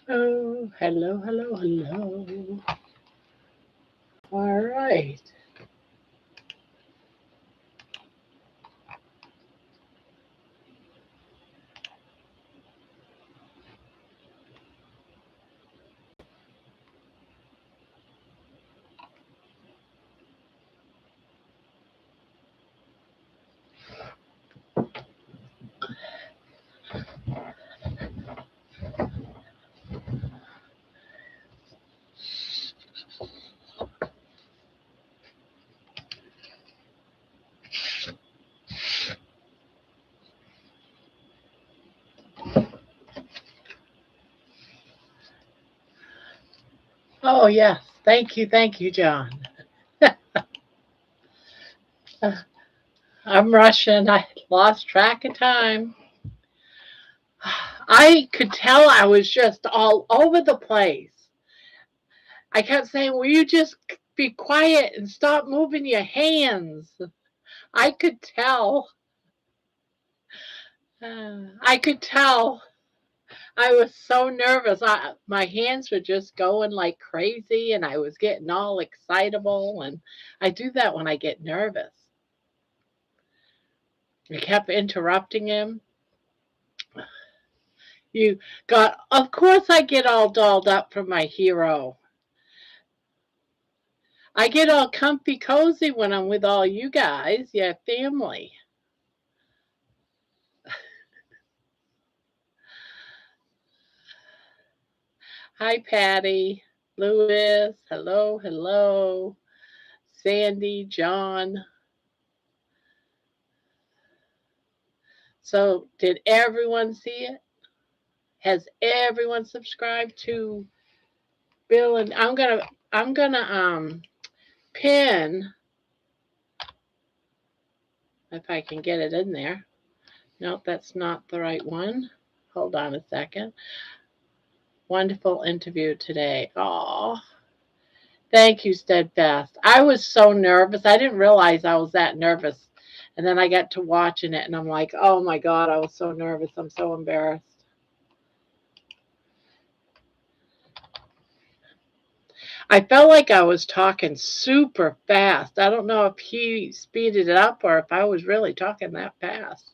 Oh, hello, hello, hello. All right. Oh, yes. Thank you, John. Uh, I'm rushing. I lost track of time. I could tell I was just all over the place. I kept saying, will you just be quiet and stop moving your hands? I could tell. I could tell. I was so nervous. My hands were just going like crazy, and I was getting all excitable. And I do that when I get nervous. I kept interrupting him. You got, of course, I get all dolled up for my hero. I get all comfy cozy when I'm with all you guys, your family. Hi, Patty, Louis. Hello, hello. Sandy, John. So, did everyone see it? Has everyone subscribed to Bill? And I'm gonna pin, if I can get it in there. No, that's not the right one. Hold on a second. Wonderful interview today. Oh, thank you, Steadfast. I was so nervous. I didn't realize I was that nervous. And then I got to watching it and I'm like, oh my God, I was so nervous. I'm so embarrassed. I felt like I was talking super fast. I don't know if he speeded it up or if I was really talking that fast.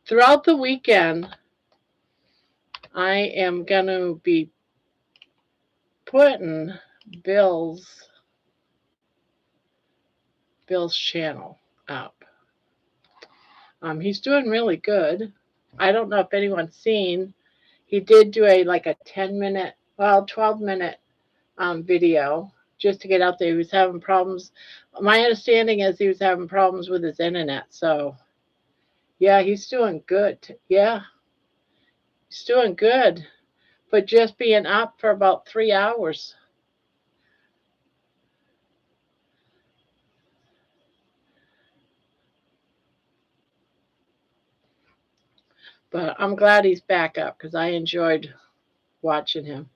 Throughout the weekend, I am going to be putting Bill's Bill's channel up. He's doing really good. I don't know if anyone's seen. He did do a 10-minute, well, 12-minute video just to get out there. He was having problems. My understanding is he was having problems with his internet. So yeah, he's doing good. Yeah, he's doing good. But just being up for about 3 hours. But I'm glad he's back up because I enjoyed watching him.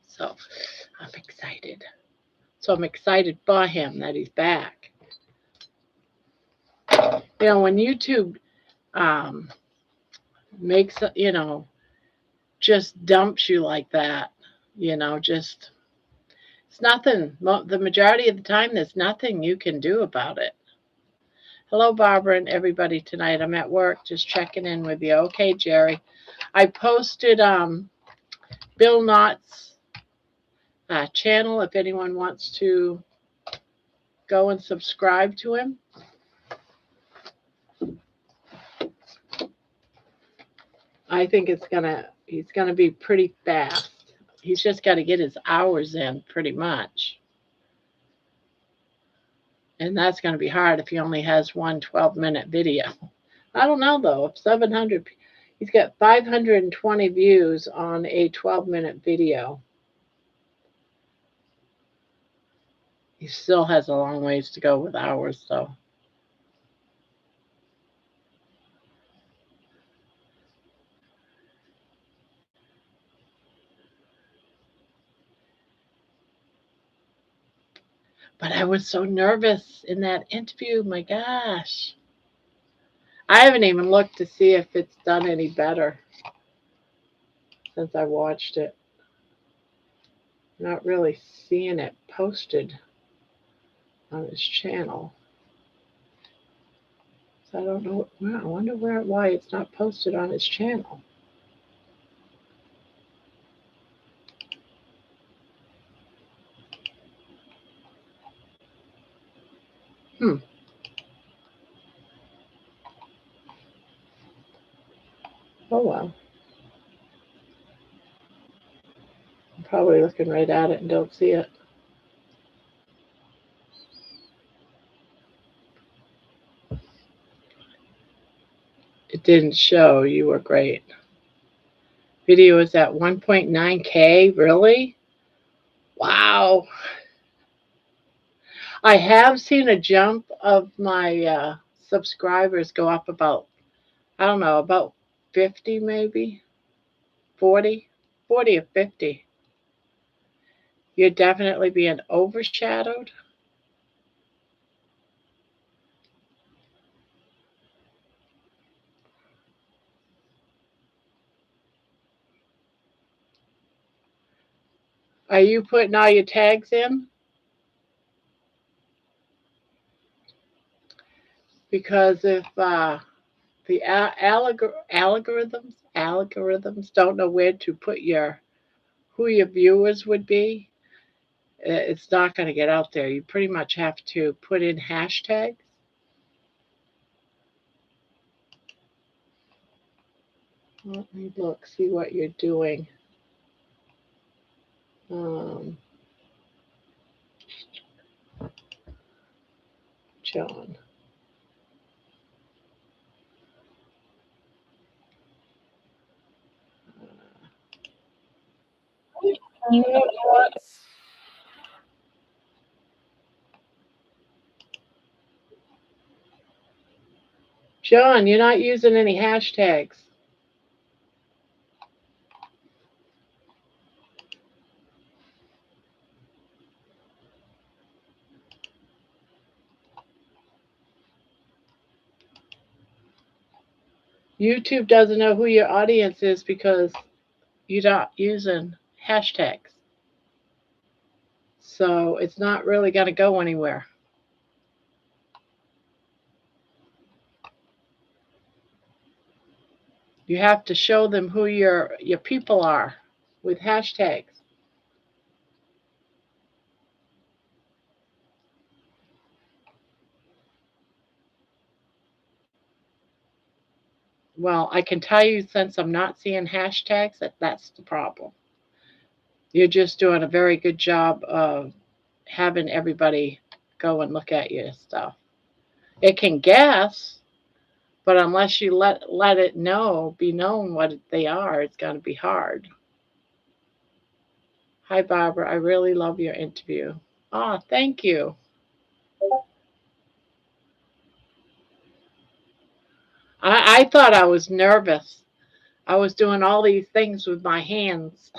So I'm excited. So I'm excited for him that he's back. When YouTube um, makes, just dumps you like that, just, it's nothing. The majority of the time, there's nothing you can do about it. Hello, Barbara and everybody tonight. I'm at work just checking in with you. Okay, Jerry. I posted Bill Knott's channel if anyone wants to go and subscribe to him. I think he's gonna be pretty fast. He's just got to get his hours in pretty much. And that's going to be hard if he only has one 12-minute video. I don't know though, if 700, he's got 520 views on a 12-minute video. He still has a long ways to go with hours though. But I was so nervous in that interview. My gosh. I haven't even looked to see if it's done any better since I watched it. Not really seeing it posted on his channel. So I don't know. Well, I wonder why it's not posted on his channel. Hmm. Oh well. I'm probably looking right at it and don't see it. It didn't show. You were great. Video is at 1.9K. Really? Wow. I have seen a jump of my subscribers go up about, I don't know, about 50 maybe, 40, 40 or 50. You're definitely being overshadowed. Are you putting all your tags in? Because if the algorithms don't know where to put who your viewers would be, it's not going to get out there. You pretty much have to put in hashtags. Let me look, see what you're doing. Um, John. John, you're not using any hashtags. YouTube doesn't know who your audience is because you're not using hashtags. So it's not really going to go anywhere. You have to show them who your people are with hashtags. Well, I can tell you since I'm not seeing hashtags that's the problem. You're just doing a very good job of having everybody go and look at your stuff. It can guess, but unless you let it be known what they are, it's going to be hard. Hi, Barbara. I really love your interview. Oh, thank you. I thought I was nervous. I was doing all these things with my hands.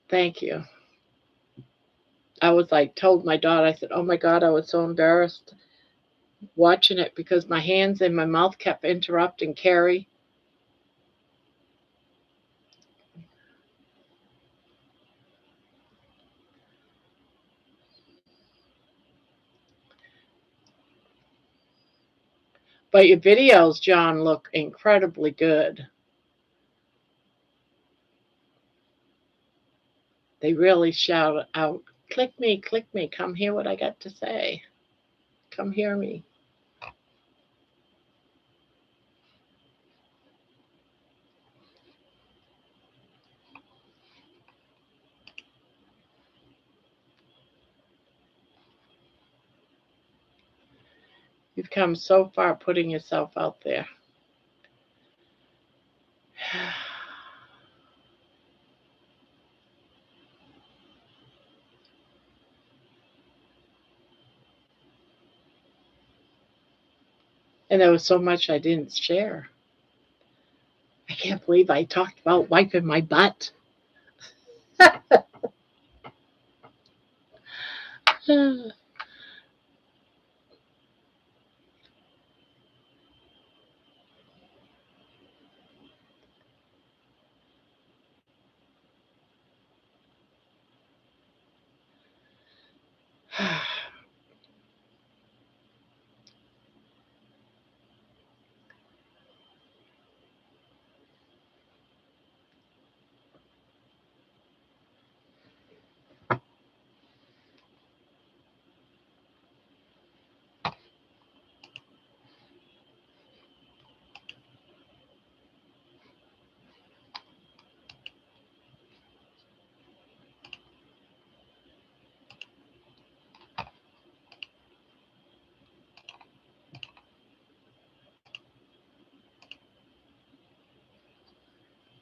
Thank you. I was like, told my daughter, I said, oh my God, I was so embarrassed watching it because my hands and my mouth kept interrupting Carrie. But your videos, John, look incredibly good. They really shout out, click me, come hear what I got to say. Come hear me. You've come so far putting yourself out there. And there was so much I didn't share. I can't believe I talked about wiping my butt.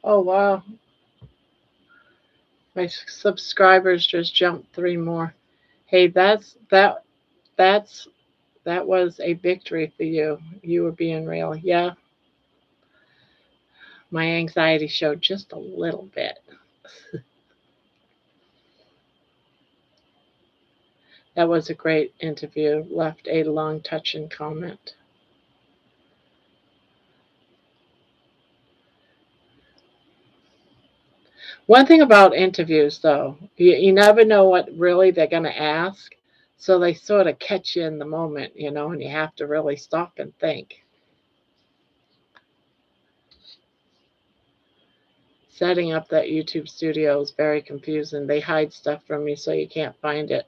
Oh wow. My subscribers just jumped 3 more. Hey, that's that was a victory for you. You were being real. Yeah, my anxiety showed just a little bit. That was a great interview. Left a long touching comment. One thing about interviews, though, you never know what really they're going to ask. So they sort of catch you in the moment, and you have to really stop and think. Setting up that YouTube studio is very confusing. They hide stuff from you so you can't find it,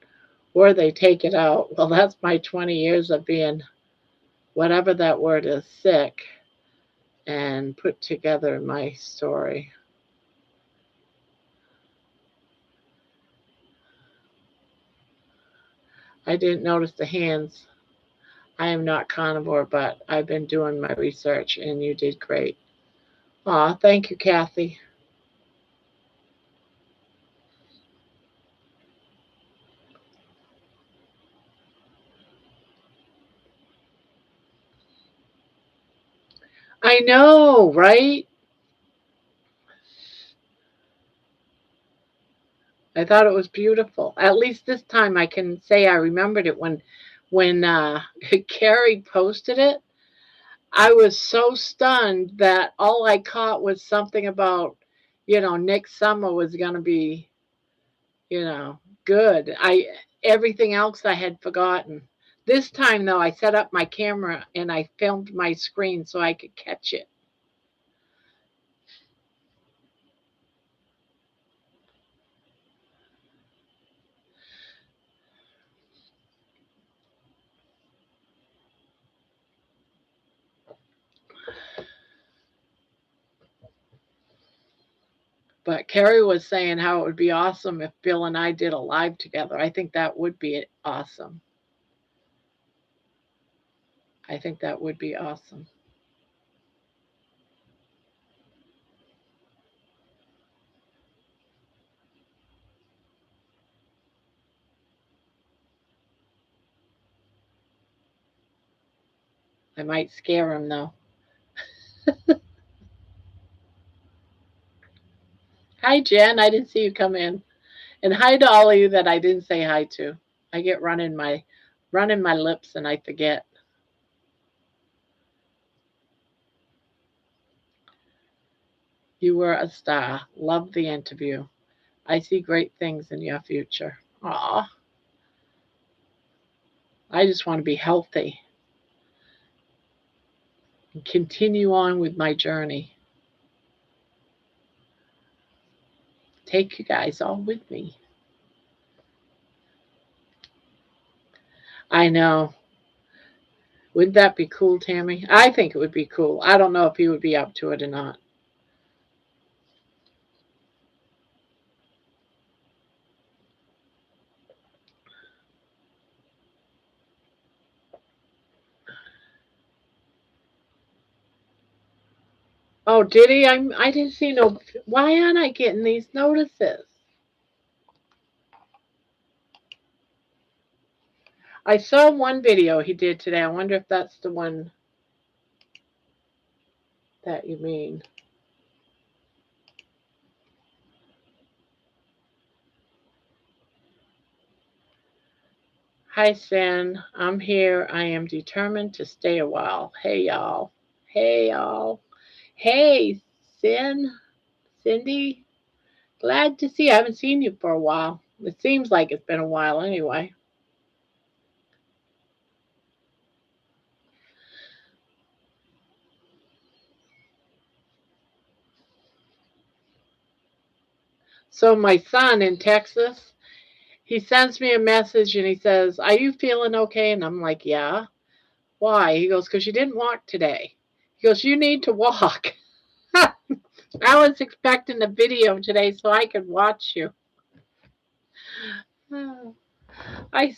or they take it out. Well, that's my 20 years of being, whatever that word is, sick, and put together my story. I didn't notice the hands. I am not carnivore, but I've been doing my research, and you did great. Aw, thank you, Kathy. I know, right? I thought it was beautiful. At least this time I can say I remembered it when Carrie posted it. I was so stunned that all I caught was something about, next summer was going to be, you know, good. I Everything else I had forgotten. This time though, I set up my camera and I filmed my screen so I could catch it. But Carrie was saying how it would be awesome if Bill and I did a live together. I think that would be awesome. I think that would be awesome. I might scare him though. Hi, Jen. I didn't see you come in. And hi to all of you that I didn't say hi to. I get running my lips and I forget. You were a star. Love the interview. I see great things in your future. Aw, I just want to be healthy and continue on with my journey. Take you guys all with me. I know. Wouldn't that be cool, Tammy? I think it would be cool. I don't know if he would be up to it or not. Oh, did he? I didn't see no. Why aren't I getting these notices? I saw one video he did today. I wonder if that's the one. that you mean. Hi, Sin. I'm here. I am determined to stay a while. Hey, y'all. Hey, y'all. Hey, Sin. Cindy. Glad to see you. I haven't seen you for a while. It seems like it's been a while anyway. So, my son in Texas, he sends me a message and he says, "Are you feeling okay?" And I'm like, "Yeah." "Why?" He goes, "Because you didn't walk today." He goes, "You need to walk." I was expecting a video today so I could watch you. I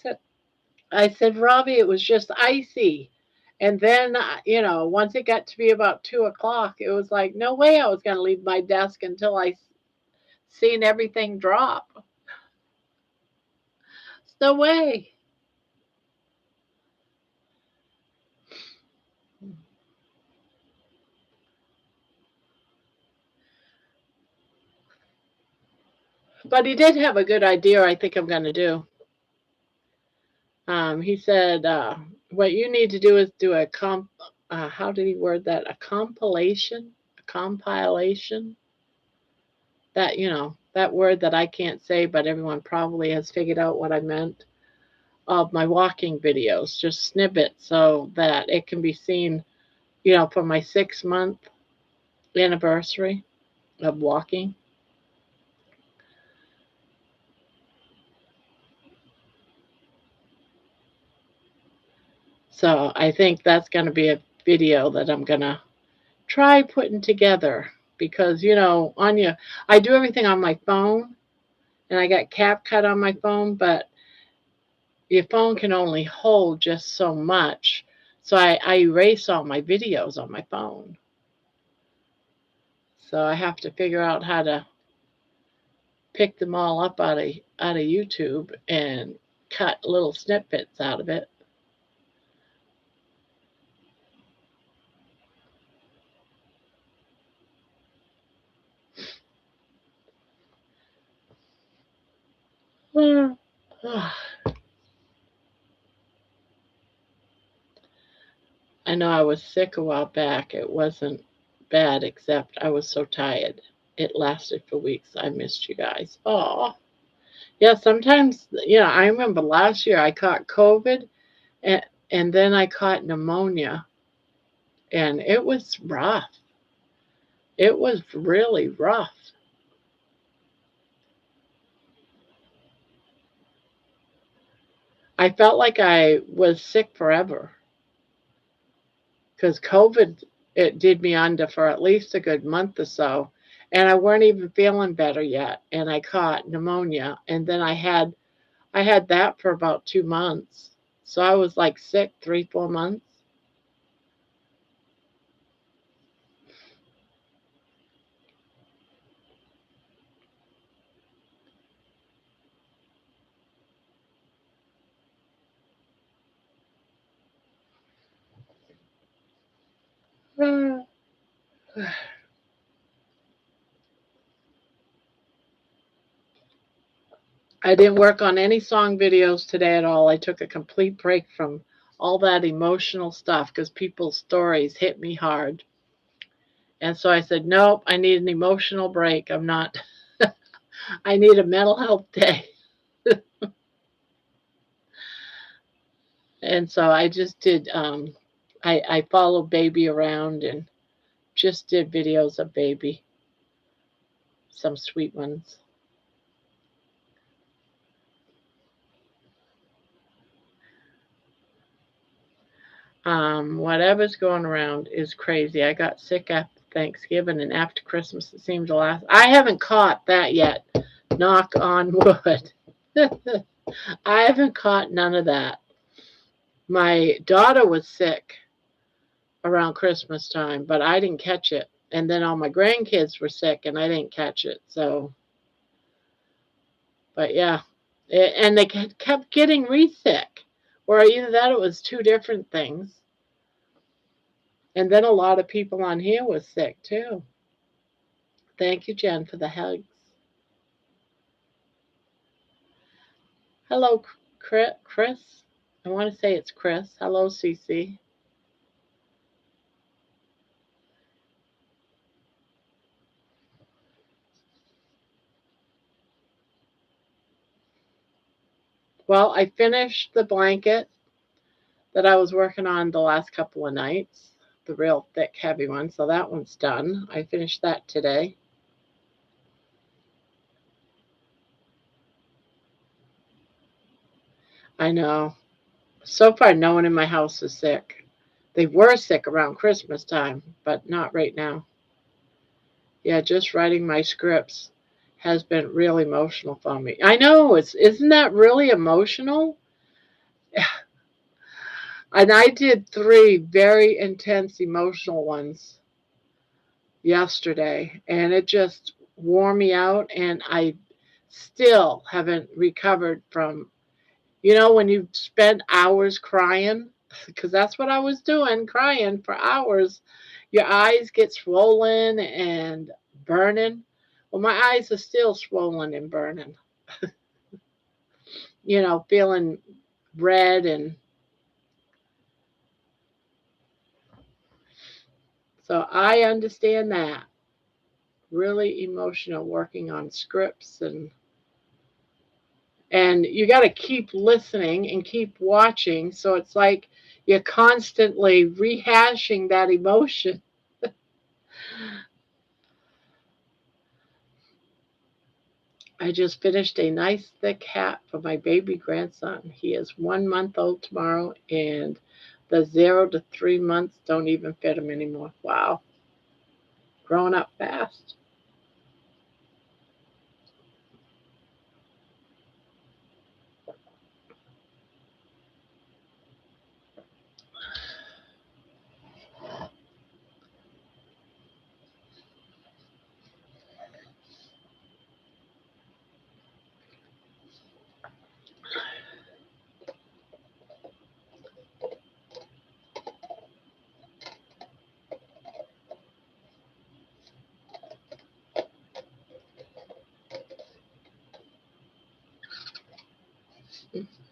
said, Robbie, it was just icy. And then, once it got to be about 2 o'clock, it was like, no way I was going to leave my desk until I seen everything drop. No way. But he did have a good idea I think I'm going to do. He said, what you need to do is do how did he word that? A compilation? A compilation? That word that I can't say, but everyone probably has figured out what I meant, of my walking videos, just snippets so that it can be seen, for my 6 month anniversary of walking. So I think that's going to be a video that I'm going to try putting together because, I do everything on my phone and I got CapCut on my phone, but your phone can only hold just so much. So I erase all my videos on my phone. So I have to figure out how to pick them all up out of YouTube and cut little snippets out of it. I know I was sick a while back. It wasn't bad, except I was so tired. It lasted for weeks. I missed you guys. Oh, yeah. Sometimes, I remember last year I caught COVID, and and then I caught pneumonia, and it was rough. It was really rough. I felt like I was sick forever because COVID, it did me under for at least a good month or so, and I weren't even feeling better yet, and I caught pneumonia, and then I had that for about 2 months, so I was like sick 3 4 months. I didn't work on any song videos today at all. I took a complete break from all that emotional stuff because people's stories hit me hard. And so I said, nope, I need an emotional break. I'm not, I need a mental health day. And so I just did, I followed Baby around and just did videos of Baby, some sweet ones. Whatever's going around is crazy. I got sick after Thanksgiving and after Christmas. It seemed to last. I haven't caught that yet. Knock on wood. I haven't caught none of that. My daughter was sick around Christmas time, but I didn't catch it. And then all my grandkids were sick, and I didn't catch it. So, but yeah, and they kept getting re-sick, or either that or it was two different things. And then a lot of people on here was sick too. Thank you, Jen, for the hugs. Hello, Chris. I want to say it's Chris. Hello, Cece. Well, I finished the blanket that I was working on the last couple of nights, the real thick, heavy one. So that one's done. I finished that today. I know. So far, no one in my house is sick. They were sick around Christmas time, but not right now. Yeah, just writing my scripts has been real emotional for me. I know, isn't that really emotional? And I did 3 very intense emotional ones yesterday, and it just wore me out, and I still haven't recovered from, when you spend hours crying, because that's what I was doing, crying for hours. Your eyes get swollen and burning. Well, my eyes are still swollen and burning, feeling red. And so I understand that. Really emotional working on scripts, and you got to keep listening and keep watching, so it's like you're constantly rehashing that emotion. I just finished a nice thick hat for my baby grandson. He is 1 month old tomorrow, and the 0 to 3 months don't even fit him anymore. Wow, growing up fast.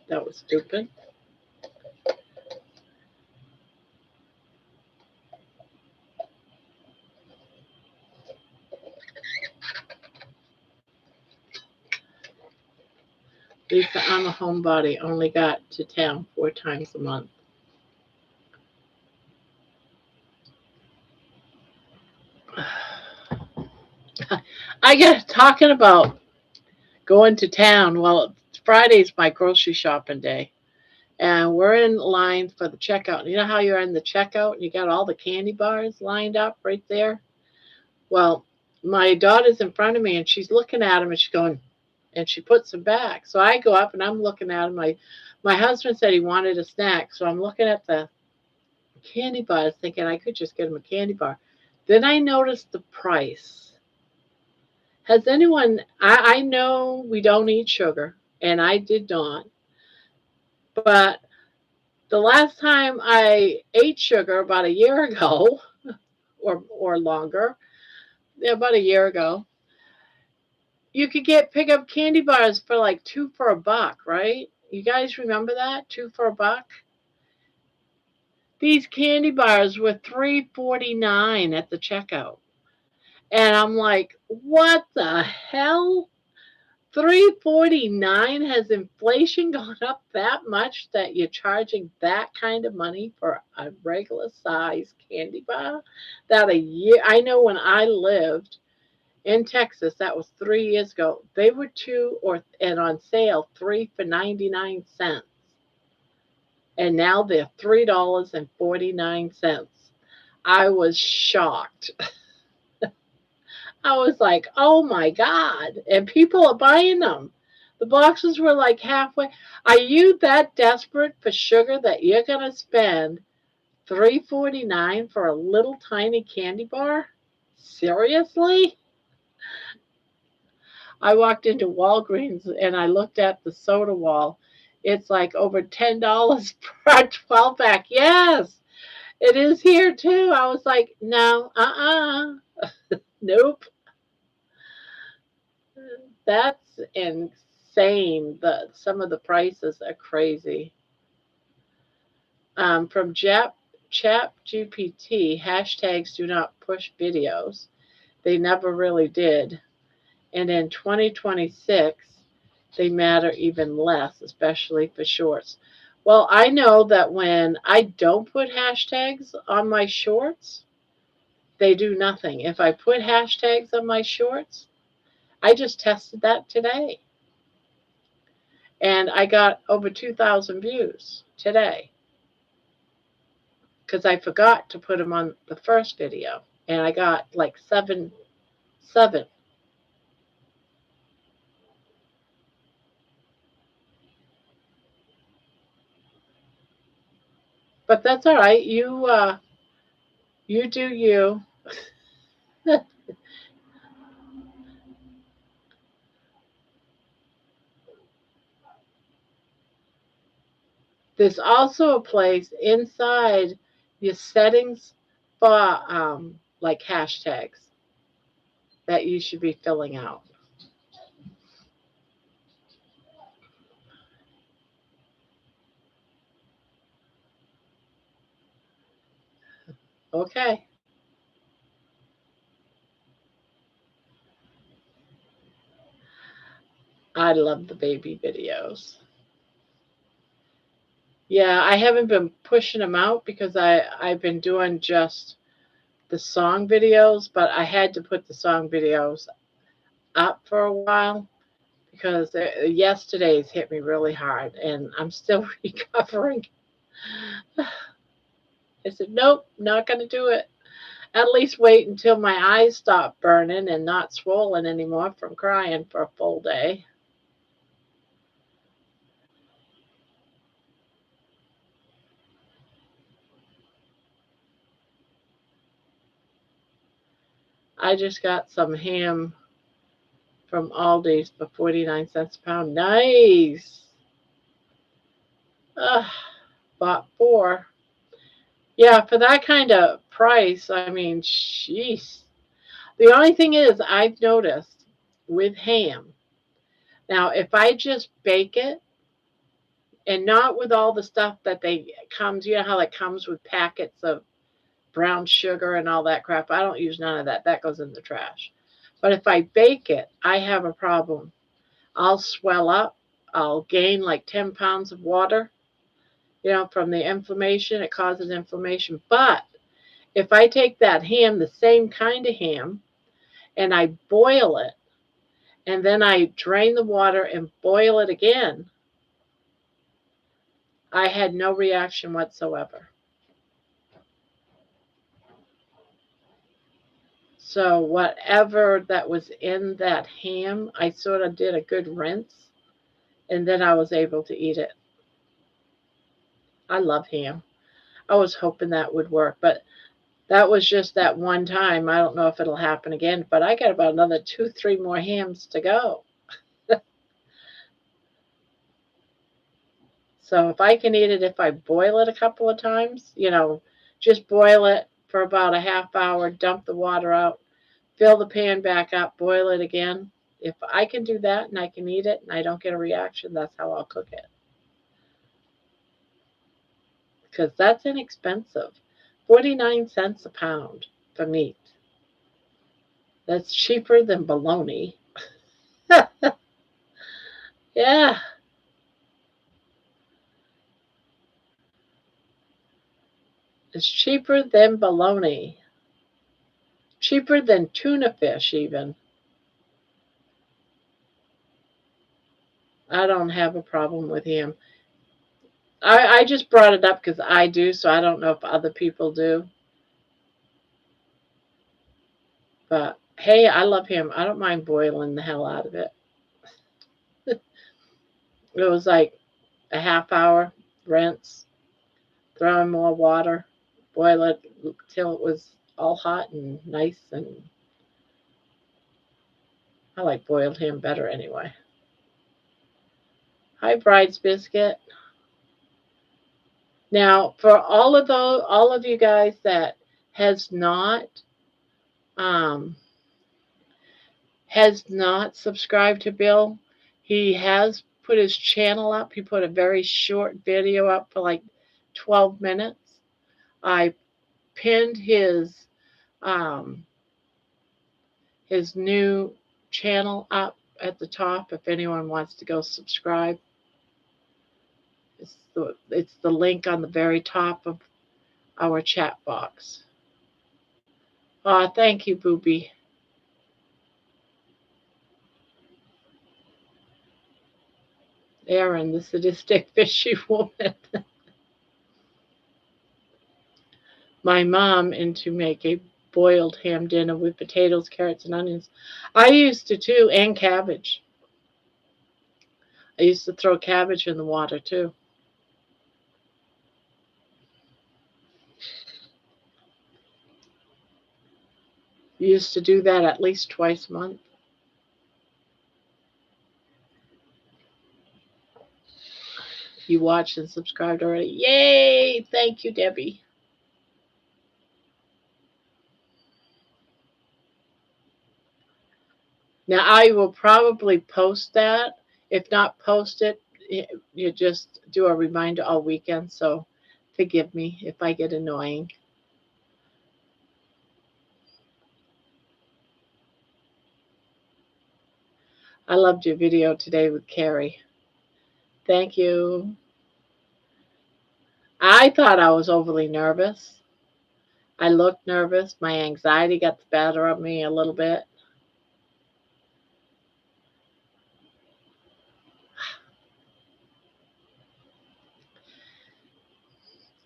That was stupid. Lisa, I'm a homebody, only got to town 4 times a month. I get talking about going to town. Well, Friday's my grocery shopping day, and we're in line for the checkout. You know how you're in the checkout and you got all the candy bars lined up right there? Well, my daughter's in front of me and she's looking at them and she's going, and she puts them back. So I go up and I'm looking at them. My husband said he wanted a snack, so I'm looking at the candy bars thinking I could just get him a candy bar. Then I noticed the price. Has anyone, I know we don't eat sugar, and I did not, but the last time I ate sugar about a year ago, or longer, yeah, about a year ago, you could pick up candy bars for like 2 for $1, right? You guys remember that? 2 for $1? These candy bars were $3.49 at the checkout. And I'm like, what the hell? 3.49? Has inflation gone up that much that you're charging that kind of money for a regular size candy bar? That a year, I know when I lived in Texas, that was 3 years ago. They were and on sale 3 for 99 cents, and now they're $3.49. I was shocked. I was like, oh my God. And people are buying them. The boxes were like halfway. Are you that desperate for sugar that you're going to spend $3.49 for a little tiny candy bar? Seriously? I walked into Walgreens and I looked at the soda wall. It's like over $10 per 12 pack. Yes. It is here too. I was like, no, nope. That's insane. Some of the prices are crazy. From Chat GPT, hashtags do not push videos. They never really did. And in 2026, they matter even less, especially for shorts. Well, I know that when I don't put hashtags on my shorts, they do nothing. If I put hashtags on my shorts, I just tested that today. And I got over 2,000 views today because I forgot to put them on the first video. And I got like seven. But that's all right. You do you. There's also a place inside your settings for like hashtags that you should be filling out. Okay. I love the baby videos. Yeah, I haven't been pushing them out because I've been doing just the song videos, but I had to put the song videos up for a while because yesterday's hit me really hard and I'm still recovering. I said, nope, not going to do it. At least wait until my eyes stop burning and not swollen anymore from crying for a full day. I just got some ham from Aldi's for 49 cents a pound. Nice. Ugh, bought four. Yeah, for that kind of price, I mean, jeez. The only thing is, I've noticed with ham, now if I just bake it, and not with all the stuff that they comes, you know how it comes with packets of brown sugar and all that crap. I don't use none of that. That goes in the trash. But if I bake it, I have a problem. I'll swell up. I'll gain like 10 pounds of water, from the inflammation. It causes inflammation. But if I take that ham, the same kind of ham, and I boil it, and then I drain the water and boil it again, I had no reaction whatsoever. So whatever that was in that ham, I sort of did a good rinse, and then I was able to eat it. I love ham. I was hoping that would work, but that was just that one time. I don't know if it'll happen again, but I got about another 2, 3 more hams to go. So if I can eat it, if I boil it a couple of times, just boil it for about a half hour, dump the water out, fill the pan back up, boil it again. If I can do that and I can eat it and I don't get a reaction, that's how I'll cook it. Because that's inexpensive. 49 cents a pound for meat. That's cheaper than bologna. Yeah, it's cheaper than bologna. Cheaper than tuna fish, even. I don't have a problem with him. I just brought it up because I do, so I don't know if other people do. But hey, I love him. I don't mind boiling the hell out of it. It was like a half hour rinse, throw in more water, boil it till it was all hot and nice. And I like boiled ham better anyway. Hi, Bride's Biscuit. Now, for all of you guys that has not um, subscribed to Bill, he has put his channel up. He put a very short video up for like 12 minutes. I pinned um, his new channel up at the top if anyone wants to go subscribe. It's the link on the very top of our chat box. Thank you, Booby. Erin, the sadistic fishy woman. My mom into make a boiled ham dinner with potatoes, carrots, and onions. I used to too, and cabbage. I used to throw cabbage in the water too. You used to do that at least twice a month. You watched and subscribed already. Yay! Thank you, Debbie. Now, I will probably post that. If not post it, you just do a reminder all weekend. So forgive me if I get annoying. I loved your video today with Carrie. Thank you. I thought I was overly nervous. I looked nervous. My anxiety got the better of me a little bit.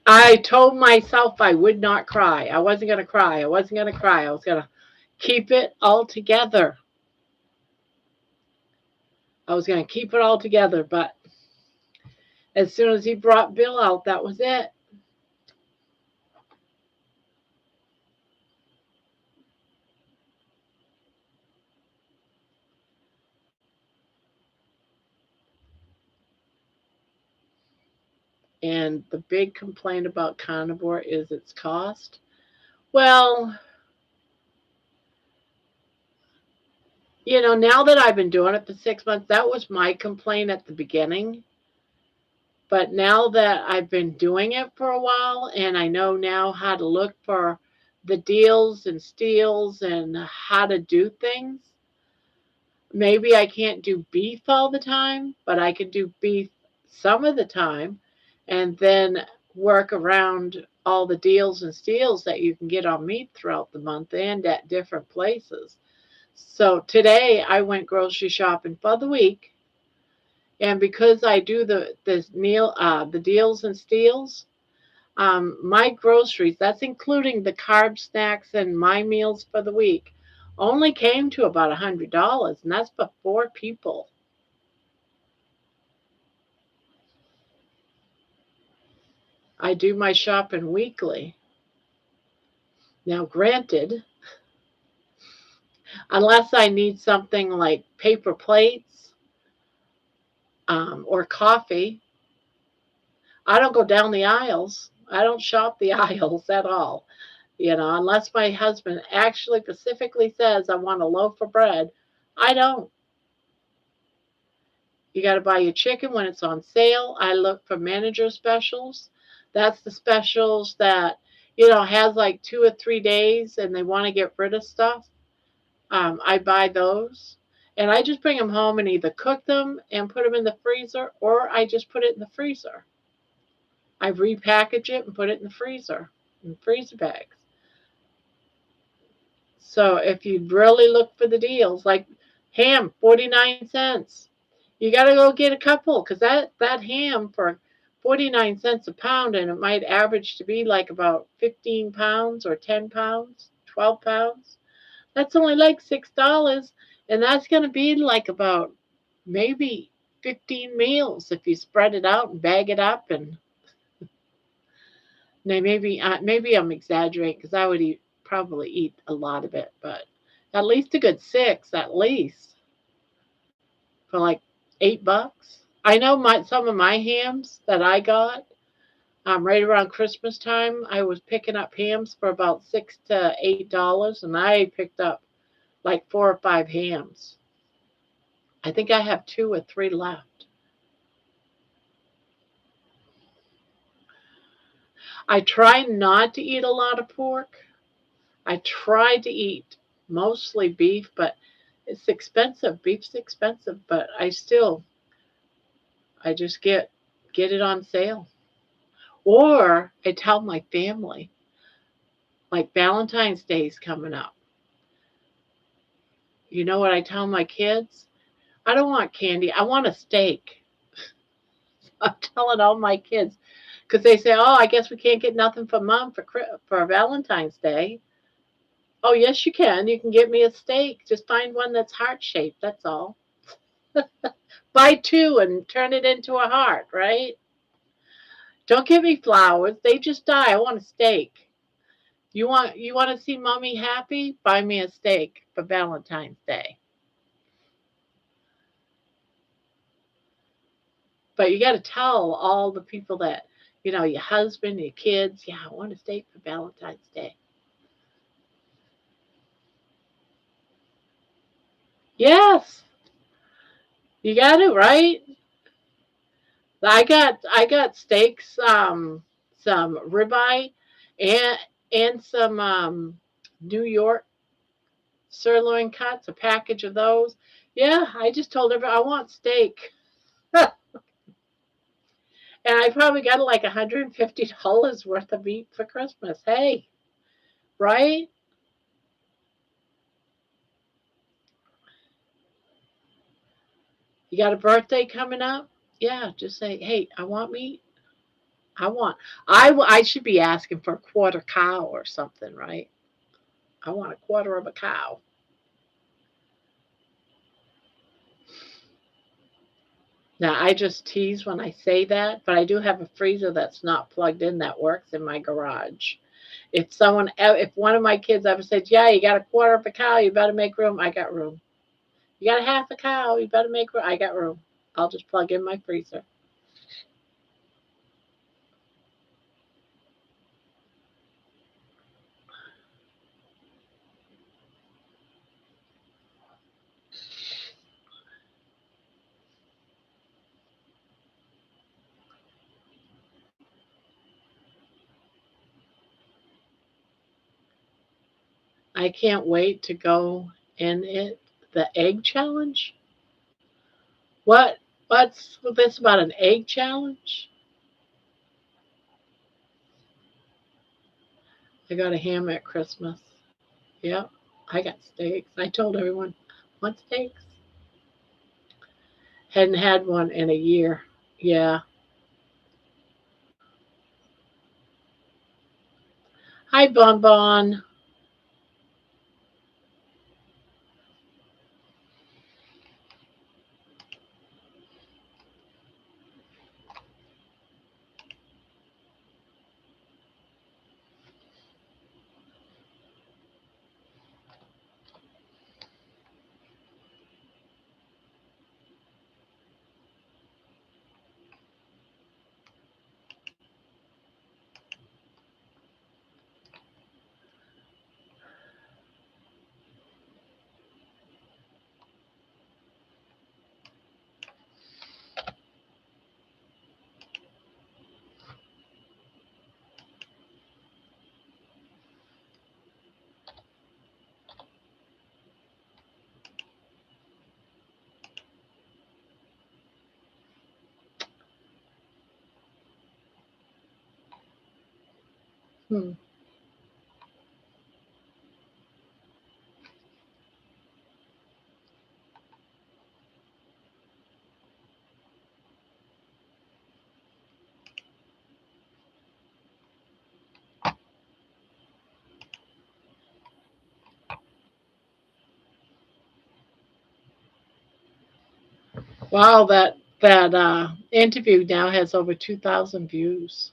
I told myself I would not cry. I wasn't going to cry. I wasn't going to cry. I was going to keep it all together. I was going to keep it all together, but as soon as he brought Bill out, that was it. And the big complaint about carnivore is its cost. Well, you know, now that I've been doing it for 6 months, that was my complaint at the beginning. But now that I've been doing it for a while and I know now how to look for the deals and steals and how to do things, maybe I can't do beef all the time, but I can do beef some of the time and then work around all the deals and steals that you can get on meat throughout the month and at different places. So today I went grocery shopping for the week, and because I do the deals and steals, my groceries, that's including the carb snacks and my meals for the week, only came to about $100, and that's for 4 people. I do my shopping weekly. Now, granted, unless I need something like paper plates or coffee, I don't go down the aisles. I don't shop the aisles at all. You know, unless my husband actually specifically says, I want a loaf of bread, I don't. You got to buy your chicken when it's on sale. I look for manager specials. That's the specials that, you know, has like 2 or 3 days and they want to get rid of stuff. I buy those. And I just bring them home and either cook them and put them in the freezer, or I just put it in the freezer. I repackage it and put it in the freezer, in freezer bags. So if you really look for the deals, like ham, 49 cents. You got to go get a couple, because that ham for 49 cents a pound, and it might average to be like about 15 pounds or 10 pounds, 12 pounds. That's only like $6, and that's going to be like about maybe 15 meals if you spread it out and bag it up. And now maybe I'm exaggerating, because I would probably eat a lot of it, but at least a good 6 at least for like $8. I know some of my hams that I got Right around Christmas time, I was picking up hams for about $6 to $8, and I picked up like 4 or 5 hams. I think I have 2 or 3 left. I try not to eat a lot of pork. I try to eat mostly beef, but it's expensive. Beef's expensive, but I just get it on sale. Or I tell my family, like Valentine's Day's coming up. You know what I tell my kids? I don't want candy. I want a steak. I'm telling all my kids because they say, "Oh, I guess we can't get nothing for mom for Valentine's Day." Oh, yes, you can. You can get me a steak. Just find one that's heart shaped. That's all. Buy two and turn it into a heart, right? Don't give me flowers. They just die. I want a steak. You want to see mommy happy? Buy me a steak for Valentine's Day. But you got to tell all the people that, your husband, your kids, yeah, I want a steak for Valentine's Day. Yes, you got it right. I got steaks, some ribeye, and some New York sirloin cuts, a package of those. Yeah, I just told everybody I want steak. And I probably got like $150 worth of meat for Christmas. Hey, right? You got a birthday coming up? Yeah, just say, hey, I want meat. I want. I should be asking for a quarter cow or something, right? I want a quarter of a cow. Now I just tease when I say that, but I do have a freezer that's not plugged in that works in my garage. If one of my kids ever said, "Yeah, you got a quarter of a cow, you better make room," I got room. You got a half a cow, you better make room. I got room. I'll just plug in my freezer. I can't wait to go in it. The egg challenge. What's this about an egg challenge? I got a ham at Christmas. Yep, I got steaks. I told everyone, want steaks? Hadn't had one in a year. Yeah. Hi, Bon Bon. Hmm. Wow, that interview now has over 2,000 views.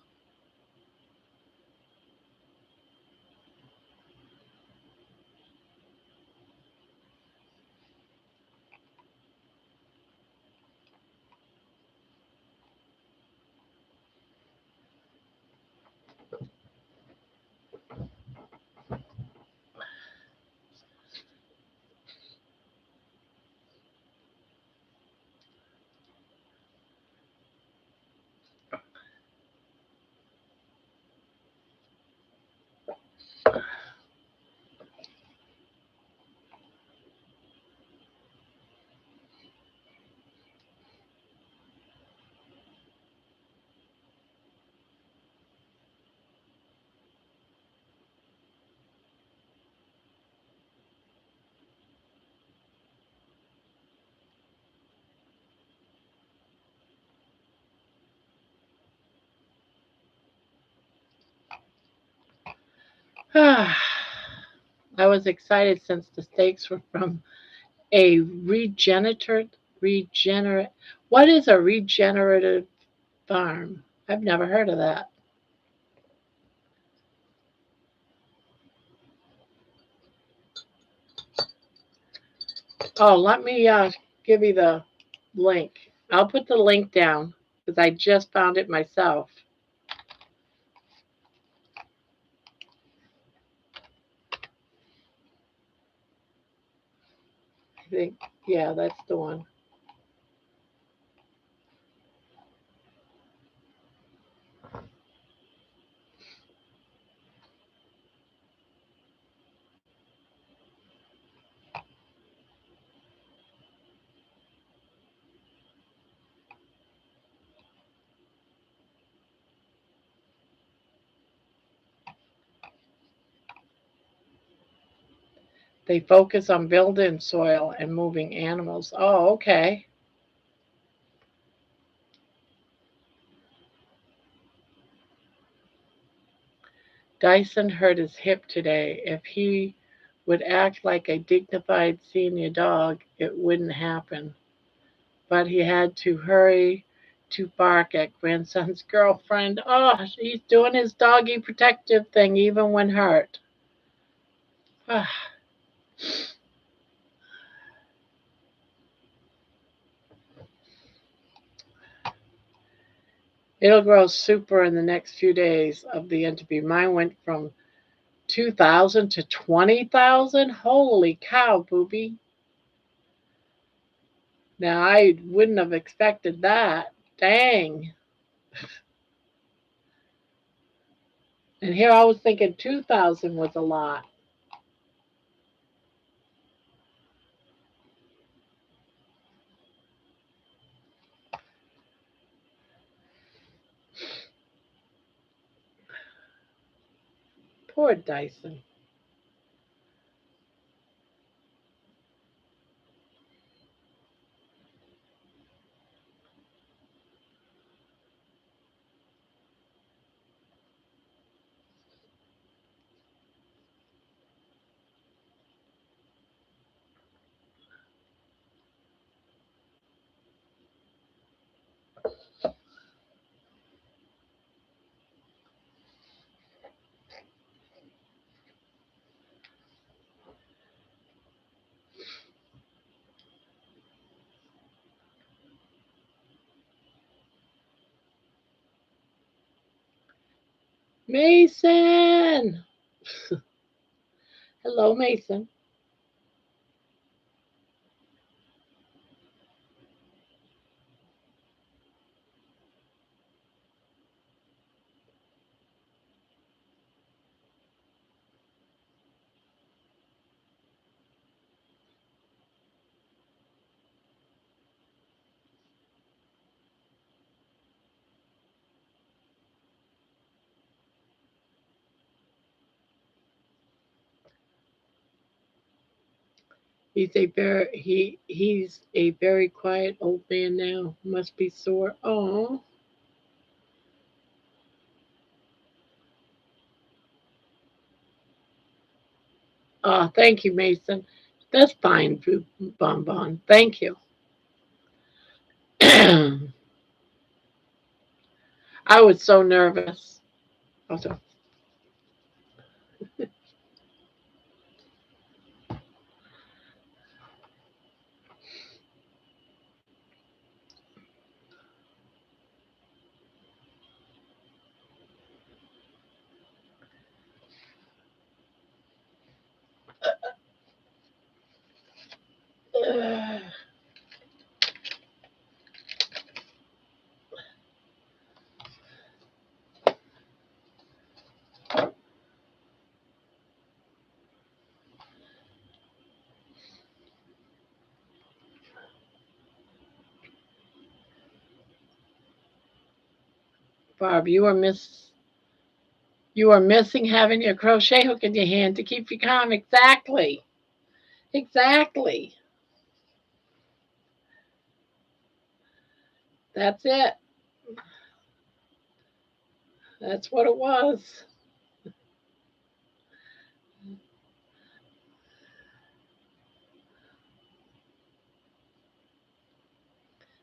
I was excited since the steaks were from a regenerate. What is a regenerative farm? I've never heard of that. Oh, let me give you the link. I'll put the link down because I just found it myself. I think, yeah, that's the one. They focus on building soil and moving animals. Oh, okay. Dyson hurt his hip today. If he would act like a dignified senior dog, it wouldn't happen. But he had to hurry to bark at grandson's girlfriend. Oh, he's doing his doggy protective thing even when hurt. Ah, it'll grow super in the next few days of the interview. Mine went from 2,000 to 20,000. Holy cow, booby. Now, I wouldn't have expected that. Dang. And here I was thinking 2,000 was a lot. Poor Dyson. Mason! Hello, Mason. He's a very quiet old man now. Must be sore. Oh, thank you, Mason. That's fine, Bonbon. Thank you. I was so nervous. Also, Barb, you are missing having your crochet hook in your hand to keep you calm. Exactly. Exactly. That's it. That's what it was.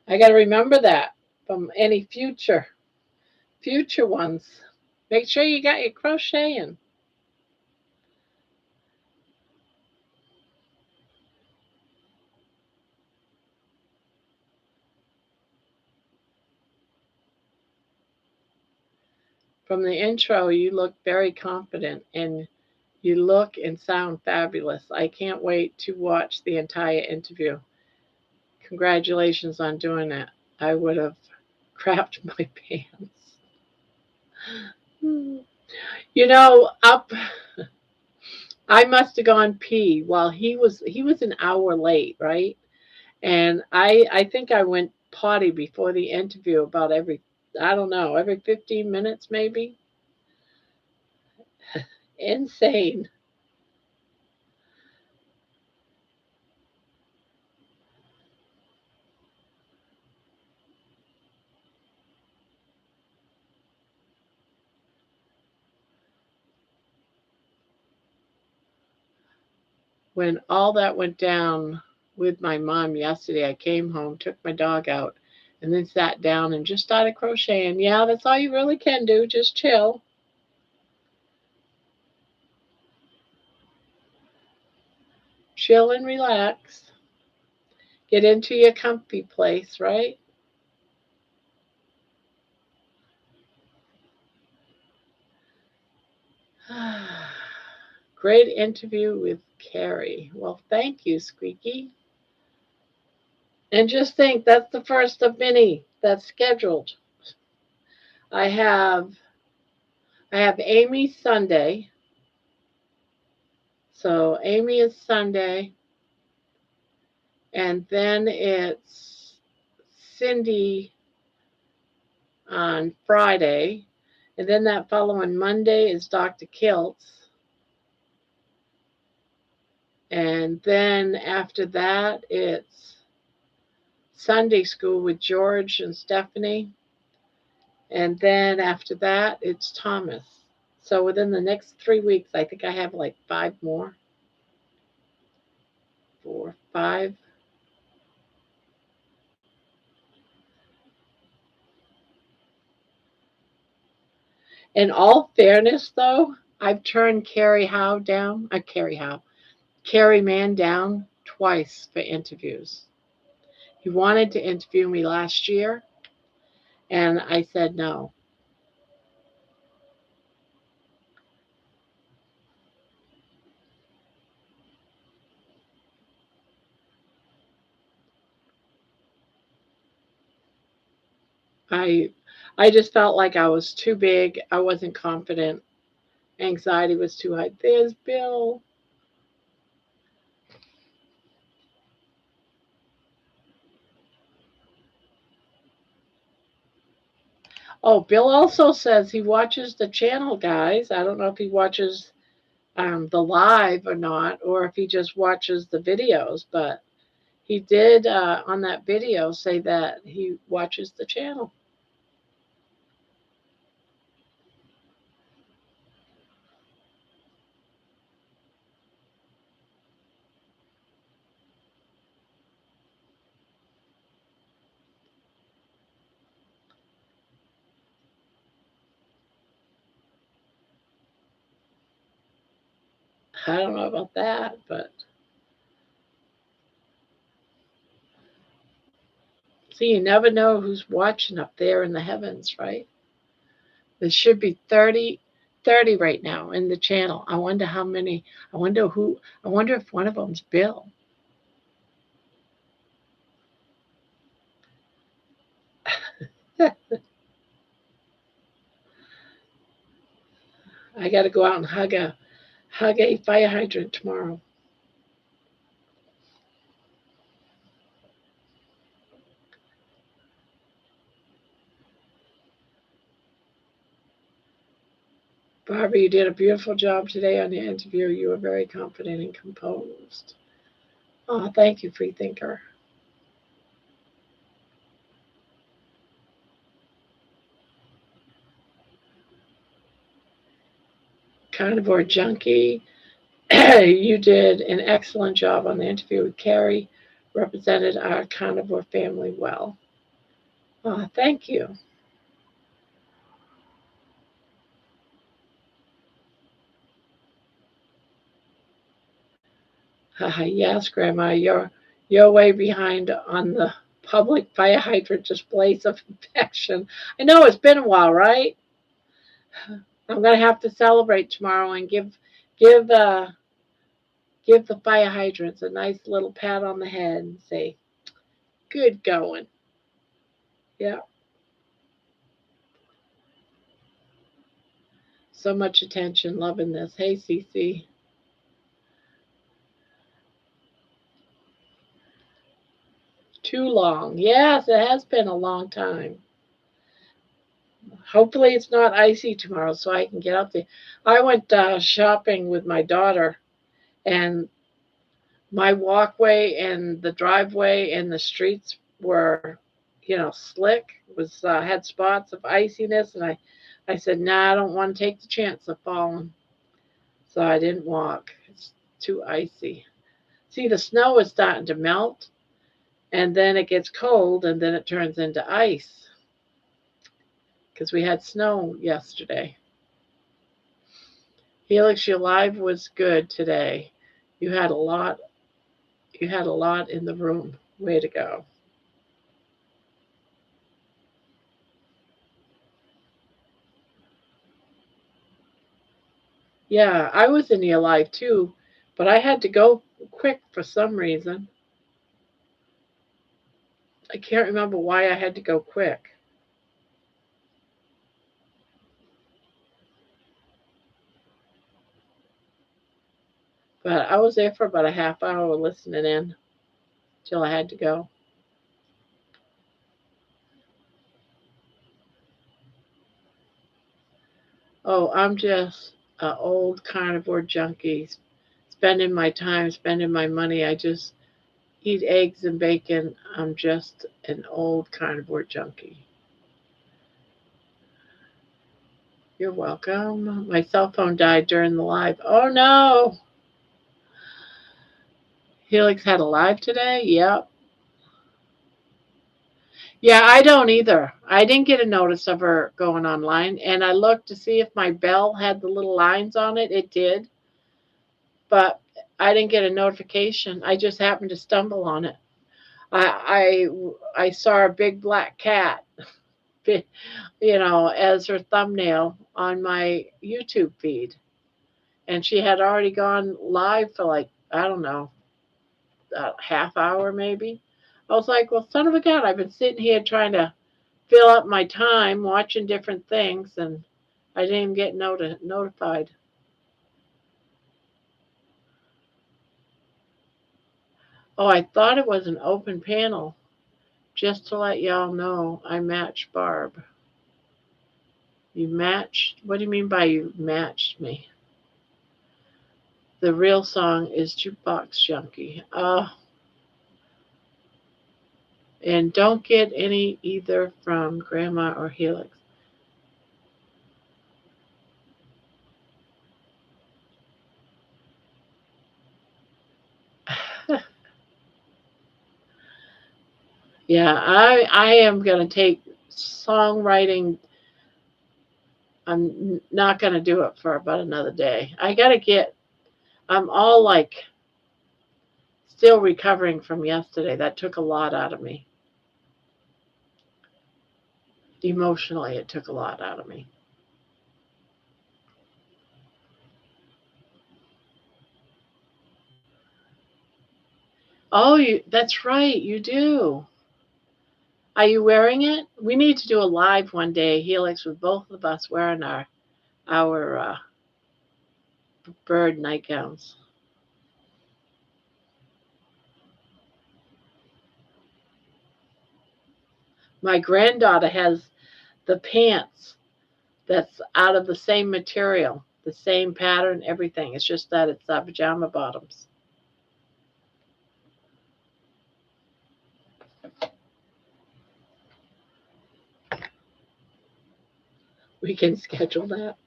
I got to remember that from any future ones. Make sure you got your crocheting. From the intro, you look very confident and you look and sound fabulous. I can't wait to watch the entire interview. Congratulations on doing that. I would have crapped my pants. You know, up I must have gone pee while he was an hour late, right? And I think I went potty before the interview about every, I don't know, every 15 minutes maybe. Insane. When all that went down with my mom yesterday, I came home, took my dog out, and then sat down and just started crocheting. Yeah, that's all you really can do. Just chill. Chill and relax. Get into your comfy place, right? Great interview with Carrie. Well, thank you, Squeaky. And just think that's the first of many that's scheduled. I have I have Amy Sunday. So Amy is Sunday, and then it's Cindy on Friday, and then that following Monday is Dr. Kiltz, and then after that it's Sunday school with George and Stephanie, and then after that it's Thomas. So within the next 3 weeks, I think I have like five more, four, five. In all fairness, though, I've turned Carrie Mann down twice for interviews. He wanted to interview me last year, and I said no. I I just felt like I was too big. I wasn't confident. Anxiety was too high. There's Bill. Oh, Bill also says he watches the channel, guys. I don't know if he watches the live or not, or if he just watches the videos, but he did on that video say that he watches the channel. I don't know about that, but see, you never know who's watching up there in the heavens, right? There should be 30 right now in the channel. I wonder how many. I wonder if one of them's Bill. I got to go out and hug a fire hydrant tomorrow. Barbara, you did a beautiful job today on the interview. You were very confident and composed. Oh, thank you, Freethinker. Carnivore Junkie, you did an excellent job on the interview with Carrie, represented our carnivore family well. Oh, thank you. Yes, Grandma, you're way behind on the public fire hydrant displays of affection. I know it's been a while, right? I'm gonna have to celebrate tomorrow and give give the fire hydrants a nice little pat on the head and say, "Good going." Yeah, so much attention, loving this. Hey, Cece, too long. Yes, it has been a long time. Hopefully, it's not icy tomorrow, so I can get out there. I went shopping with my daughter, and my walkway and the driveway and the streets were, slick. Was had spots of iciness, and I said, "Nah, I don't want to take the chance of falling." So I didn't walk. It's too icy. See, the snow is starting to melt, and then it gets cold, and then it turns into ice because we had snow yesterday. Helix, your live was good today. You had a lot. You had a lot in the room. Way to go. Yeah, I was in your live too, but I had to go quick for some reason. I can't remember why I had to go quick, but I was there for about a half hour listening in till I had to go. Oh, I'm just an old carnivore junkie, spending my time, spending my money. I just eat eggs and bacon. I'm just an old carnivore junkie. You're welcome. My cell phone died during the live. Oh no! Helix had a live today? Yep. Yeah, I don't either. I didn't get a notice of her going online, and I looked to see if my bell had the little lines on it. It did, but I didn't get a notification. I just happened to stumble on it. I saw a big black cat, as her thumbnail on my YouTube feed, and she had already gone live for like, I don't know, a half hour maybe. I was like, well, son of a gun, I've been sitting here trying to fill up my time watching different things, and I didn't even get notified. Oh, I thought it was an open panel. Just to let y'all know, I matched Barb. You matched? What do you mean by you matched me? The real song is Jukebox Junkie. And don't get any either from Grandma or Helix. Yeah, I am gonna take songwriting. I'm not gonna do it for about another day. I gotta get. I'm all like still recovering from yesterday. That took a lot out of me. Emotionally, it took a lot out of me. Oh, that's right, you do. Are you wearing it? We need to do a live one day, Helix, with both of us wearing our bird nightgowns. My granddaughter has the pants that's out of the same material, the same pattern, everything. It's just that it's pajama bottoms. We can schedule that.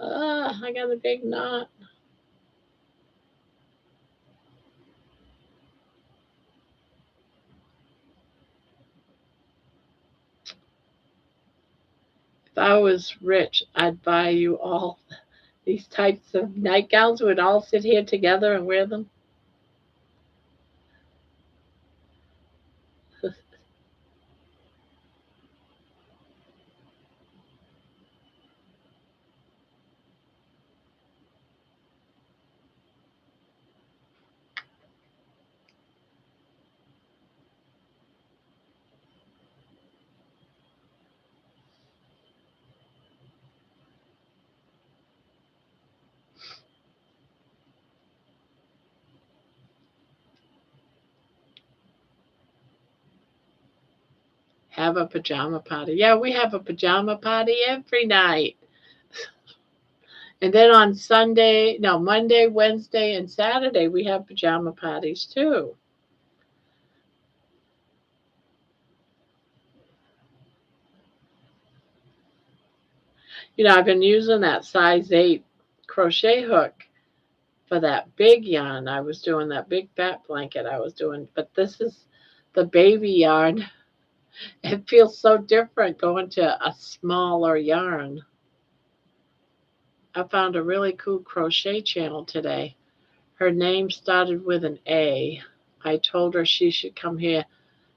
I got a big knot. If I was rich, I'd buy you all these types of nightgowns. We'd all sit here together and wear them. Have a pajama party. Yeah, we have a pajama party every night. And then on Sunday, no, Monday, Wednesday, and Saturday, we have pajama parties too. I've been using that size 8 crochet hook for that big yarn. I was doing that big fat blanket I was doing, but this is the baby yarn. It feels so different going to a smaller yarn. I found a really cool crochet channel today. Her name started with an A. I told her she should come here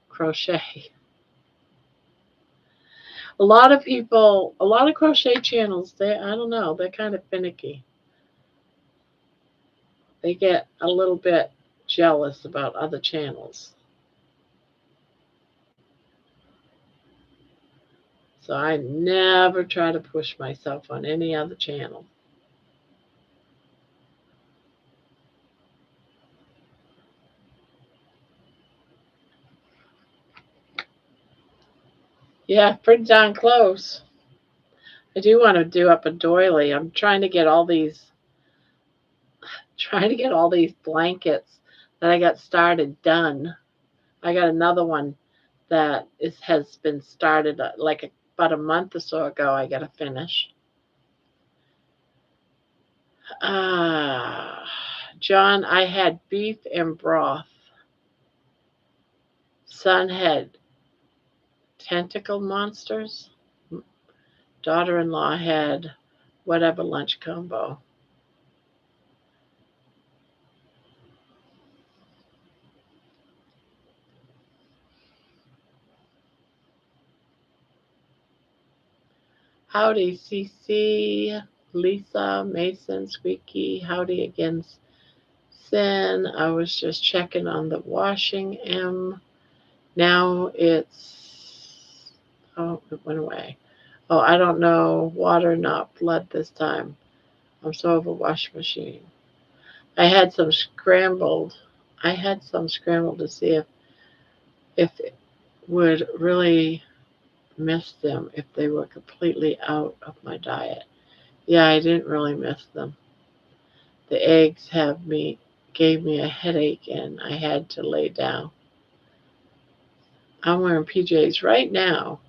crochet. A lot of crochet channels, I don't know, they're kind of finicky. They get a little bit jealous about other channels. So I never try to push myself on any other channel. Yeah, pretty darn close. I do want to do up a doily. I'm trying to get all these blankets that I got started done. I got another one that has been started about a month or so ago. I got to finish. Ah, John, I had beef and broth. Son had tentacle monsters. Daughter-in-law had whatever lunch combo. Howdy, CC, Lisa, Mason, Squeaky. Howdy again, Sin. I was just checking on the washing M. Now it went away. Oh, I don't know. Water, not blood this time. I'm so over wash machine. I had some scrambled. I had some scrambled to see if it would really miss them if they were completely out of my diet. Yeah, I didn't really miss them. The eggs gave me a headache and I had to lay down. I'm wearing PJs right now.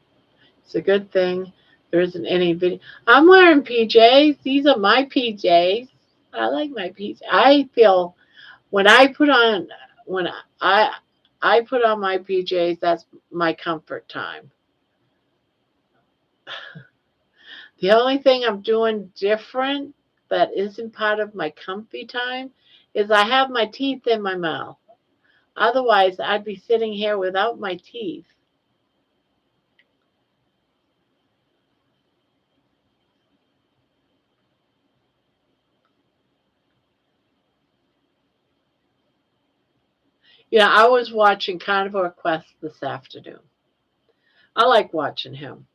It's a good thing there isn't any video. I'm wearing PJs. These are my PJs. I like my PJs. I feel when when I I put on my PJs, that's my comfort time. The only thing I'm doing different that isn't part of my comfy time is I have my teeth in my mouth. Otherwise, I'd be sitting here without my teeth. I was watching Carnivore Quest this afternoon. I like watching him.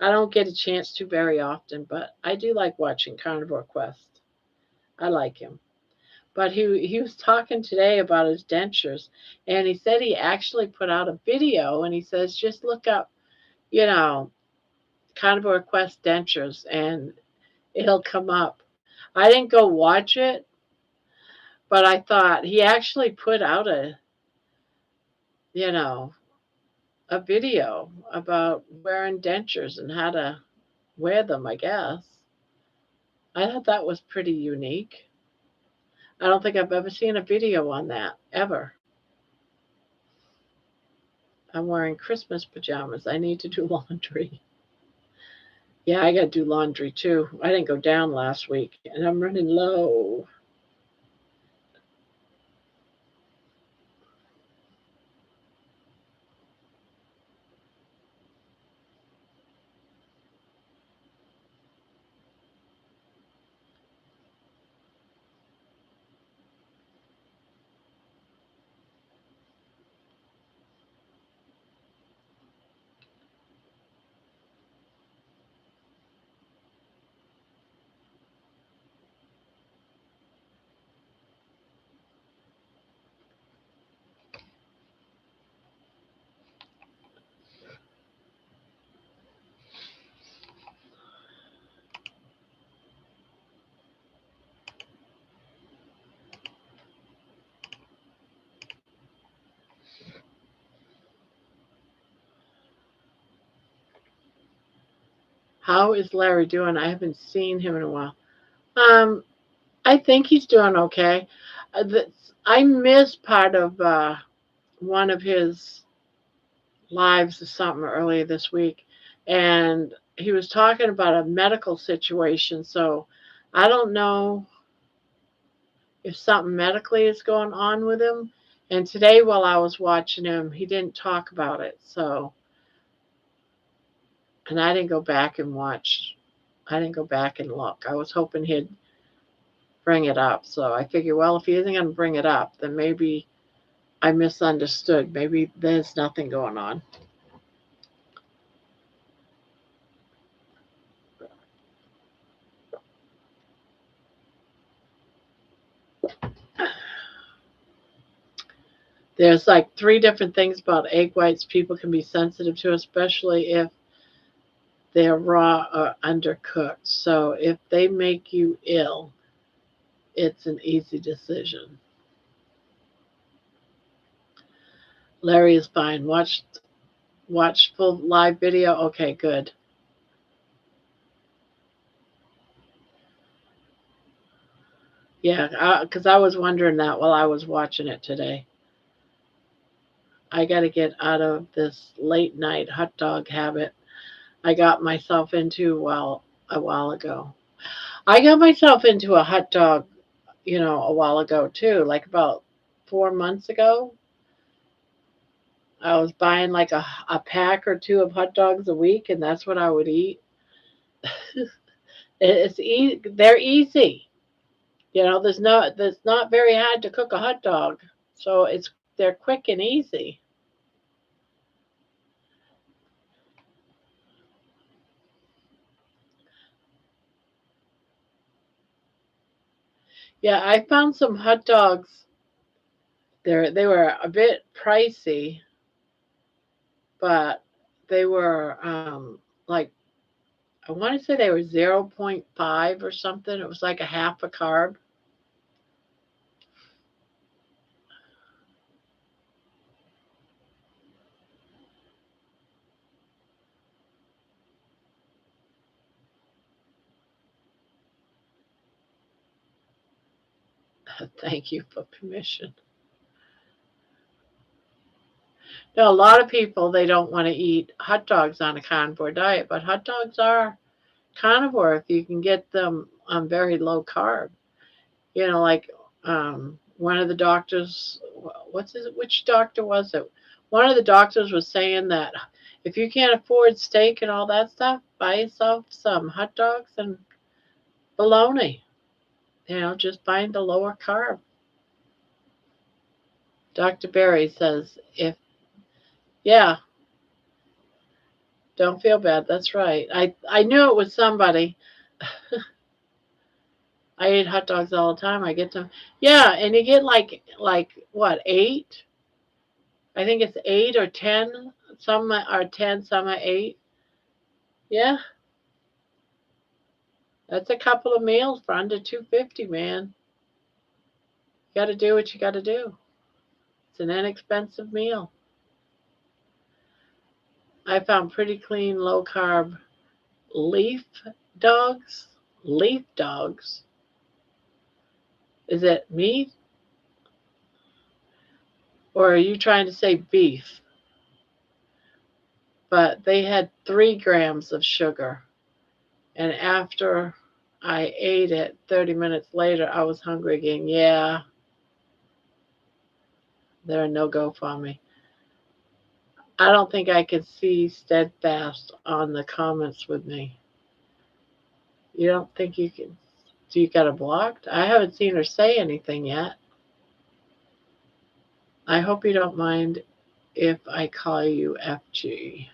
I don't get a chance to very often, but I do like watching Carnivore Quest. I like him. But he was talking today about his dentures, and he said he actually put out a video, and he says just look up, you know, Carnivore Quest dentures, and it'll come up. I didn't go watch it, but I thought he actually put out you know, a video about wearing dentures and how to wear them, I guess. I thought that was pretty unique. I don't think I've ever seen a video on that, ever. I'm wearing Christmas pajamas. I need to do laundry. Yeah, I got to do laundry too. I didn't go down last week and I'm running low. How is Larry doing? I haven't seen him in a while. Um, I think he's doing okay. I missed part of one of his lives or something earlier this week, and he was talking about a medical situation. So I don't know if something medically is going on with him. And today, while I was watching him, he didn't talk about it. So, and I didn't go back and watch. I didn't go back and look. I was hoping he'd bring it up. So I figured, well, if he isn't going to bring it up, then maybe I misunderstood. Maybe there's nothing going on. There's like three different things about egg whites people can be sensitive to, especially if they're raw or undercooked. So if they make you ill, it's an easy decision. Larry is fine. Watch full live video. Okay, good. Yeah, because I was wondering that while I was watching it today. I got to get out of this late night hot dog habit I got myself into a while ago. I got myself into a hot dog, a while ago too, like about 4 months ago. I was buying like a pack or two of hot dogs a week, and that's what I would eat. They're easy. There's not very hard to cook a hot dog, so they're quick and easy. Yeah, I found some hot dogs. They were a bit pricey, but they were like I want to say they were 0.5 or something. It was like a half a carb. Thank you for permission. Now, a lot of people they don't want to eat hot dogs on a carnivore diet, but hot dogs are carnivore if you can get them on very low carb. Like one of the doctors, which doctor was it? One of the doctors was saying that if you can't afford steak and all that stuff, buy yourself some hot dogs and bologna. Just find a lower carb. Dr. Berry says, yeah, don't feel bad. That's right. I knew it was somebody. I eat hot dogs all the time. I get them. Yeah, and you get like what, 8? I think it's 8 or 10. Some are 10, some are 8. Yeah, that's a couple of meals for under 250, man. You got to do what you got to do. It's an inexpensive meal. I found pretty clean, low carb leaf dogs. Leaf dogs. Is it meat? Or are you trying to say beef? But they had 3 grams of sugar. And after I ate it 30 minutes later, I was hungry again. Yeah, they're a no go for me. I don't think I could see steadfast on the comments with me. You don't think you can? Do you got her blocked? I haven't seen her say anything yet. I hope you don't mind if I call you FG.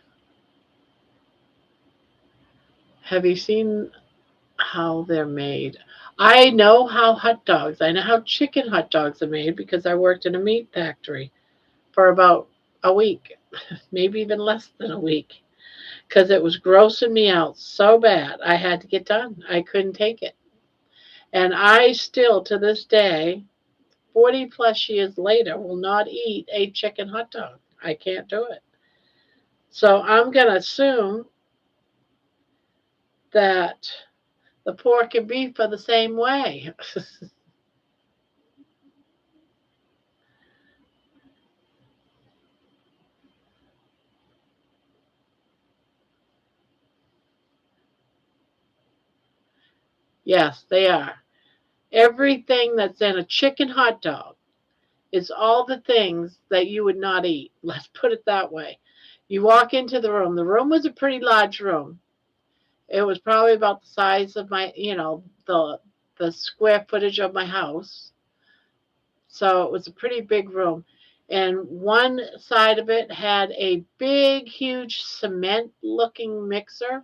Have you seen how they're made? I know how hot dogs, I know how chicken hot dogs are made because I worked in a meat factory for about a week, maybe even less than a week, because it was grossing me out so bad. I had to get done. I couldn't take it. And I still, to this day, 40 plus years later, will not eat a chicken hot dog. I can't do it. So I'm going to assume that the pork and beef are the same way. Yes, they are. Everything that's in a chicken hot dog is all the things that you would not eat. Let's put it that way. You walk into the room. The room was a pretty large room. It was probably about the size of my, the square footage of my house. So it was a pretty big room. And one side of it had a big, huge cement looking mixer.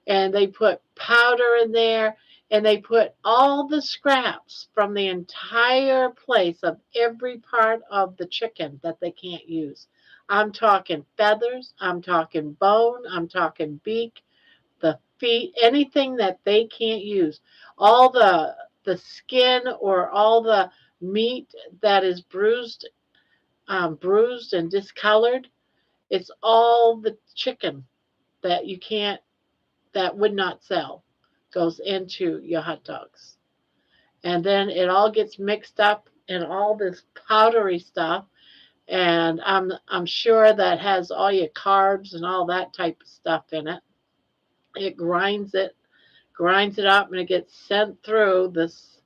And they put powder in there. And they put all the scraps from the entire place of every part of the chicken that they can't use. I'm talking feathers. I'm talking bone. I'm talking beak, the feet, anything that they can't use. All the skin or all the meat that is bruised and discolored. It's all the chicken that you can't, that would not sell, goes into your hot dogs. And then it all gets mixed up in all this powdery stuff. And I'm sure that has all your carbs and all that type of stuff in it. It grinds it up, and it gets sent through this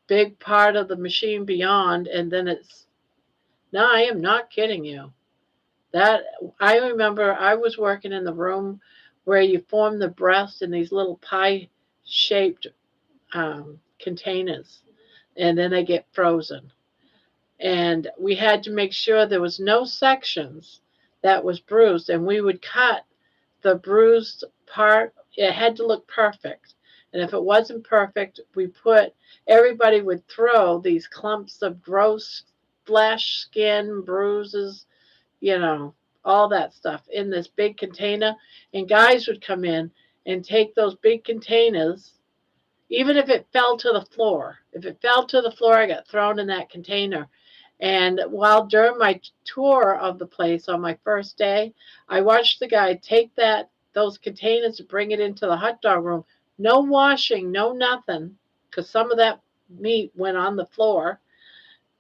big part of the machine beyond, and then it's, no, I am not kidding you. That, I remember I was working in the room where you form the breast in these little pie shaped containers, and then they get frozen. And we had to make sure there was no sections that was bruised, and we would cut the bruised part. It had to look perfect. And if it wasn't perfect, everybody would throw these clumps of gross flesh, skin, bruises, you know, all that stuff in this big container. And guys would come in and take those big containers, even if it fell to the floor. If it fell to the floor, I got thrown in that container. And while during my tour of the place on my first day, I watched the guy take those containers and bring it into the hot dog room. No washing, no nothing, because some of that meat went on the floor,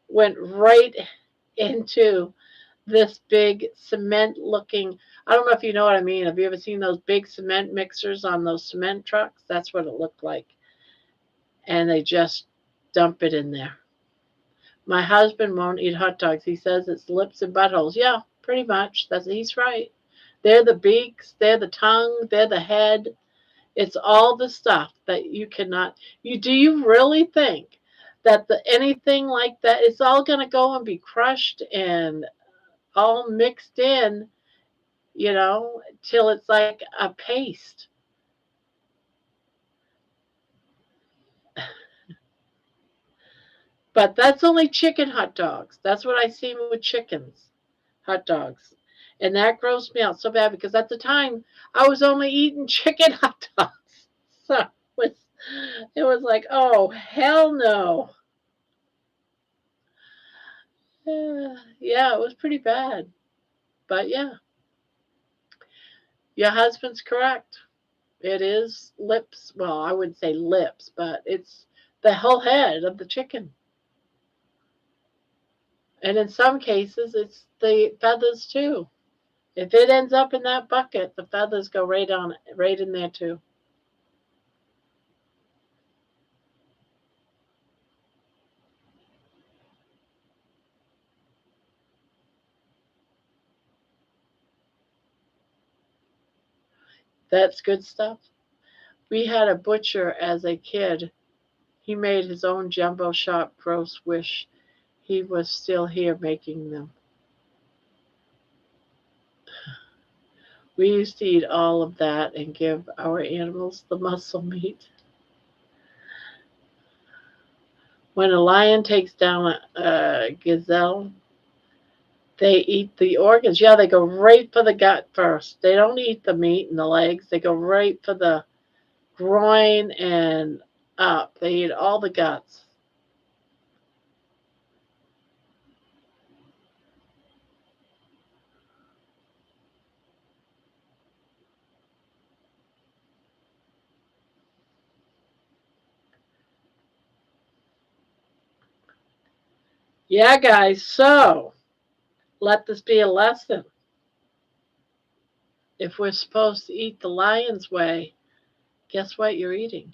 went right into this big cement looking, I don't know if you know what I mean. Have you ever seen those big cement mixers on those cement trucks? That's what it looked like. And they just dump it in there. My husband won't eat hot dogs. He says it's lips and buttholes. Yeah, pretty much. He's right. They're the beaks, they're the tongue, they're the head. It's all the stuff that you cannot. Do you really think that anything like that, it's all going to go and be crushed and all mixed in, till it's like a paste? But that's only chicken hot dogs. That's what I see with chickens hot dogs. And that grossed me out so bad because at the time I was only eating chicken hot dogs. So it was like, oh, hell no. Yeah, it was pretty bad. But yeah, your husband's correct. It is lips. Well, I wouldn't say lips, but it's the whole head of the chicken. And in some cases, it's the feathers too. If it ends up in that bucket, the feathers go right on it, right in there too. That's good stuff. We had a butcher as a kid. He made his own jumbo shop roast. Wish he was still here making them. We used to eat all of that and give our animals the muscle meat. When a lion takes down a gazelle, they eat the organs. Yeah, they go right for the gut first. They don't eat the meat and the legs. They go right for the groin and up. They eat all the guts. Yeah, guys. So let this be a lesson. If we're supposed to eat the lion's way, guess what you're eating?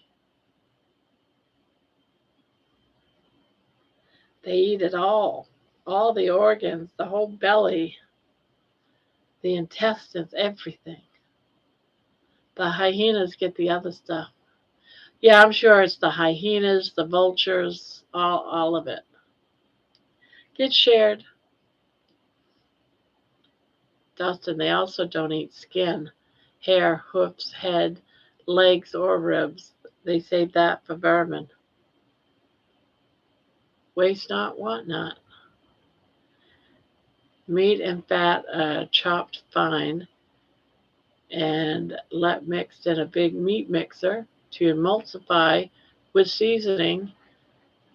They eat it all the organs, the whole belly, the intestines, everything. The hyenas get the other stuff. Yeah, I'm sure it's the hyenas, the vultures, all of it. Get shared. Dustin, they also don't eat skin, hair, hoofs, head, legs, or ribs. They save that for vermin. Waste not, want not. Meat and fat chopped fine and let mixed in a big meat mixer to emulsify with seasoning,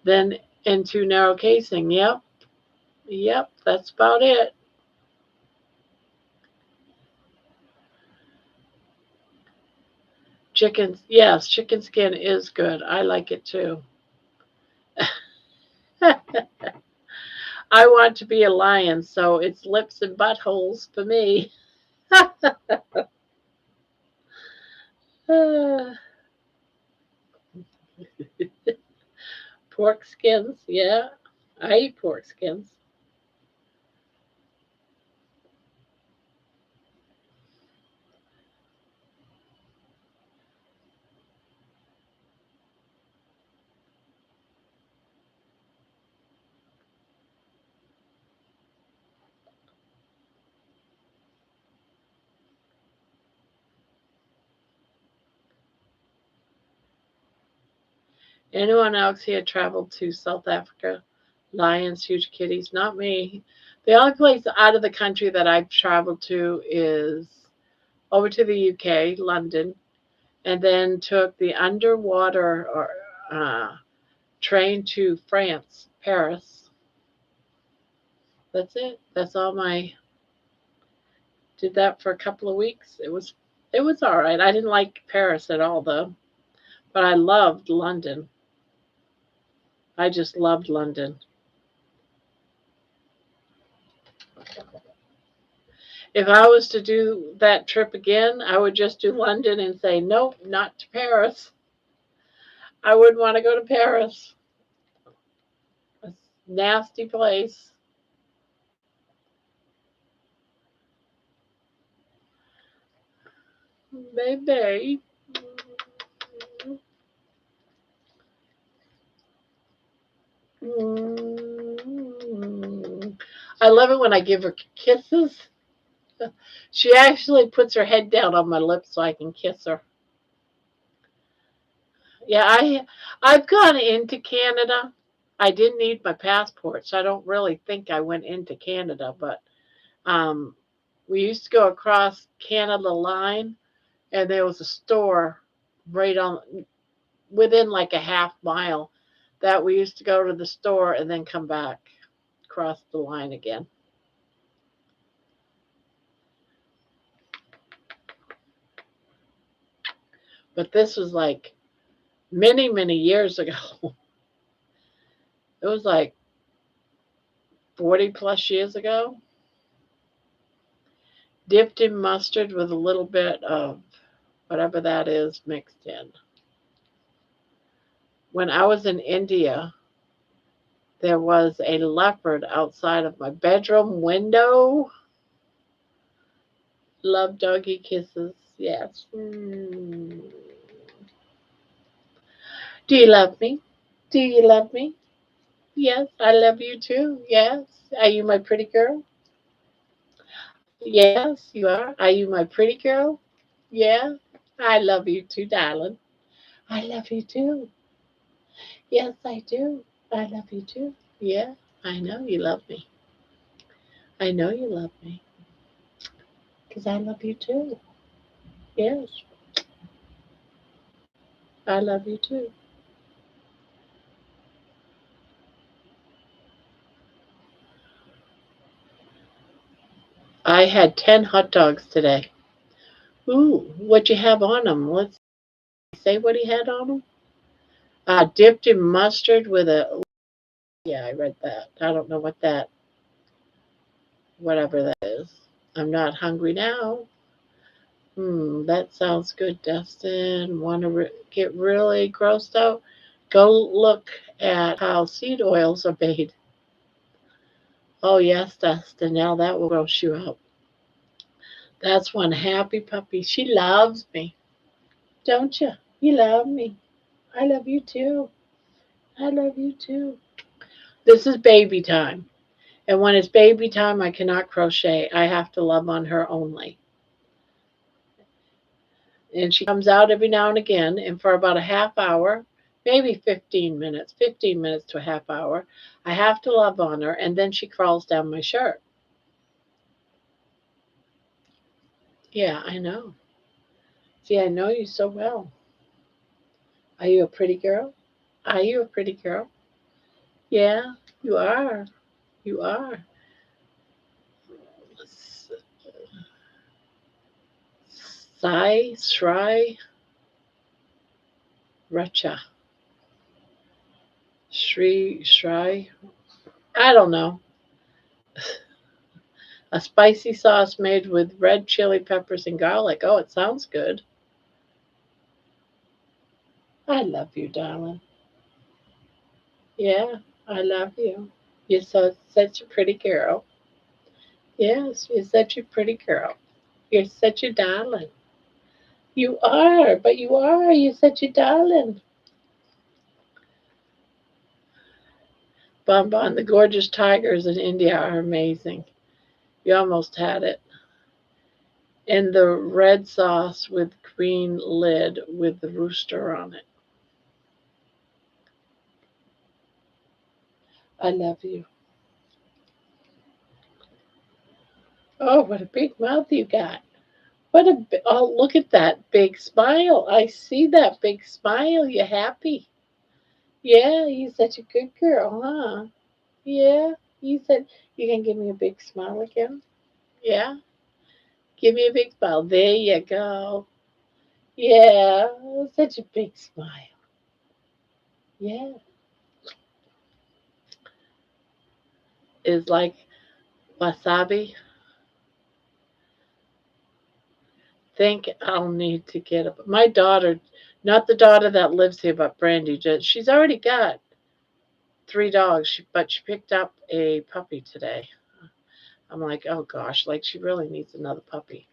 then into narrow casing. Yep, that's about it. Chicken, yes, chicken skin is good. I like it too. I want to be a lion, so it's lips and buttholes for me. Pork skins, yeah. I eat pork skins. Anyone else here traveled to South Africa? Lions, huge kitties? Not me. The only place out of the country that I've traveled to is over to the UK, London, and then took the underwater train to France, Paris. That's it. That's all my. Did that for a couple of weeks. It was all right. I didn't like Paris at all though, but I loved London. I just loved London. If I was to do that trip again, I would just do London and say, nope, not to Paris. I wouldn't want to go to Paris. A nasty place. Baby. Mm. I love it when I give her kisses. She actually puts her head down on my lips so I can kiss her. Yeah, I've gone into Canada. I didn't need my passport, so I don't really think I went into Canada, but um we used to go across Canada line and there was a store right on within like a half mile that we used to go to the store and then come back across the line again. But this was like many, many years ago. It was like 40 plus years ago. Dipped in mustard with a little bit of whatever that is mixed in. When I was in India, there was a leopard outside of my bedroom window. Love doggy kisses. Yes. Do you love me? Do you love me? Yes, I love you too. Yes. Are you my pretty girl? Yes, you are. Are you my pretty girl? Yeah. I love you too, darling. I love you too. Yes, I do. I love you too. Yeah, I know you love me. I know you love me. Because I love you too. Yes, I love you too. I had 10 hot dogs today. Ooh, what'd you have on them? Let's say what he had on them. Dipped in mustard with a. Yeah, I read that. I don't know what that, whatever that is. I'm not hungry now. That sounds good, Dustin. Want to get really grossed out? Go look at how seed oils are made. Oh, yes, Dustin. Now that will gross you out. That's one happy puppy. She loves me. Don't you? You love me. I love you too. I love you too. This is baby time. And when it's baby time, I cannot crochet. I have to love on her only. And she comes out every now and again, and for about a half hour, maybe 15 minutes to a half hour, I have to love on her, and then she crawls down my shirt. Yeah, I know. See, I know you so well. Are you a pretty girl? Are you a pretty girl? Yeah, you are. You are. Sai, Shri, Racha, Shri. I don't know. A spicy sauce made with red chili peppers and garlic. Oh, it sounds good. I love you, darling. Yeah, I love you. You're such a pretty girl. Yes, you're such a pretty girl. You're such a darling. You are, but you are. You're such a darling. Bon Bon, the gorgeous tigers in India are amazing. You almost had it. And the red sauce with green lid with the rooster on it. I love you. Oh, what a big mouth you got. Oh, look at that big smile. I see that big smile. You're happy. Yeah, you're such a good girl, huh? Yeah, you said you can give me a big smile again. Yeah, give me a big smile. There you go. Yeah, such a big smile. Yeah, is like wasabi. Think I'll need to get my daughter, not the daughter that lives here, but Brandy. She's already got 3 dogs, but she picked up a puppy today. I'm like, oh gosh, like she really needs another puppy.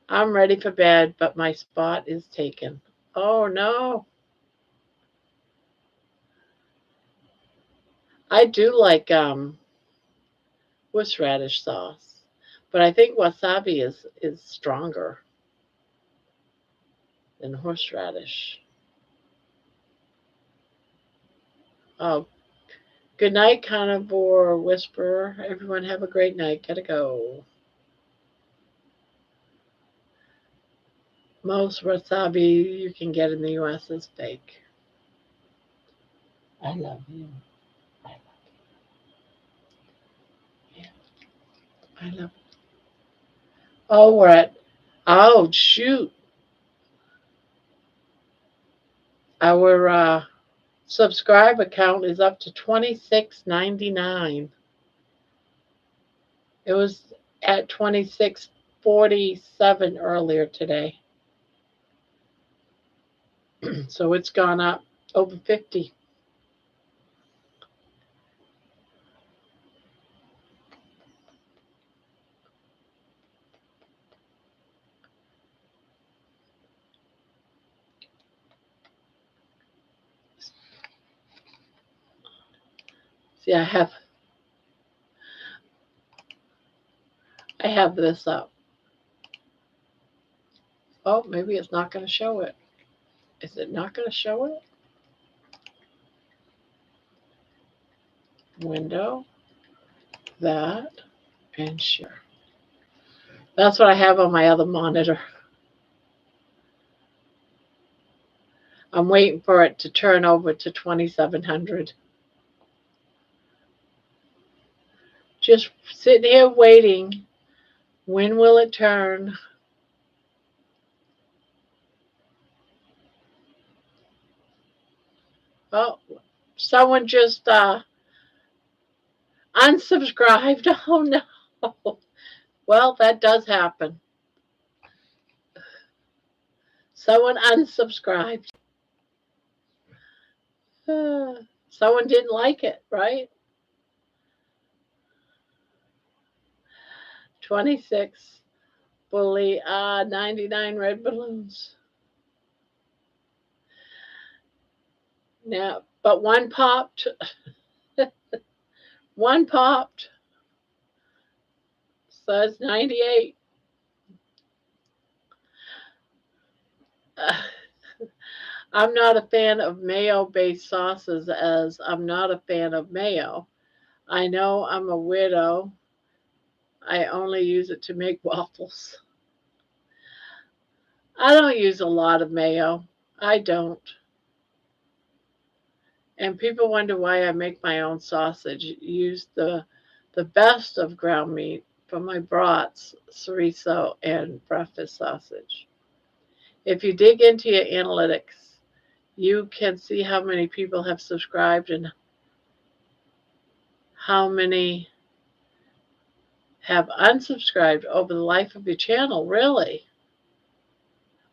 I'm ready for bed, but my spot is taken. Oh no. I do like horseradish sauce, but I think wasabi is stronger than horseradish. Oh, good night, carnivore whisperer. Everyone have a great night. Gotta go. Most wasabi you can get in the U.S. is fake. I love you. I love you. Yeah, I love you. Oh, we're at Oh, shoot. Our subscribe account is up to $26.99. It was at $26.47 earlier today. So it's gone up over 50. See, I have this up. Oh, maybe it's not going to show it. Is it not going to show it? Window, that, and share. That's what I have on my other monitor. I'm waiting for it to turn over to 2700. Just sitting here waiting. When will it turn? Oh, someone just unsubscribed. Oh no. Well, that does happen. Someone unsubscribed. Someone didn't like it, right? 26 bully 99 red balloons. Now, but one popped. One popped. Says 98. I'm not a fan of mayo-based sauces, as I'm not a fan of mayo. I know I'm a widow. I only use it to make waffles. I don't use a lot of mayo. I don't. And people wonder why I make my own sausage. Use the best of ground meat for my brats, chorizo, and breakfast sausage. If you dig into your analytics, you can see how many people have subscribed and how many have unsubscribed over the life of your channel. Really?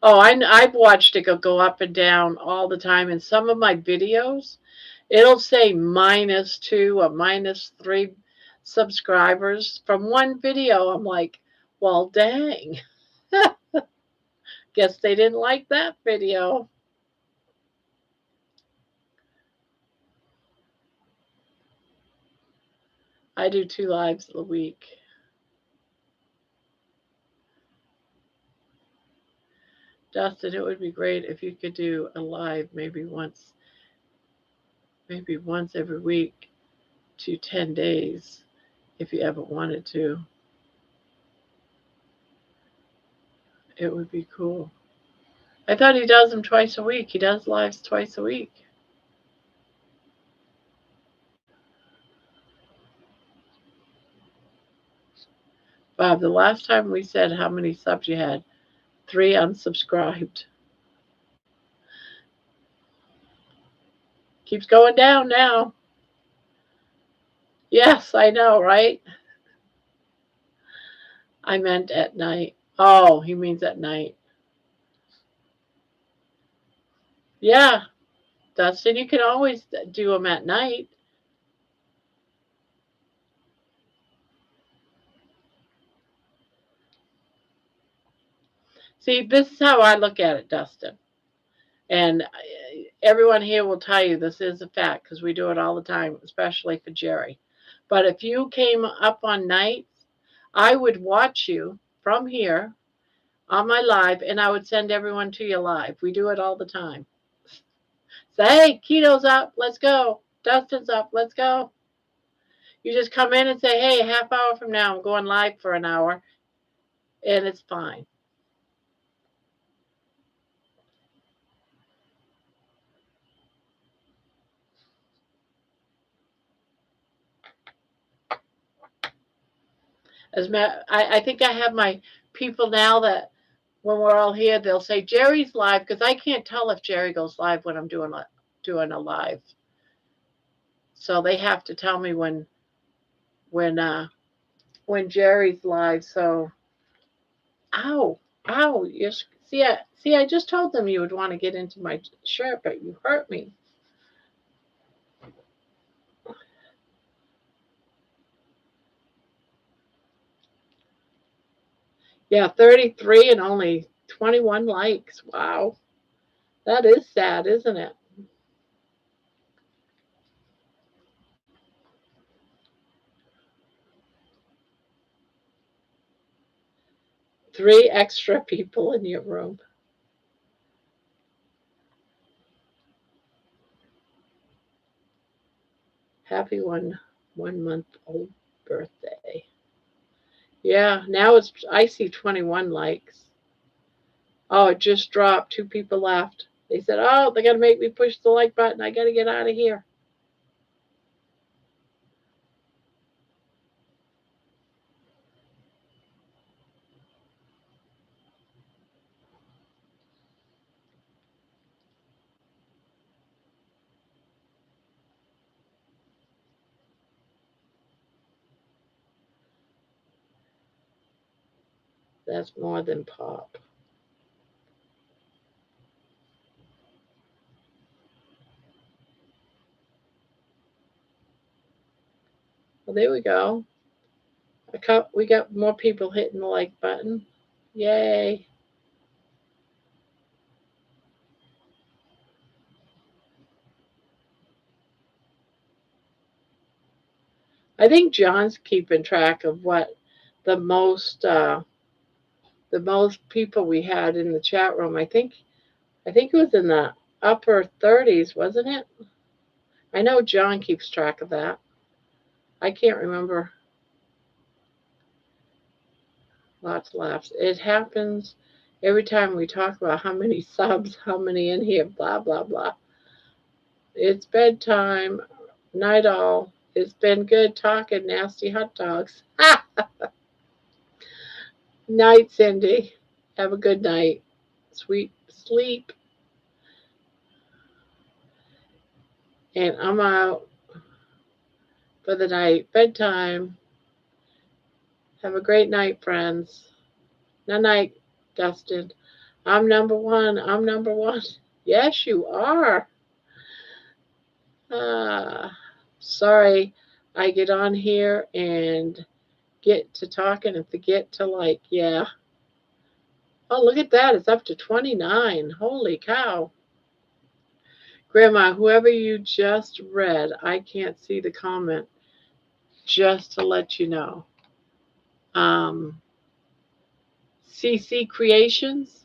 Oh, I've watched it go up and down all the time. In some of my videos, it'll say -2 or -3 subscribers from one video. I'm like, well, dang. Guess they didn't like that video. I do 2 lives a week. Dustin, it would be great if you could do a live maybe once every week to 10 days if you ever wanted to. It would be cool. I thought he does them twice a week. He does lives twice a week. Bob, the last time we said how many subs you had, 3 unsubscribed. Keeps going down now. Yes, I know, right? I meant at night. Oh, he means at night. Yeah, Dustin, you can always do them at night. See, this is how I look at it, Dustin. And everyone here will tell you this is a fact because we do it all the time, especially for Jerry. But if you came up on nights, I would watch you from here on my live and I would send everyone to your live. We do it all the time. Say, hey, Keto's up, let's go. Dustin's up, let's go. You just come in and say, hey, a half hour from now, I'm going live for an hour, and it's fine. I think I have my people now that when we're all here, they'll say Jerry's live because I can't tell if Jerry goes live when I'm doing a live. So they have to tell me when uh when Jerry's live. So ow, ow, see, I just told them you would want to get into my shirt, but you hurt me. Yeah, 33 and only 21 likes. Wow. That is sad, isn't it? 3 extra people in your room. Happy 1 month old birthday. Yeah, now I see 21 likes. Oh, it just dropped. 2 people left. They said, "Oh, they got to make me push the like button. I got to get out of here." That's more than pop. Well, there we go. We got more people hitting the like button. Yay. I think John's keeping track of what the most uh, the most people we had in the chat room. I think it was in the upper 30s, wasn't it? I know John keeps track of that. I can't remember. Lots of laughs. It happens every time we talk about how many subs, how many in here, blah blah blah. It's bedtime. Night all. It's been good talking nasty hot dogs. Night, Cindy. Have a good night. Sweet sleep. And I'm out for the night. Bedtime. Have a great night, friends. Night night, Dustin. I'm number one. I'm number one. Yes, you are. Sorry, I get on here and get to talking and forget to like, yeah. Oh, look at that. It's up to 29. Holy cow. Grandma, whoever you just read, I can't see the comment, just to let you know. Um, CC Creations,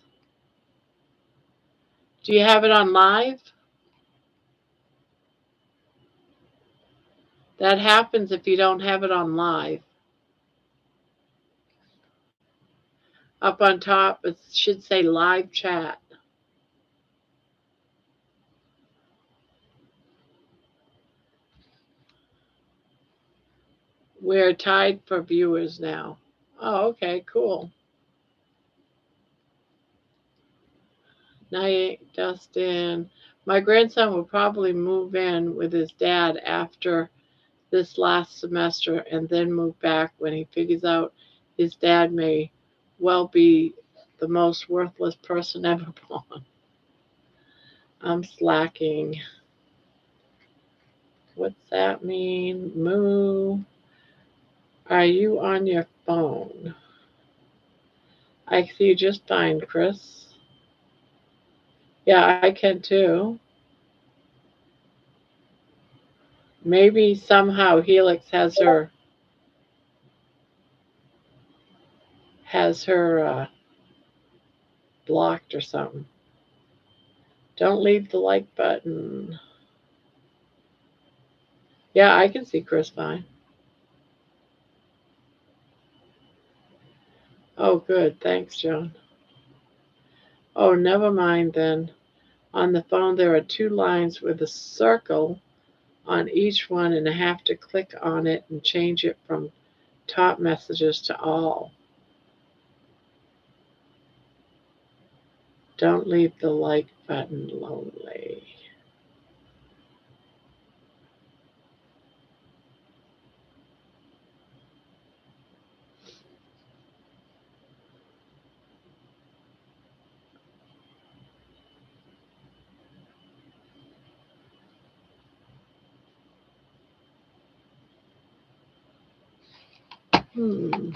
do you have it on live? That happens if you don't have it on live. Up on top, it should say live chat. We're tied for viewers now. Oh, okay, cool. Night, Dustin. My grandson will probably move in with his dad after this last semester and then move back when he figures out his dad may well be the most worthless person ever born. I'm slacking. What's that mean? Moo. Are you on your phone? I see you just fine, Chris. Yeah, I can too. Maybe somehow Helix has her blocked or something. Don't leave the like button. Yeah, I can see Chris fine. Oh, good. Thanks, John. Oh, never mind then. On the phone, there are 2 lines with a circle on each one, and I have to click on it and change it from top messages to all. Don't leave the like button lonely. Hmm.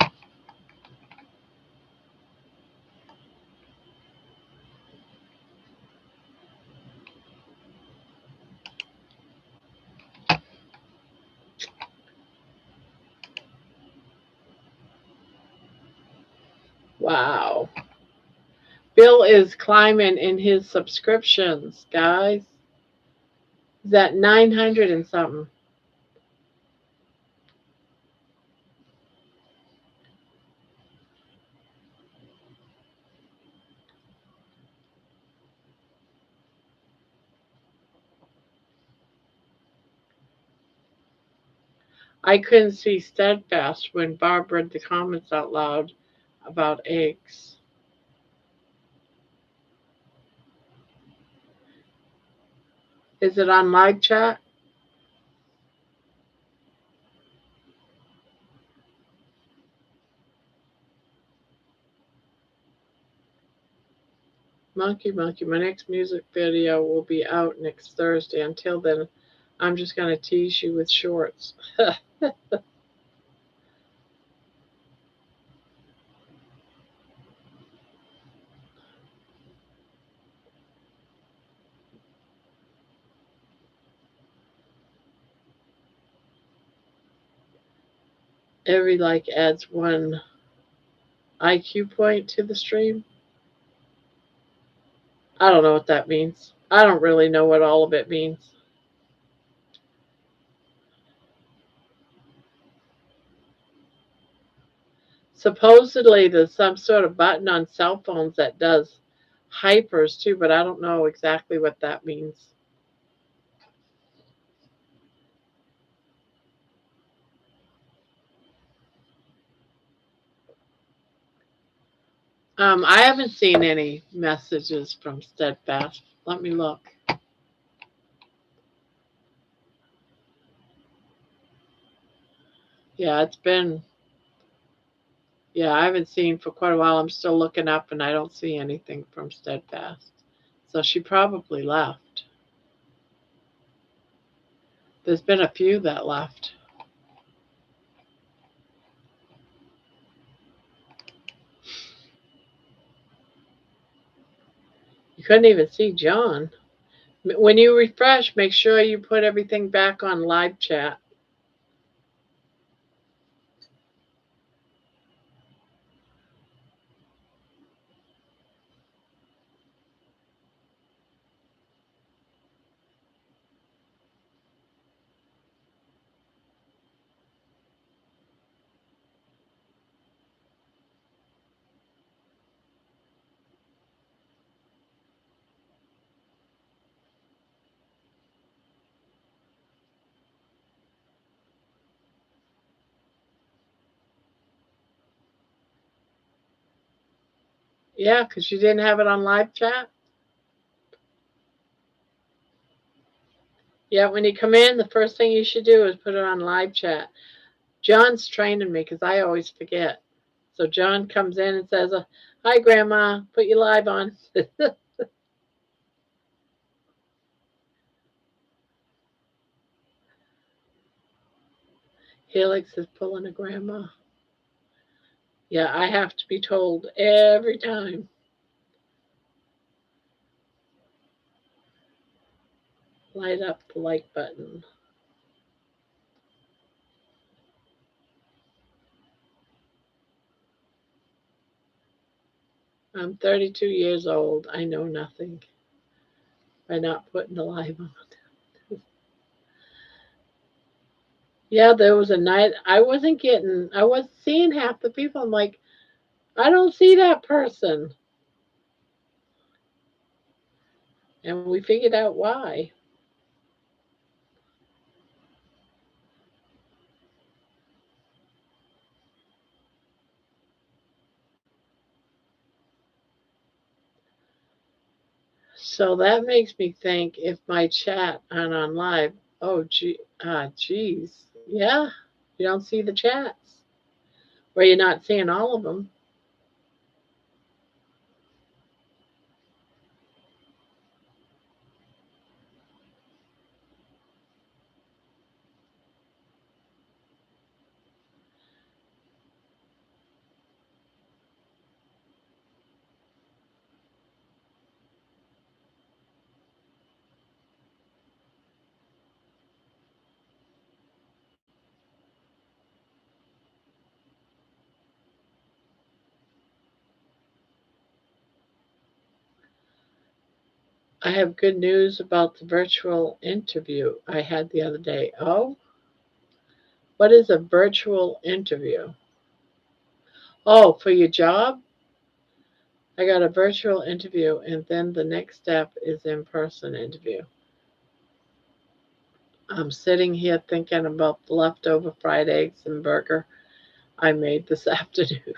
Wow. Bill is climbing in his subscriptions, guys. He's at 900 and something. I couldn't see steadfast when Barb read the comments out loud about eggs. Is it on live chat? Monkey, monkey, my next music video will be out next Thursday. Until then, I'm just going to tease you with shorts. Every like adds one IQ point to the stream. I don't know what that means. I don't really know what all of it means. Supposedly, there's some sort of button on cell phones that does hypers too, but I don't know exactly what that means. I haven't seen any messages from Steadfast. Let me look. Yeah, it's been, yeah, I haven't seen for quite a while. I'm still looking up and I don't see anything from Steadfast. So she probably left. There's been a few that left. You couldn't even see John. When you refresh, make sure you put everything back on live chat. Yeah, because you didn't have it on live chat. Yeah, when you come in, the first thing you should do is put it on live chat. John's training me because I always forget. So John comes in and says, "Hi, Grandma, put you live on." Helix is pulling a grandma. Yeah, I have to be told every time. Light up the like button. I'm 32 years old. I know nothing by not putting the live on. Yeah, there was a night I wasn't seeing half the people. I'm like, I don't see that person. And we figured out why. So that makes me think if my chat on live, oh geez, yeah, you don't see the chats, or you're not seeing all of them. I have good news about the virtual interview I had the other day. Oh, what is a virtual interview? Oh, for your job? I got a virtual interview, and then the next step is in-person interview. I'm sitting here thinking about the leftover fried eggs and burger I made this afternoon.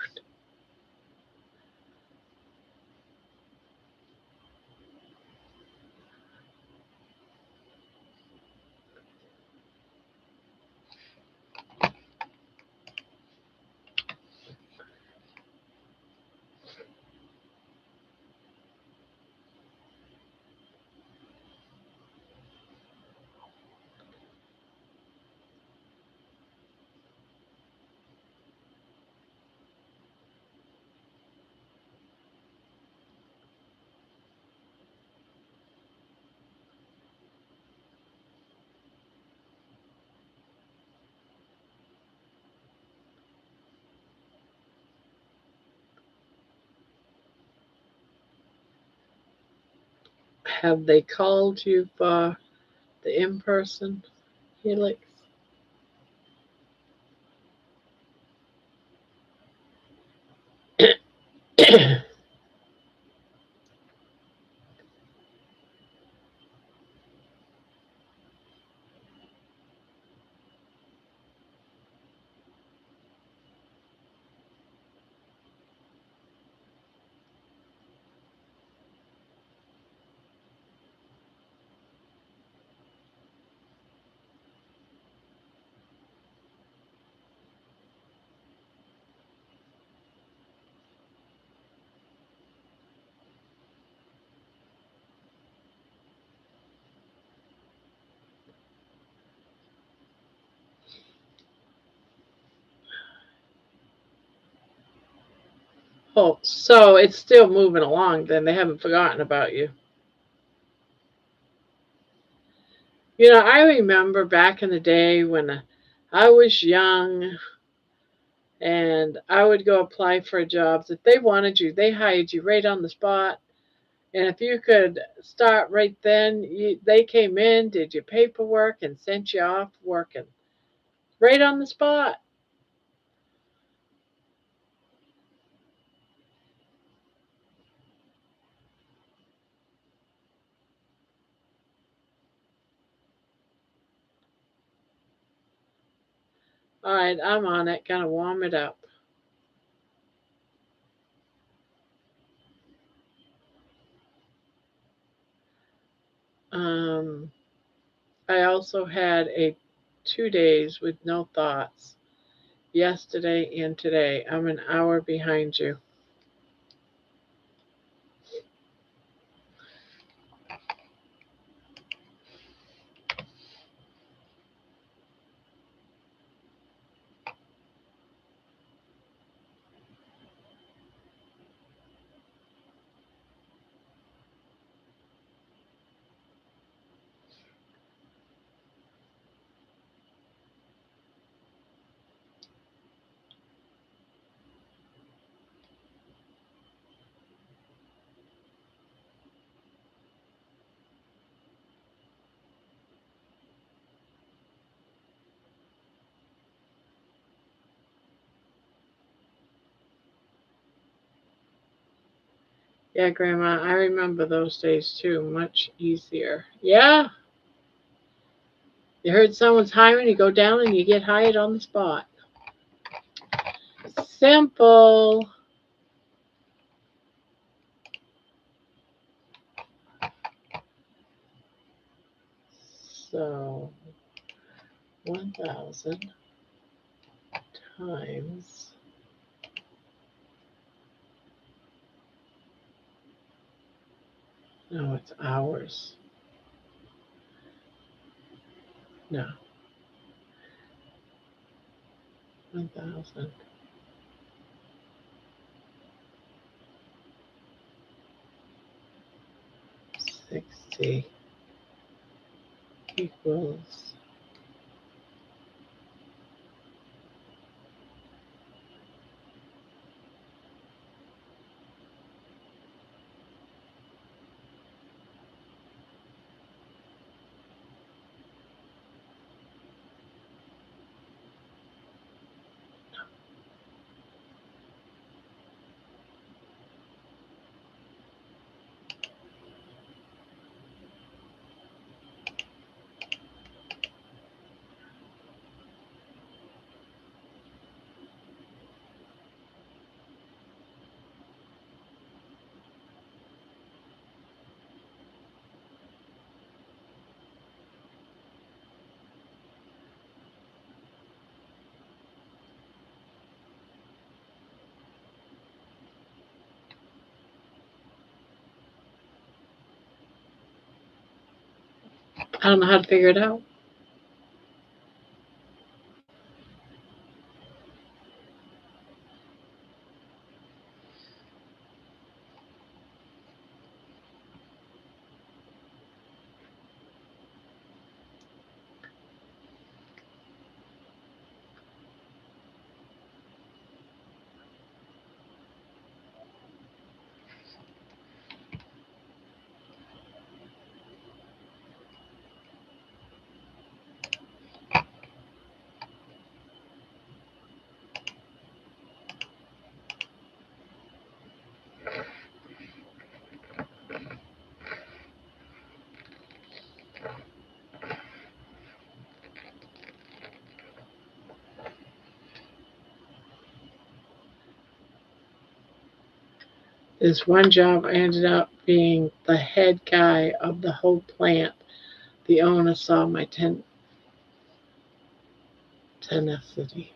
Have they called you for the in-person, Helix? Oh, so it's still moving along then. They haven't forgotten about you. You know, I remember back in the day when I was young and I would go apply for jobs. If they wanted you, they hired you right on the spot. And if you could start right then, they came in, did your paperwork, and sent you off working right on the spot. All right, I'm on it. Gonna warm it up. Um, I also had a 2 days with no thoughts yesterday and today. I'm an hour behind you. Yeah, Grandma, I remember those days too. Much easier. Yeah, you heard someone's hiring, you go down and you get hired on the spot. Simple. So 1,000 times no, it's hours. No, 1,060 equals I don't know how to figure it out. This one job I ended up being the head guy of the whole plant. The owner saw my tenacity.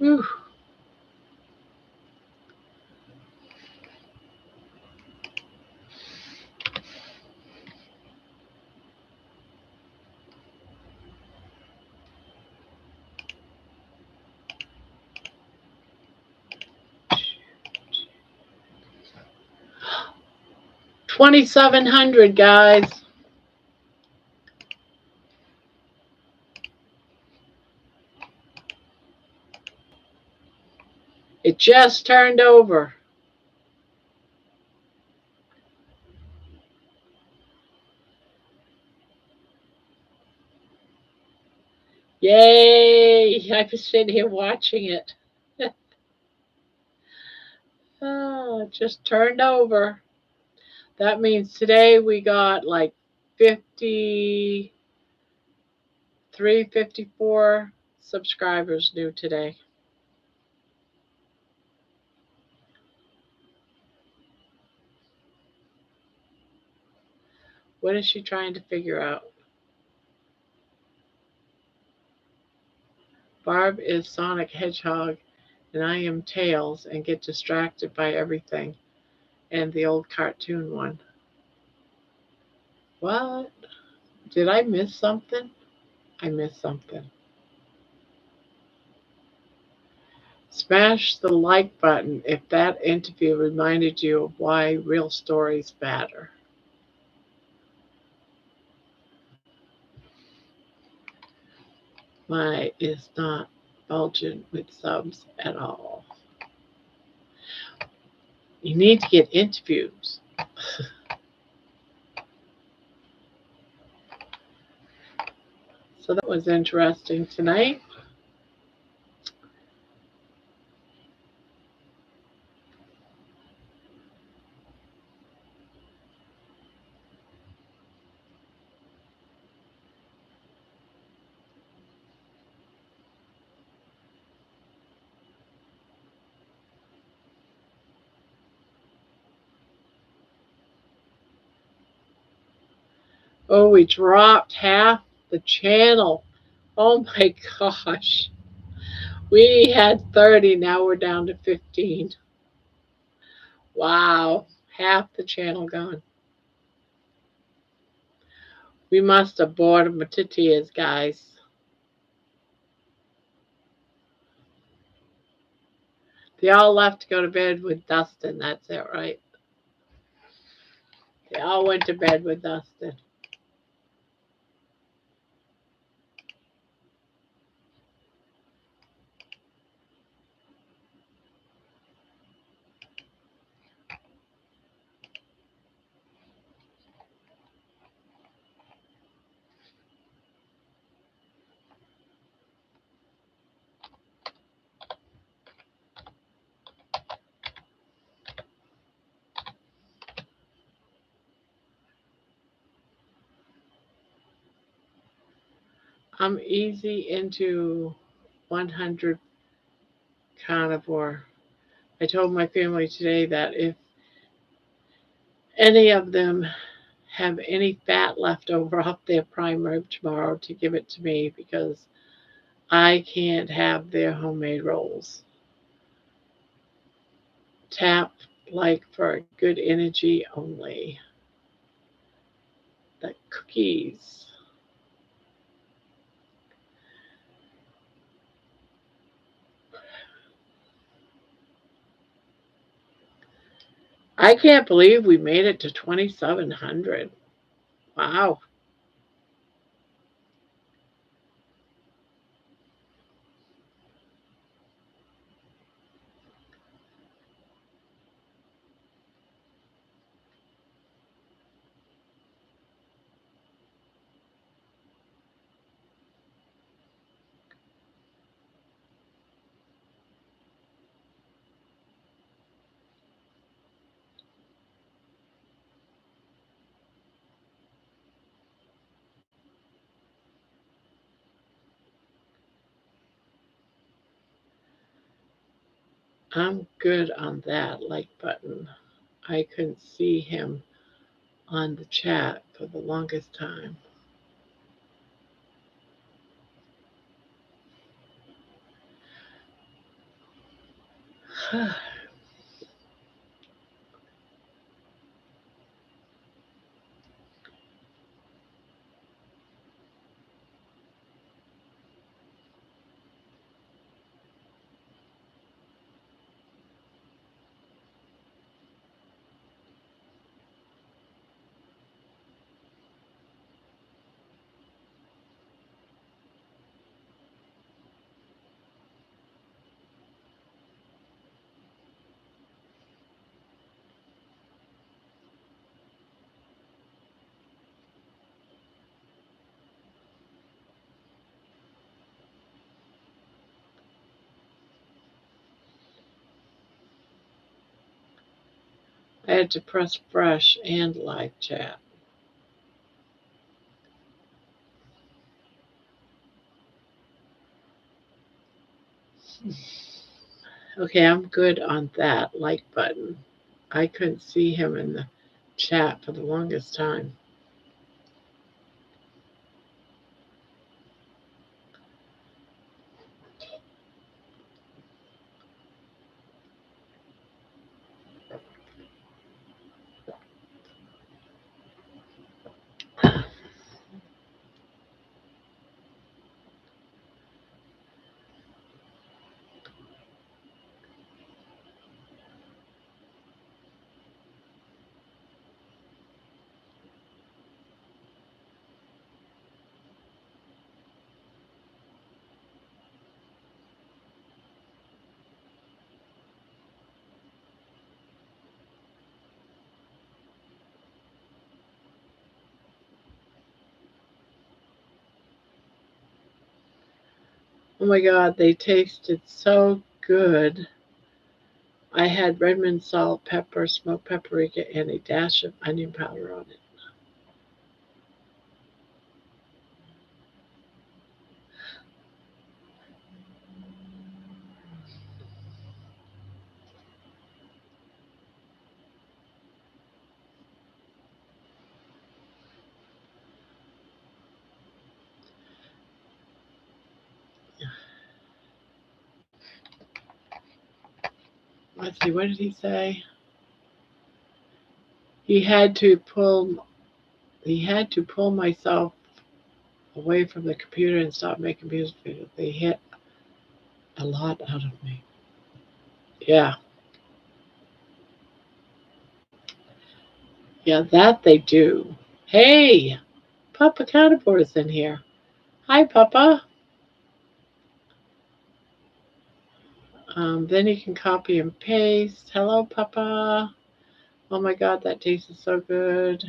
Whew. 2,700, guys. It just turned over. Yay! I was sitting here watching it. Oh, it just turned over. That means today we got like 53, 54 subscribers new today. What is she trying to figure out? Barb is Sonic Hedgehog, and I am Tails and get distracted by everything. And the old cartoon one. What? Did I miss something? I missed something. Smash the like button if that interview reminded you of why real stories matter. My is not bulging with subs at all. You need to get interviews. So that was interesting tonight. Oh, we dropped half the channel. Oh my gosh. We had 30, now we're down to 15. Wow, half the channel gone. We must have bored them to tears, guys. They all left to go to bed with Dustin, that's it, right? They all went to bed with Dustin. I'm easy into 100 carnivore. I told my family today that if any of them have any fat left over off their prime rib tomorrow to give it to me because I can't have their homemade rolls. Tap like for good energy only. The cookies. I can't believe we made it to 2,700. Wow. I'm good on that like button. I couldn't see him on the chat for the longest time. I had to press fresh and live chat. Okay, I'm good on that like button. I couldn't see him in the chat for the longest time. Oh my God, they tasted so good. I had red mint salt, pepper, smoked paprika, and a dash of onion powder on it. Let's see, what did he say? He had to pull myself away from the computer and stop making music videos. They hit a lot out of me. Yeah, yeah, that they do. Hey, Papa Cataport is in here. Hi, Papa. Then you can copy and paste. Hello, Papa. Oh my God, that tastes so good.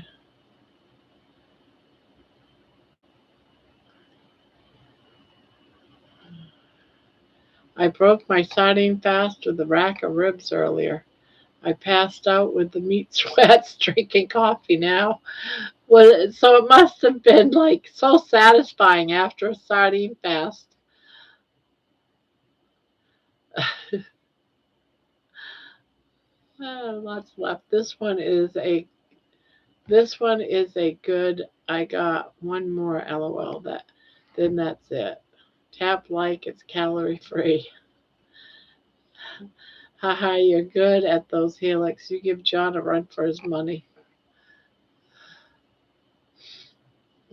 I broke my sardine fast with a rack of ribs earlier. I passed out with the meat sweats drinking coffee now. Well, so it must have been like so satisfying after a sardine fast. Oh, lots left. This one is a good. I got one more LOL. Then that's it. Tap like it's calorie free. Haha, you're good at those helix. You give John a run for his money.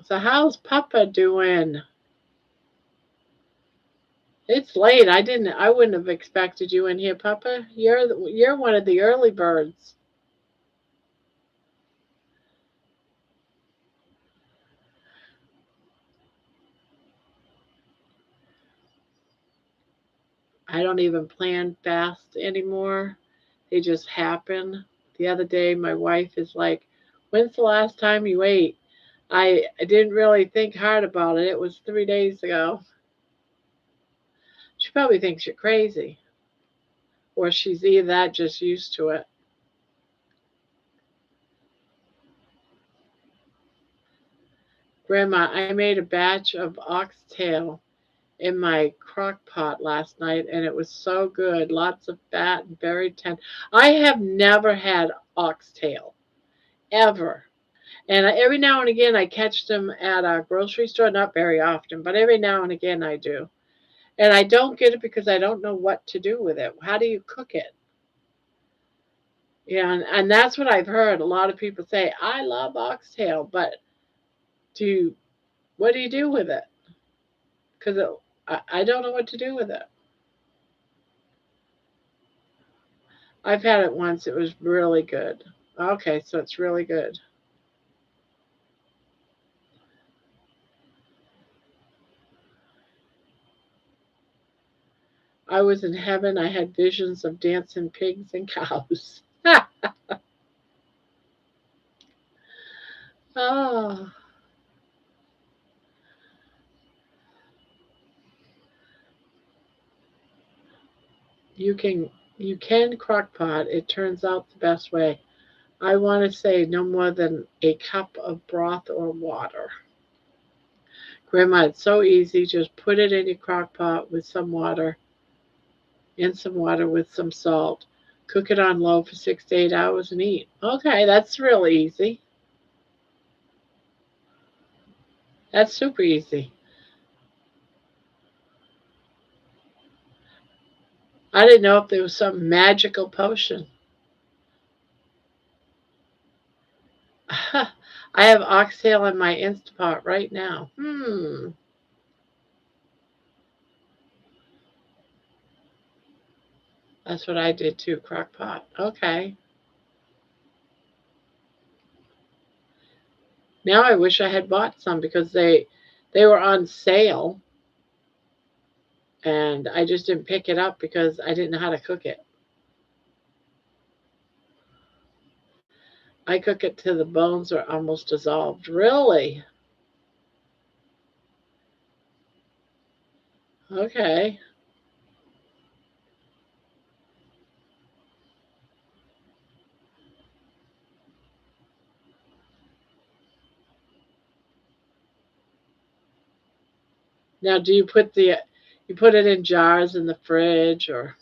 So how's Papa doing? It's late. I wouldn't have expected you in here, Papa. You're one of the early birds. I don't even plan fast anymore. They just happen. The other day my wife is like, "When's the last time you ate?" I didn't really think hard about it. It was 3 days ago. She probably thinks you're crazy. Or she's either that just used to it. Grandma, I made a batch of oxtail in my crock pot last night and it was so good. Lots of fat and very tender. I have never had oxtail, ever. And every now and again I catch them at a grocery store, not very often, but every now and again I do. And I don't get it because I don't know what to do with it. How do you cook it? Yeah, and that's what I've heard. A lot of people say, I love oxtail, but do you, what do you do with it? Because I don't know what to do with it. I've had it once. It was really good. Okay, so it's really good. I was in heaven. I had visions of dancing pigs and cows. Oh, you can crock pot. It turns out the best way. I want to say no more than a cup of broth or water. Grandma, it's so easy. Just put it in your crock pot with some water with some salt. Cook it on low for 6 to 8 hours and eat. Okay, that's really easy. That's super easy. I didn't know if there was some magical potion. I have oxtail in my Instapot right now. That's what I did too, crock pot. Okay. Now I wish I had bought some because they were on sale and I just didn't pick it up because I didn't know how to cook it. I cook it till the bones are almost dissolved. Really? Okay. Now, do you put it in jars in the fridge, or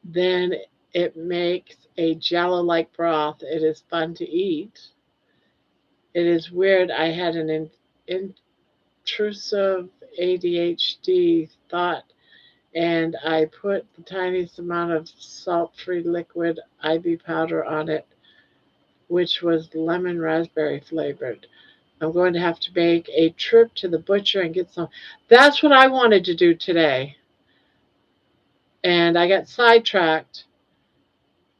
then it makes a jello-like broth. It is fun to eat. It is weird. I had an intrusive ADHD thought, and I put the tiniest amount of salt-free liquid IV powder on it, which was lemon raspberry flavored. I'm going to have to make a trip to the butcher and get some. That's what I wanted to do today, and I got sidetracked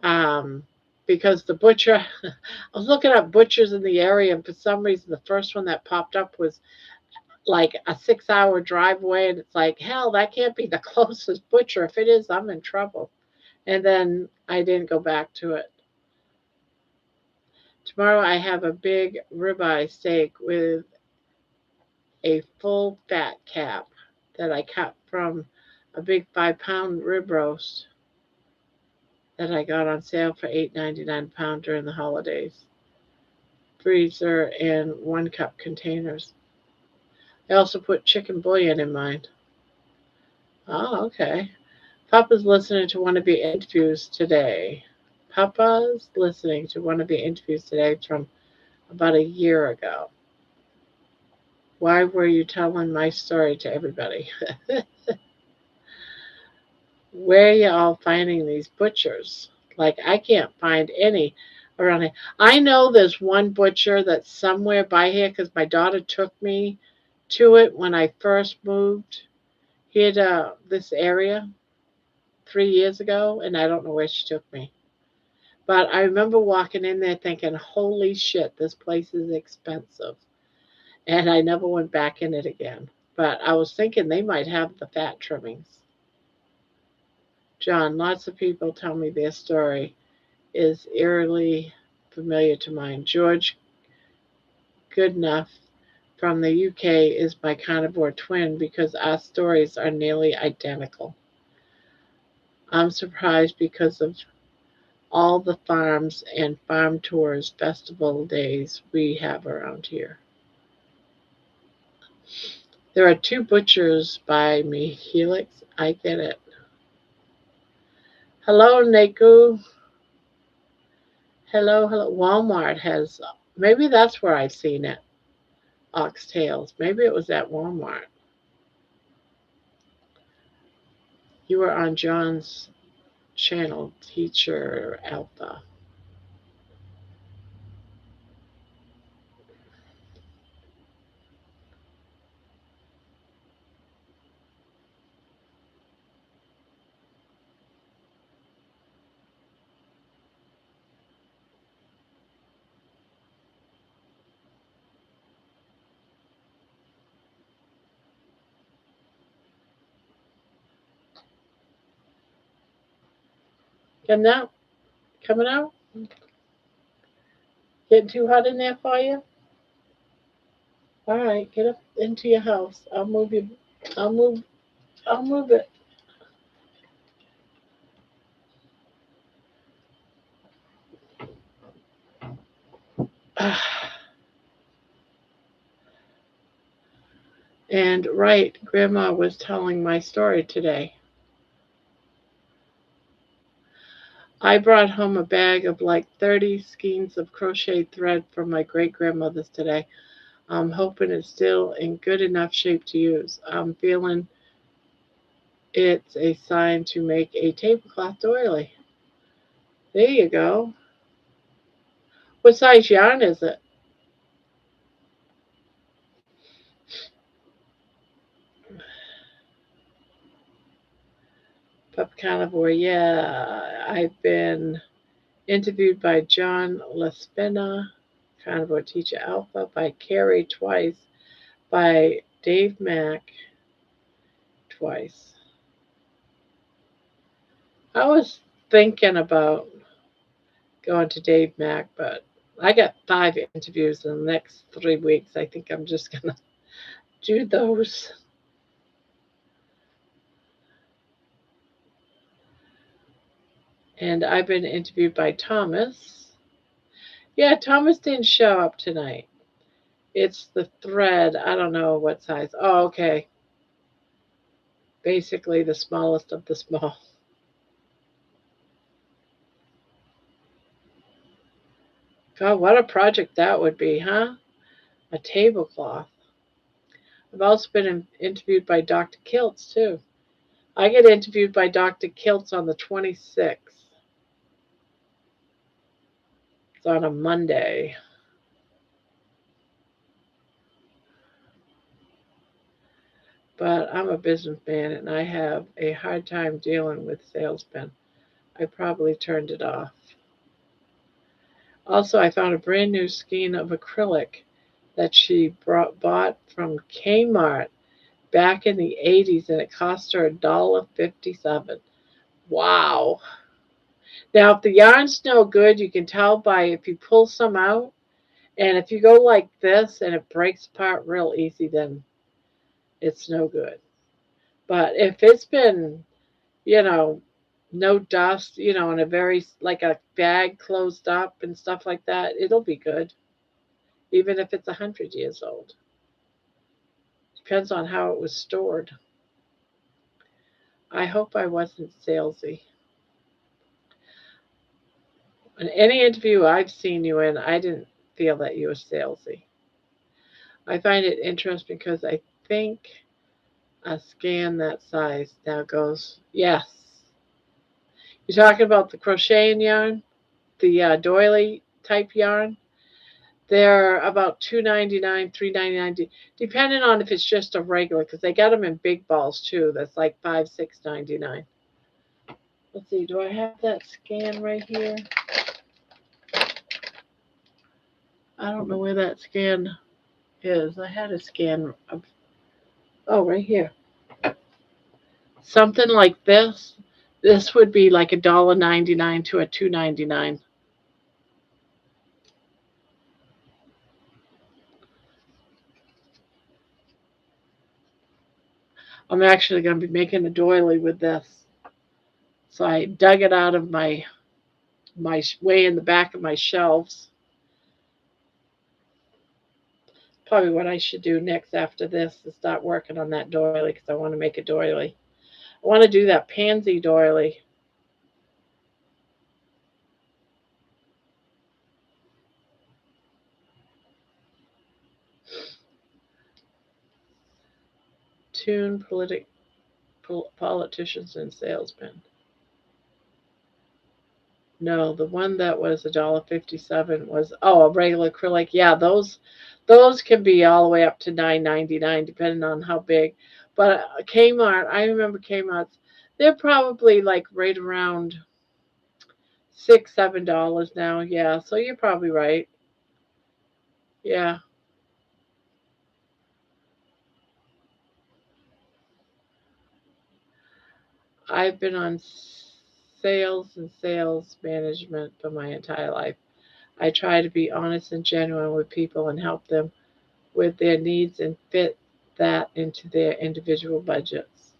um, because the butcher. I was looking up butchers in the area, and for some reason, the first one that popped up was like a 6 hour drive away, and it's like, hell, that can't be the closest butcher. If it is, I'm in trouble. And then I didn't go back to it. Tomorrow I have a big ribeye steak with a full fat cap that I cut from a big 5 pound rib roast that I got on sale for $8.99 a pound during the holidays. Freezer in 1 cup containers. I also put chicken bouillon in mine. Oh, okay. Papa's listening to one of your interviews today. Papa's listening to one of your interviews today from about a year ago. Why were you telling my story to everybody? Where are you all finding these butchers? Like, I can't find any around here. I know there's one butcher that's somewhere by here because my daughter took me to it when I first moved here to this area 3 years ago, and I don't know where she took me. But I remember walking in there thinking, holy shit, this place is expensive. And I never went back in it again. But I was thinking they might have the fat trimmings. John, lots of people tell me their story is eerily familiar to mine. George Goodenough from the UK is my carnivore twin because our stories are nearly identical. I'm surprised because of all the farms and farm tours, festival days we have around here. There are two butchers by me, Helix. I get it. Hello, Neku. Hello, hello. Walmart has, maybe that's where I've seen it. Oxtails. Maybe it was at Walmart. You were on John's channel, Teacher Alpha. Getting out? Coming out? Getting too hot in there for you? All right, get up into your house. I'll move you. I'll move. I'll move it. And right, Grandma was telling my story today. I brought home a bag of like 30 skeins of crochet thread from my great grandmother's today. I'm hoping it's still in good enough shape to use. I'm feeling it's a sign to make a tablecloth doily. There you go. What size yarn is it? Pup Carnivore. Yeah, I've been interviewed by John Laspina, Carnivore Teacher Alpha, by Carrie twice, by Dave Mack twice. I was thinking about going to Dave Mack, but I got 5 interviews in the next 3 weeks. I think I'm just going to do those. And I've been interviewed by Thomas. Yeah, Thomas didn't show up tonight. It's the thread. I don't know what size. Oh, okay. Basically the smallest of the small. God, what a project that would be, huh? A tablecloth. I've also been interviewed by Dr. Kiltz, too. I get interviewed by Dr. Kiltz on the 26th. It's on a Monday. But I'm a businessman and I have a hard time dealing with salesmen. I probably turned it off. Also, I found a brand new skein of acrylic that she bought from Kmart back in the 80s and it cost her $1.57. Wow. Now, if the yarn's no good, you can tell by if you pull some out, and if you go like this and it breaks apart real easy, then it's no good. But if it's been, you know, no dust, in a very, like a bag closed up and stuff like that, it'll be good, even if it's 100 years old. Depends on how it was stored. I hope I wasn't salesy. In any interview I've seen you in, I didn't feel that you were salesy. I find it interesting because I think a scan that size now goes, yes. You're talking about the crocheting yarn, the doily type yarn. They're about $2.99, $3.99, depending on if it's just a regular, because they got them in big balls too. That's like $5, $6.99. Let's see, do I have that scan right here? I don't know where that scan is. I had a scan of, oh, right here. Something like this. This would be like $1.99 to a $2.99. I'm actually going to be making a doily with this. So I dug it out of my way in the back of my shelves. Probably what I should do next after this is start working on that doily because I want to make a doily. I want to do that pansy doily. Tune politicians and salesmen. No, the one that was $1.57 was, a regular acrylic. Yeah, those can be all the way up to $9.99 depending on how big. But Kmart, I remember Kmart's. They're probably like right around $6, $7 now. Yeah, so you're probably right. Yeah, I've been on sales and sales management for my entire life. I try to be honest and genuine with people and help them with their needs and fit that into their individual budgets.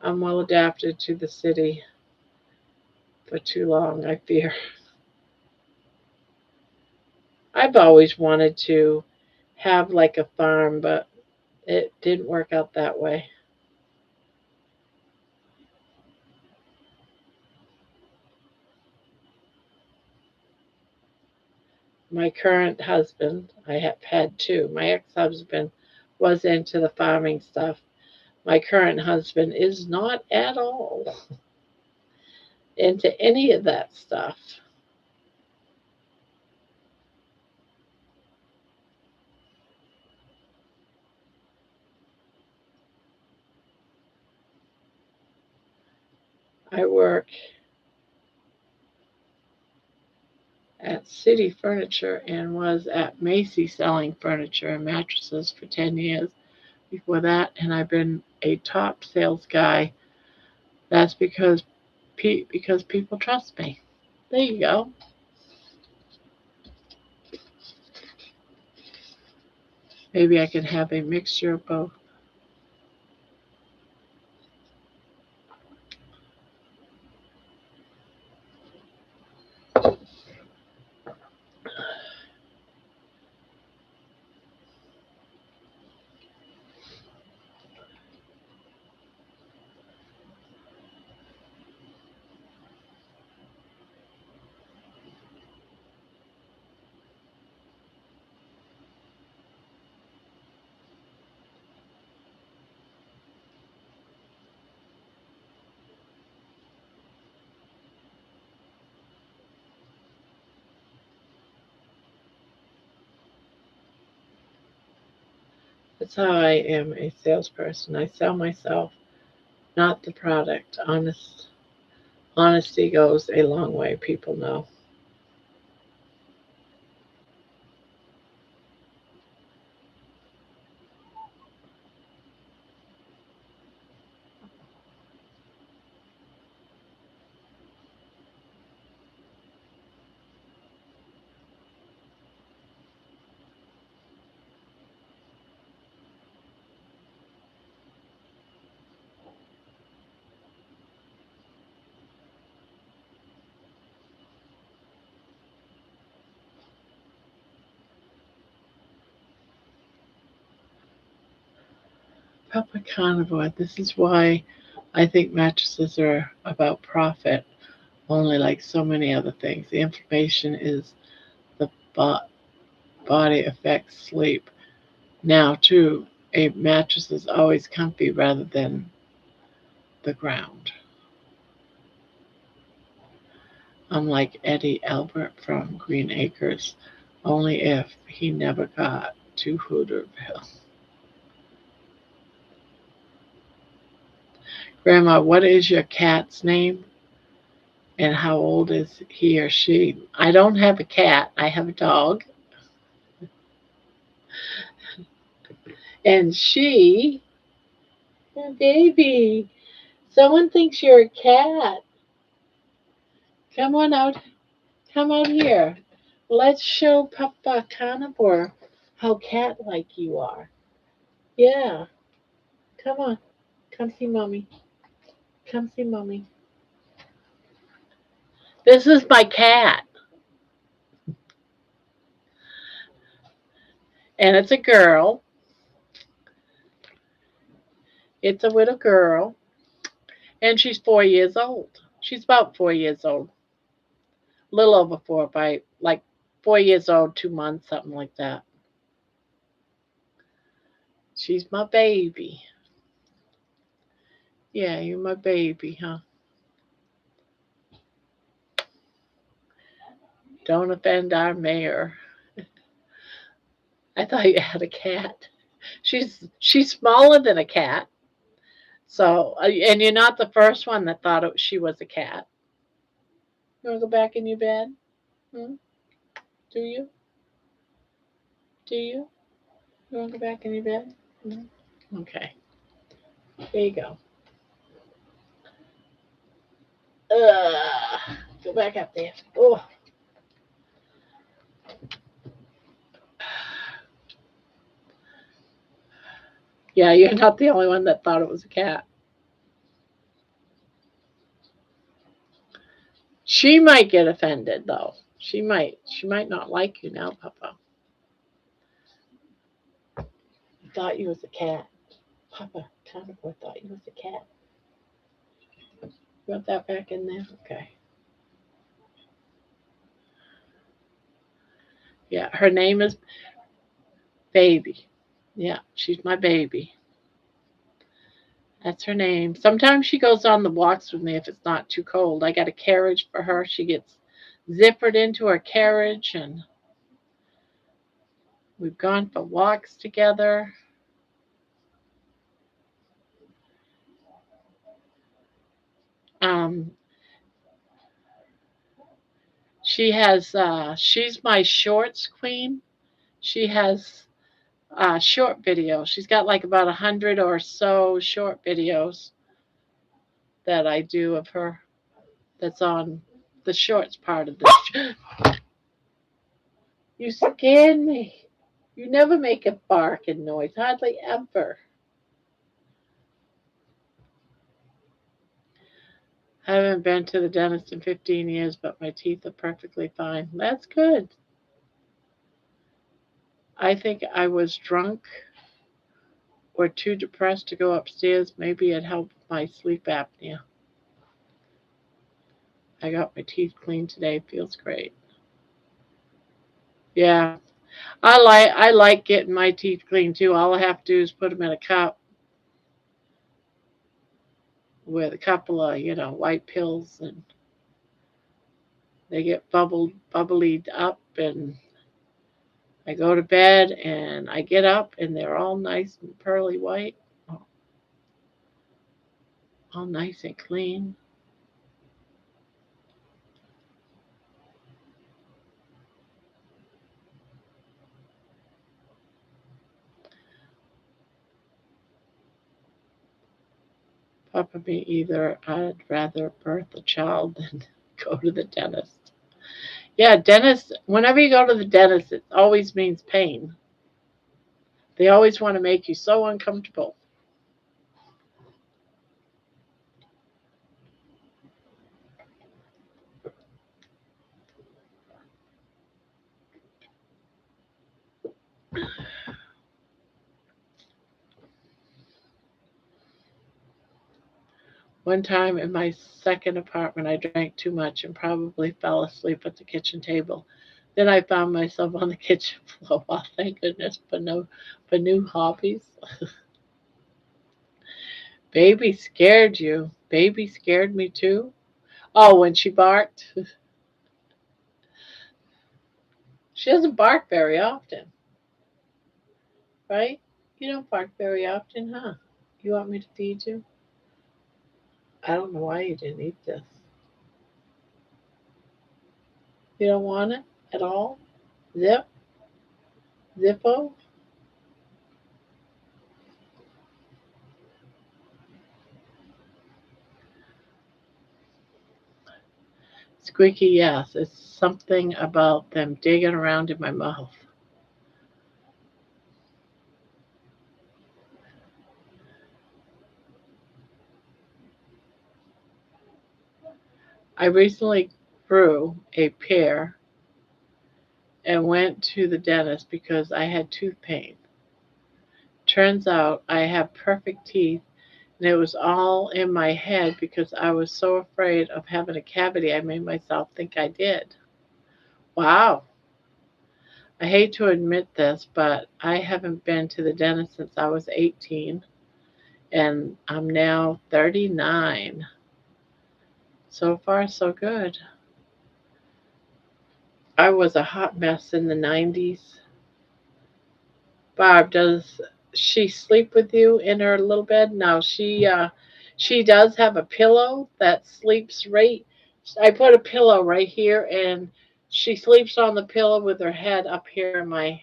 I'm well adapted to the city for too long, I fear. I've always wanted to have like a farm, but it didn't work out that way. My current husband, I have had two. My ex husband was into the farming stuff. My current husband is not at all into any of that stuff. I work at City Furniture and was at Macy's selling furniture and mattresses for 10 years before that, and I've been a top sales guy. That's because people trust me. There you go. Maybe I can have a mixture of both. That's how I am a salesperson. I sell myself, not the product. Honesty goes a long way, people know. Papa Carnivore, this is why I think mattresses are about profit, only like so many other things. The inflammation is the body affects sleep. Now, too, a mattress is always comfy rather than the ground. Unlike Eddie Albert from Green Acres, only if he never got to Hooterville. Grandma, what is your cat's name? And how old is he or she? I don't have a cat, I have a dog. And she, a baby, someone thinks you're a cat. Come on out, come out here. Let's show Papa Carnivore how cat like you are. Yeah, come on, come see mommy. Come see mommy. This is my cat, and it's a girl. It's a little girl, and she's 4 years old. She's about 4 years old, a little over four, by like 4 years old, 2 months, something like that. She's my baby. Yeah, you're my baby, huh? Don't offend our mayor. I thought you had a cat. She's smaller than a cat. So, and you're not the first one that thought she was a cat. You want to go back in your bed? Hmm? Do you? Do you? You want to go back in your bed? Hmm? Okay. There you go. Go back up there. Oh. Yeah, you're not the only one that thought it was a cat. She might get offended though. She might. She might not like you now, Papa. I thought you was a cat. Papa Carnivore thought you was a cat. You want that back in there? Okay. Yeah, her name is Baby. Yeah, she's my baby. That's her name. Sometimes she goes on the walks with me if it's not too cold. I got a carriage for her. She gets zippered into her carriage, and we've gone for walks together. Um, she's my shorts queen. She has short videos. She's got like about 100 or so short videos that I do of her that's on the shorts part of the You scared me. You never make a barking noise, hardly ever. I haven't been to the dentist in 15 years, but my teeth are perfectly fine. That's good. I think I was drunk or too depressed to go upstairs. Maybe it helped my sleep apnea. I got my teeth cleaned today. Feels great. Yeah, I like getting my teeth cleaned too. All I have to do is put them in a cup with a couple of white pills, and they get bubbled up, and I go to bed and I get up and they're all nice and pearly white, all nice and clean. Papa, me either. I'd rather birth a child than go to the dentist. Yeah, dentist. Whenever you go to the dentist, it always means pain. They always want to make you so uncomfortable. One time in my second apartment, I drank too much and probably fell asleep at the kitchen table. Then I found myself on the kitchen floor. Well, thank goodness for new hobbies. Baby scared you. Baby scared me too. Oh, when she barked. She doesn't bark very often, right? You don't bark very often, huh? You want me to feed you? I don't know why you didn't eat this. You don't want it at all? Zip? Zippo? Squeaky, yes. It's something about them digging around in my mouth. I recently grew a pair and went to the dentist because I had tooth pain. Turns out I have perfect teeth, and it was all in my head because I was so afraid of having a cavity I made myself think I did. Wow. I hate to admit this, but I haven't been to the dentist since I was 18, and I'm now 39. So far, so good. I was a hot mess in the 90s. Barb, does she sleep with you in her little bed? No, she does have a pillow that sleeps right. I put a pillow right here, and she sleeps on the pillow with her head up here in my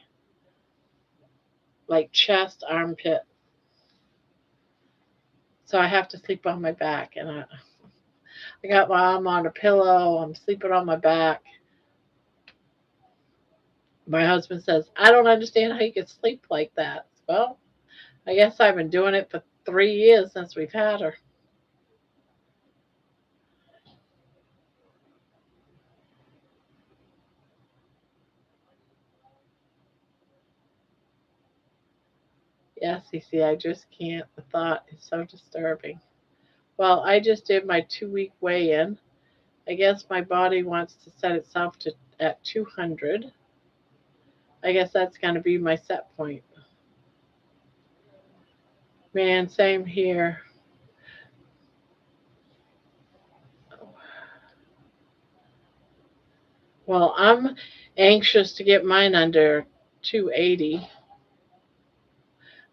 like chest armpit. So I have to sleep on my back, and I got my arm on a pillow. I'm sleeping on my back. My husband says, "I don't understand how you can sleep like that." Well, I guess I've been doing it for 3 years since we've had her. Yes, you see, I just can't. The thought is so disturbing. Well, I just did my 2 week weigh in. I guess my body wants to set itself to at 200. I guess that's going to be my set point. Man, same here. Well, I'm anxious to get mine under 280.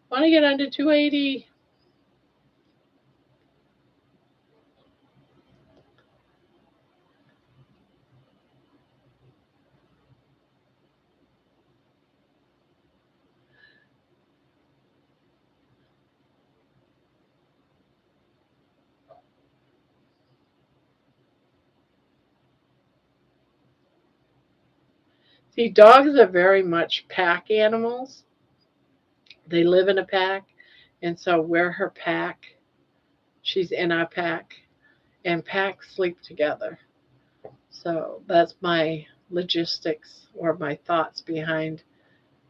Want to get under 280? See, dogs are very much pack animals. They live in a pack, and so we're her pack. She's in our pack, and packs sleep together. So that's my logistics or my thoughts behind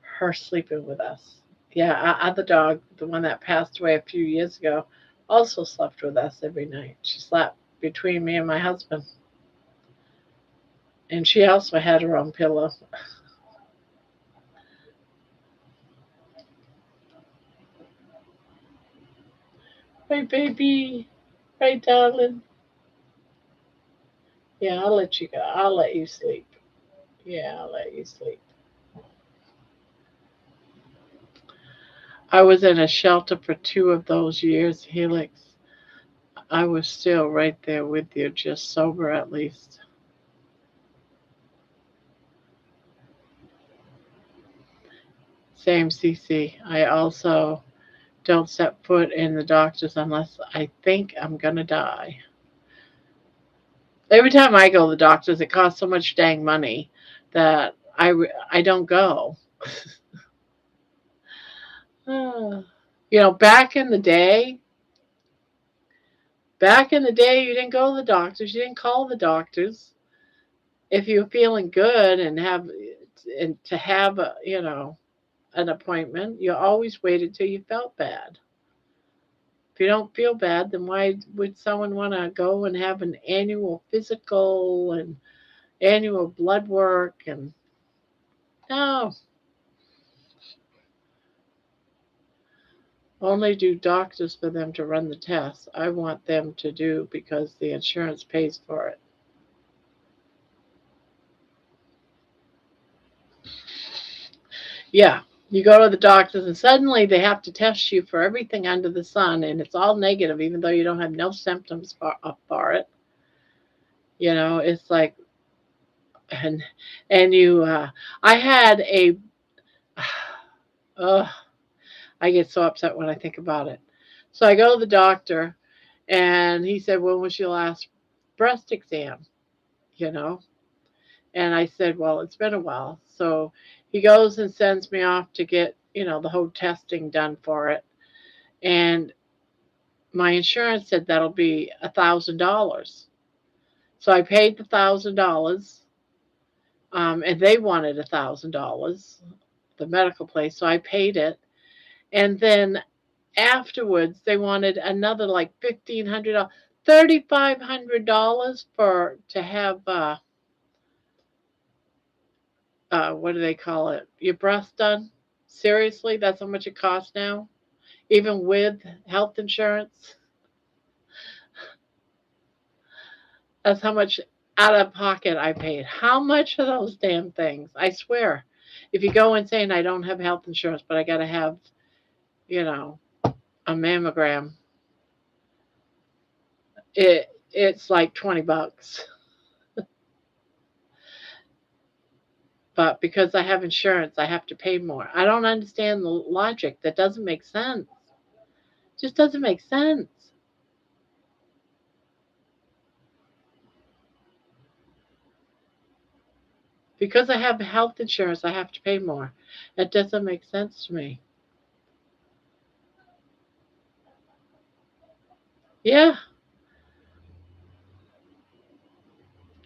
her sleeping with us. Yeah, our other dog, the one that passed away a few years ago, also slept with us every night. She slept between me and my husband. And she also had her own pillow. Right, baby. Right, darling. Yeah, I'll let you go. I'll let you sleep. Yeah, I'll let you sleep. I was in a shelter for 2 of those years, Helix. I was still right there with you, just sober at least. Same, CC. I also don't set foot in the doctors unless I think I'm gonna die. Every time I go to the doctors, it costs so much dang money that I don't go. Ah. Back in the day, you didn't go to the doctors, you didn't call the doctors. If you were feeling good and to have an appointment, you always waited till you felt bad. If you don't feel bad, then why would someone want to go and have an annual physical and annual blood work? And no, only do doctors for them to run the tests. I want them to do because the insurance pays for it. Yeah, you go to the doctors and suddenly they have to test you for everything under the sun, and it's all negative, even though you don't have no symptoms for it. It's like, and you. I had a. Uh, I get so upset when I think about it. So I go to the doctor, and he said, "When was your last breast exam?" You know, and I said, "Well, it's been a while." So he goes and sends me off to get the whole testing done for it, and my insurance said that'll be $1,000. So I paid the $1,000, and they wanted $1,000, the medical place. So I paid it, and then afterwards they wanted another like $1,500, $3,500 for to have what do they call it? Your breast done? Seriously, that's how much it costs now, even with health insurance. That's how much out of pocket I paid. How much for those damn things? I swear. If you go and saying I don't have health insurance, but I got to have, you know, a mammogram, it's like $20. But because I have insurance, I have to pay more. I don't understand the logic. That doesn't make sense. Just doesn't make sense. Because I have health insurance, I have to pay more. That doesn't make sense to me. Yeah,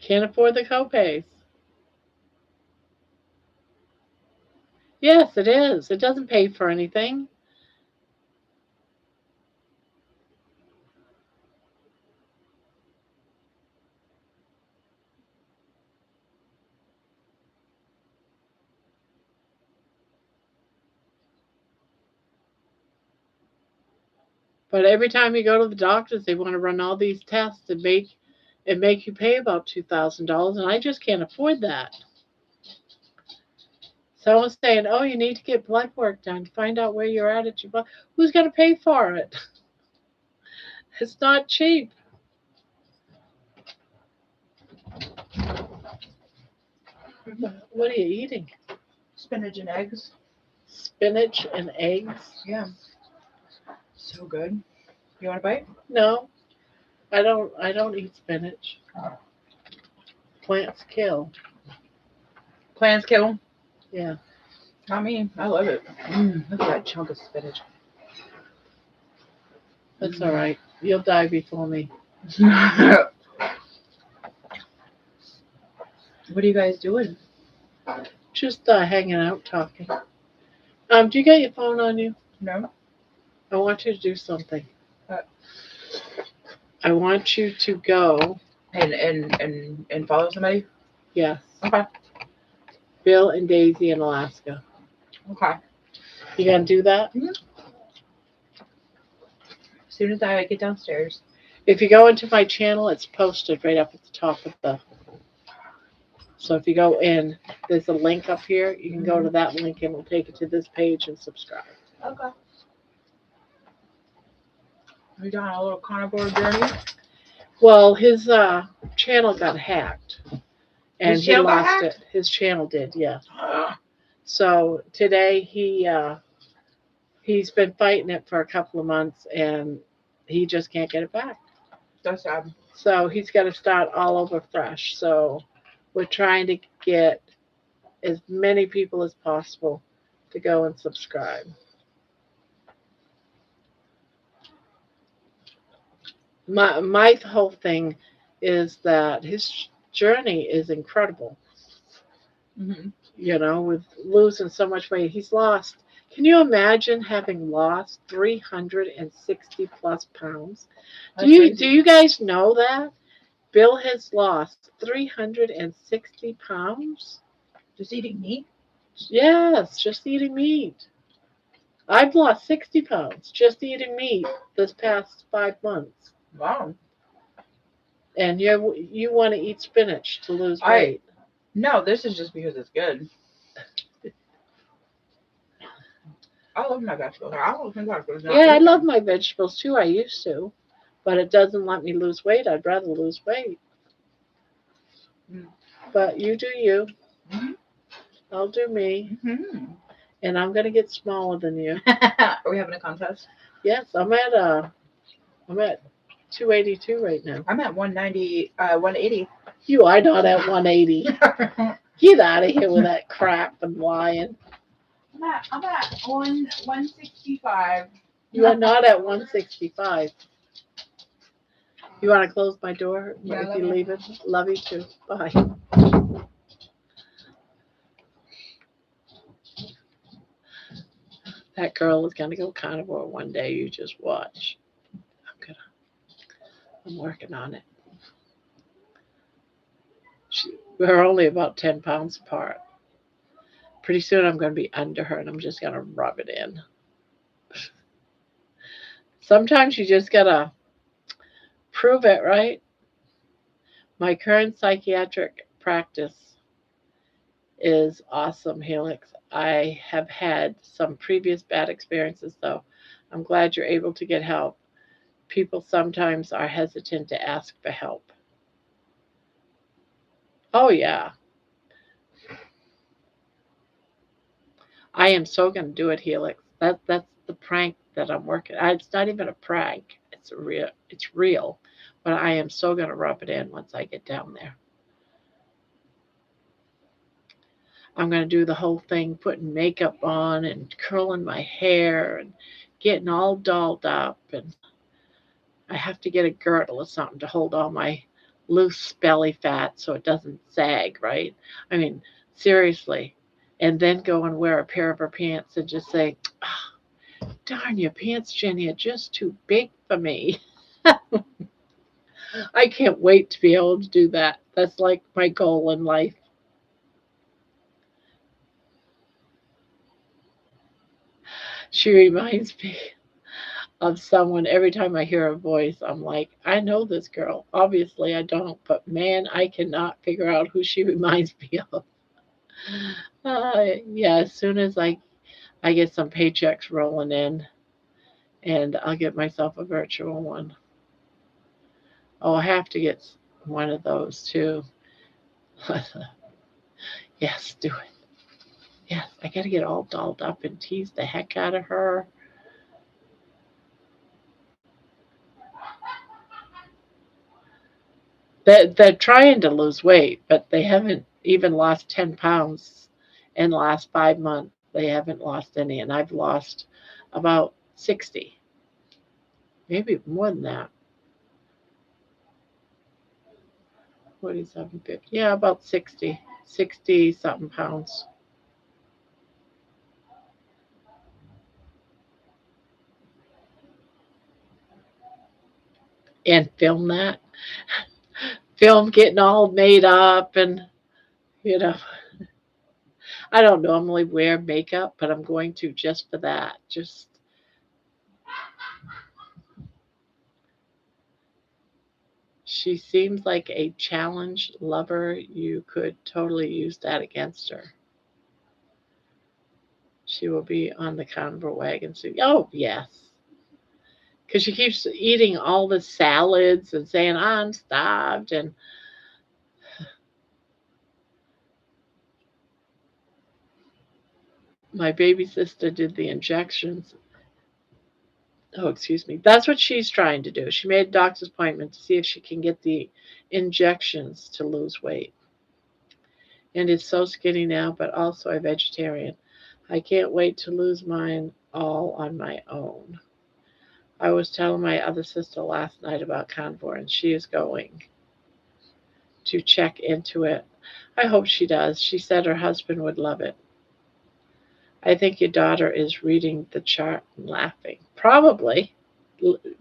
can't afford the copays. Yes, it is. It doesn't pay for anything. But every time you go to the doctors, they want to run all these tests and make you pay about $2,000, and I just can't afford that. Someone's saying, "Oh, you need to get blood work done to find out where you're at your blood." Who's going to pay for it? It's not cheap. What are you eating? Spinach and eggs. Spinach and eggs? Yeah, so good. You want a bite? No, I don't. I don't eat spinach. Plants kill. Plants kill 'em. Yeah, Not me. I love it. Look at that chunk of spinach. that's all right. You'll die before me. What are you guys doing? Just hanging out, talking. Do you got your phone on you? No. I want you to do something. What? I want you to go. And follow somebody? Yes. Okay. Bill and Daisy in Alaska. Okay. You gonna do that? As soon as I get downstairs. If you go into my channel, it's posted right up at the top of the. So if you go in, there's a link up here. You can go to that link and it'll take you to this page and subscribe. Okay. Are you doing a little carnivore journey? Well, his channel got hacked, and His he channel got lost hacked? it. His channel did, yeah. So today he's been fighting it for a couple of months, and he just can't get it back. That's sad. So he's got to start all over fresh. So we're trying to get as many people as possible to go and subscribe. My whole thing is that his journey is incredible. Mm-hmm. You know, with losing so much weight, he's lost. Can you imagine having lost 360 plus pounds? Do you guys know that Bill has lost 360 pounds? Just eating meat? Yes, just eating meat. I've lost 60 pounds just eating meat this past 5 months. Wow. And you want to eat spinach to lose weight. No, this is just because it's good. I love my vegetables. I don't think vegetables. Yeah, I love my vegetables too. I used to. But it doesn't let me lose weight. I'd rather lose weight. But you do you. Mm-hmm. I'll do me. Mm-hmm. And I'm going to get smaller than you. Are we having a contest? Yes, I'm at 282 right now. I'm at 180. You are not at 180. Get out of here with that crap and lying. I'm at 165. You are not at 165. You want to close my door Yeah, if you leave it? Love you too. Bye. That girl is going to go carnivore one day. You just watch. I'm working on it. We're only about 10 pounds apart. Pretty soon I'm going to be under her and I'm just going to rub it in. Sometimes you just got to prove it, right? My current psychiatric practice is awesome, Helix. I have had some previous bad experiences, though. I'm glad you're able to get help. People sometimes are hesitant to ask for help. Oh, yeah. I am so going to do it, Helix. That's the prank that I'm working. It's not even a prank. It's real. But I am so going to rub it in once I get down there. I'm going to do the whole thing, putting makeup on and curling my hair and getting all dolled up. And I have to get a girdle or something to hold all my loose belly fat so it doesn't sag, right? I mean, seriously. And then go and wear a pair of her pants and just say, oh, darn, your pants, Jenny, are just too big for me. I can't wait to be able to do that. That's like my goal in life. She reminds me of someone. Every time I hear her voice, I'm like, I know this girl. Obviously, I don't, but man, I cannot figure out who she reminds me of. Yeah, as soon as I get some paychecks rolling in, and I'll get myself a virtual one. Oh, I have to get one of those too. Yes, do it. Yes, I got to get all dolled up and tease the heck out of her. They're trying to lose weight, but they haven't even lost 10 pounds in the last 5 months. They haven't lost any, and I've lost about 60, maybe more than that. 47, 50. Yeah, about 60, 60 something pounds. And film that. Film getting all made up and, you know, I don't normally wear makeup, but I'm going to just for that. Just she seems like a challenge lover. You could totally use that against her. She will be on the carnivore wagon soon. Oh, yes. Because she keeps eating all the salads and saying, I'm starved. And my baby sister did the injections. Oh, excuse me. That's what she's trying to do. She made a doctor's appointment to see if she can get the injections to lose weight. And is so skinny now, but also a vegetarian. I can't wait to lose mine all on my own. I was telling my other sister last night about carnivore, and she is going to check into it. I hope she does. She said her husband would love it. I think your daughter is reading the chart and laughing. Probably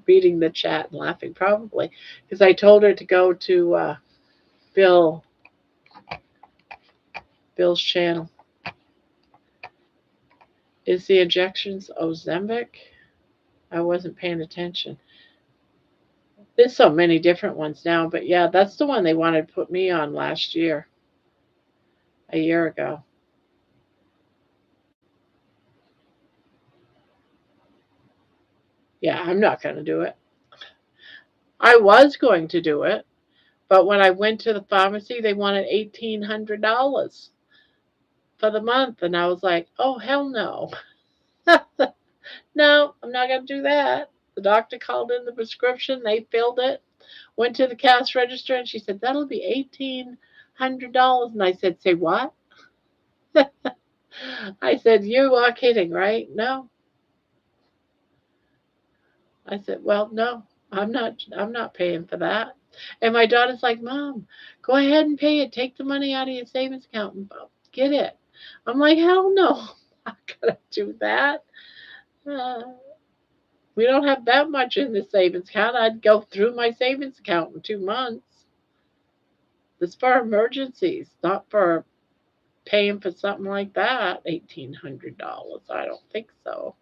reading the chat and laughing. Probably because I told her to go to Bill Bill's channel. Is the injections Ozempic? I wasn't paying attention. There's so many different ones now, but yeah, that's the one they wanted to put me on last year, a year ago. Yeah, I'm not going to do it. I was going to do it, but when I went to the pharmacy, they wanted $1,800 for the month, and I was like, oh, hell no. No, I'm not going to do that. The doctor called in the prescription, they filled it, went to the cash register, and she said, that'll be $1,800. And I said, say what? I said, you are kidding, right? No. I said, well, no, I'm not paying for that. And my daughter's like, Mom, go ahead and pay it. Take the money out of your savings account and get it. I'm like, hell no, I'm not gonna do that. Uh, we don't have that much in the savings account. I'd go through my savings account in 2 months. It's for emergencies, not for paying for something like that. $1,800. I don't think so.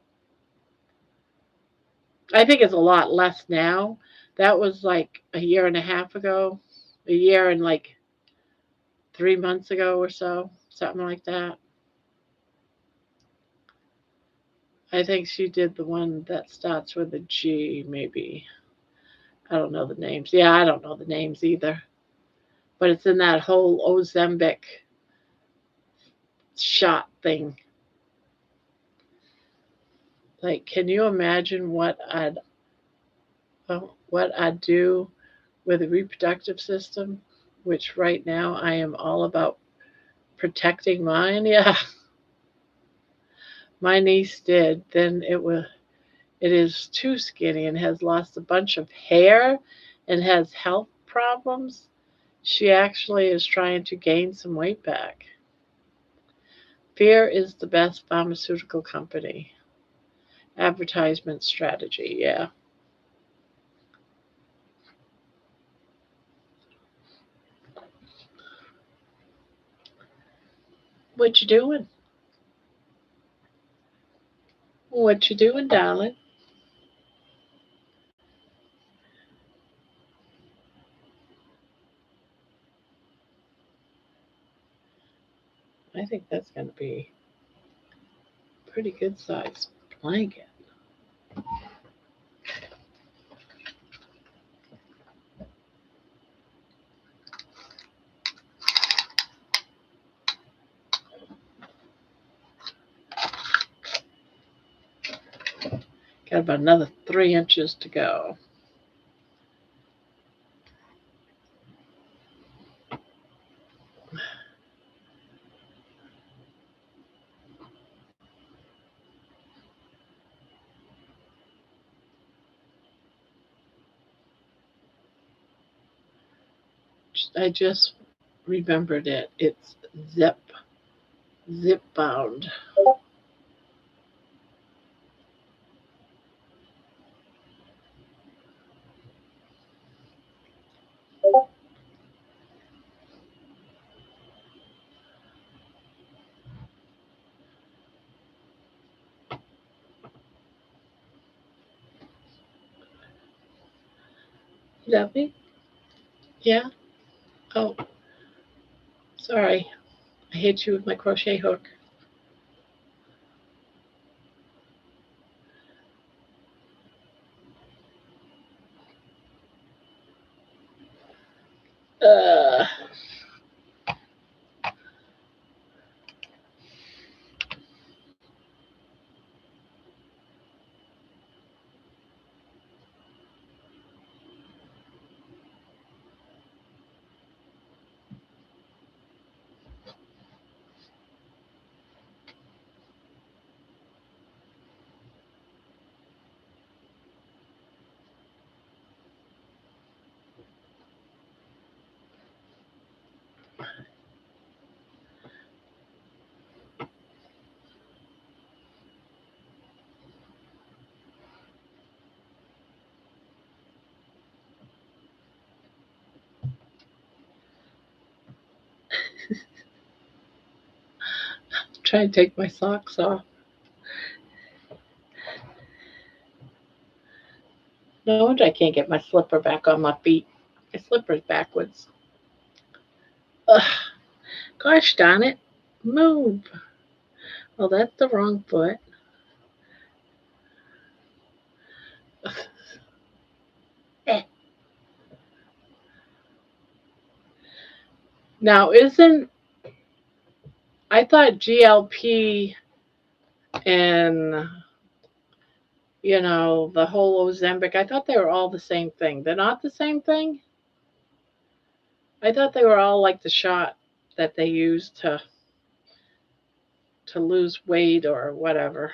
I think it's a lot less now. That was like a year and a half ago, a year and like 3 months ago or so, something like that. I think she did the one that starts with a G, maybe. I don't know the names. Yeah, I don't know the names either. But it's in that whole Ozempic shot thing. Like, can you imagine what I'd do with a reproductive system, which right now I am all about protecting mine? Yeah, my niece did. Then it is too skinny and has lost a bunch of hair and has health problems. She actually is trying to gain some weight back. Fear is the best pharmaceutical company. Advertisement strategy, yeah. What you doing? What you doing, darling? I think that's going to be a pretty good size blanket. Got about another 3 inches to go. I just remembered it. It's zip bound. Lovely? Yeah? Oh, sorry. I hit you with my crochet hook. Uh, try and take my socks off. No wonder I can't get my slipper back on my feet. My slipper's backwards. Ugh, gosh darn it. Move. Well, that's the wrong foot. Eh. Now, isn't, I thought GLP and, the whole Ozempic, I thought they were all the same thing. They're not the same thing? I thought they were all like the shot that they use to lose weight or whatever.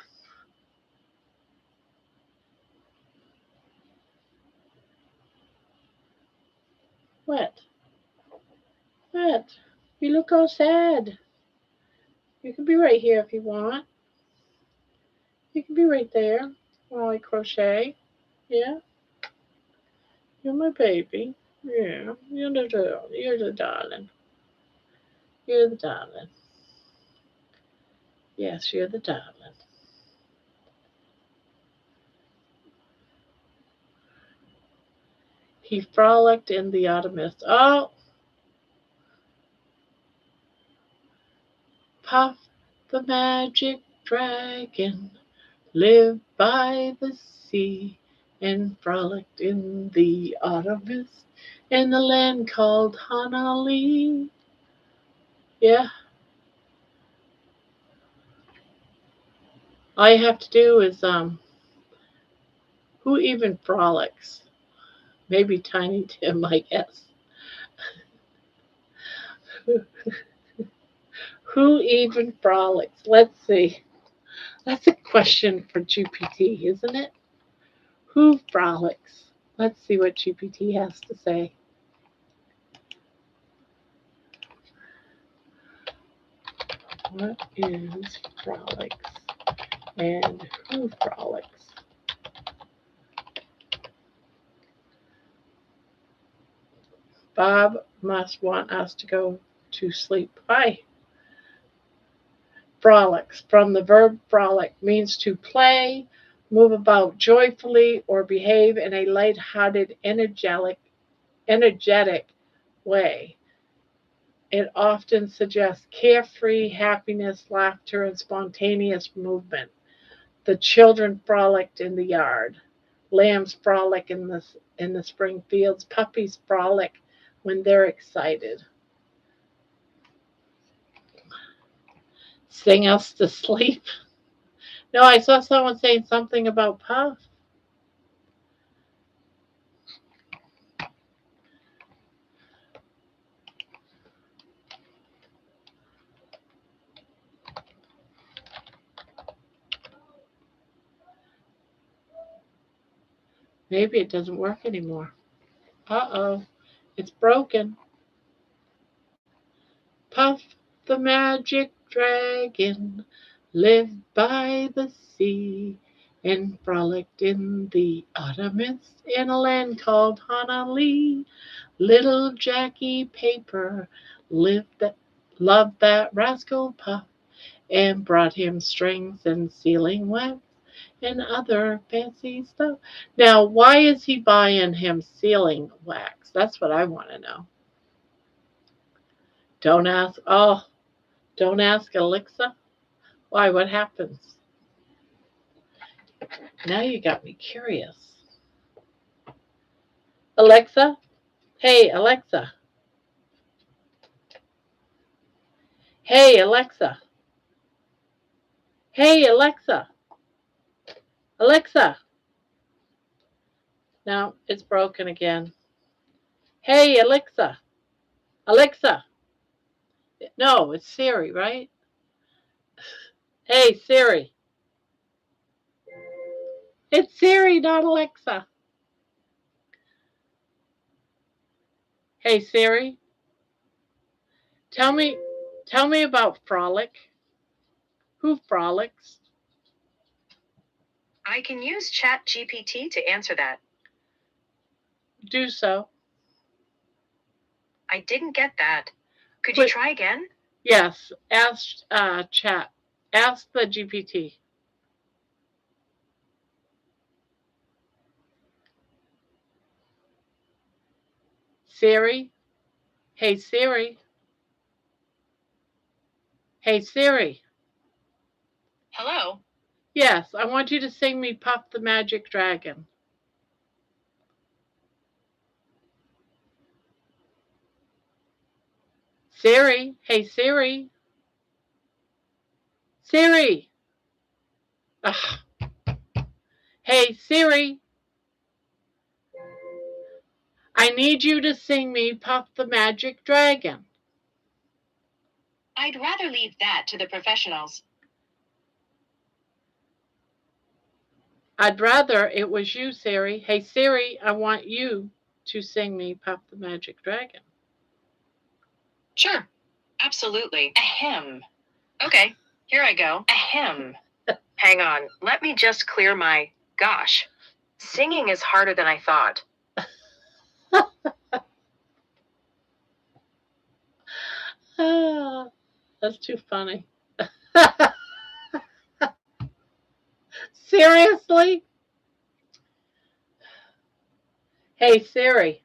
What? What? You look all sad. You can be right here if you want. You can be right there while I crochet. Yeah? You're my baby. Yeah, you're the darling. You're the darling. Yes, you're the darling. He frolicked in the autumn mist. Oh, Puff the magic dragon lived by the sea and frolicked in the autumn mist in the land called Hanali. Yeah, all you have to do is who even frolics? Maybe Tiny Tim, I guess. Who even frolics? Let's see. That's a question for GPT, isn't it? Who frolics? Let's see what GPT has to say. What is frolics and who frolics? Bob must want us to go to sleep. Hi. Frolics, from the verb frolic, means to play, move about joyfully, or behave in a light-hearted, energetic way. It often suggests carefree happiness, laughter, and spontaneous movement. The children frolicked in the yard. Lambs frolic in the spring fields. Puppies frolic when they're excited. Sing us to sleep. No, I saw someone saying something about Puff. Maybe it doesn't work anymore. Uh oh, it's broken. Puff the magic dragon lived by the sea and frolicked in the autumn mist in a land called Honolulu. Little Jackie Paper loved that rascal Puff and brought him strings and sealing wax and other fancy stuff. Now, why is he buying him sealing wax? That's what I want to know. Don't ask. Oh, don't ask Alexa. Why? What happens? Now you got me curious. Alexa? Hey, Alexa. Hey, Alexa. Hey, Alexa. Alexa. No, it's broken again. Hey, Alexa. Alexa. No, it's Siri, right? Hey, Siri. It's Siri, not Alexa. Hey, Siri. Tell me about Frolic. Who frolics? I can use Chat GPT to answer that. Do so. I didn't get that. Could you try again? Yes. Ask Chat. Ask the GPT. Siri. Hey, Siri. Hey, Siri. Hello? Yes, I want you to sing me Puff the Magic Dragon. Siri. Hey, Siri. Siri. Ugh. Hey, Siri. I need you to sing me Puff the Magic Dragon. I'd rather leave that to the professionals. I'd rather it was you, Siri. Hey, Siri, I want you to sing me Puff the Magic Dragon. Sure. Absolutely. Ahem. Okay, here I go. Ahem. Hang on. Let me just clear my gosh. Singing is harder than I thought. That's too funny. Seriously? Hey, Siri.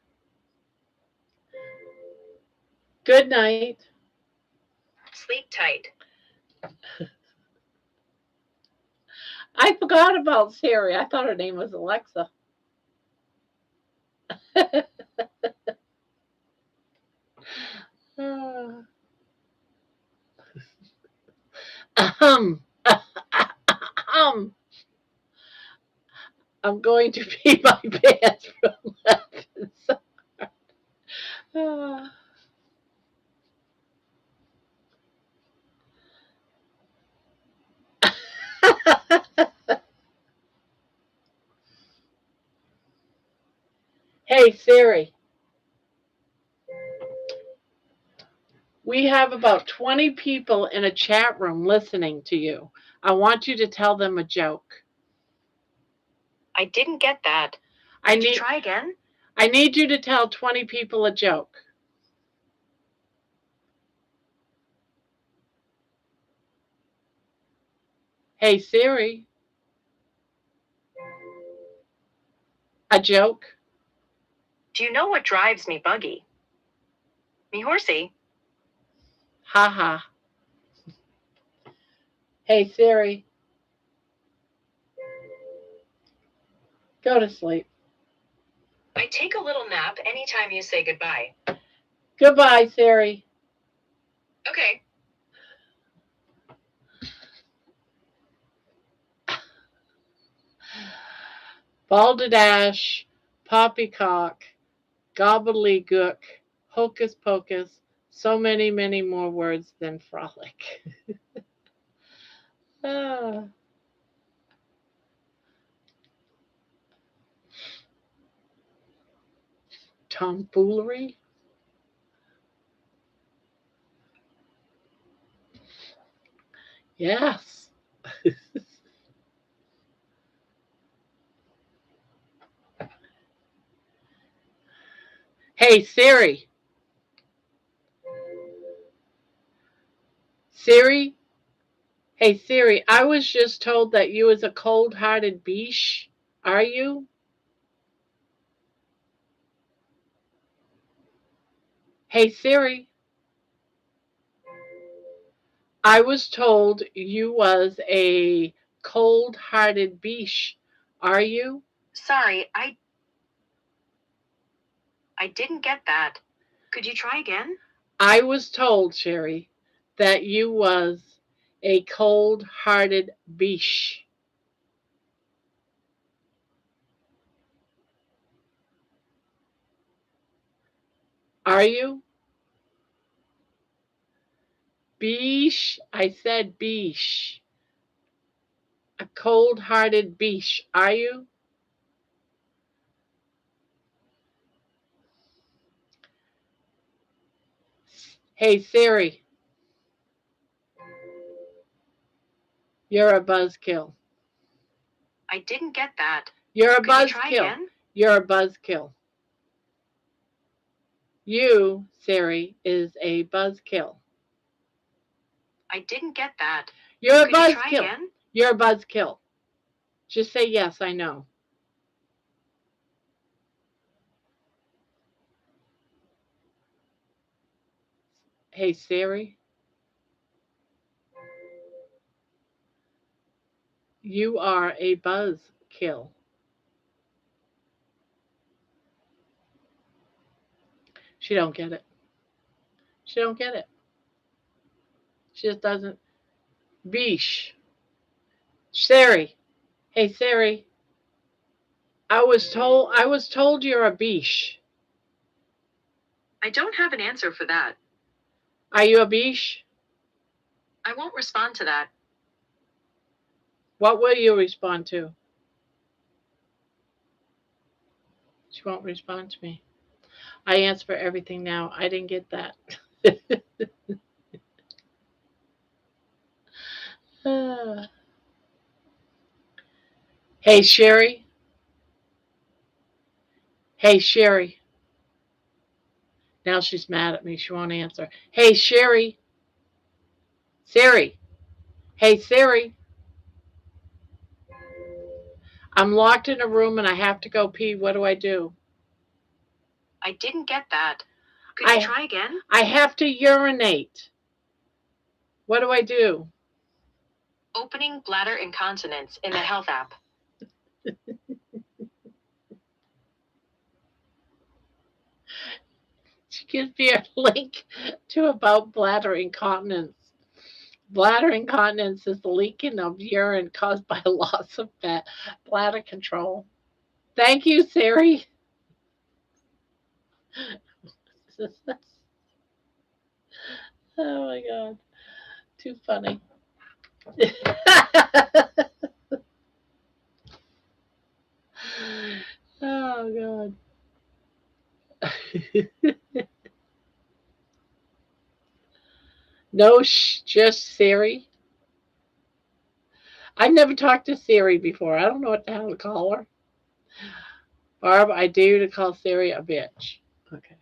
Good night. Sleep tight. I forgot about Siri. I thought her name was Alexa. um, I'm going to pee my pants from laughing so hard. Hey, Siri. We have about 20 people in a chat room listening to you. I want you to tell them a joke. I didn't get that. Could you try again? I need you to tell 20 people a joke. Hey, Siri. A joke? Do you know what drives me buggy? Me horsey. Ha ha. Hey, Siri. Go to sleep. I take a little nap anytime you say goodbye. Goodbye, Siri. Okay. Balderdash, poppycock, gobbledygook, hocus pocus, so many, many more words than frolic. Ah. Tomfoolery. Yes. Hey, Siri. Siri? Hey, Siri, I was just told that you is a cold-hearted biche. Are you? Hey, Siri. I was told you was a cold-hearted biche. Are you? Sorry, I didn't get that. Could you try again? I was told, Sherry, that you was a cold-hearted biche. Are you? Biche? I said biche. A cold-hearted biche. Are you? Hey, Siri. You're a buzzkill. I didn't get that. You're a Could you try buzzkill. again? You're a buzzkill. You, Siri, is a buzzkill. I didn't get that. You're a Could you try buzzkill. again? You're a buzzkill. Just say yes, I know. Hey, Siri. You are a buzzkill. She don't get it. She don't get it. She just doesn't. Biche. Siri. Hey, Siri. I was told you're a biche. I don't have an answer for that. Are you a biche? I won't respond to that. What will you respond to? She won't respond to me. I answer for everything now. I didn't get that. Hey, Sherry. Hey, Sherry. Now she's mad at me. She won't answer. Hey, Sherry. Siri. Hey, Siri. I'm locked in a room and I have to go pee. What do I do? I didn't get that. Could you try again? I have to urinate. What do I do? Opening bladder incontinence in the health app. She gives me a link to about bladder incontinence. Bladder incontinence is the leaking of urine caused by loss of bladder control. Thank you, Siri. Oh my God. Too funny. Oh God. No, just Siri. I've never talked to Siri before. I don't know what the hell to call her. Barb, I dare you to call Siri a bitch. Okay.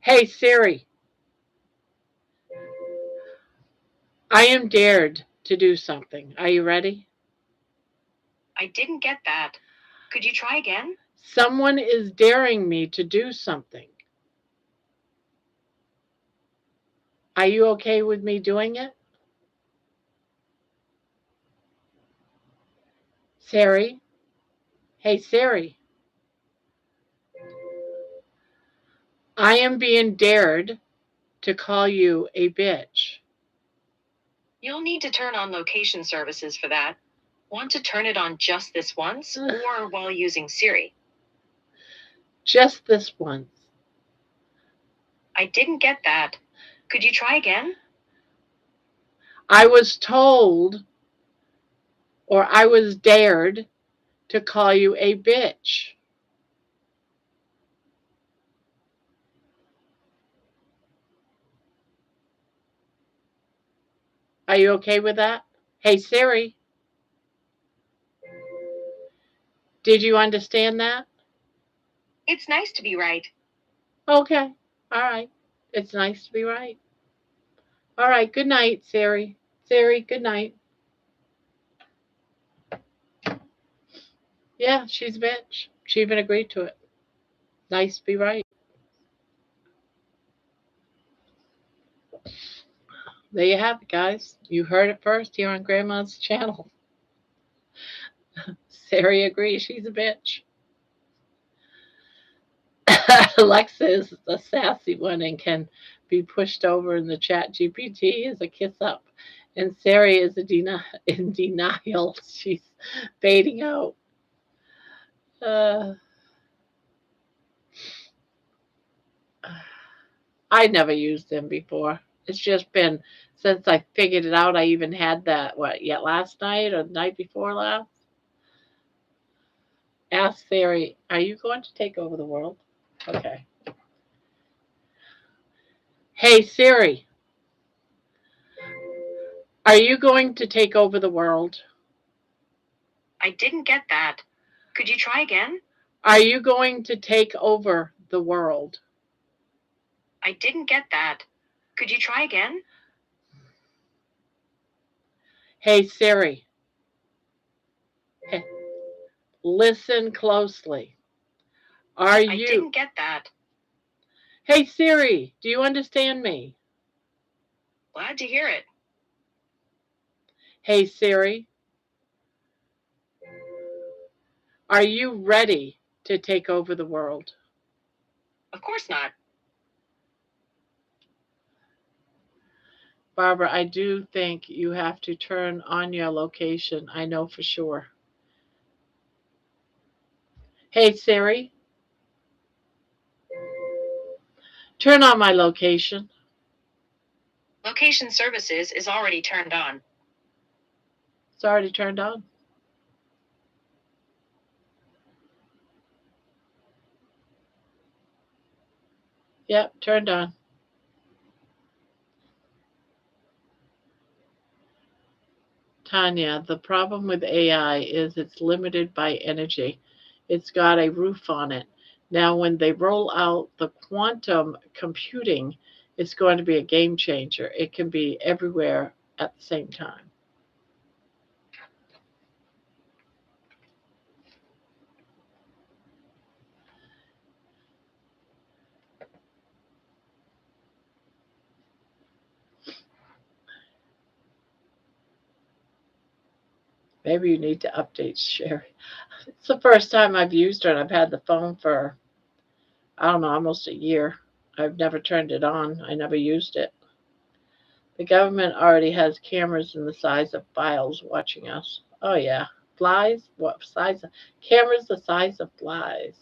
Hey, Siri. I am dared to do something. Are you ready? I didn't get that. Could you try again? Someone is daring me to do something. Are you okay with me doing it? Siri? Hey, Siri. I am being dared to call you a bitch. You'll need to turn on location services for that. Want to turn it on just this once or while using Siri? Just this once. I didn't get that. Could you try again? I was told, or I was dared to call you a bitch. Are you okay with that? Hey, Siri, did you understand that? It's nice to be right. Okay. All right. It's nice to be right. All right. Good night, Siri. Siri, good night. Yeah, she's a bitch. She even agreed to it. Nice to be right. There you have it, guys. You heard it first here on Grandma's channel. Siri agrees she's a bitch. Alexa is the sassy one and can be pushed over in the chat. GPT is a kiss up. And Siri is in denial. She's fading out. I never used them before. It's just been since I figured it out. I even had that, last night or the night before last? Ask Siri, are you going to take over the world? Okay. Hey, Siri, are you going to take over the world? I didn't get that. Could you try again? Are you going to take over the world? I didn't get that. Could you try again? Hey, Siri. Hey, listen closely. I didn't get that. Hey, Siri, do you understand me? Glad to hear it. Hey, Siri. Are you ready to take over the world? Of course not. Barbara, I do think you have to turn on your location. I know for sure. Hey, Siri. Turn on my location. Location services is already turned on. It's already turned on. Yep, turned on. Tanya, the problem with AI is it's limited by energy. It's got a roof on it. Now, when they roll out the quantum computing, it's going to be a game changer. It can be everywhere at the same time. Maybe you need to update Sherry. It's the first time I've used her, and I've had the phone for, I don't know, almost a year. I've never turned it on. I never used it. The government already has cameras in the size of files watching us. Oh, yeah. Flies? What size? Cameras the size of flies.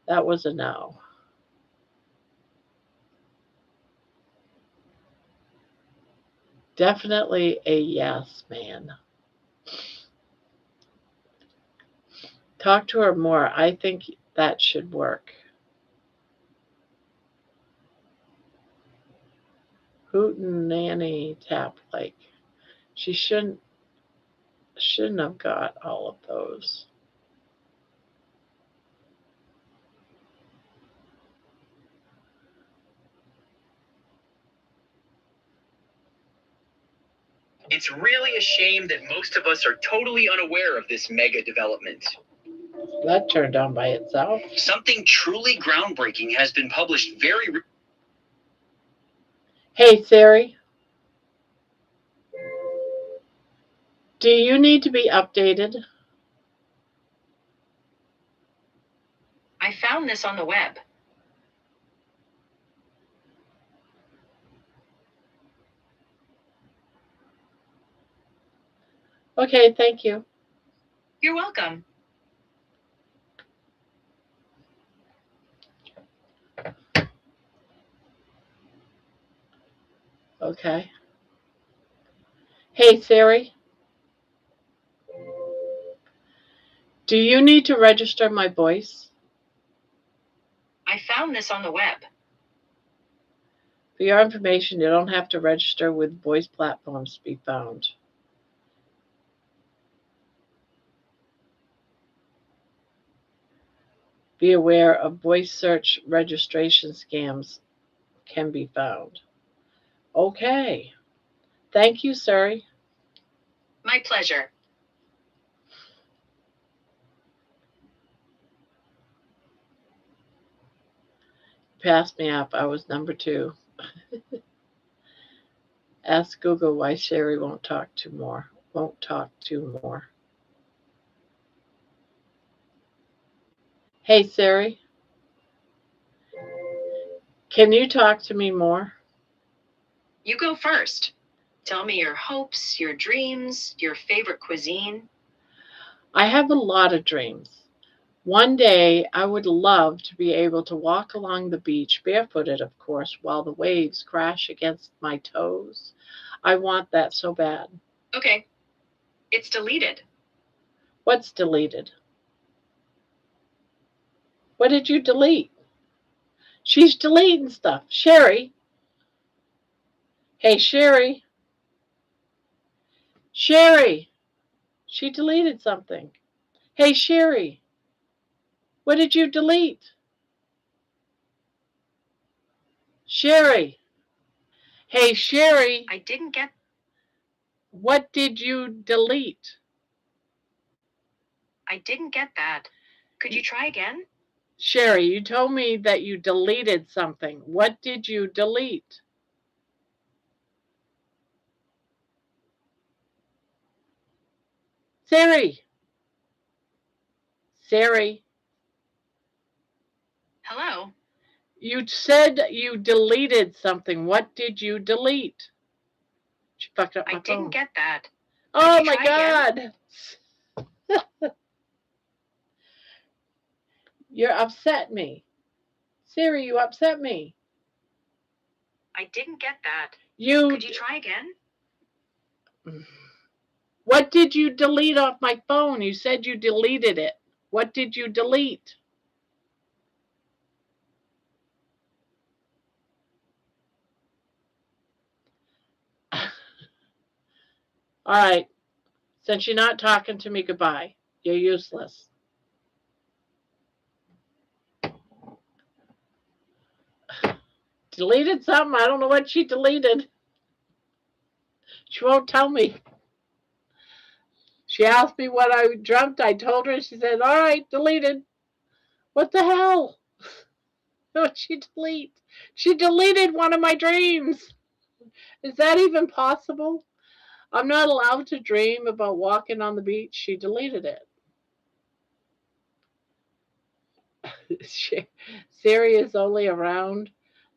That was a no. Definitely a yes, man. Talk to her more. I think that should work. Hootenanny tap like. She shouldn't have got all of those. It's really a shame that most of us are totally unaware of this mega development. That turned on by itself. Something truly groundbreaking has been published very... Hey, Siri. Do you need to be updated? I found this on the web. Okay, thank you. You're welcome. Okay. Hey, Siri. Do you need to register my voice? I found this on the web. For your information, you don't have to register with voice platforms to be found. Be aware of voice search registration scams can be found. Okay. Thank you, Suri. My pleasure. Passed me up. I was number 2. Ask Google why Siri won't talk to more. Hey Siri, can you talk to me more? You go first. Tell me your hopes, your dreams, your favorite cuisine. I have a lot of dreams. One day I would love to be able to walk along the beach, barefooted of course, while the waves crash against my toes. I want that so bad. Okay. It's deleted. What's deleted? What did you delete? She's deleting stuff. Sherry. Hey, Sherry. Sherry. She deleted something. Hey, Sherry. What did you delete? Sherry. Hey, Sherry. I didn't get. What did you delete? I didn't get that. Could you try again? Sherry, you told me that you deleted something. What did you delete? Siri. Siri. Hello? You said you deleted something. What did you delete? She fucked up my I didn't phone. get that. Oh you my try God. You upset me. Siri, you upset me. I didn't get that. You. Could you try again? What did you delete off my phone? You said you deleted it. What did you delete? All right. Since you're not talking to me, goodbye. You're useless. Deleted something. I don't know what she deleted. She won't tell me. She asked me what I dreamt. I told her. She said, all right, deleted. What the hell? What she delete? She deleted one of my dreams. Is that even possible? I'm not allowed to dream about walking on the beach. She deleted it. Siri is only around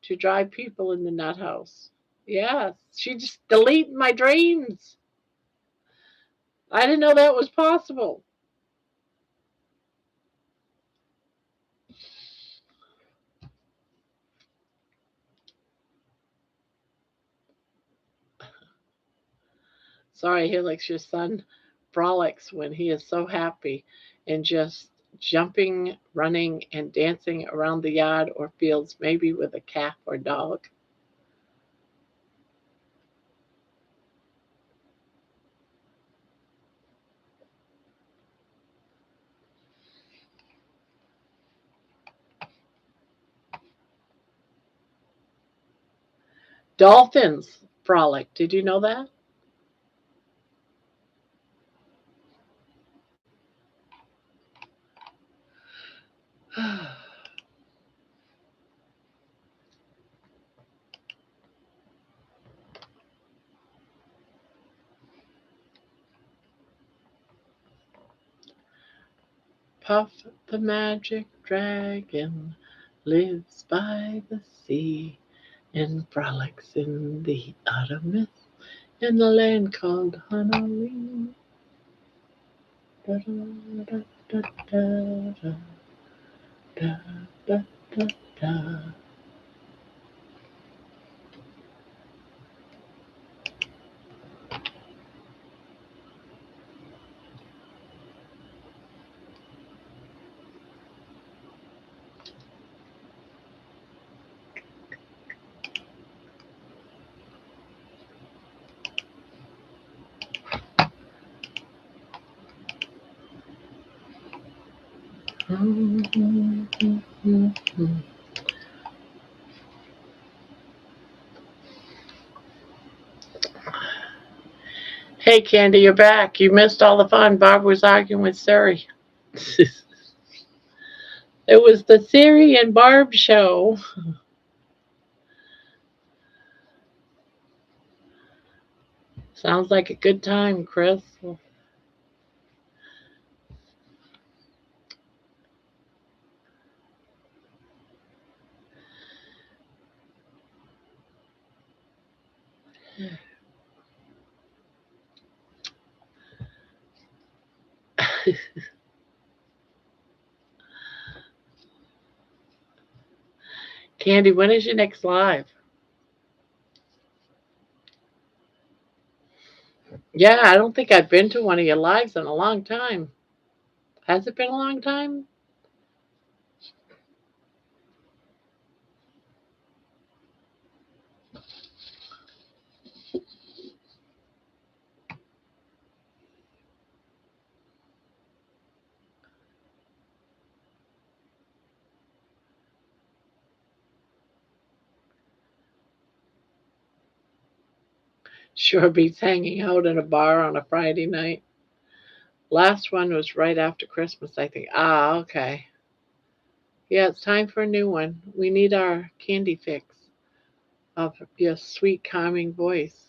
to drive people in the nut house. Yes, she just deleted my dreams. I didn't know that was possible. Sorry, Helix, your son frolics when he is so happy and just jumping, running, and dancing around the yard or fields, maybe with a calf or dog. Dolphins frolic. Did you know that? Puff the magic dragon lives by the sea and frolics in the autumn mist in a land called Honolulu. Da, da, da, da, da, da, da, da, da. Hey, Candy, you're back. You missed all the fun. Barb was arguing with Siri. It was the Siri and Barb show. Sounds like a good time, Chris. Candy, when is your next live? Yeah, I don't think I've been to one of your lives in a long time. Has it been a long time? Sure beats hanging out in a bar on a Friday night. Last one was right after Christmas, I think. Ah, okay. Yeah, it's time for a new one. We need our candy fix of your sweet, calming voice.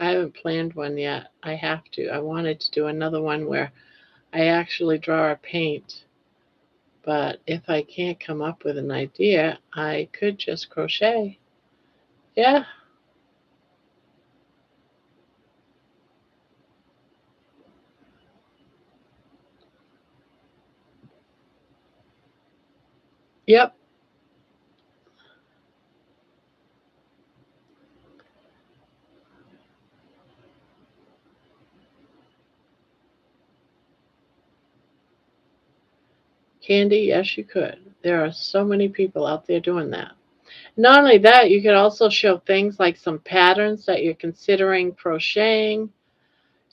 I haven't planned one yet. I have to. I wanted to do another one where I actually draw or paint. But if I can't come up with an idea, I could just crochet. Yeah. Yep. Candy, yes, you could. There are so many people out there doing that. Not only that, you could also show things like some patterns that you're considering crocheting.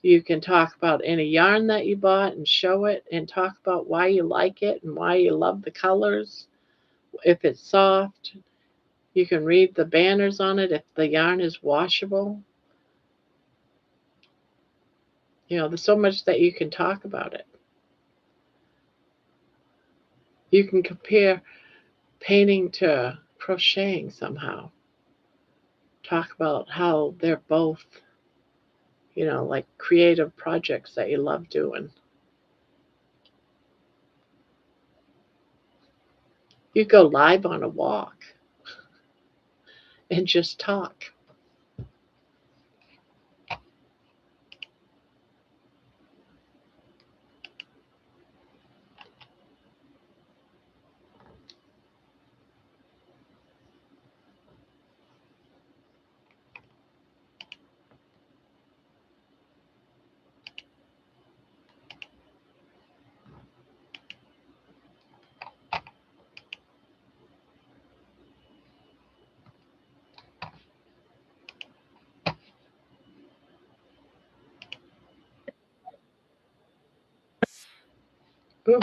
You can talk about any yarn that you bought and show it and talk about why you like it and why you love the colors. If it's soft, you can read the banners on it if the yarn is washable. There's so much that you can talk about it. You can compare painting to crocheting somehow. Talk about how they're both, like creative projects that you love doing. You go live on a walk and just talk. Ooh.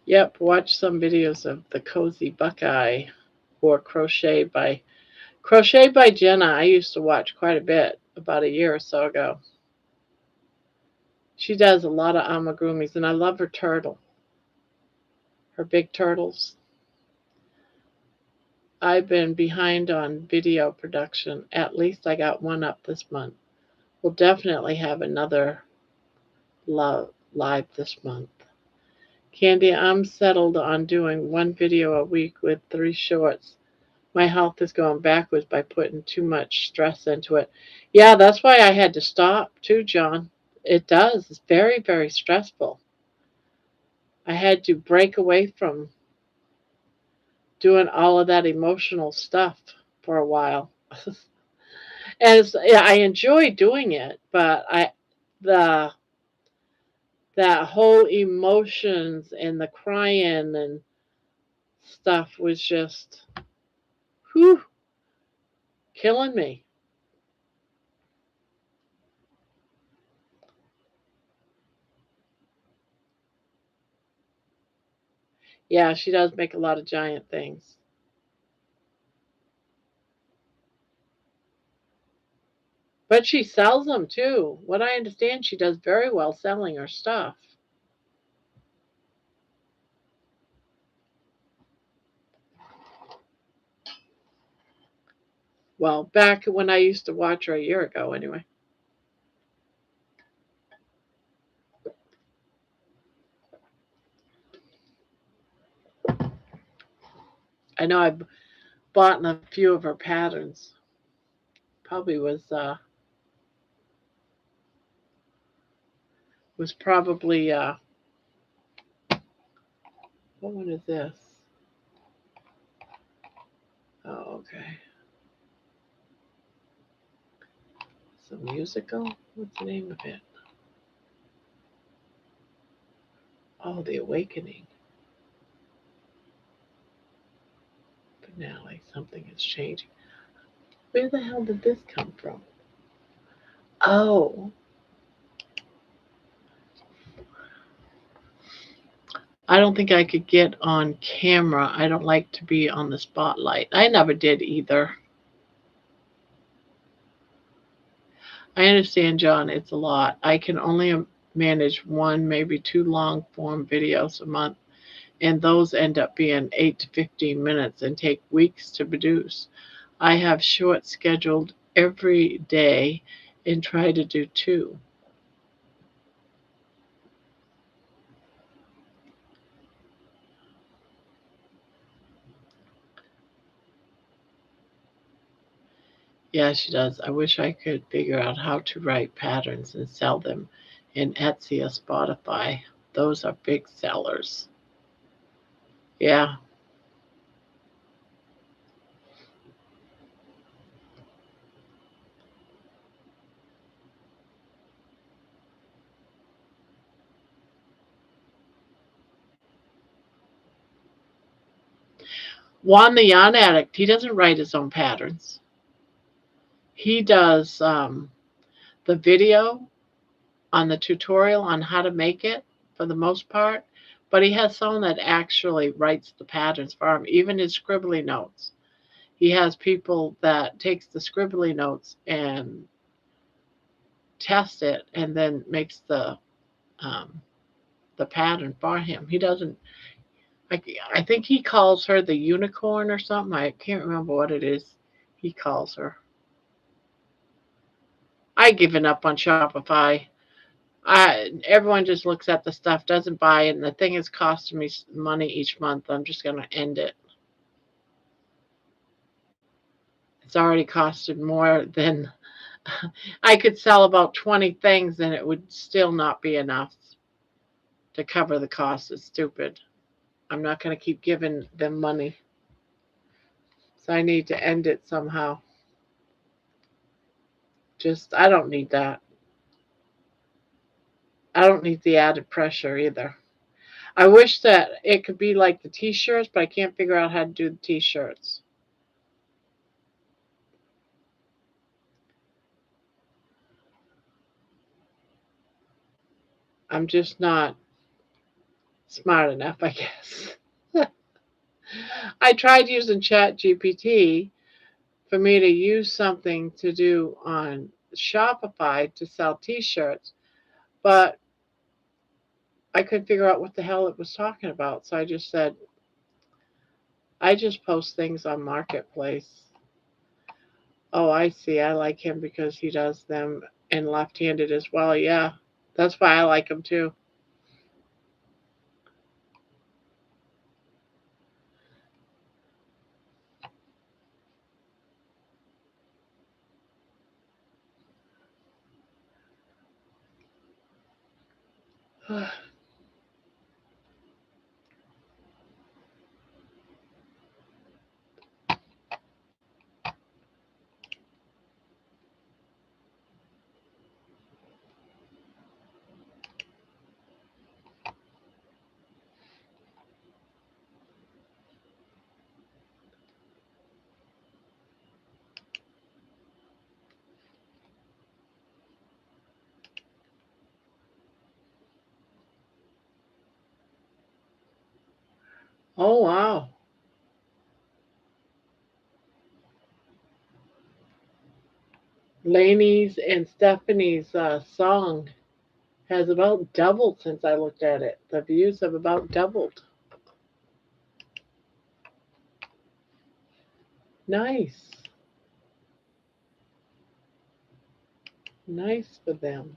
Yep, watch some videos of the Cozy Buckeye or Crochet by Jenna. I used to watch quite a bit about a year or so ago. She does a lot of amigurumis, and I love her turtle, her big turtles. I've been behind on video production. At least I got one up this month. We'll definitely have another live this month. Candy, I'm settled on doing one video a week with 3 shorts. My health is going backwards by putting too much stress into it. Yeah, that's why I had to stop too, John. It does. It's very, very stressful. I had to break away from doing all of that emotional stuff for a while. As yeah, I enjoy doing it, but the that whole emotions and the crying and stuff was just whew, killing me. Yeah, she does make a lot of giant things. But she sells them too. What I understand, she does very well selling her stuff. Well, back when I used to watch her a year ago, anyway. I know I've bought a few of her patterns. Probably was probably what one is this? Oh, okay. It's a musical? What's the name of it? Oh, The Awakening. Finale. Something is changing. Where the hell did this come from? Oh, I don't think I could get on camera. I don't like to be on the spotlight. I never did either. I understand, John, it's a lot. I can only manage one, maybe two long form videos a month, and those end up being 8 to 15 minutes and take weeks to produce. I have short scheduled every day and try to do two. Yeah, she does. I wish I could figure out how to write patterns and sell them in Etsy or Spotify. Those are big sellers. Yeah. Juan the Yarn Addict, he doesn't write his own patterns. He does the video on the tutorial on how to make it for the most part, but he has someone that actually writes the patterns for him, even his scribbly notes. He has people that takes the scribbly notes and test it and then makes the pattern for him. He doesn't. I think he calls her the unicorn or something. I can't remember what it is. He calls her. I given up on Shopify. Everyone just looks at the stuff, doesn't buy it, and the thing is costing me money each month. I'm just going to end it. It's already costed more than I could sell about 20 things, and it would still not be enough to cover the cost. It's stupid. I'm not going to keep giving them money. So I need to end it somehow. I don't need that. I don't need the added pressure either. I wish that it could be like the t-shirts, but I can't figure out how to do the t-shirts. I'm just not smart enough, I guess. I tried using Chat GPT for me to use something to do on Shopify to sell t-shirts, but I couldn't figure out what the hell it was talking about. So I just said, I just post things on Marketplace. Oh, I see. I like him because he does them and left-handed as well. Yeah, that's why I like him too. Oh, wow. Lainey's and Stephanie's song has about doubled since I looked at it. The views have about doubled. Nice. Nice for them.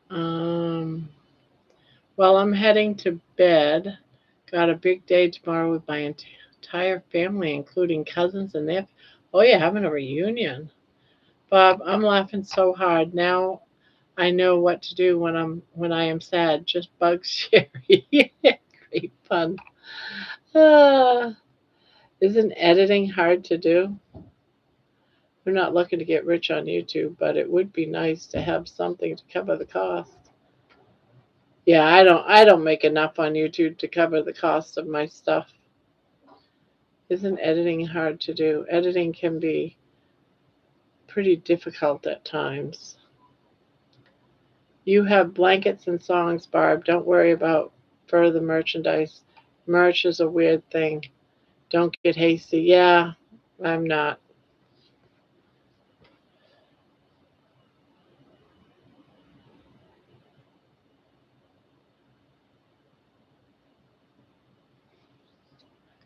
Um, well, I'm heading to bed. Got a big day tomorrow with my entire family, including cousins and their. Oh, you're having a reunion, Bob. I'm laughing so hard now. I know what to do when I am sad. Just bug Sherry. Great fun. Uh, isn't editing hard to do? I'm not looking to get rich on YouTube, but it would be nice to have something to cover the cost. Yeah, I don't make enough on YouTube to cover the cost of my stuff. Isn't editing hard to do? Editing can be pretty difficult at times. You have blankets and songs, Barb. Don't worry about further merchandise. Merch is a weird thing. Don't get hasty. Yeah, I'm not.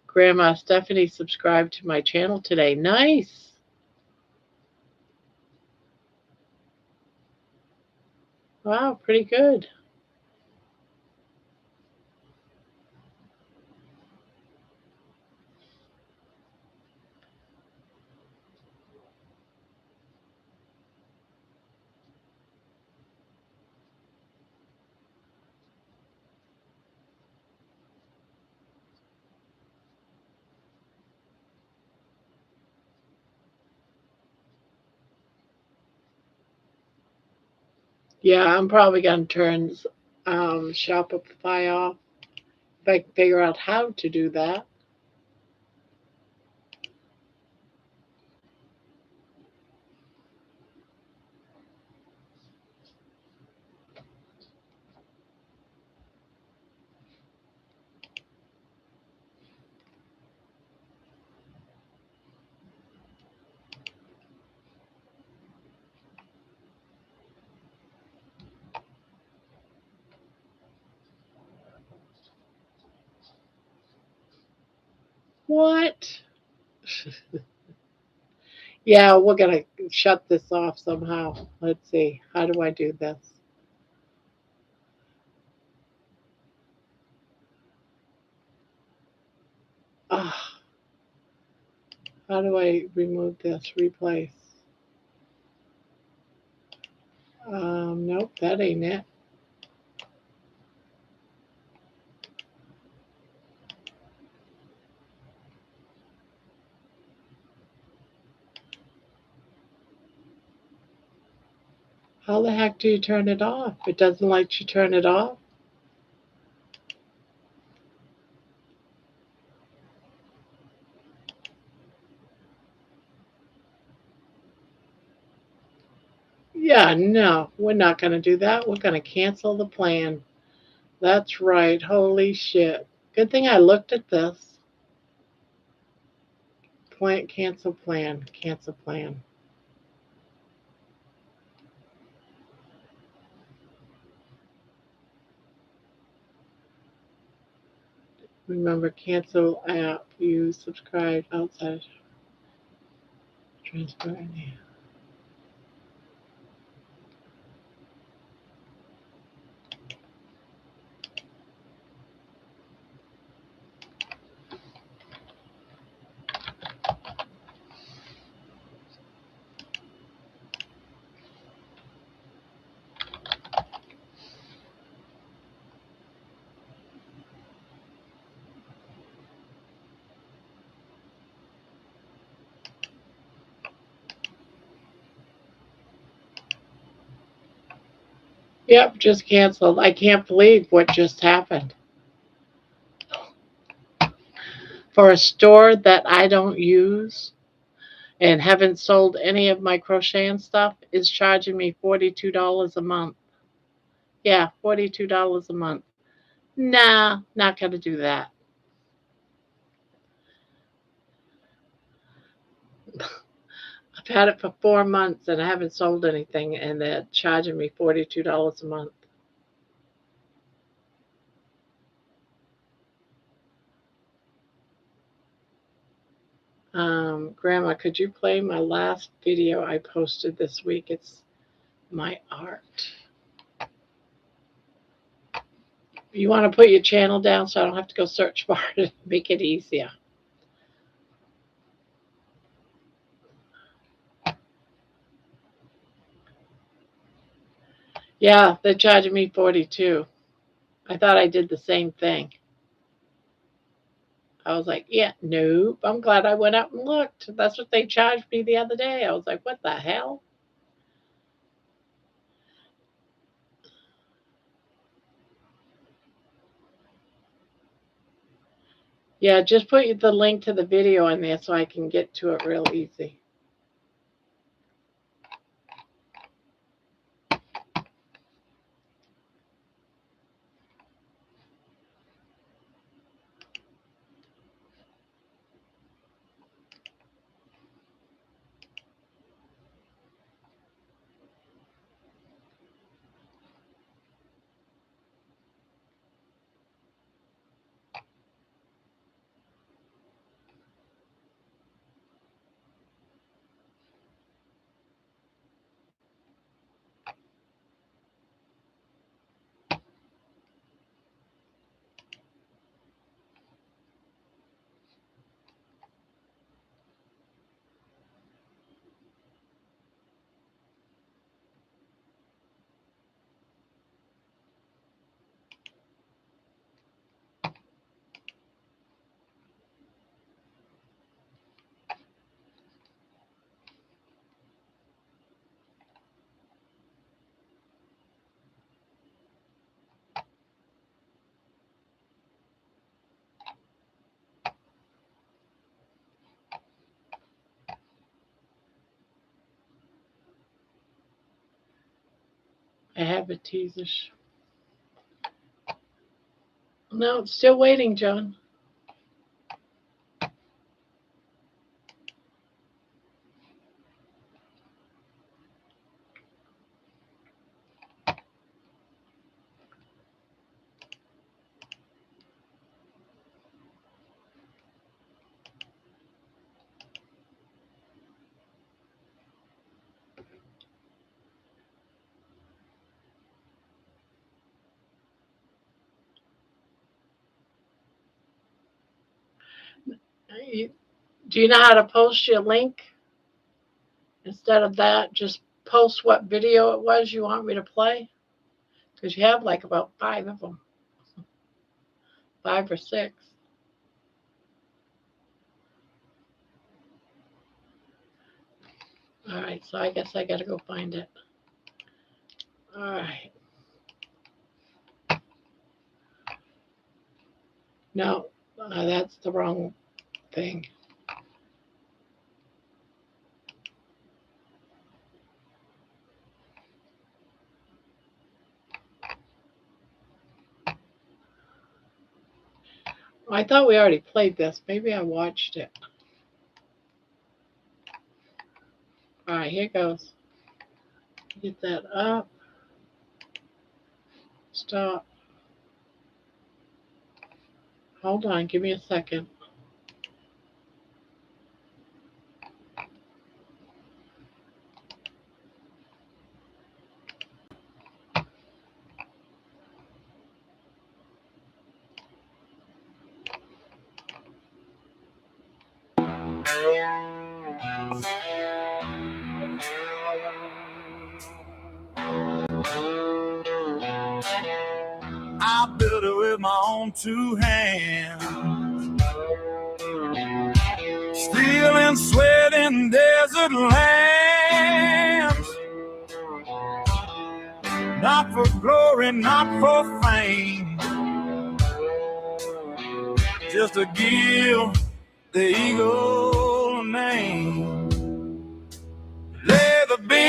Grandma Stephanie subscribed to my channel today. Nice. Wow, pretty good. Yeah, I'm probably going to turn Shopify off if I can figure out how to do that. What? Yeah, we're going to shut this off somehow. Let's see. How do I do this? Ah, how do I remove this? Replace. Nope, that ain't it. How the heck do you turn it off? It doesn't let you turn it off? Yeah, no, we're not going to do that. We're going to cancel the plan. That's right. Holy shit. Good thing I looked at this. Plan, cancel plan, cancel plan. Remember, cancel app. You subscribe outside. Transfer any. Yep, just canceled. I can't believe what just happened. For a store that I don't use and haven't sold any of my crocheting stuff is charging me $42 a month. Yeah, $42 a month. Nah, not gonna do that. I've had it for 4 months and I haven't sold anything, and they're charging me $42 a month. Grandma, could you play my last video I posted this week? It's my art. You want to put your channel down so I don't have to go search for it, make it easier. Yeah, they're charging me 42. I thought I did the same thing. I was like, yeah, nope. I'm glad I went out and looked. That's what they charged me the other day. I was like, what the hell? Yeah, just put the link to the video in there so I can get to it real easy. I have a teaser. No, it's still waiting, John. Do you know how to post your link? Instead of that, just post what video it was you want me to play. Because you have like about 5 of them. 5 or 6. All right, so I guess I got to go find it. All right. No, that's the wrong thing. I thought we already played this. Maybe I watched it. All right, here goes. Get that up. Stop. Hold on, give me a second. I built it with my own two hands. Steel and sweat in desert lands. Not for glory, not for fame. Just to give the eagle a name. Lay the beam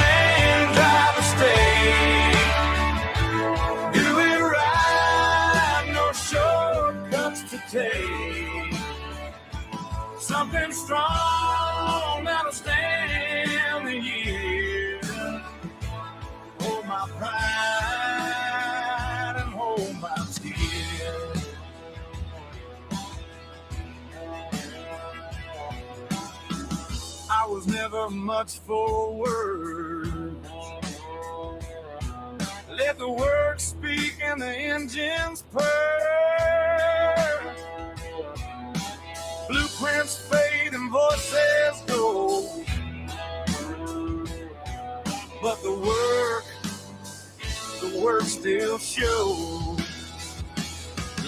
and drive the stake. Do it right, no shortcuts to take. Something strong that'll stand the years. Hold my pride and hold my tears. I was never much for words. Let the words speak and the engines purr. Blueprints fade and voices go. But the work still shows.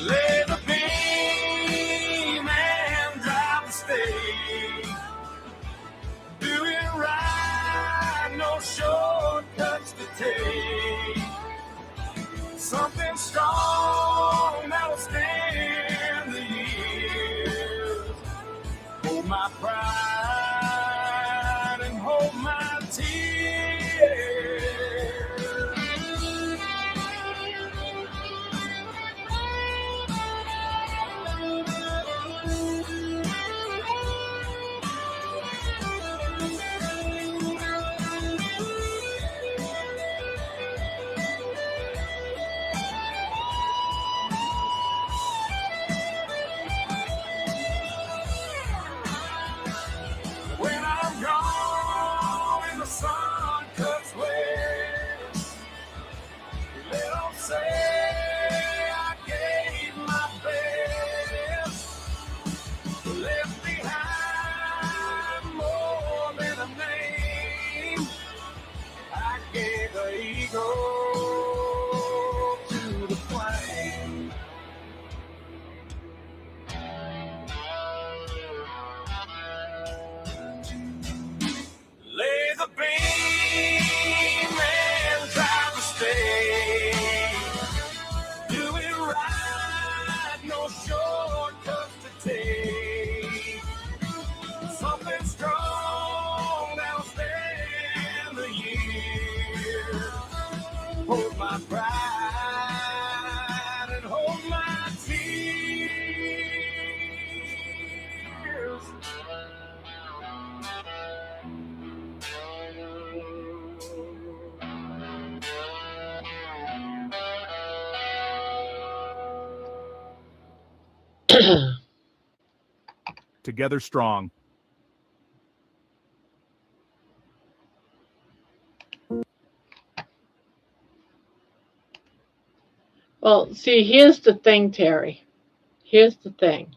Lay the beam and drive the stake. Do it right, no shortcuts to take. Something strong that'll stand the years. Hold my pride and hold my tears. When I'm gone and the sun cuts west, they don't say I gave my best. Left behind more than a name. I gave the ego to the flame. Lay the beam and drive the stake. Do it right, no shortcuts to take. Something strong that'll stand the years. Hold my pride and hold my tears. Together strong. Well, see, here's the thing, Terry. Here's the thing.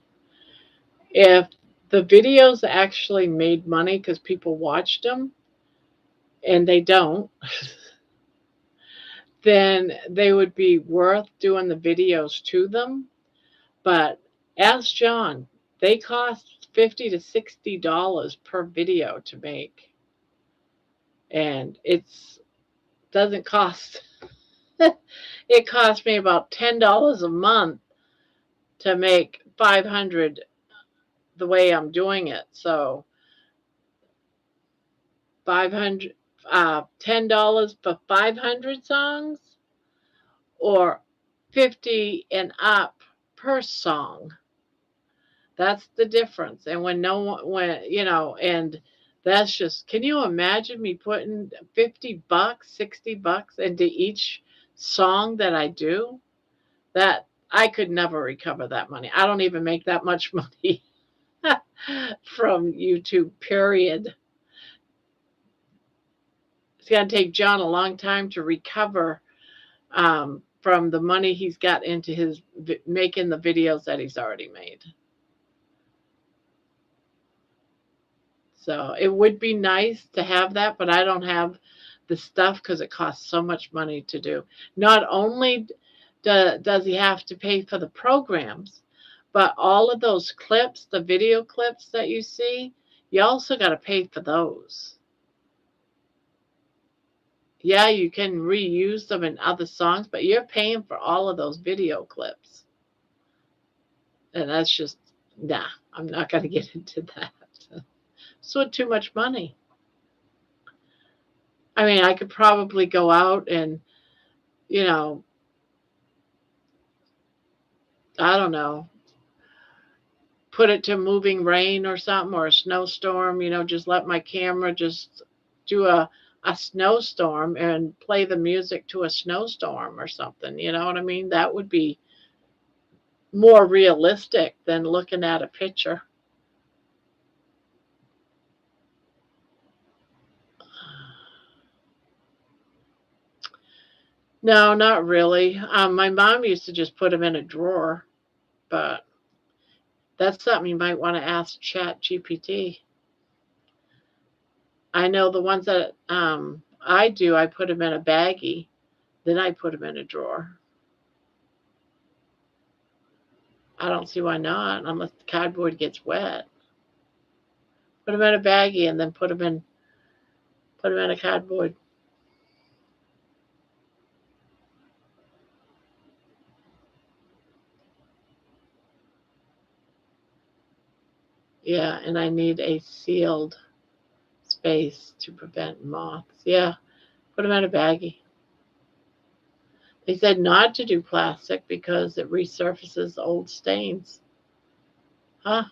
If the videos actually made money because people watched them, and they don't, then they would be worth doing the videos to them. But ask John, they cost $50 to $60 per video to make. And it's doesn't cost it cost me about $10 a month to make 500 the way I'm doing it. So $10 for 500 songs, or 50 and up per song. That's the difference. And when no one, and that's just, can you imagine me putting $50, $60 into each song that I do? That I could never recover that money. I don't even make that much money from YouTube, period. It's going to take John a long time to recover from the money he's got into his making the videos that he's already made. So it would be nice to have that, but I don't have the stuff because it costs so much money to do. Not only does he have to pay for the programs, but all of those clips, the video clips that you see, you also got to pay for those. Yeah, you can reuse them in other songs, but you're paying for all of those video clips. And that's just, nah, I'm not going to get into that. So too much money. I mean, I could probably go out and, I don't know, put it to moving rain or something, or a snowstorm, just let my camera just do a snowstorm and play the music to a snowstorm or something. You know what I mean? That would be more realistic than looking at a picture. No, not really. My mom used to just put them in a drawer, but that's something you might want to ask Chat GPT. I know the ones that I do, I put them in a baggie, then I put them in a drawer. I don't see why not, unless the cardboard gets wet. Put them in a baggie and then put them in a cardboard. Yeah, and I need a sealed space to prevent moths. Yeah, put them in a baggie. They said not to do plastic because it resurfaces old stains. Huh?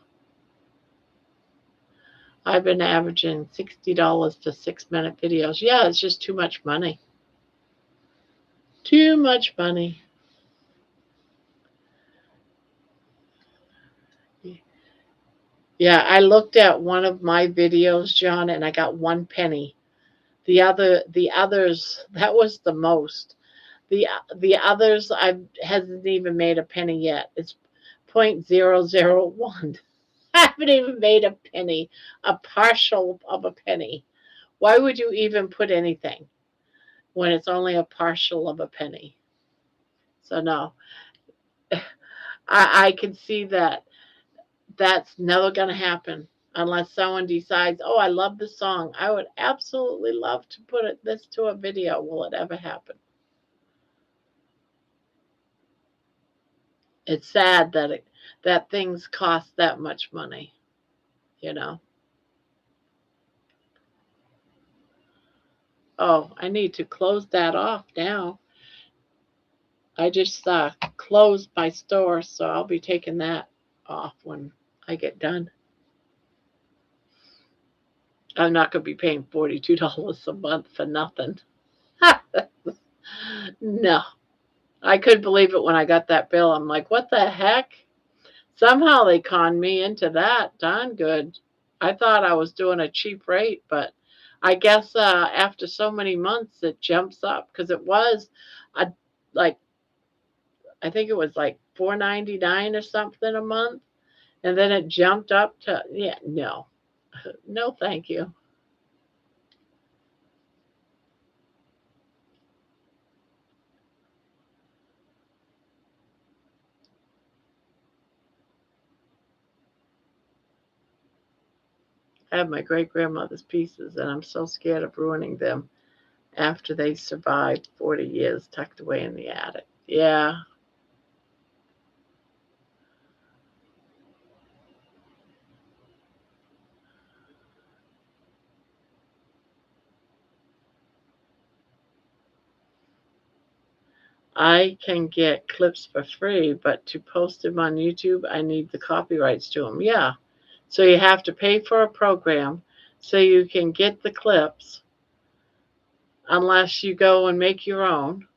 I've been averaging $60 for 6-minute videos. Yeah, it's just too much money. Too much money. Yeah, I looked at one of my videos, John, and I got 1 penny. The others, that was the most. The others, I hasn't even made a penny yet. It's 0.001. I haven't even made a penny, a partial of a penny. Why would you even put anything when it's only a partial of a penny? So no, I can see that that's never going to happen unless someone decides, oh, I love the song. I would absolutely love to put this to a video. Will it ever happen? It's sad that things cost that much money, Oh, I need to close that off now. I just closed my store, so I'll be taking that off when I get done. I'm not going to be paying $42 a month for nothing. No. I couldn't believe it when I got that bill. I'm like, what the heck? Somehow they conned me into that. Darn good. I thought I was doing a cheap rate, but I guess after so many months it jumps up because it was like I think it was like $4.99 or something a month, and then it jumped up to no, thank you. I have my great-grandmother's pieces, and I'm so scared of ruining them after they survived 40 years tucked away in the attic. Yeah. I can get clips for free, but to post them on YouTube, I need the copyrights to them. Yeah. So you have to pay for a program so you can get the clips unless you go and make your own.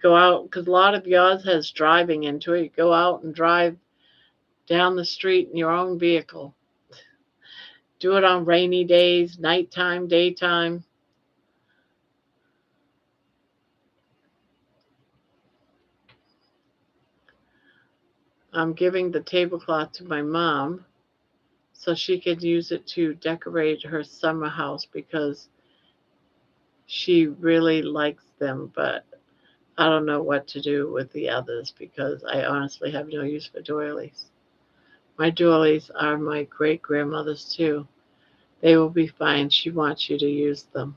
Go out, because a lot of yours has driving into it. You go out and drive down the street in your own vehicle. Do it on rainy days, nighttime, daytime. I'm giving the tablecloth to my mom so she could use it to decorate her summer house because she really likes them, but I don't know what to do with the others because I honestly have no use for doilies. My doilies are my great grandmother's too. They will be fine. She wants you to use them.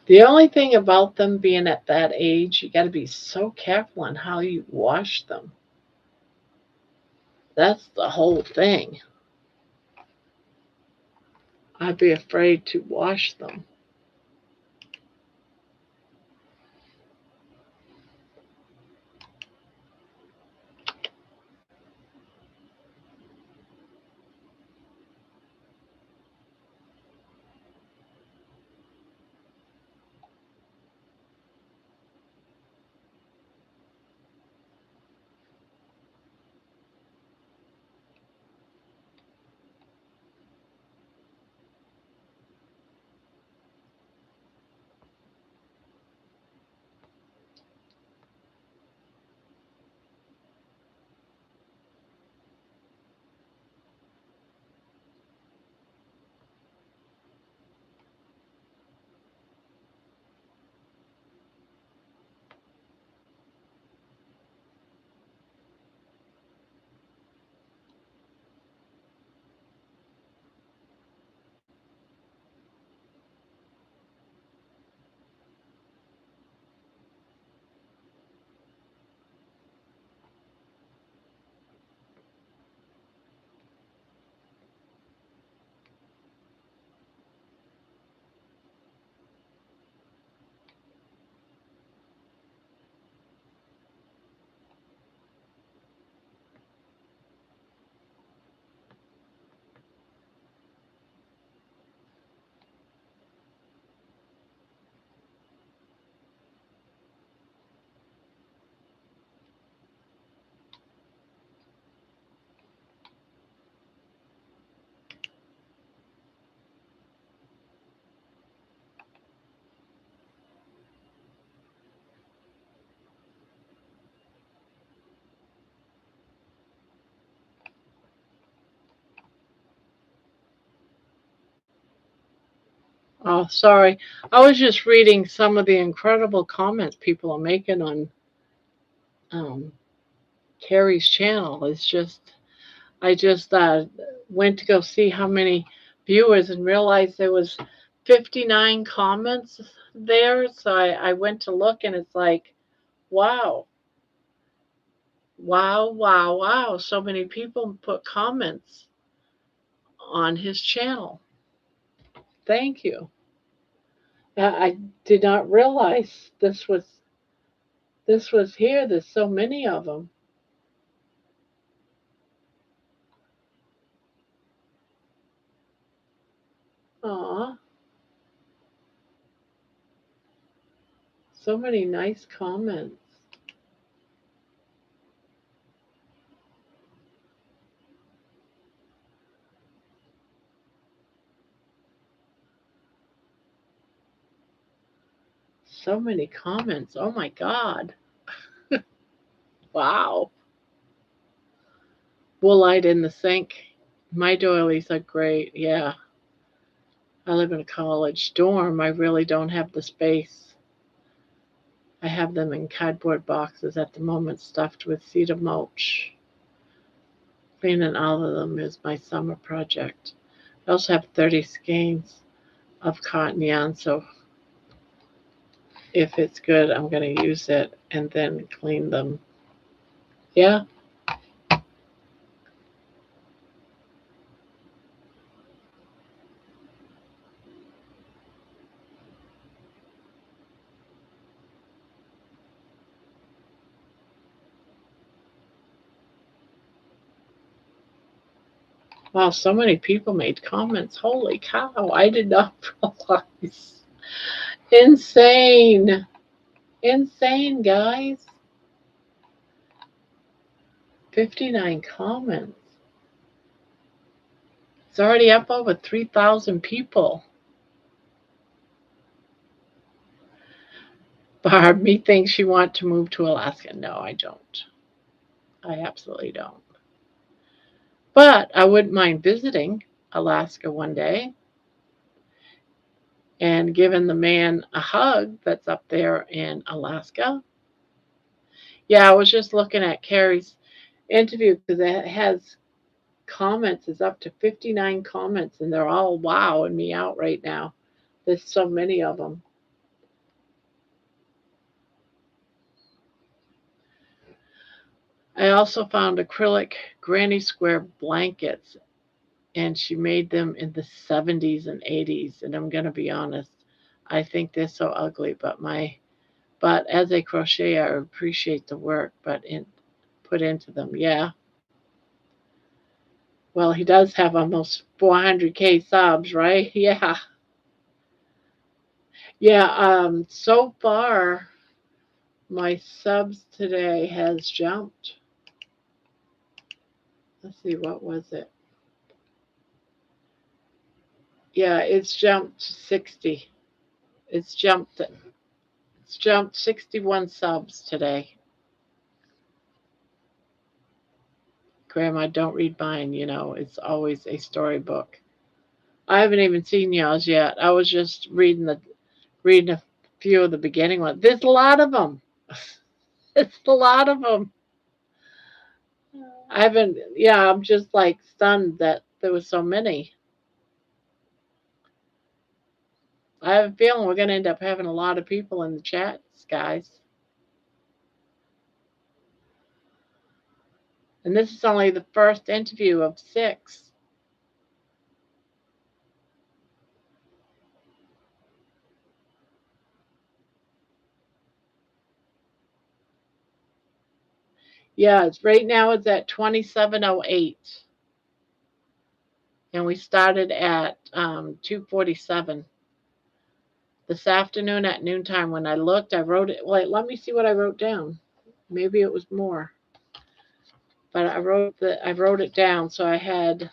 The only thing about them being at that age, you got to be so careful on how you wash them. That's the whole thing. I'd be afraid to wash them. Oh, sorry. I was just reading some of the incredible comments people are making on um, Carrie's channel. It's just, I just went to go see how many viewers and realized there was 59 comments there. So I went to look and it's like, wow, wow, wow, wow. So many people put comments on his channel. Thank you. I did not realize this was here. There's so many of them. Aw, so many nice comments. So many comments. Oh my God. Wow. Woolite in the sink. My doilies are great. Yeah. I live in a college dorm. I really don't have the space. I have them in cardboard boxes at the moment, stuffed with cedar mulch. Cleaning all of them is my summer project. I also have 30 skeins of cotton yarn, so if it's good, I'm going to use it and then clean them. Yeah. Wow, so many people made comments. Holy cow, I did not realize. Insane. Insane, guys. 59 comments. It's already up over 3,000 people. Barb, me thinks you want to move to Alaska. No, I don't. I absolutely don't. But I wouldn't mind visiting Alaska one day and giving the man a hug that's up there in Alaska. Yeah, I was just looking at Carrie's interview because it has comments. It's up to 59 comments, and they're all wowing me out right now. There's so many of them. I also found acrylic granny square blankets, and she made them in the 70s and 80s. And I'm going to be honest, I think they're so ugly, but as a crocheter, I appreciate the work put into them. Yeah. Well, he does have almost 400K subs, right? Yeah. Yeah, so far my subs today has jumped. Let's see, what was it? Yeah, it's jumped to 60. It's jumped 61 subs today. Grandma, don't read mine, it's always a storybook. I haven't even seen yours yet. I was just reading a few of the beginning ones. There's a lot of them. It's a lot of them. I haven't, yeah, I'm just like stunned that there was so many. I have a feeling we're going to end up having a lot of people in the chats, guys. And this is only the first interview of 6. Yeah, right now it's at 27:08. And we started at 2:47. This afternoon at noontime when I looked, I wrote it. Wait, let me see what I wrote down. Maybe it was more. But I wrote it down, so I had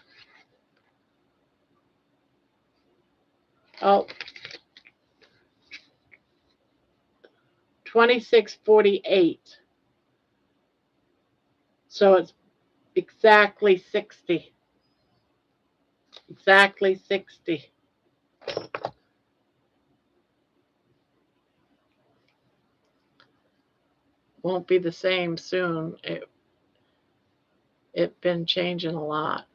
26:48. So it's exactly 60. Exactly 60. Won't be the same soon. It's been changing a lot.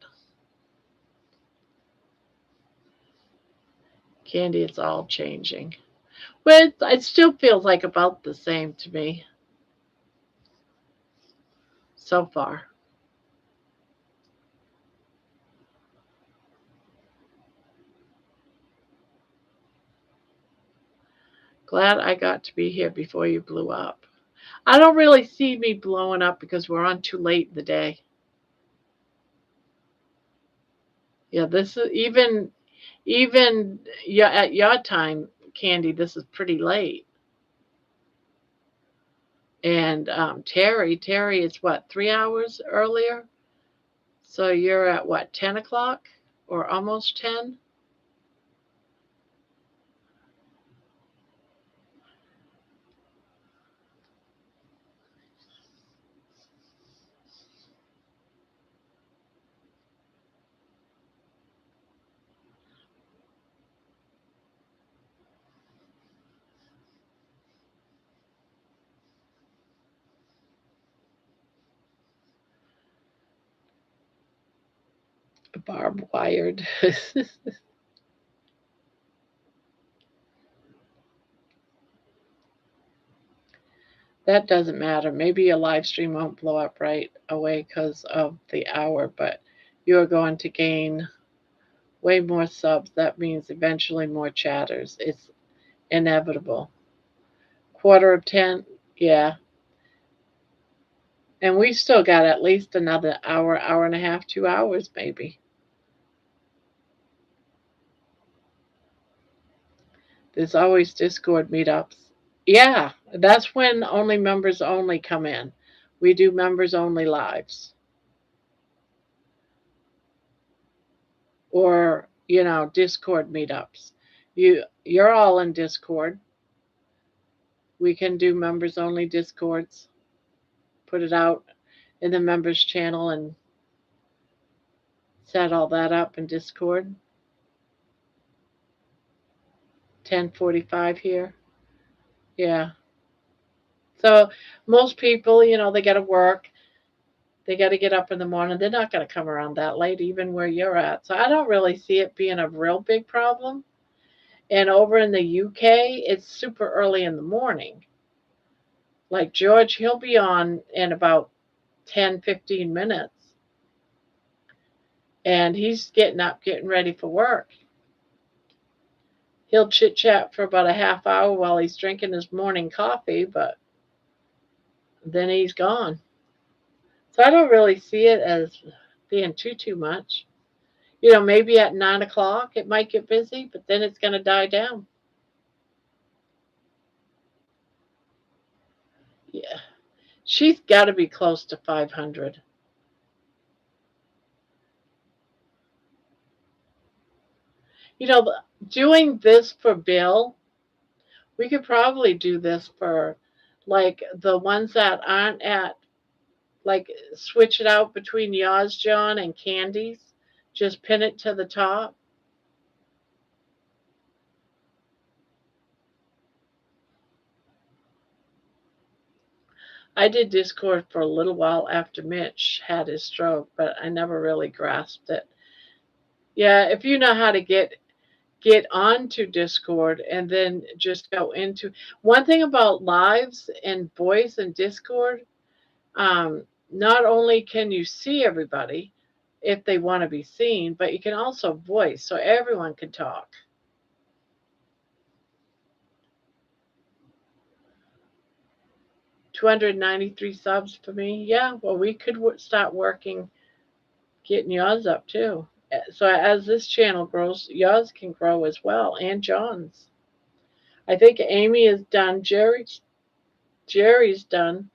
Candy, it's all changing. But it still feels like about the same to me so far. Glad I got to be here before you blew up. I don't really see me blowing up because we're on too late in the day. Yeah, this is even at your time, Candy, this is pretty late. And Terry is what, 3 hours earlier? So you're at what, 10 o'clock or almost 10? Barbed wired. That doesn't matter. Maybe your live stream won't blow up right away because of the hour, but you're going to gain way more subs. That means eventually more chatters. It's inevitable. Quarter of 10, yeah. And we still got at least another hour, hour and a half, 2 hours maybe. There's always Discord meetups. Yeah, that's when only members only come in. We do members only lives. Or, Discord meetups. You're all in Discord. We can do members only Discords. Put it out in the members channel and set all that up in Discord. 10:45 here. Yeah. So most people, they got to work. They got to get up in the morning. They're not going to come around that late, even where you're at. So I don't really see it being a real big problem. And over in the UK, it's super early in the morning. Like George, he'll be on in about 10, 15 minutes. And he's getting up, getting ready for work. He'll chit-chat for about a half hour while he's drinking his morning coffee, but then he's gone. So I don't really see it as being too much. Maybe at 9 o'clock it might get busy, but then it's going to die down. Yeah. She's got to be close to 500. Doing this for Bill, we could probably do this for like the ones that aren't at, like switch it out between yours, John, and Candy's. Just pin it to the top. I did Discord for a little while after Mitch had his stroke, but I never really grasped it. Yeah, if you know how to get onto Discord and then just go into one thing about lives and voice and Discord, not only can you see everybody if they want to be seen, but you can also voice so everyone can talk. $293 subs for me. Yeah, well, we could start working, getting yours up too. So as this channel grows, yours can grow as well, and John's. I think Amy is done. Jerry's done.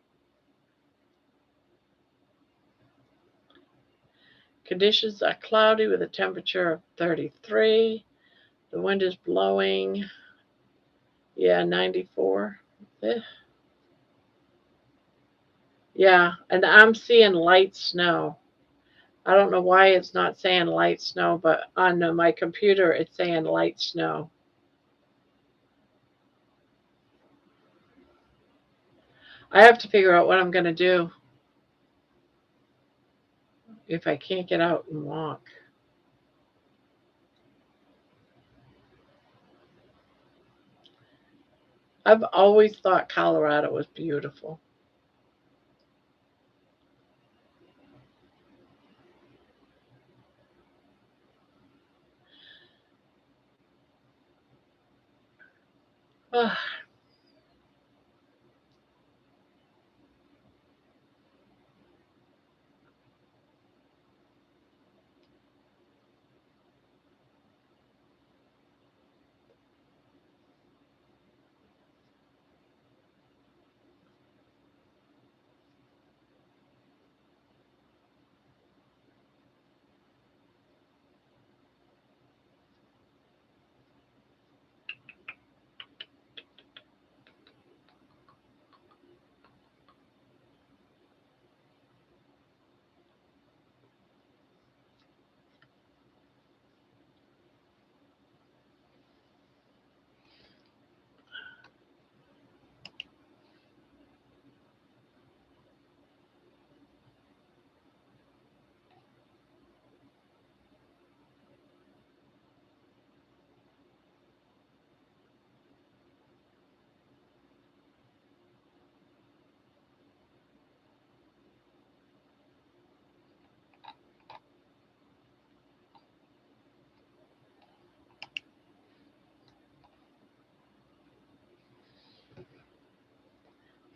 Conditions are cloudy with a temperature of 33. The wind is blowing. Yeah, 94. Yeah, and I'm seeing light snow. I don't know why it's not saying light snow, but on my computer it's saying light snow. I have to figure out what I'm going to do if I can't get out and walk. I've always thought Colorado was beautiful.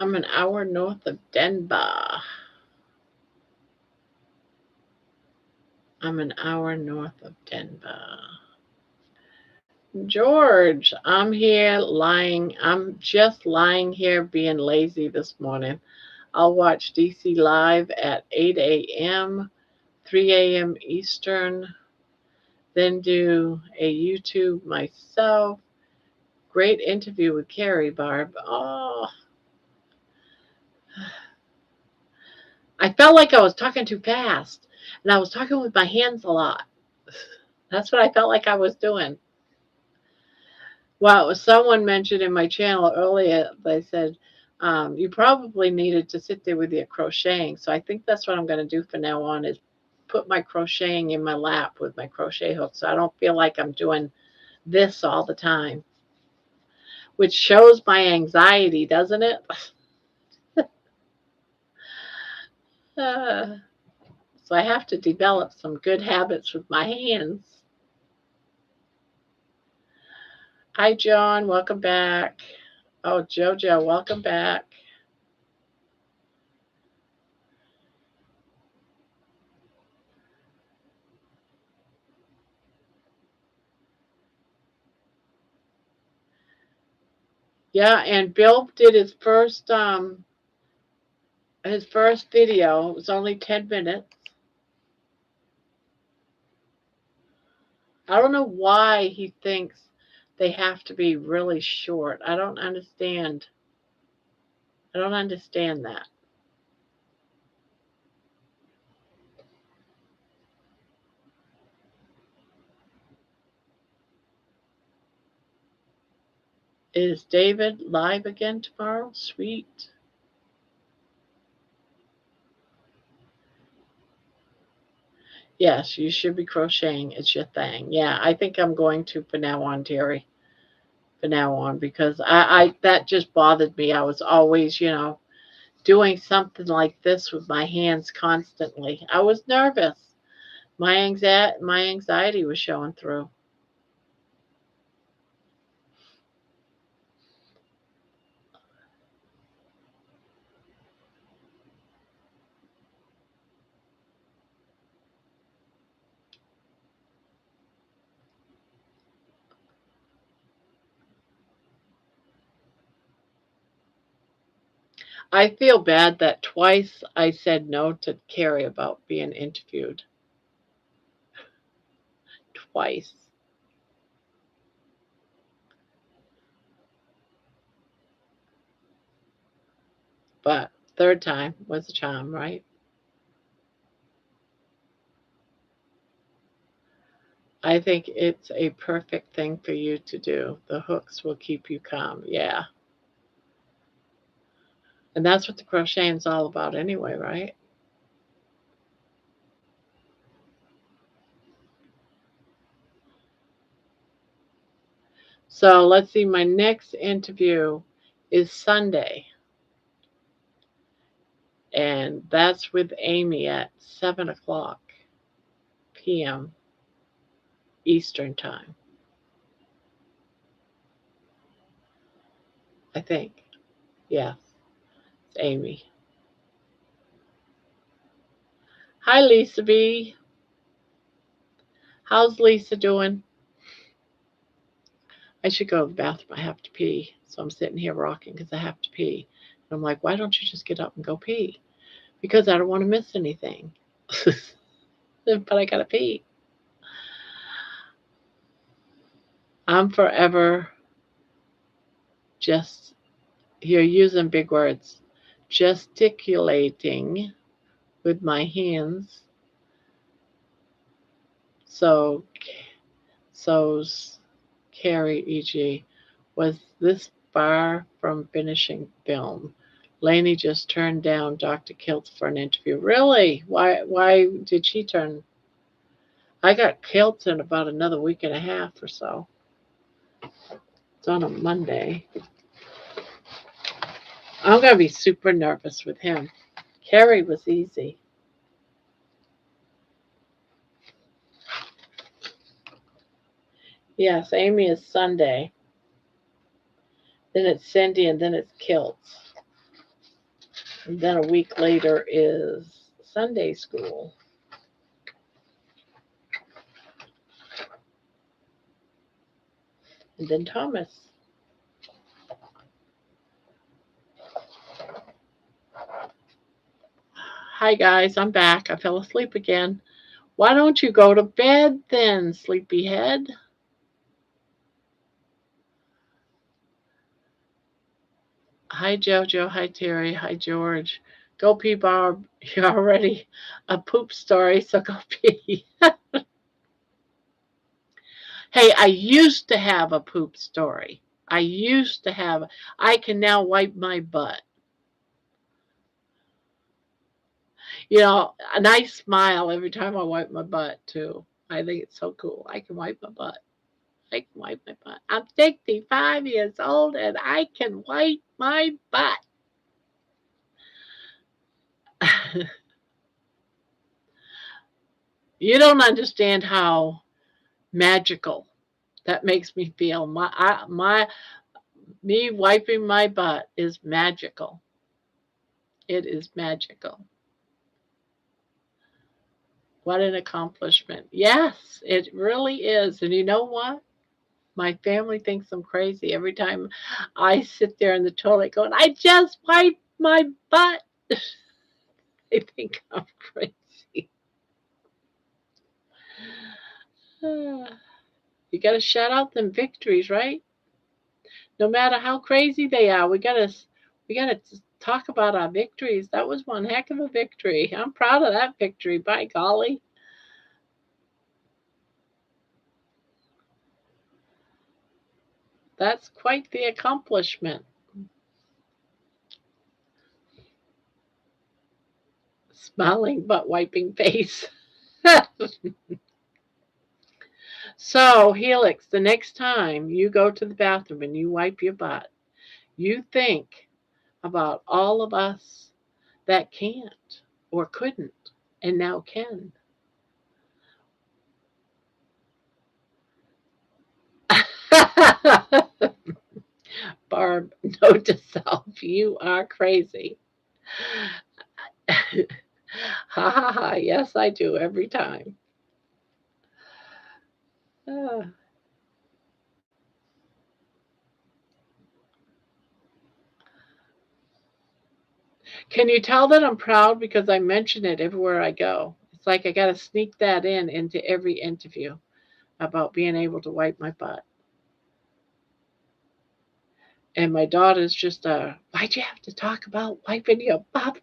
I'm an hour north of Denver. I'm an hour north of Denver. George, I'm here lying. I'm just lying here being lazy this morning. I'll watch DC Live at 8 a.m., 3 a.m. Eastern, then do a YouTube myself. Great interview with Carrie, Barb. Oh, I felt like I was talking too fast, and I was talking with my hands a lot. That's what I felt like I was doing. Well, someone mentioned in my channel earlier, they said, you probably needed to sit there with your crocheting. So I think that's what I'm going to do from now on is put my crocheting in my lap with my crochet hook so I don't feel like I'm doing this all the time, which shows my anxiety, doesn't it? So I have to develop some good habits with my hands. Hi, John. Welcome back. Oh, Jojo, welcome back. Yeah, and Bill did his first video. It was only 10 minutes. I don't know why he thinks they have to be really short. I don't understand. I don't understand that. Is David live again tomorrow? Sweet. Yes, you should be crocheting. It's your thing. Yeah, I think I'm going to from now on, Terry. From now on, because I that just bothered me. I was always, doing something like this with my hands constantly. I was nervous. My anxiety was showing through. I feel bad that twice I said no to Carrie about being interviewed. Twice. But third time was a charm, right? I think it's a perfect thing for you to do. The hooks will keep you calm. Yeah. And that's what the crocheting's all about anyway, right? So let's see, my next interview is Sunday. And that's with Amy at 7 o'clock p.m. Eastern time. I think. Yes, it's Amy. Hi, Lisa B. How's Lisa doing? I should go to the bathroom. I have to pee. So I'm sitting here rocking because I have to pee. And I'm like, why don't you just get up and go pee? Because I don't want to miss anything. But I got to pee. I'm forever just, you're using big words, gesticulating with my hands. So Carrie, e.g., was this far from finishing film? Lainey just turned down Dr. Kiltz for an interview. Really? Why did she turn? I got Kiltz in about another week and a half or so. It's on a Monday. I'm going to be super nervous with him. Carrie was easy. Yes, Amy is Sunday. Then it's Cindy, and then it's Kiltz. And then a week later is Sunday school. And then Thomas. Hi guys, I'm back. I fell asleep again. Why don't you go to bed then, sleepyhead? Hi Jojo, hi Terry, hi George. Go pee, Barb. You're already a poop story, so go pee. Hey, I used to have a poop story. I can now wipe my butt. You know, a nice smile every time I wipe my butt, too. I think it's so cool. I can wipe my butt. I can wipe my butt. I'm 65 years old and I can wipe my butt. You don't understand how magical that makes me feel. Me wiping my butt is magical. It is magical. What an accomplishment. Yes, it really is. And you know what? My family thinks I'm crazy every time I sit there in the toilet going, I just wiped my butt. They think I'm crazy. You got to shout out them victories, right? No matter how crazy they are, we got to talk about our victories. That was one heck of a victory. I'm proud of that victory, by golly. That's quite the accomplishment. Smiling butt wiping face. So, Helix, the next time you go to the bathroom and you wipe your butt, you think about all of us that can't or couldn't and now can. Barb, note to self, you are crazy. Ha ha ha, yes, I do every time. Uh, can you tell that I'm proud because I mention it everywhere I go? It's like I got to sneak that into every interview about being able to wipe my butt. And my daughter's just, why'd you have to talk about wiping your butt?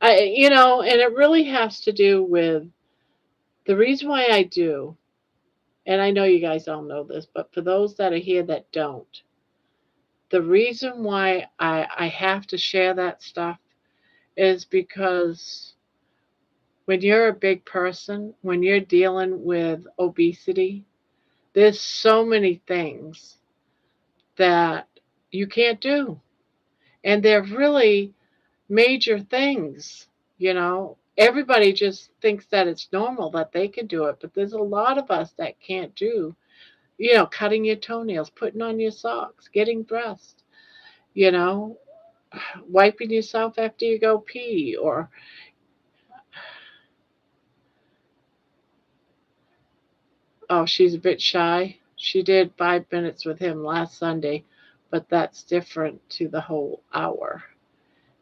And it really has to do with the reason why I do, and I know you guys all know this, but for those that are here that don't, the reason why I have to share that stuff is because when you're a big person, when you're dealing with obesity, there's so many things that you can't do. And they're really major things, Everybody just thinks that it's normal that they can do it, but there's a lot of us that can't do, cutting your toenails, putting on your socks, getting dressed, you know, wiping yourself after you go pee, or oh, she's a bit shy. She did 5 minutes with him last Sunday, but that's different to the whole hour.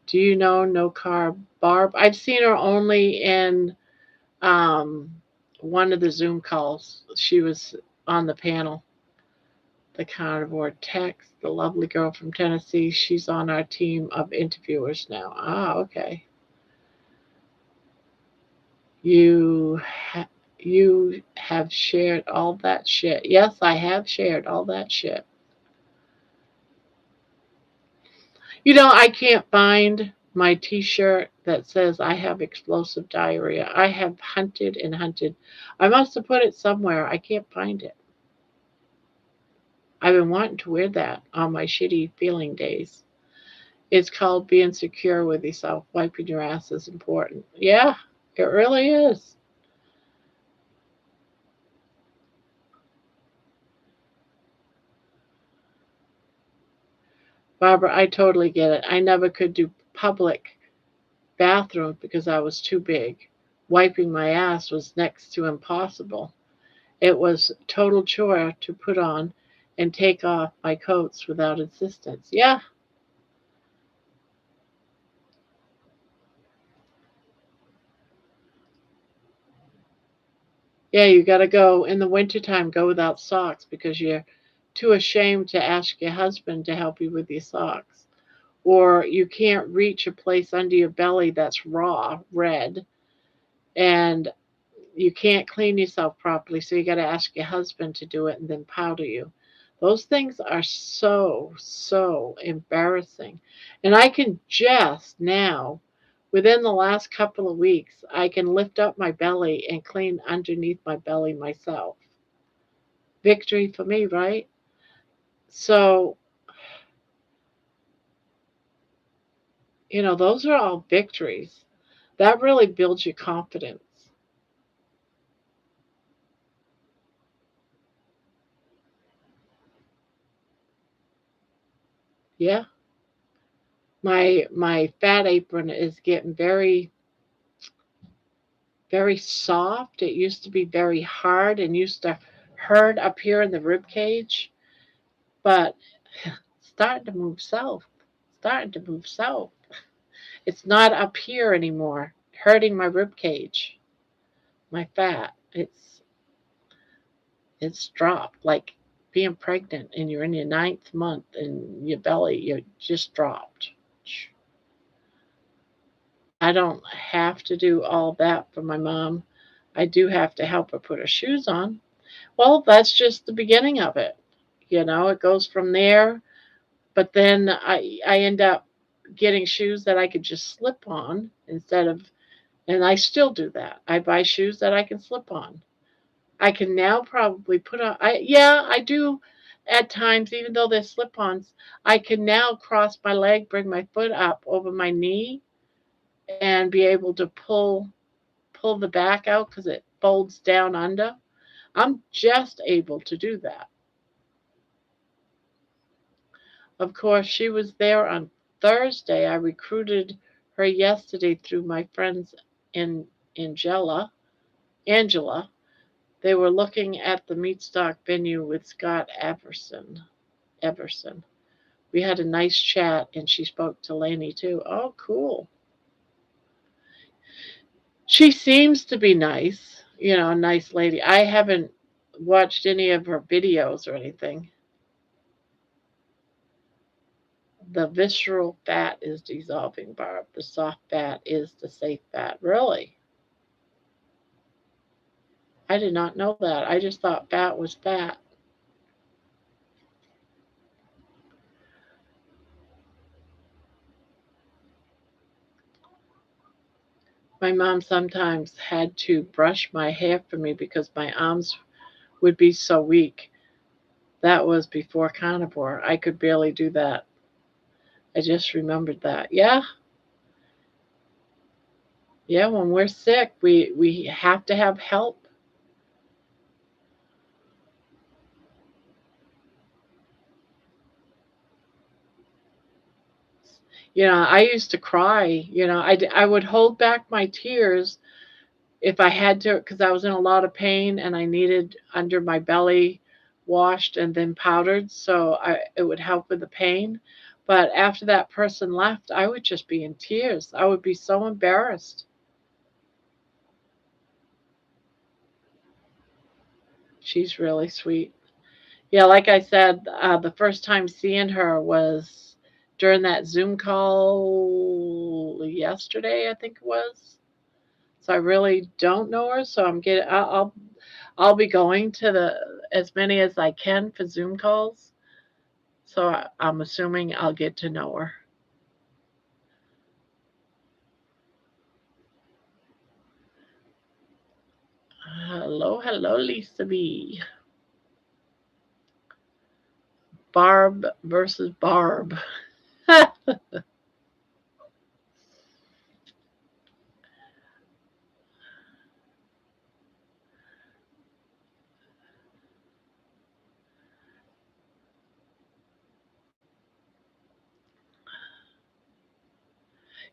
Do you know No Carb Barb? I've seen her only in one of the Zoom calls. She was on the panel. The Carnivore Tex, the lovely girl from Tennessee, she's on our team of interviewers now. Ah, okay. You have shared all that shit. Yes, I have shared all that shit. I can't find my t-shirt that says I have explosive diarrhea. I have hunted and hunted. I must have put it somewhere. I can't find it. I've been wanting to wear that on my shitty feeling days. It's called being secure with yourself. Wiping your ass is important. Yeah, it really is. Barbara, I totally get it. I never could do public bathroom because I was too big. Wiping my ass was next to impossible. It was total chore to put on and take off my coats without assistance. Yeah, yeah, you got to go in the wintertime, go without socks because you're too ashamed to ask your husband to help you with your socks. Or you can't reach a place under your belly that's raw, red, and you can't clean yourself properly, so you got to ask your husband to do it and then powder you. Those things are so embarrassing. And I can just now, within the last couple of weeks, I can lift up my belly and clean underneath my belly myself. Victory for me, right? So, those are all victories. That really builds your confidence. Yeah. My fat apron is getting very soft. It used to be very hard and used to hurt up here in the rib cage, but starting to move south. Starting to move south. It's not up here anymore, hurting my rib cage, my fat. It's dropped like being pregnant and you're in your ninth month and your belly you just dropped. I don't have to do all that for my mom. I do have to help her put her shoes on. Well, that's just the beginning of it. It goes from there, but then I end up getting shoes that I could just slip on instead of, and I still do that. I buy shoes that I can slip on. I can now probably put on, yeah, I do at times, even though they're slip-ons, I can now cross my leg, bring my foot up over my knee, and be able to pull the back out because it folds down under. I'm just able to do that. Of course, she was there on Thursday. I recruited her yesterday through my friends in Angela. They were looking at the meat stock venue with Scott Everson. We had a nice chat and she spoke to Lainey too. Oh, cool. She seems to be nice, a nice lady. I haven't watched any of her videos or anything. The visceral fat is dissolving, Barb. The soft fat is the safe fat. Really? I did not know that. I just thought fat was fat. My mom sometimes had to brush my hair for me because my arms would be so weak. That was before carnivore. I could barely do that. I just remembered that. Yeah, yeah, when we're sick, we have to have help. I used to cry. I would hold back my tears if I had to because I was in a lot of pain and I needed under my belly washed and then powdered so it would help with the pain. But after that person left, I would just be in tears. I would be so embarrassed. She's really sweet. Yeah, like I said, the first time seeing her was during that Zoom call yesterday, I think it was. So I really don't know her. So I'll be going to the as many as I can for Zoom calls. So I'm assuming I'll get to know her. Hello, Lisa B. Barb versus Barb.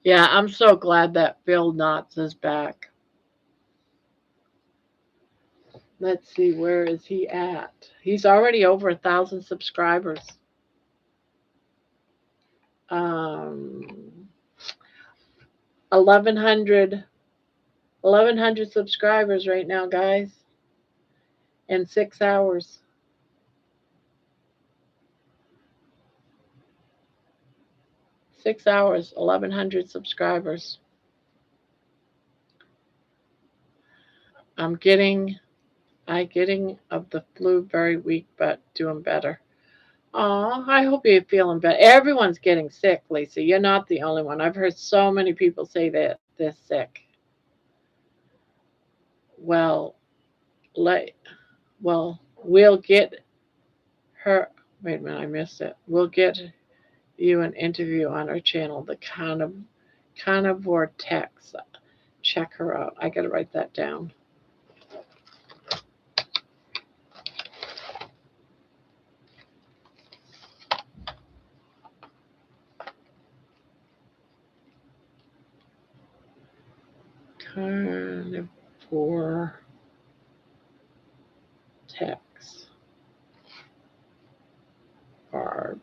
Yeah, I'm so glad that Bill Knotts is back. Let's see, where is he at? He's already over 1,000 subscribers. Um, 1,100 subscribers right now, guys, in 6 hours. 6 hours, 1,100 subscribers. I'm getting of the flu very weak, but doing better. Oh, I hope you're feeling better. Everyone's getting sick, Lisa. You're not the only one. I've heard so many people say that they're sick. Well, let we'll get her. Wait a minute, I missed it. We'll get you an interview on our channel, the Carnivore Tex. Check her out. I gotta write that down. Carnivore Tex. Barb.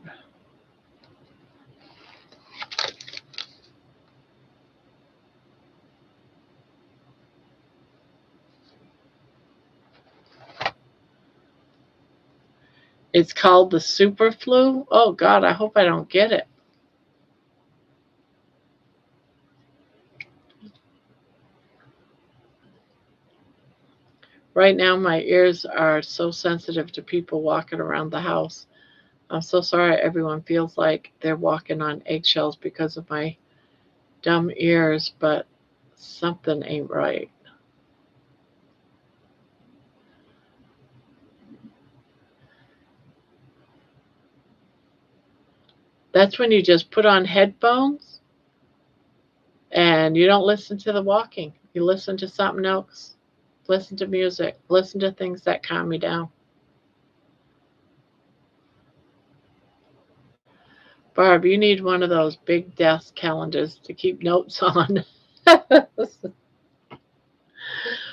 It's called the super flu. Oh God, I hope I don't get it. Right now, my ears are so sensitive to people walking around the house. I'm so sorry everyone feels like they're walking on eggshells because of my dumb ears, but something ain't right. That's when you just put on headphones and you don't listen to the walking. You listen to something else. Listen to music. Listen to things that calm me down. Barb, you need one of those big desk calendars to keep notes on.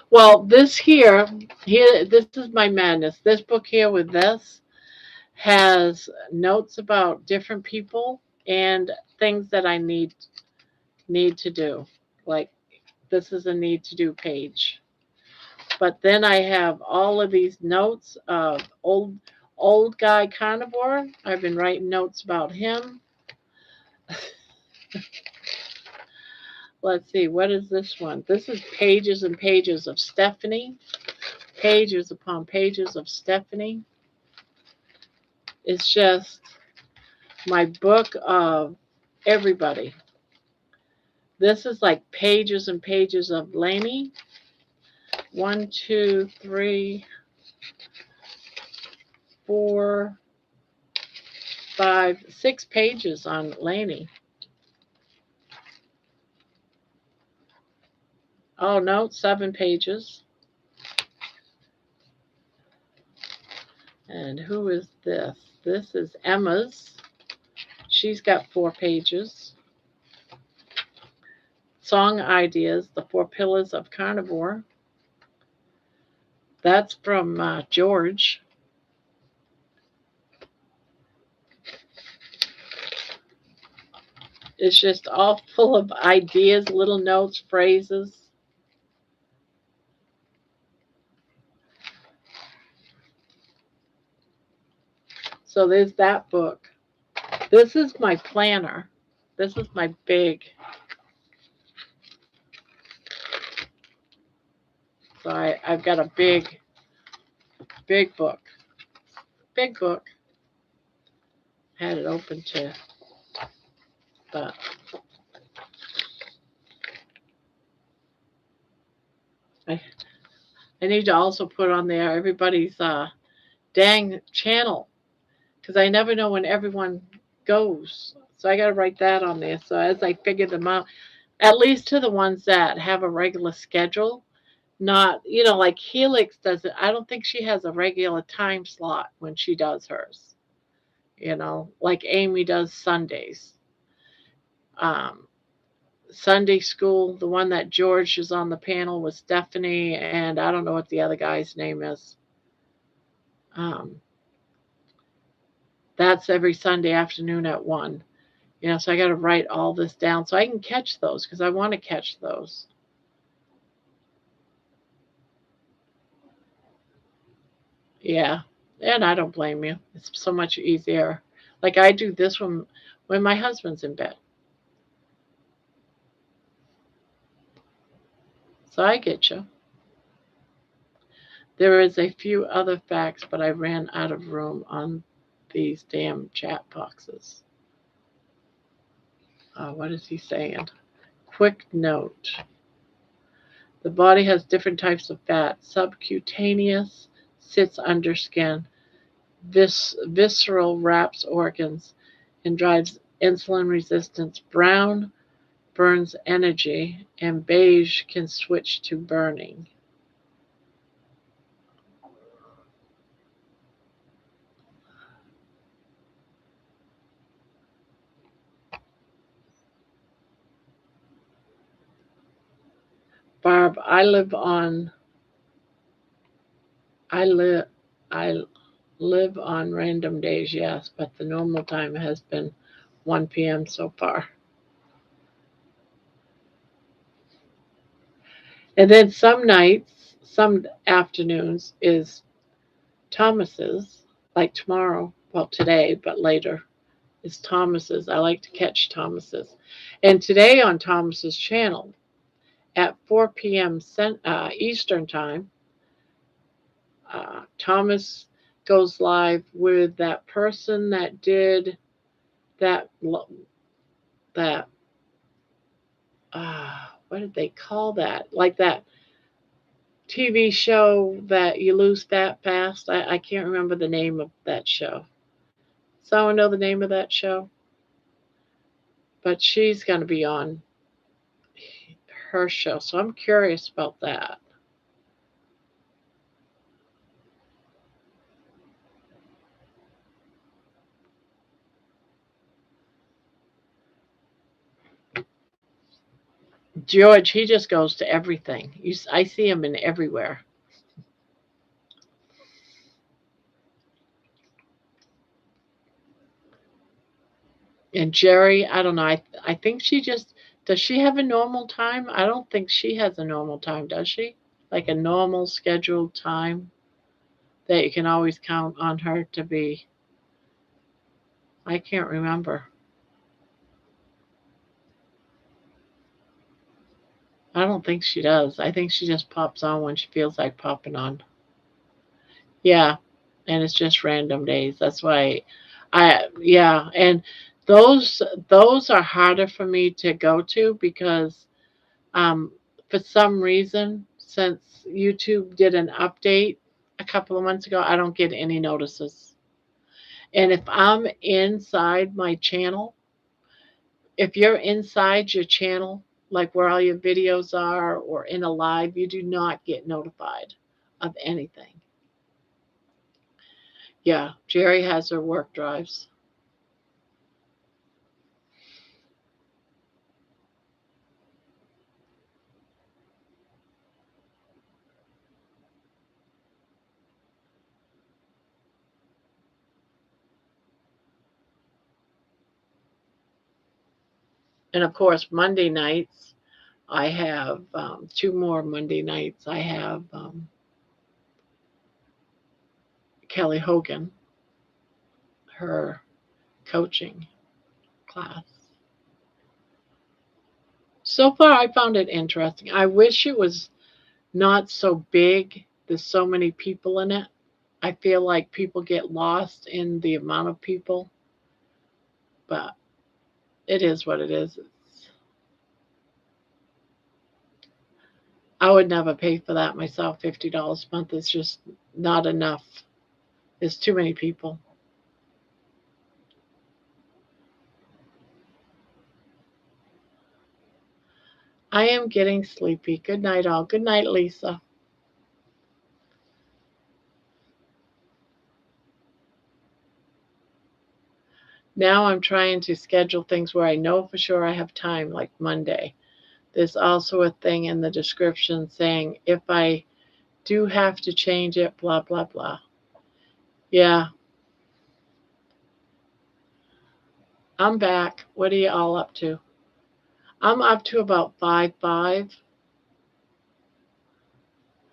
Well, this here, this is my madness. This book here with this has notes about different people and things that I need to do. Like this is a need to do page. But then I have all of these notes of old guy carnivore. I've been writing notes about him. Let's see, what is this one? This is pages and pages of Stephanie. Pages upon pages of Stephanie. It's just my book of everybody. This is like pages and pages of Lainey. 1, 2, 3, 4, 5, 6 pages on Lainey. Oh no, 7 pages. And who is this? This is Emma's. She's got 4 pages. Song ideas, the 4 pillars of carnivore. That's from George. It's just all full of ideas, little notes, phrases. So there's that book. This is my planner. This is my big. So I've got a big book. Big book. Had it open to, but I need to also put on there everybody's dang channel because I never know when everyone goes. So I got to write that on there. So as I figure them out, at least to the ones that have a regular schedule, not, like Helix doesn't, I don't think she has a regular time slot when she does hers, like Amy does Sundays. Sunday school, the one that George is on the panel with Stephanie, and I don't know what the other guy's name is. That's every Sunday afternoon at 1. So I got to write all this down so I can catch those because I want to catch those. Yeah, and I don't blame you. It's so much easier. Like I do this when my husband's in bed. So I get you. There is a few other facts, but I ran out of room on these damn chat boxes. What is he saying? Quick note. The body has different types of fat. Subcutaneous sits under skin. Visceral wraps organs and drives insulin resistance. Brown burns energy, and beige can switch to burning. Barb, I live on random days, yes, but the normal time has been 1 p.m. so far. And then some nights, some afternoons is Thomas's, like tomorrow, well, today, but later is Thomas's. I like to catch Thomas's. And today on Thomas's channel at 4 p.m. Eastern time, Thomas goes live with that person that did that what did they call that? Like that TV show that you lose fat fast. I can't remember the name of that show. Someone know the name of that show? But she's going to be on her show, so I'm curious about that. George, he just goes to everything. I see him in everywhere. And Jerry, I don't know. I think does she have a normal time? I don't think she has a normal time, does she? Like a normal scheduled time that you can always count on her to be. I can't remember. I don't think she does. I think she just pops on when she feels like popping on. Yeah, and it's just random days. That's why and those are harder for me to go to because for some reason since YouTube did an update a couple of months ago, I don't get any notices. And if I'm inside my channel, if you're inside your channel, like where all your videos are or in a live, you do not get notified of anything. Yeah, Jerry has her work drives. And of course, Monday nights, I have 2 more Monday nights. I have Kelly Hogan, her coaching class. So far, I found it interesting. I wish it was not so big. There's so many people in it. I feel like people get lost in the amount of people. But it is what it is. I would never pay for that myself. $50 a month is just not enough. There's too many people. I am getting sleepy. Good night, all. Good night, Lisa. Now I'm trying to schedule things where I know for sure I have time, like Monday. there's also a thing in the description saying if I do have to change it, blah, blah, blah. Yeah. I'm back. What are you all up to? I'm up to about 5-5.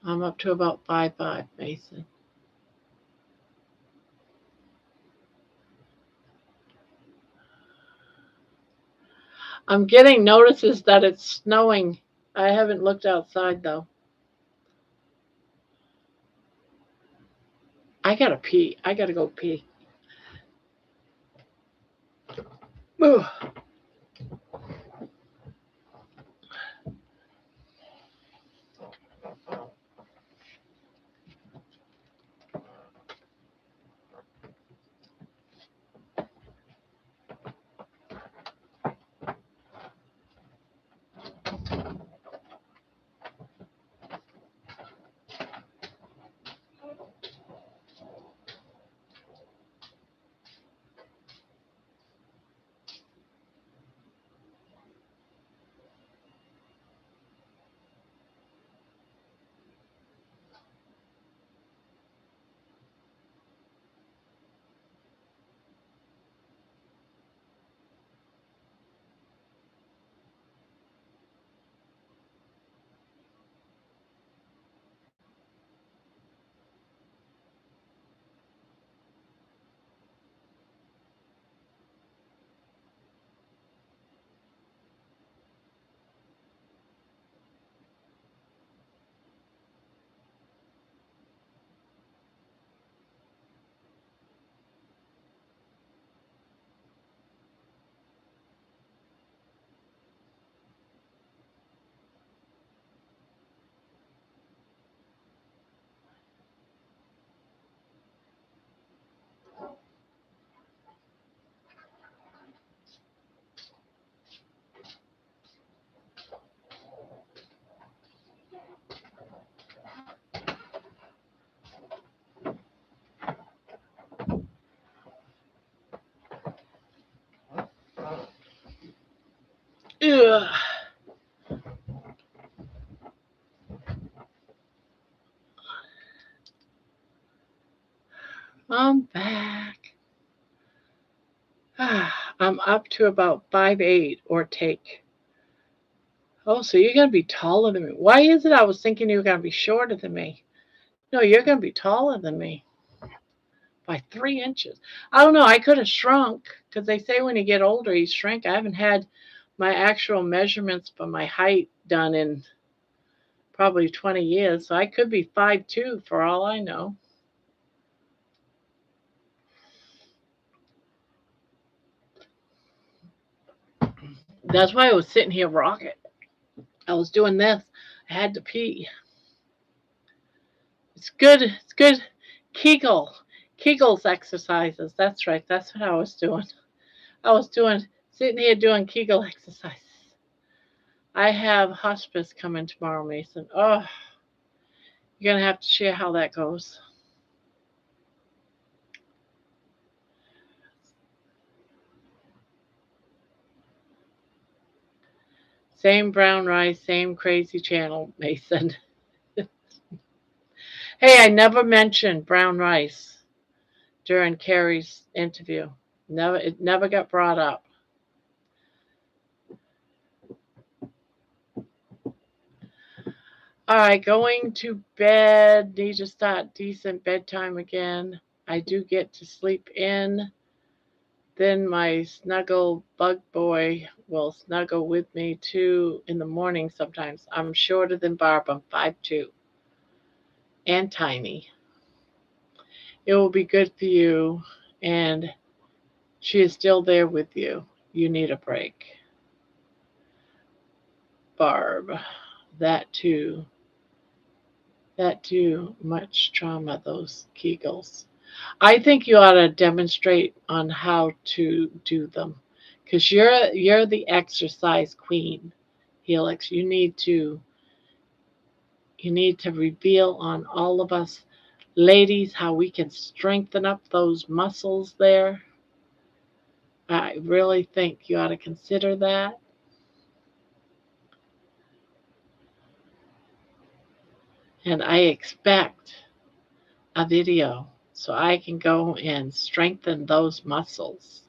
I'm up to about 5-5, Mason. I'm getting notices that it's snowing. I haven't looked outside though. I gotta pee. I gotta go pee. Ugh. Ugh. I'm back. I'm up to about 5'8" or take. Oh, so you're going to be taller than me. Why is it I was thinking you were going to be shorter than me? No, you're going to be taller than me by 3 inches. I don't know. I could have shrunk because they say when you get older, you shrink. I haven't had my actual measurements for my height done in probably 20 years. So I could be 5'2" for all I know. That's why I was sitting here rocking. I was doing this. I had to pee. It's good. It's good. Kegels exercises. That's right. That's what I was doing. I was sitting here doing Kegel exercises. I have hospice coming tomorrow, Mason. Oh, you're going to have to share how that goes. Same brown rice, same crazy channel, Mason. Hey, I never mentioned brown rice during Carrie's interview. It never got brought up. All right, going to bed. Need to start decent bedtime again. I do get to sleep in. Then my snuggle bug boy will snuggle with me too in the morning sometimes. I'm shorter than Barb. I'm 5'2" and tiny. It will be good for you, and she is still there with you. You need a break. Barb, that too, much trauma, those Kegels. I think you ought to demonstrate on how to do them, because you're the exercise queen, Helix. You need to reveal on all of us ladies how we can strengthen up those muscles there. I really think you ought to consider that. And I expect a video so I can go and strengthen those muscles.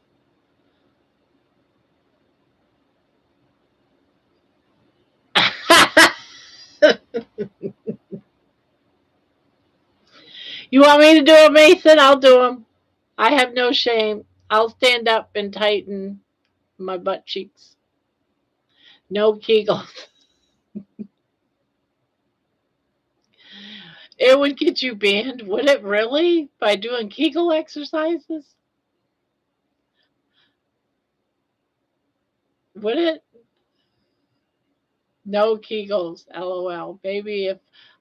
You want me to do it, Mason? I'll do them. I have no shame. I'll stand up and tighten my butt cheeks. No Kegels. It would get you banned, would it really? By doing Kegel exercises? Would it? No Kegels, LOL. Baby, if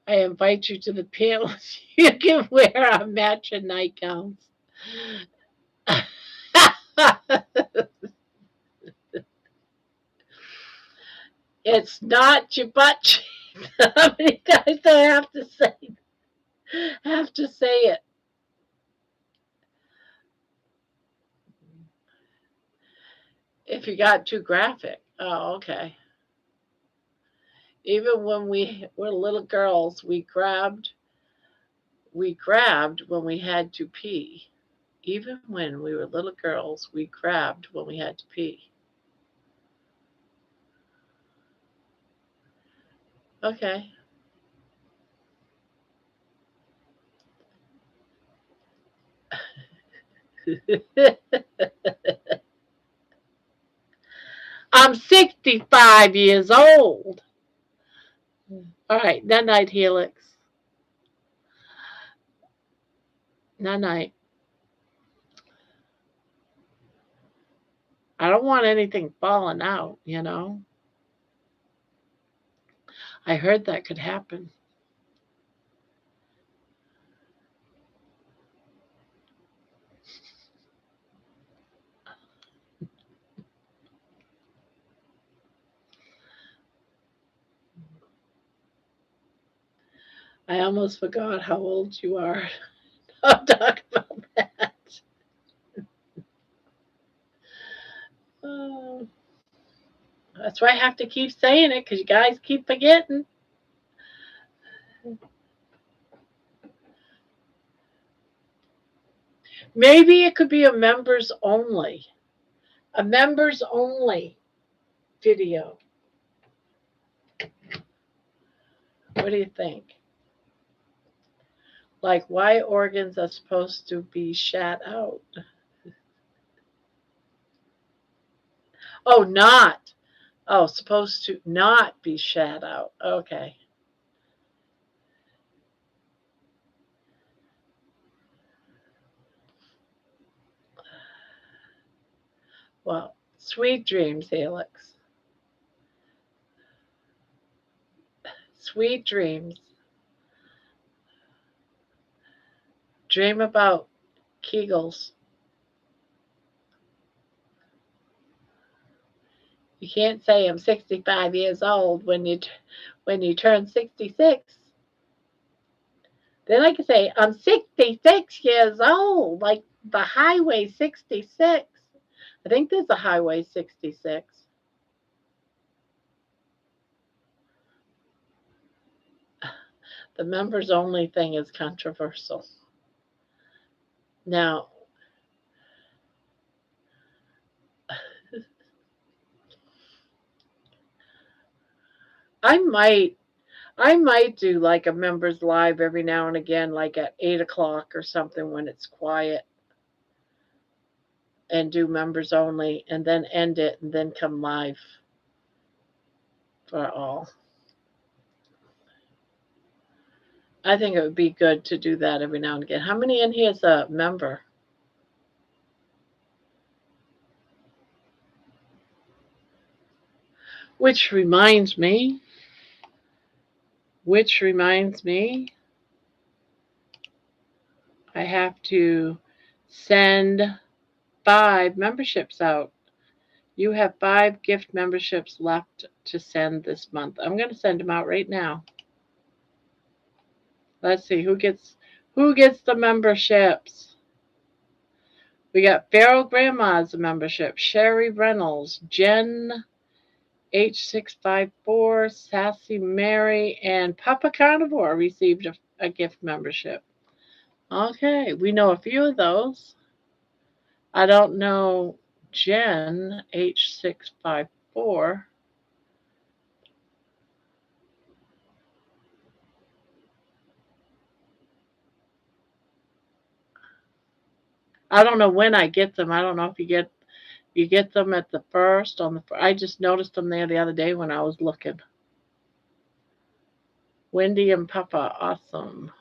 I invite you to the panels, you can wear a matching nightgowns. It's not your butt cheeks. How many times do I have to say it? If you got too graphic. Oh, okay. Even when we were little girls, we grabbed when we had to pee. Even when we were little girls, we grabbed when we had to pee. Okay. I'm 65 years old. All right, night night, Helix. Night night. I don't want anything falling out, you know. I heard that could happen. I almost forgot how old you are. Don't talk about that. Oh, that's why I have to keep saying it because you guys keep forgetting. Maybe it could be a members only video. What do you think? Like why organs are supposed to be shat out? Oh, not. Oh, supposed to not be shat out. Okay. Well, sweet dreams, Alex. Sweet dreams. Dream about Kegels. You can't say I'm 65 years old when you turn 66. Then I can say I'm 66 years old, like the Highway 66. I think there's a Highway 66. The members only thing is controversial. Now, I might do like a members live every now and again, like at 8 o'clock or something when it's quiet, and do members only, and then end it, and then come live for all. I think it would be good to do that every now and again. How many in here is a member? Which reminds me, I have to send 5 memberships out. You have 5 gift memberships left to send this month. I'm going to send them out right now. Let's see who gets the memberships. We got Feral Grandma's a membership, Sherry Reynolds, Jen H654, Sassy Mary, and Papa Carnivore received a gift membership. Okay, we know a few of those. I don't know Jen, H654. I don't know when I get them. I don't know if you get them at the first on the. I just noticed them there the other day when I was looking. Wendy and Papa, awesome.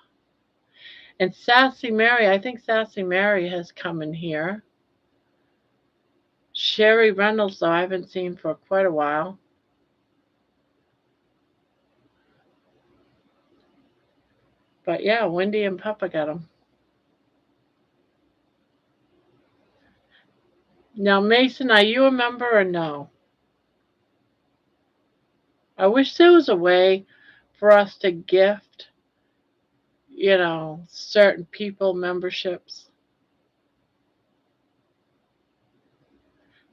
And Sassy Mary, I think Sassy Mary has come in here. Sherry Reynolds, though, I haven't seen for quite a while. But yeah, Wendy and Papa got them. Now, Mason, are you a member or no? I wish there was a way for us to gift, certain people memberships.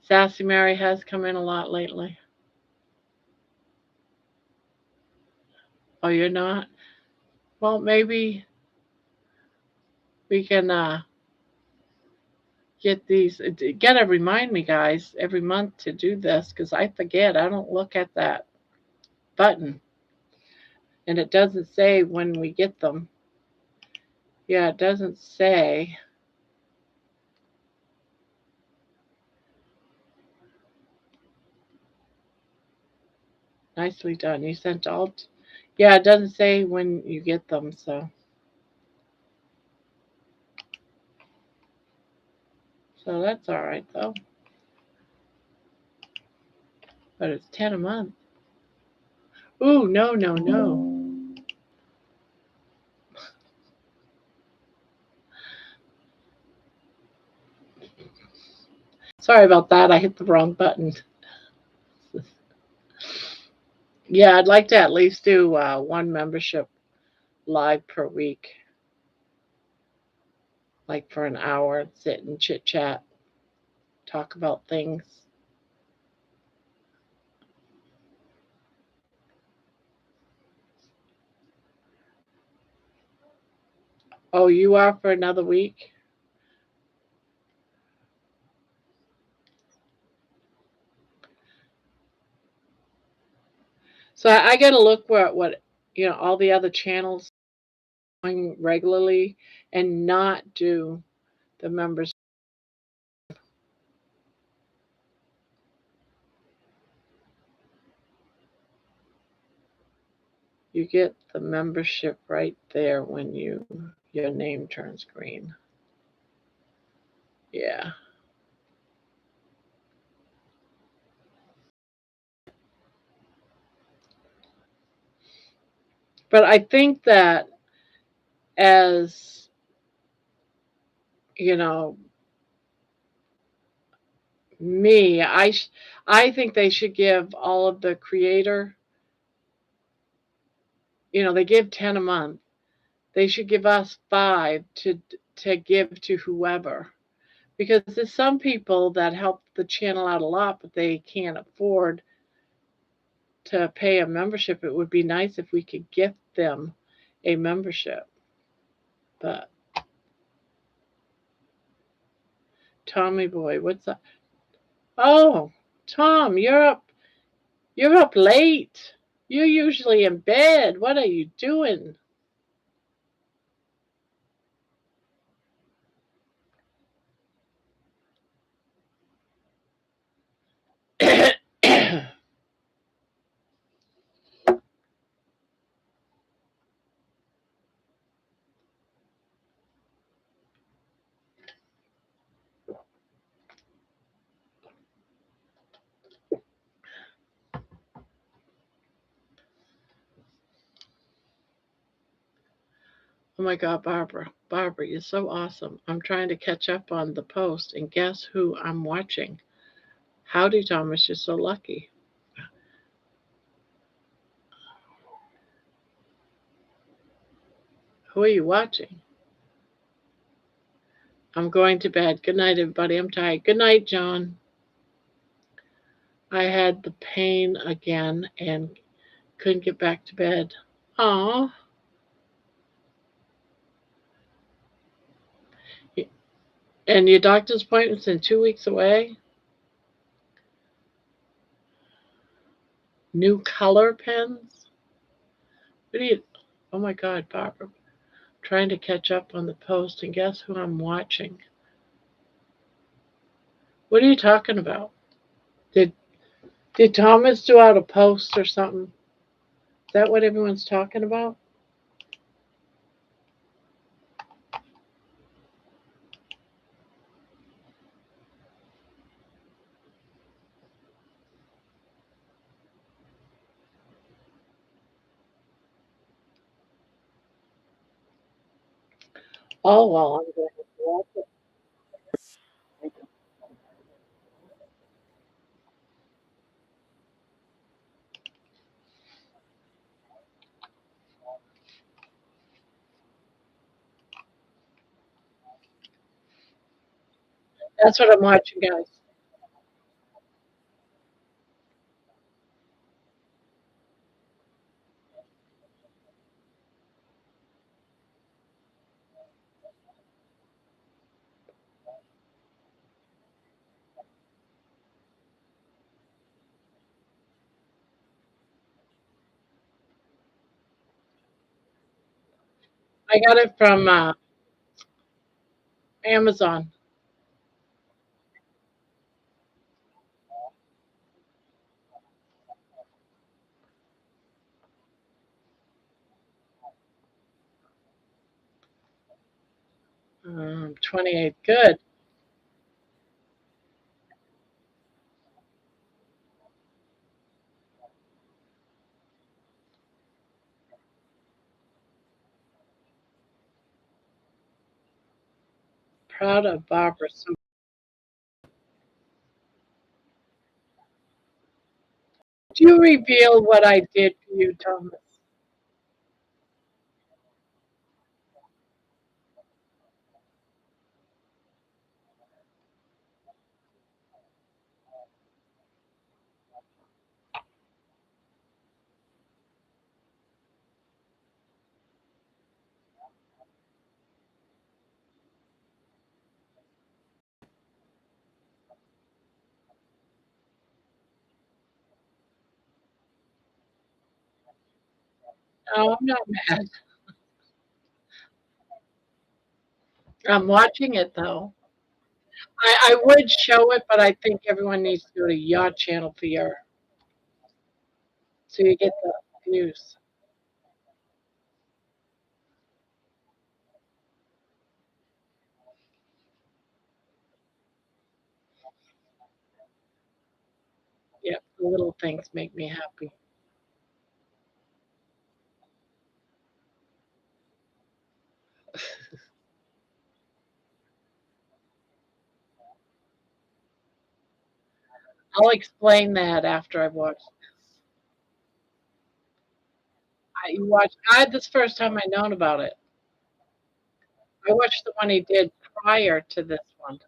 Sassy Mary has come in a lot lately. Oh, you're not? Well, maybe we can get these. Gotta remind me, guys, every month to do this because I forget. I don't look at that button. And it doesn't say when we get them. Yeah, it doesn't say. Nicely done. You sent all. Yeah, it doesn't say when you get them, so. So that's all right, though. But it's 10 a month. Ooh, no, no, no. Sorry about that. I hit the wrong button. Yeah, I'd like to at least do one membership live per week. Like for an hour, sit and chit chat, talk about things. Oh, you are for another week? So I got to look what all the other channels going regularly and not do the members. You get the membership right there when your name turns green. Yeah. But I think that as me, I think they should give all of the creator, they give 10 a month. They should give us 5 to give to whoever. Because there's some people that help the channel out a lot, but they can't afford to pay a membership. It would be nice if we could gift them a membership. But Tommy boy, what's up? Oh, Tom, you're up late. You're usually in bed. What are you doing? Oh my God, Barbara. Barbara, you're so awesome. I'm trying to catch up on the post, and guess who I'm watching? Howdy, Thomas. You're so lucky. Who are you watching? I'm going to bed. Good night, everybody. I'm tired. Good night, John. I had the pain again and couldn't get back to bed. Aw. And your doctor's appointment's in 2 weeks away? New color pens? What do you, oh my God, Barbara. Trying to catch up on the post, and guess who I'm watching? What are you talking about? Did Thomas do out a post or something? Is that what everyone's talking about? Oh well, I'm going to watch it. That's what I'm watching, guys. I got it from Amazon. 28. Good. Proud of Barbara. So, do you reveal what I did for you, Thomas? Oh, I'm not mad. I'm watching it though. I would show it, but I think everyone needs to go to your channel for your, so you get the views. Yeah, the little things make me happy. I'll explain that after I've watched this. This first time I known about it. I watched the one he did prior to this one.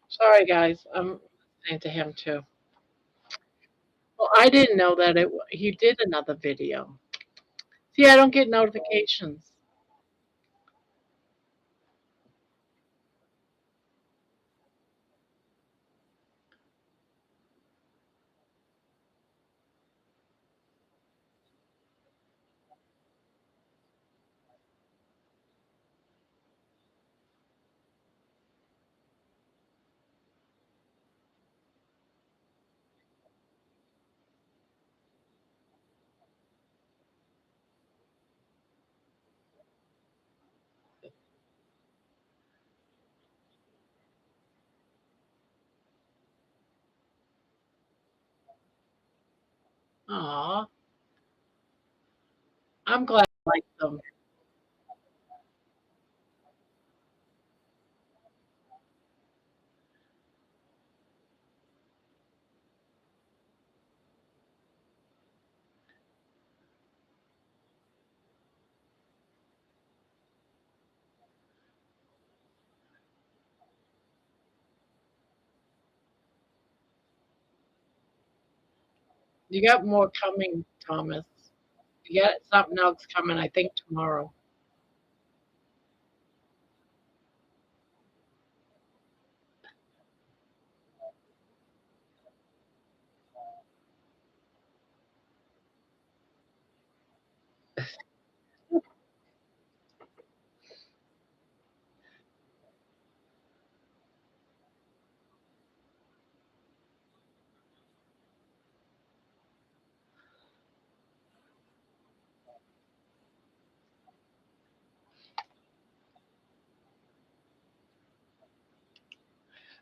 Sorry, guys. I'm listening to him too. Well, I didn't know that he did another video. See, I don't get notifications. Aw, I'm glad I like them. You got more coming, Thomas. You got something else coming, I think, tomorrow.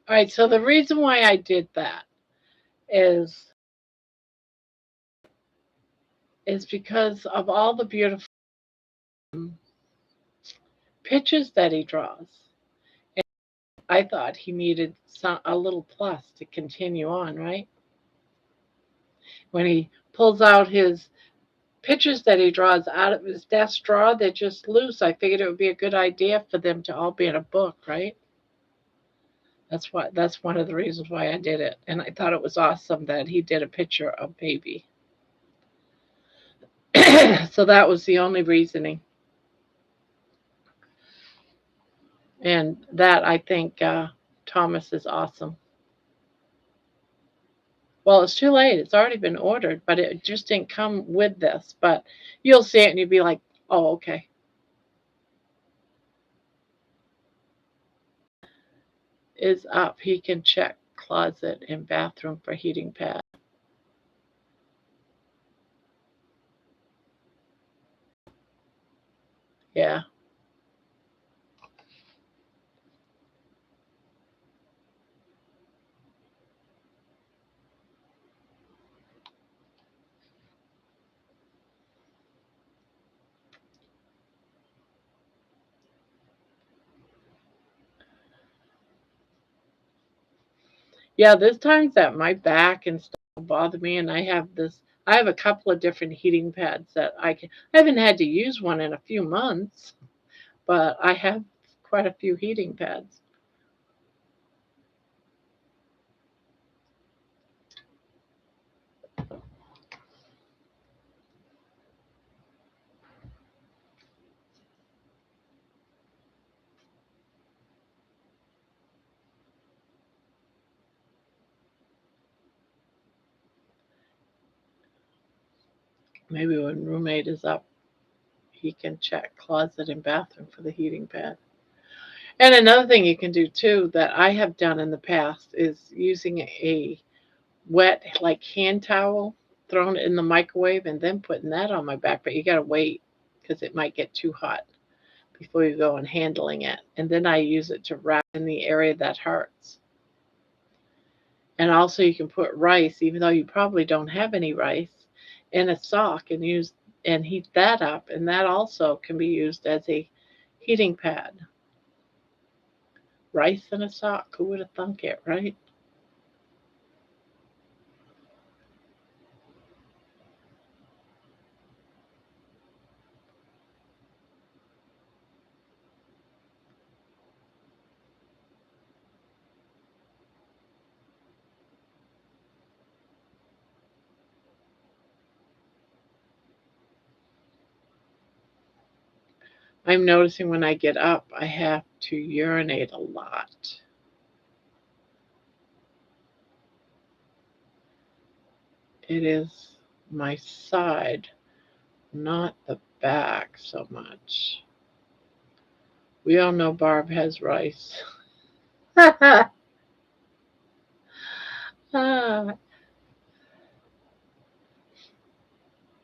All right, so the reason why I did that is is because of all the beautiful pictures that he draws. And I thought he needed a little plus to continue on, right? When he pulls out his pictures that he draws out of his desk drawer, they're just loose. I figured it would be a good idea for them to all be in a book, right? That's one of the reasons why I did it. And I thought it was awesome that he did a picture of Baby. So that was the only reasoning. And that I think Thomas is awesome. Well, it's too late. It's already been ordered, but it just didn't come with this. But you'll see it and you'll be like, oh, okay. Is up. He can check closet and bathroom for heating pad. Yeah. Yeah, there's times that my back and stuff bother me, and I have a couple of different heating pads that I haven't had to use one in a few months, but I have quite a few heating pads. Maybe when roommate is up, he can check closet and bathroom for the heating pad. And another thing you can do too that I have done in the past is using a wet like hand towel, throwing it in the microwave and then putting that on my back. But you got to wait because it might get too hot before you go and handling it. And then I use it to wrap in the area that hurts. And also you can put rice, even though you probably don't have any rice, in a sock and use and heat that up. And that also can be used as a heating pad. Rice in a sock, who would have thunk it, right? I'm noticing when I get up, I have to urinate a lot. It is my side, not the back so much. We all know Barb has rice. Ah,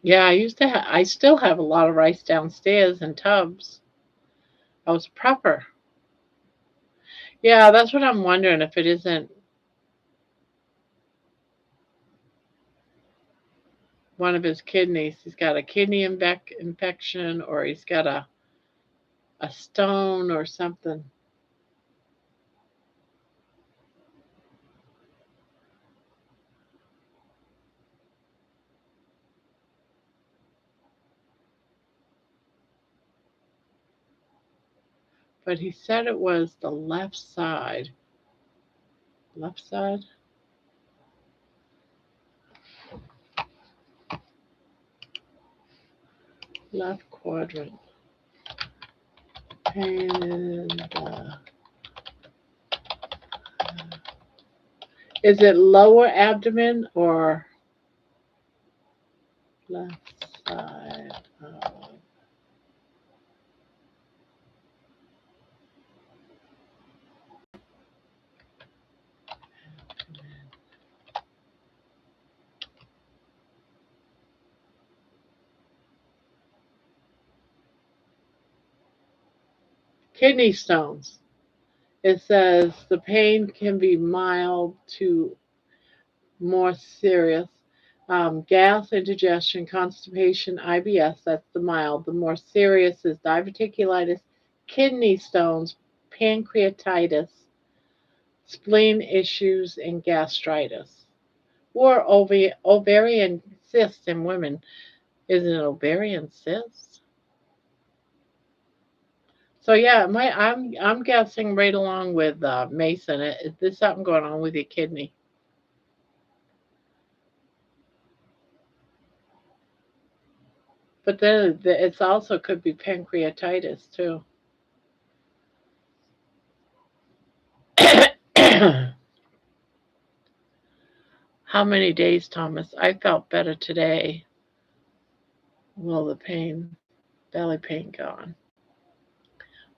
yeah, I still have a lot of rice downstairs in tubs. I was a prepper. Yeah, that's what I'm wondering if it isn't one of his kidneys. He's got a kidney infection, or he's got a stone or something. But he said it was the left side. Left side? Left quadrant. Pain in the... Is it lower abdomen or left side of... Kidney stones. It says the pain can be mild to more serious. Gas, indigestion, constipation, IBS, that's the mild. The more serious is diverticulitis, kidney stones, pancreatitis, spleen issues, and gastritis. Or ovarian cysts in women. Is it an ovarian cyst? So yeah, I'm guessing right along with Mason. There's something going on with your kidney. But then it's also could be pancreatitis too. How many days, Thomas? I felt better today. Well, the pain, belly pain gone.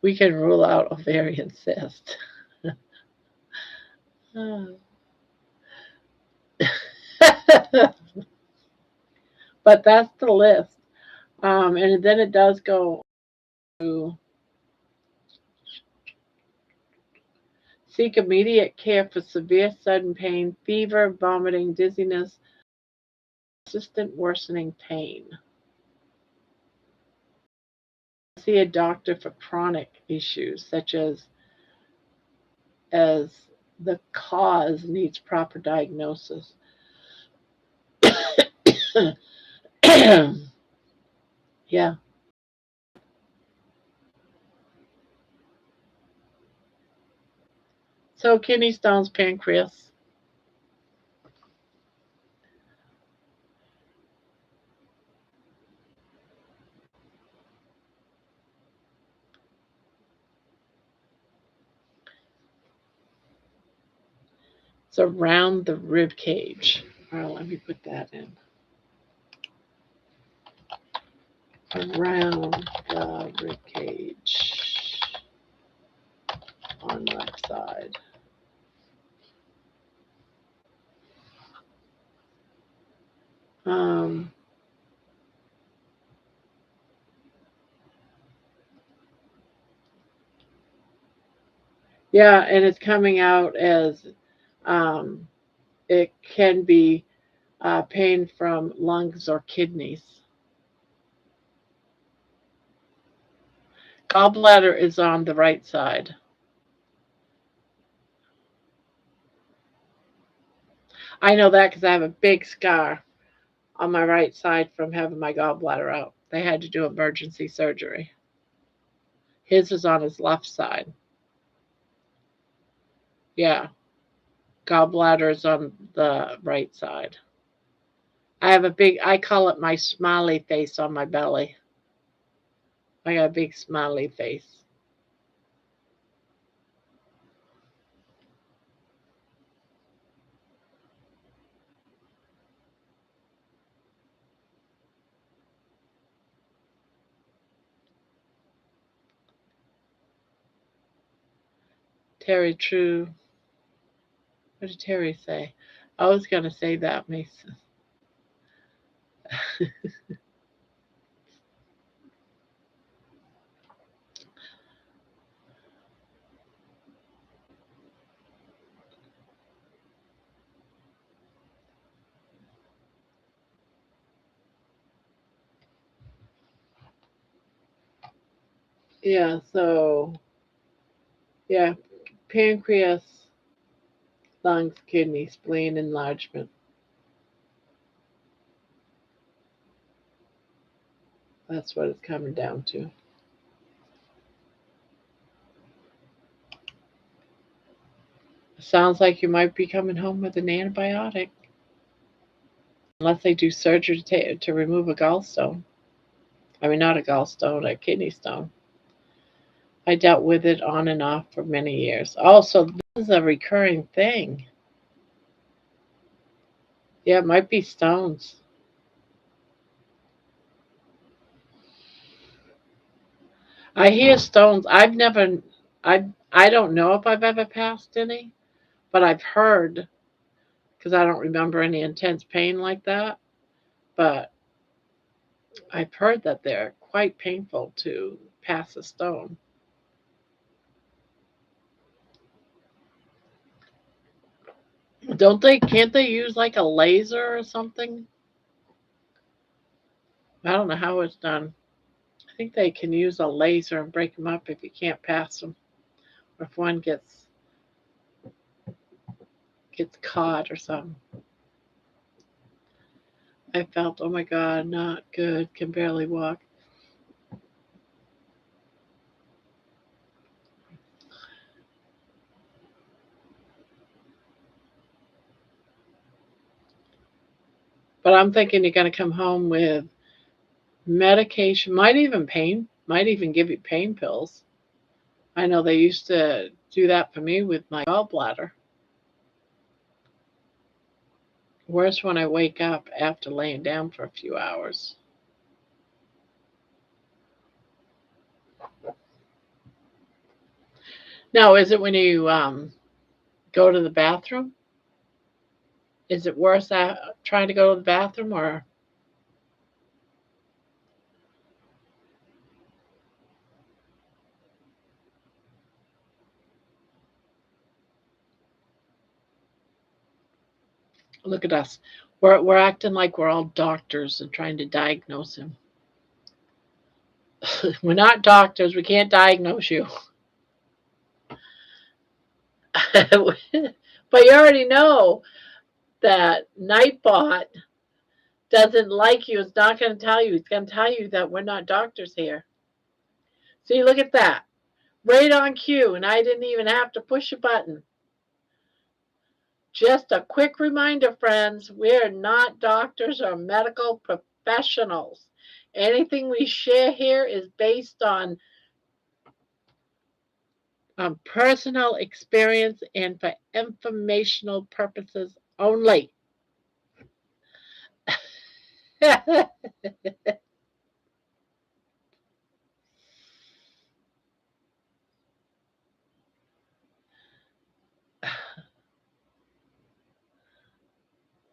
We can rule out ovarian cyst. But that's the list. And then it does go to seek immediate care for severe sudden pain, fever, vomiting, dizziness, persistent worsening pain. See a doctor for chronic issues such as the cause needs proper diagnosis. Yeah. So kidney stones, pancreas. It's around the rib cage. All right, let me put that in. Around the rib cage on left side. Yeah, and it's coming out as it can be pain from lungs or kidneys. Gallbladder is on the right side. I know that because I have a big scar on my right side from having my gallbladder out. They had to do emergency surgery. His is on his left side. Yeah. Gallbladder is on the right side. I call it my smiley face on my belly. I got a big smiley face. Terry True. What did Terry say? I was going to say that, Mason. Yeah, so, yeah, pancreas, lungs, kidney, spleen enlargement. That's what it's coming down to. Sounds like you might be coming home with an antibiotic. Unless they do surgery to remove a gallstone. I mean, not a gallstone, a kidney stone. I dealt with it on and off for many years. Also, this is a recurring thing. Yeah, it might be stones. I hear stones. I don't know if I've ever passed any, but I've heard, because I don't remember any intense pain like that, but I've heard that they're quite painful to pass a stone. Can't they use like a laser or something? I don't know how it's done. I think they can use a laser and break them up if you can't pass them, or if one gets caught or something. I felt, oh my God, not good, can barely walk. But I'm thinking you're going to come home with medication, might even give you pain pills. I know they used to do that for me with my gallbladder. Worse when I wake up after laying down for a few hours. Now, is it when you go to the bathroom? Is it worse trying to go to the bathroom, or? Look at us. We're acting like we're all doctors and trying to diagnose him. We're not doctors. We can't diagnose you. But you already know that Nightbot doesn't like you. It's not going to tell you. It's going to tell you that we're not doctors here. See, look at that. Right on cue, and I didn't even have to push a button. Just a quick reminder, friends, we're not doctors or medical professionals. Anything we share here is based on personal experience and for informational purposes only.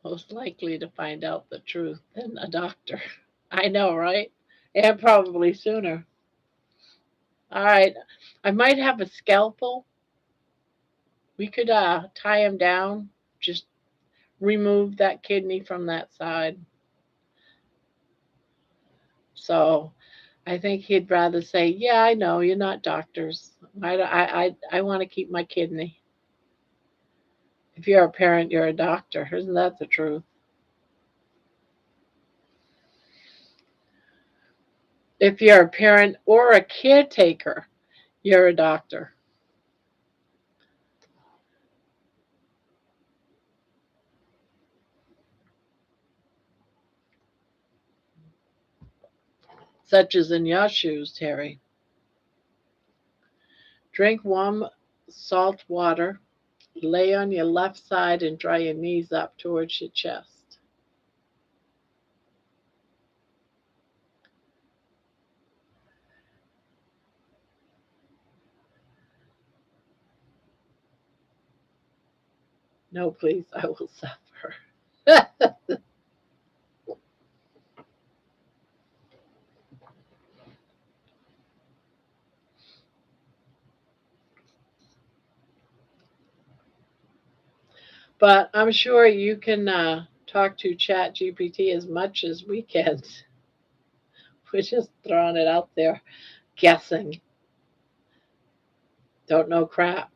Most likely to find out the truth than a doctor. I know, right? And probably sooner. All right. I might have a scalpel. We could tie him down, just remove that kidney from that side. So I think he'd rather say, yeah, I know, you're not doctors. I want to keep my kidney. If you're a parent, you're a doctor. Isn't that the truth? If you're a parent or a caretaker, you're a doctor. Such as in your shoes, Terry. Drink warm salt water. Lay on your left side and dry your knees up towards your chest. No, please, I will suffer. But I'm sure you can talk to Chat GPT as much as we can. We're just throwing it out there, guessing. Don't know crap.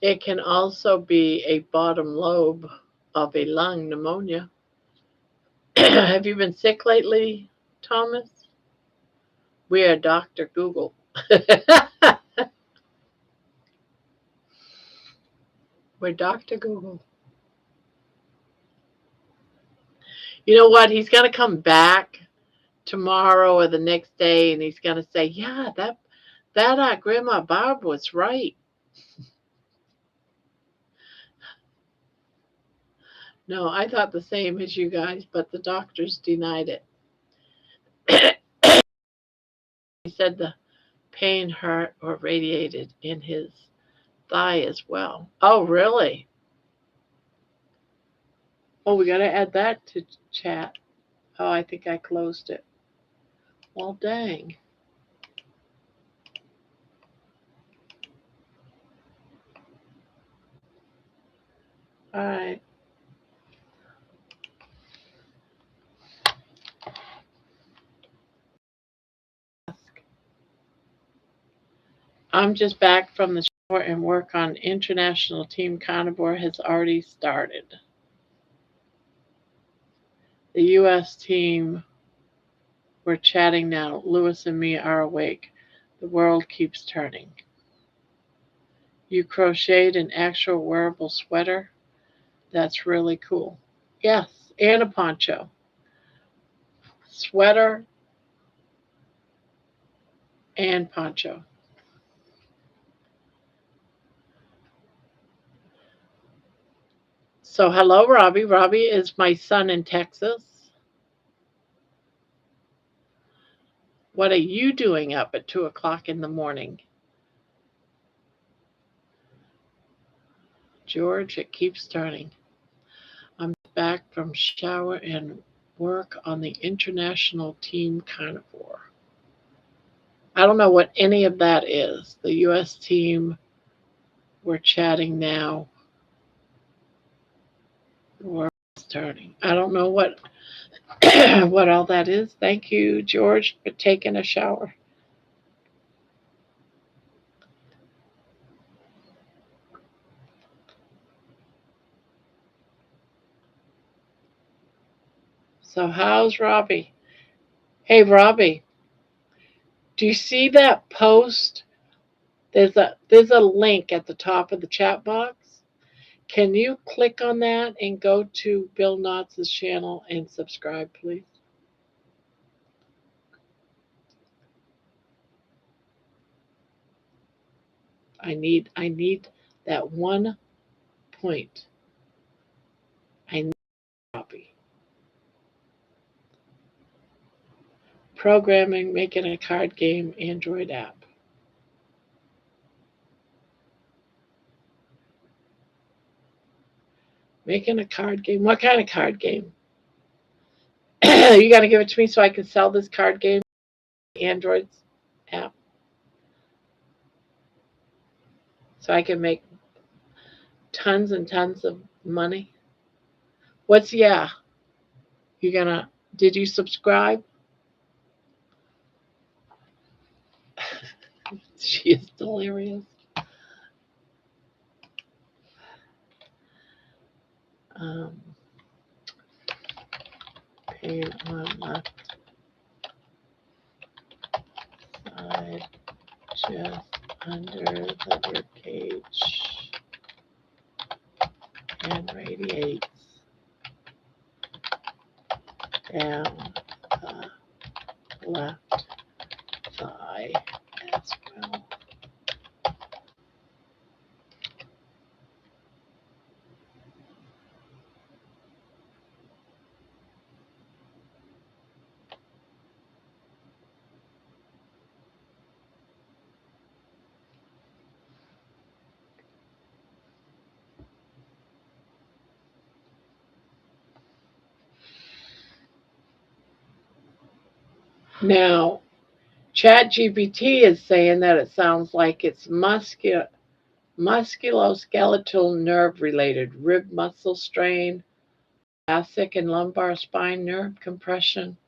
It can also be a bottom lobe of a lung pneumonia. Have you been sick lately, Thomas? We are Dr. Google. We're Dr. Google. You know what? He's going to come back tomorrow or the next day, and he's going to say, yeah, that Grandma Barb was right. No, I thought the same as you guys, but the doctors denied it. He said the pain hurt or radiated in his thigh as well. Oh, really? Oh, we got to add that to chat. Oh, I think I closed it. Well, dang. All right. I'm just back from the shower, and work on International Team Carnivore has already started. The U.S. team, we're chatting now. Lewis and me are awake. The world keeps turning. You crocheted an actual wearable sweater? That's really cool. Yes, and a poncho. Sweater and poncho. So hello, Robbie. Robbie is my son in Texas. What are you doing up at 2 o'clock in the morning? George, it keeps turning. I'm back from shower and work on the International Team Carnivore. I don't know what any of that is. The U.S. team, we're chatting now. The world is turning. I don't know what what all that is. Thank you, George, for taking a shower. So how's Robbie? Hey, Robbie, do you see that post? There's a link at the top of the chat box. Can you click on that and go to Bill Knott's channel and subscribe, please? I need that 1 point. I need a copy. Programming, making a card game, Android app. Making a card game. What kind of card game? You got to give it to me so I can sell this card game, Android app, so I can make tons and tons of money. What's yeah? Did you subscribe? She is delirious. pain on left side, just under the rib cage, and radiates down the left thigh as well. Now, ChatGPT is saying that it sounds like it's musculoskeletal nerve related, rib muscle strain, thoracic and lumbar spine nerve compression,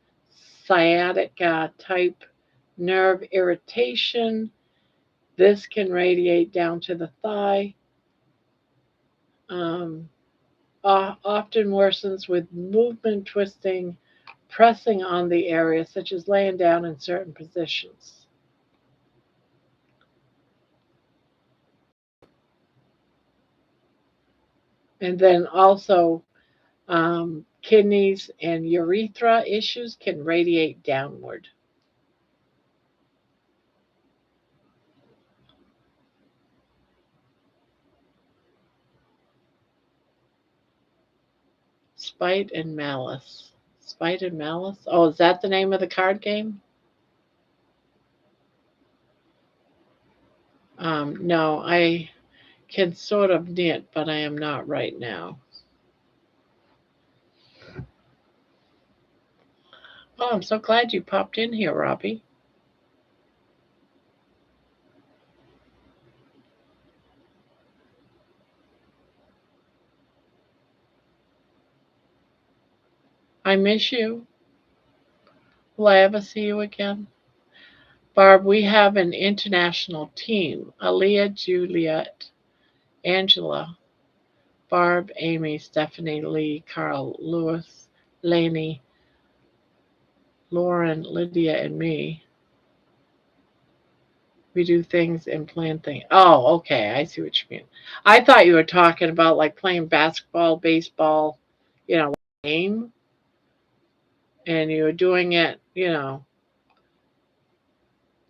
sciatica type nerve irritation. This can radiate down to the thigh. Often worsens with movement, twisting, pressing on the area, such as laying down in certain positions. And then also, kidneys and urethra issues can radiate downward. Spite and Malice. Spite and Malice? Oh, is that the name of the card game? No, I can sort of knit, but I am not right now. Oh, I'm so glad you popped in here, Robbie. I miss you. Will I ever see you again? Barb, we have an international team. Aaliyah, Juliet, Angela, Barb, Amy, Stephanie, Lee, Carl, Lewis, Lainey, Lauren, Lydia, and me. We do things and plan things. Oh, okay. I see what you mean. I thought you were talking about like playing basketball, baseball, game, and you were doing it,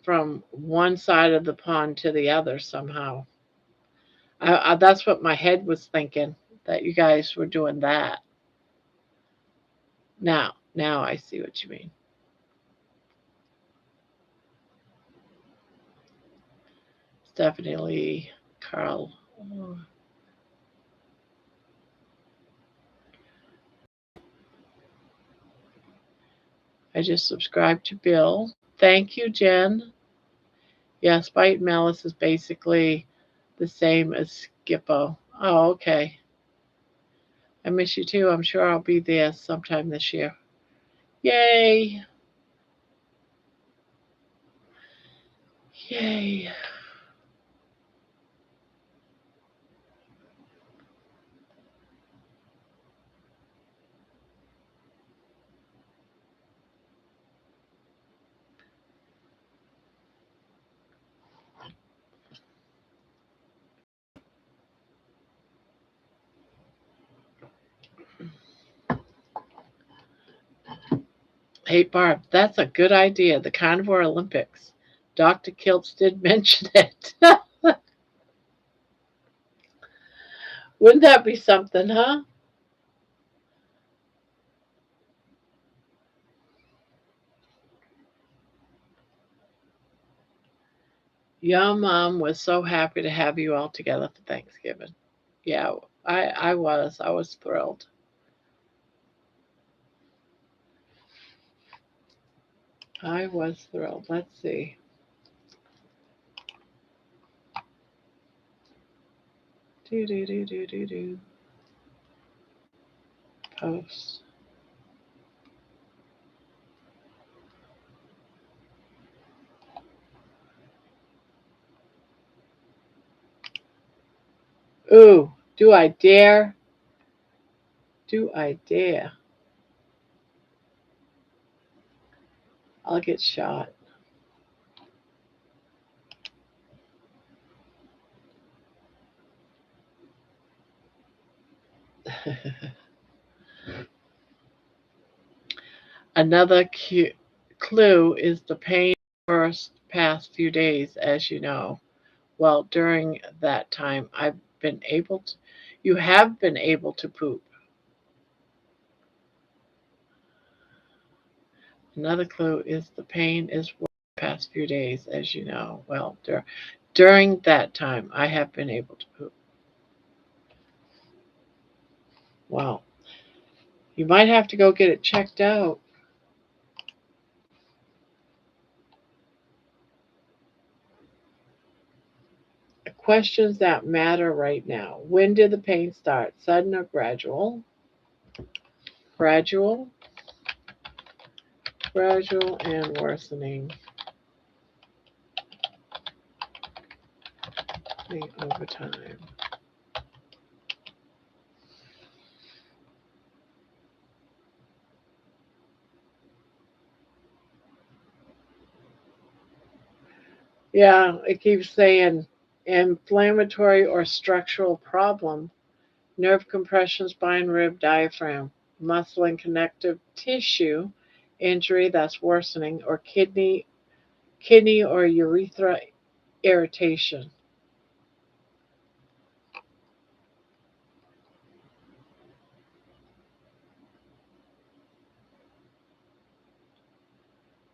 from one side of the pond to the other somehow. That's what my head was thinking, that you guys were doing that. Now I see what you mean. Stephanie Lee, Carl. I just subscribed to Bill. Thank you, Jen. Yeah, Spite and Malice is basically the same as Skippo. Oh, okay. I miss you too. I'm sure I'll be there sometime this year. Yay! Yay! Hey, Barb, that's a good idea. The Carnivore Olympics. Dr. Kiltz did mention it. Wouldn't that be something, huh? Your mom was so happy to have you all together for Thanksgiving. Yeah, I was. I was thrilled. I was thrilled. Let's see. Do. Post. Ooh, do I dare? Do I dare? I'll get shot. Another clue is the pain first past few days, as you know. Well, during that time, you have been able to poop. Another clue is the pain is worse past few days, as you know. Well, during that time, I have been able to poop. Well, you might have to go get it checked out. Questions that matter right now. When did the pain start? Sudden or gradual? Gradual. Gradual and worsening. Over time. Yeah, it keeps saying inflammatory or structural problem, nerve compression, spine, rib, diaphragm, muscle and connective tissue injury that's worsening, or kidney or urethra irritation.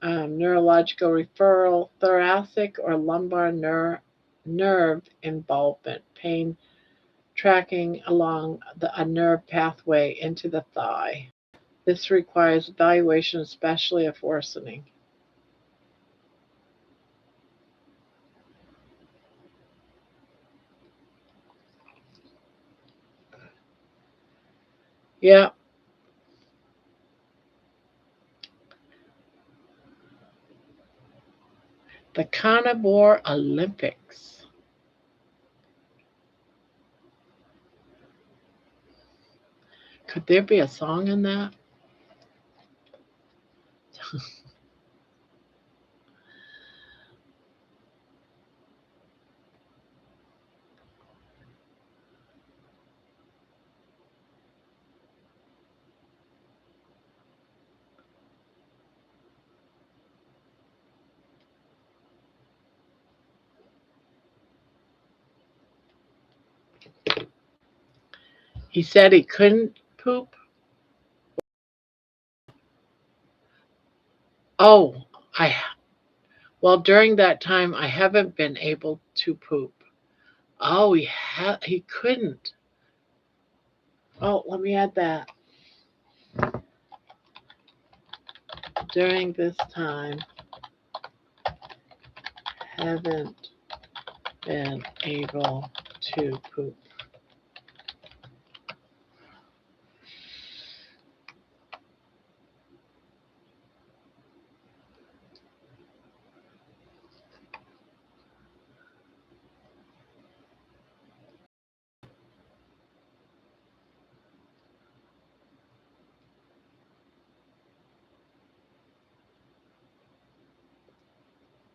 Neurological referral, thoracic or lumbar nerve involvement, pain tracking along a nerve pathway into the thigh. This requires evaluation, especially if worsening. Yeah. The Carnivore Olympics. Could there be a song in that? He said he couldn't poop. Oh, well, during that time I haven't been able to poop. Oh, he couldn't. Oh, let me add that. During this time, haven't been able to poop.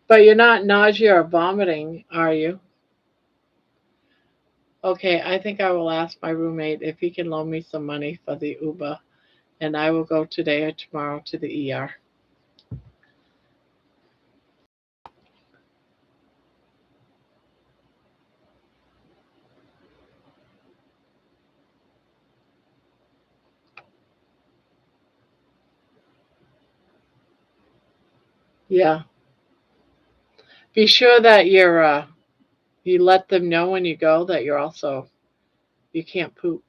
But you're not nausea or vomiting, are you? Okay, I think I will ask my roommate if he can loan me some money for the Uber, and I will go today or tomorrow to the ER. Yeah. Be sure that you let them know when you go that you can't poop.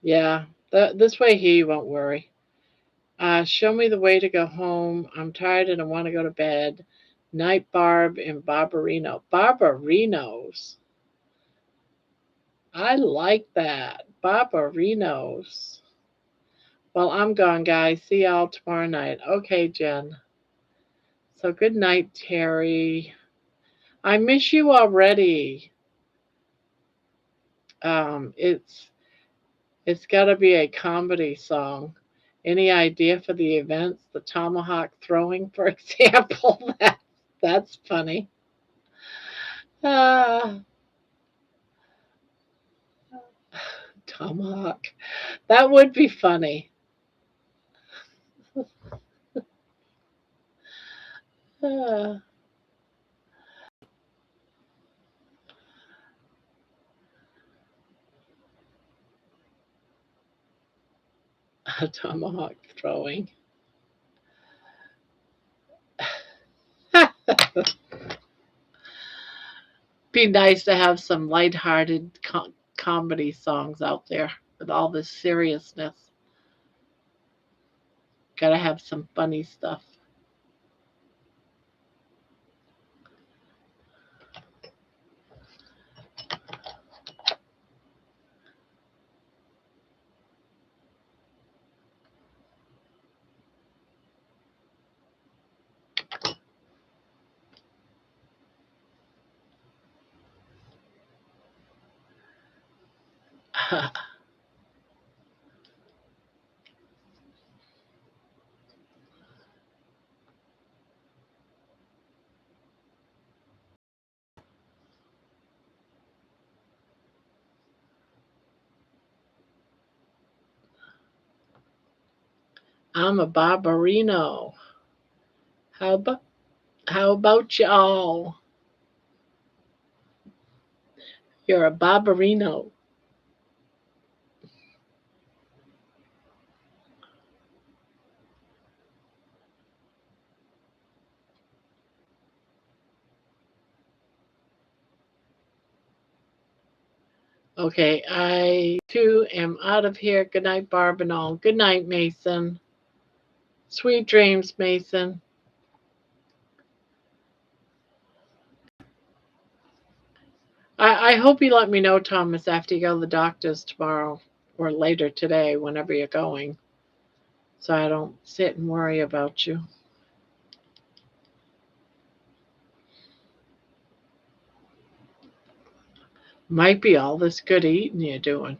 Yeah, this way he won't worry. Show me the way to go home. I'm tired and I want to go to bed. Night Barb in Barbarino. Barbarinos. I like that. Barbarinos. Well, I'm gone, guys. See y'all tomorrow night. Okay, Jen. So good night, Terry. I miss you already. It's got to be a comedy song. Any idea for the events? The tomahawk throwing, for example. That's funny. Uh, tomahawk. That would be funny. Uh, a tomahawk throwing. Be nice to have some lighthearted comedy songs out there with all this seriousness. Gotta have some funny stuff. I'm a Barbarino. How about y'all? You're a Barbarino. Okay, I too am out of here. Good night, Barb and all. Good night, Mason. Sweet dreams, Mason. I hope you let me know, Thomas, after you go to the doctor's tomorrow or later today, whenever you're going, so I don't sit and worry about you. Might be all this good eating you're doing.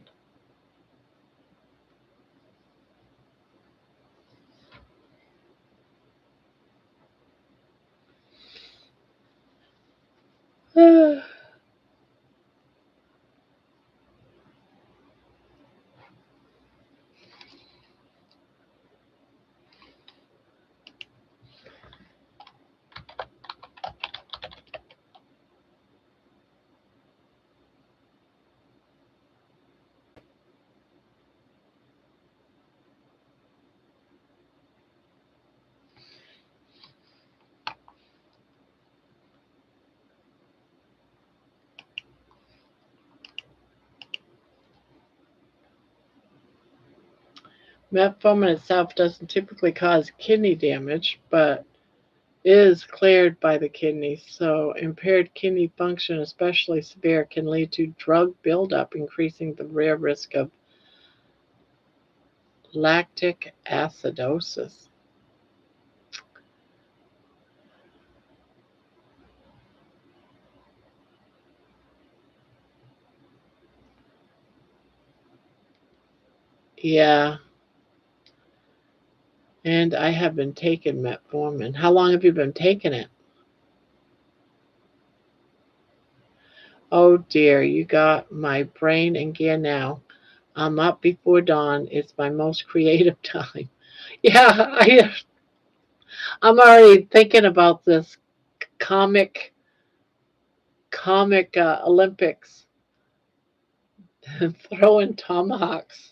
Metformin itself doesn't typically cause kidney damage, but is cleared by the kidneys. So impaired kidney function, especially severe, can lead to drug buildup, increasing the rare risk of lactic acidosis. Yeah, and I have been taking metformin. How long have you been taking it? Oh dear, you got my brain in gear now. I'm up before dawn. It's my most creative time. Yeah, I'm already thinking about this comic Olympics throwing tomahawks.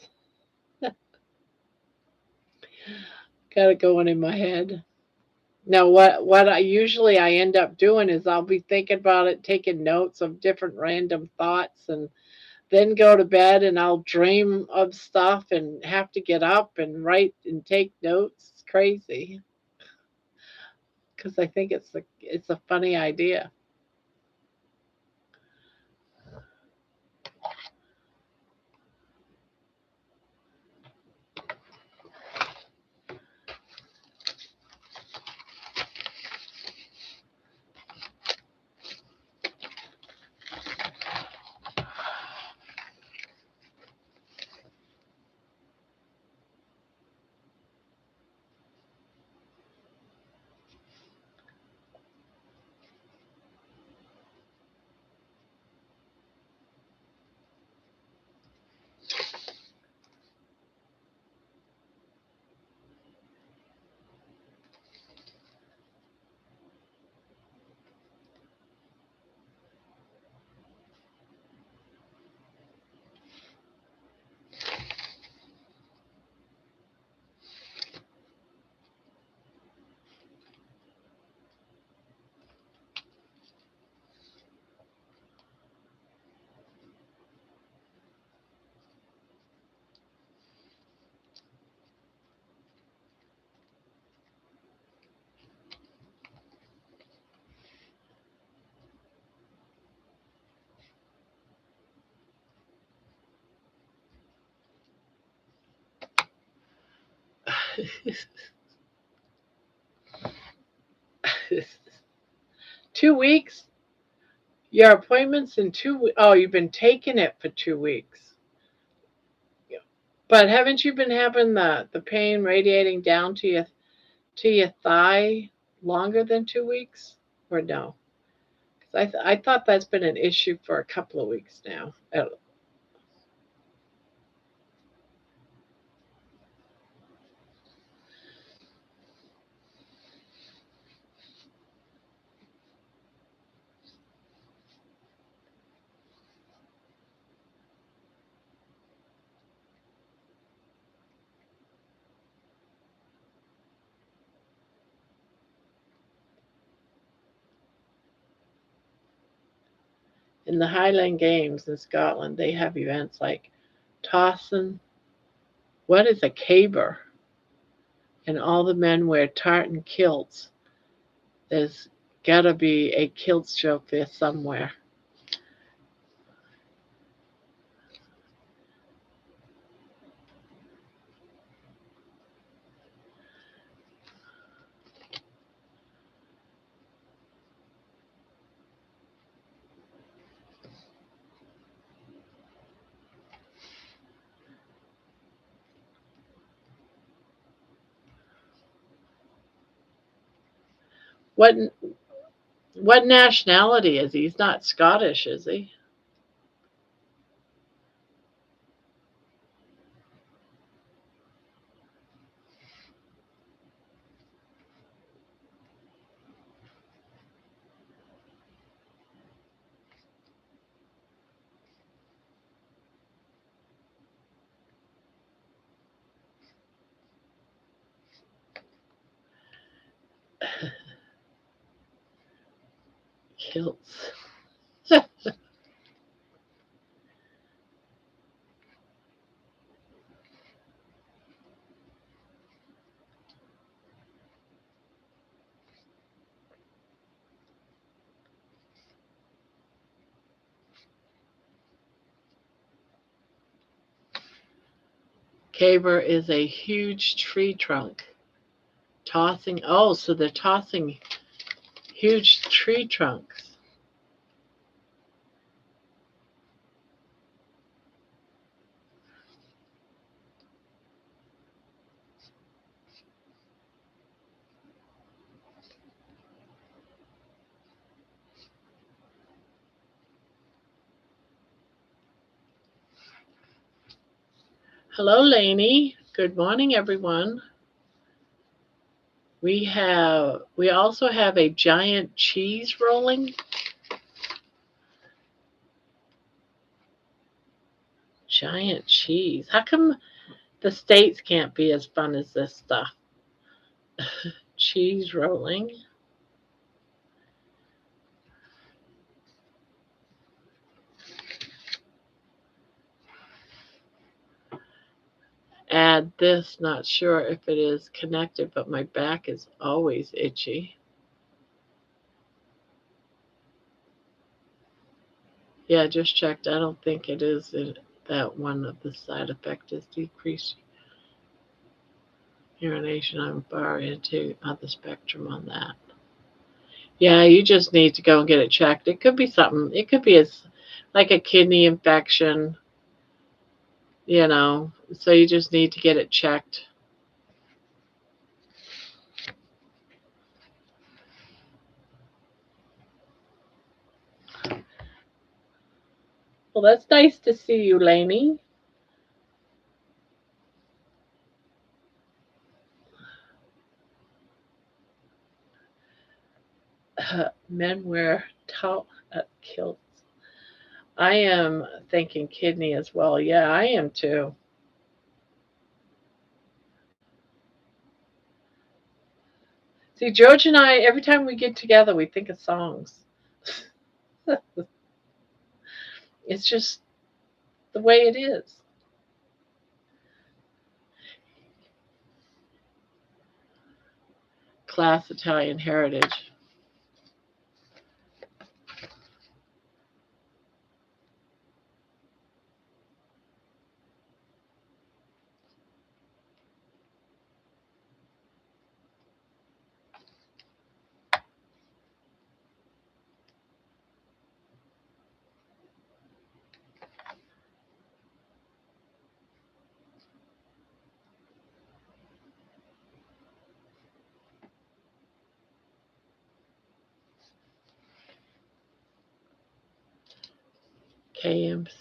Got it going in my head. Now, what I end up doing is I'll be thinking about it, taking notes of different random thoughts, and then go to bed and I'll dream of stuff and have to get up and write and take notes. It's crazy because I think it's a funny idea. 2 weeks? Your appointment's in 2 weeks. Oh, you've been taking it for 2 weeks. Yeah. But haven't you been having the pain radiating down to your thigh longer than 2 weeks? Or no? 'Cause I thought that's been an issue for a couple of weeks now. In the Highland Games in Scotland, they have events like tossing. What is a caber? And all the men wear tartan kilts. There's gotta be a kilt joke there somewhere. What what nationality is he? He's not Scottish, is he? Kilts. Caber is a huge tree trunk. Tossing. Oh, so they're tossing huge tree trunks. Hello, Lainey. Good morning, everyone. We also have a giant cheese rolling. Giant cheese. How come the States can't be as fun as this stuff? Cheese rolling. Add this, not sure if it is connected, but my back is always itchy. Yeah, just checked. I don't think it is that one of the side effect is decreased urination. I'm far into the spectrum on that. Yeah, you just need to go and get it checked. It could be something. It could be like a kidney infection, so you just need to get it checked. Well, that's nice to see you, Lainey. Men wear kilts. I am thinking kidney as well. Yeah, I am too. See, George and I, every time we get together, we think of songs. It's just the way it is. Class Italian heritage. KMs.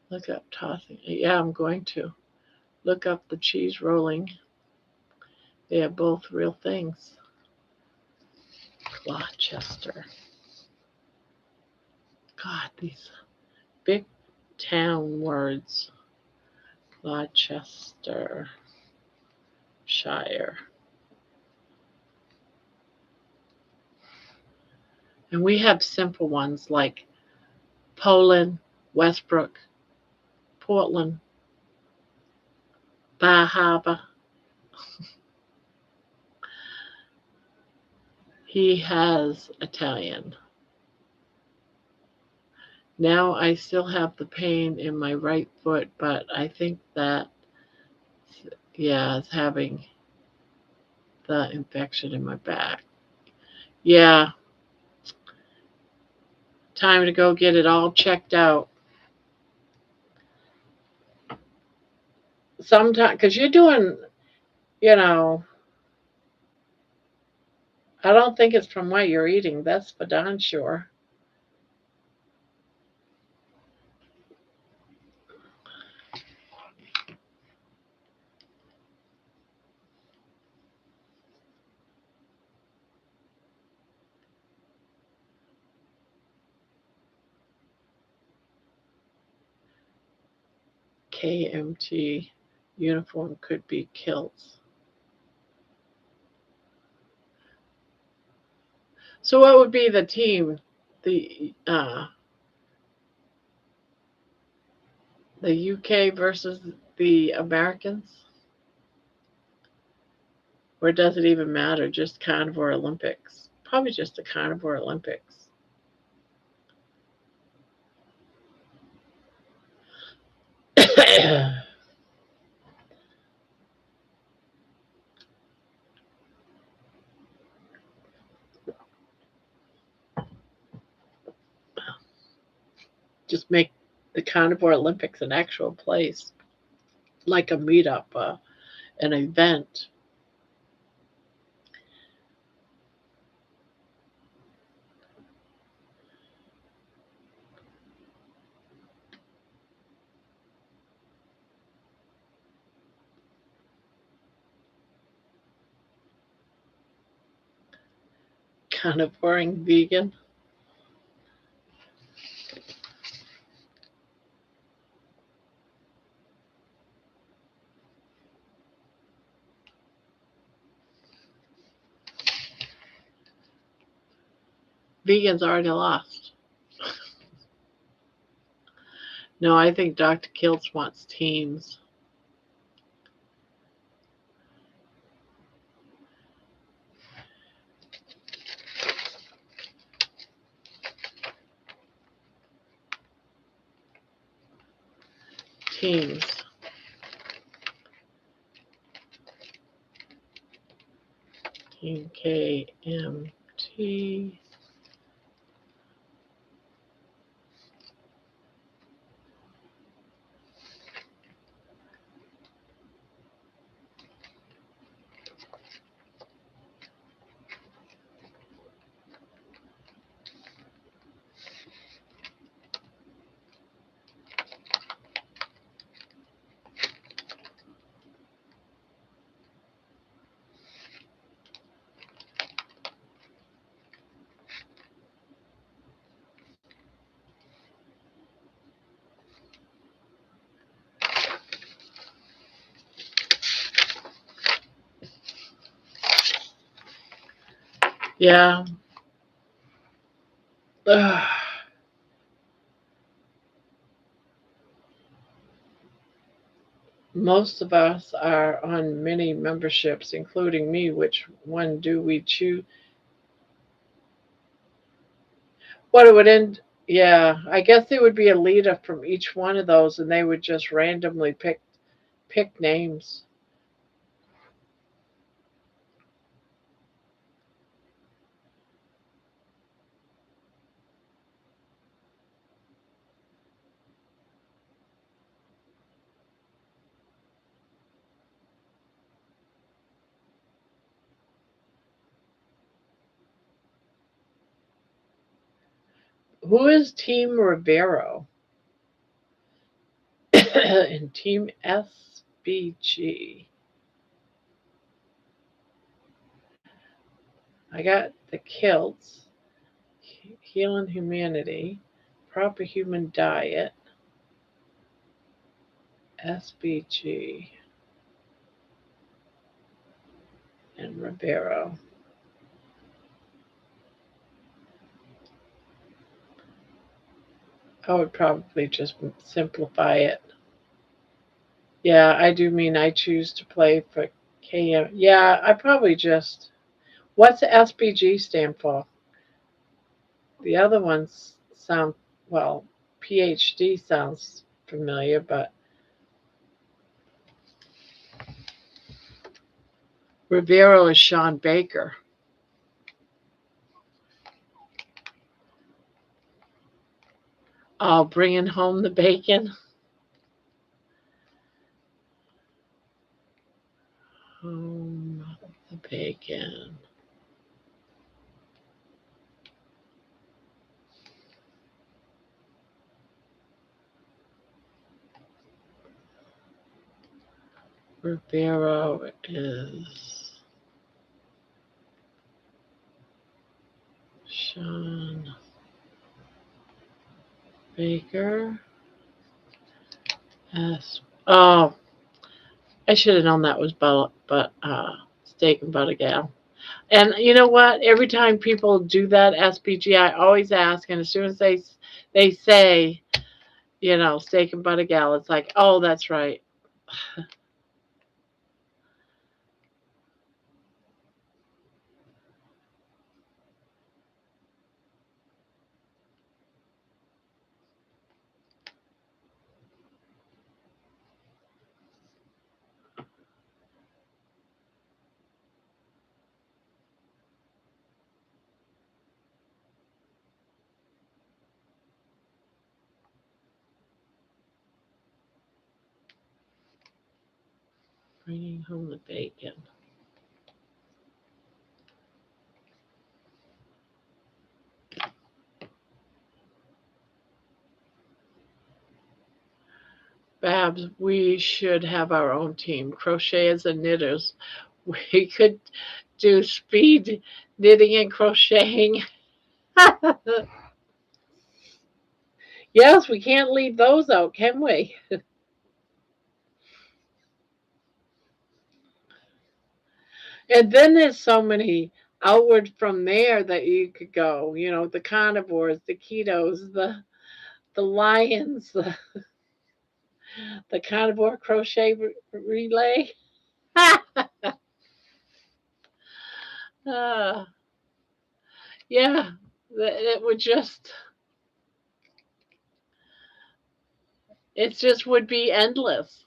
Look up tossing. Yeah, I'm going to look up the cheese rolling. They are both real things. Gloucester. God, these big town words. Gloucestershire. And we have simple ones like Poland, Westbrook, Portland, Bar Harbor. He has Italian. Now I still have the pain in my right foot, but I think that, yeah, it's having the infection in my back. Yeah, time to go get it all checked out. Sometimes, because you're doing, you know, I don't think it's from what you're eating. That's for darn sure. KMT uniform could be kilts. So what would be the team? The UK versus the Americans? Or does it even matter? Just Carnivore Olympics? Probably just the Carnivore Olympics. Just make the Carnivore Olympics an actual place, like a meetup, an event. Carnivoring vegan. Vegans already lost. No, I think Dr. Kiltz wants teams. Teams. Team KMT. Yeah. Ugh. Most of us are on many memberships, including me. Which one do we choose? What it would end? Yeah, I guess it would be a leader from each one of those, and they would just randomly pick names. Who is Team Rivero? And Team SBG. I got the kilts, healing humanity, proper human diet, SBG, and Rivero. I would probably just simplify it. Yeah, I do mean I choose to play for KM. Yeah, I probably just. What's SBG stand for? The other ones sound, well, PhD sounds familiar, but Rivero is Sean Baker. Oh, bringing home the bacon. Home the bacon. Rivero is Sean Baker. Oh, I should have known that was steak and butter gal. And you know what? Every time people do that SPG, I always ask, and as soon as they say, steak and butter gal, it's like, oh, that's right. Bringing home the bacon. Babs, we should have our own team. Crocheters and knitters. We could do speed knitting and crocheting. Yes, we can't leave those out, can we? And then there's so many outward from there that you could go. The carnivores, the ketos, the lions, the carnivore crochet relay. uh, yeah, it would just. It just would be endless.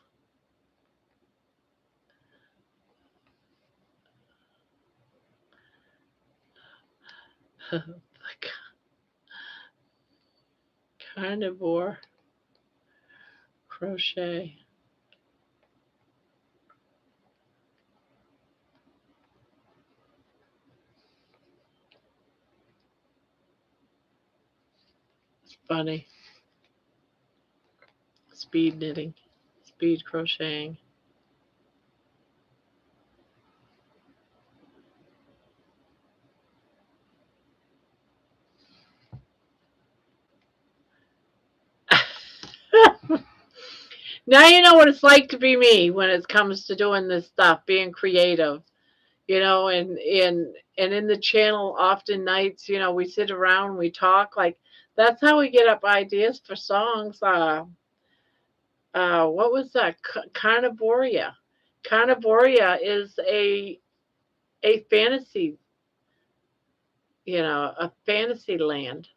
Carnivore crochet. It's funny. Speed knitting, speed crocheting. Now you know what it's like to be me when it comes to doing this stuff, being creative. And in the channel often nights, we sit around, we talk, like that's how we get up ideas for songs. What was that? Carnivoria. Carnivoria is a fantasy, a fantasy land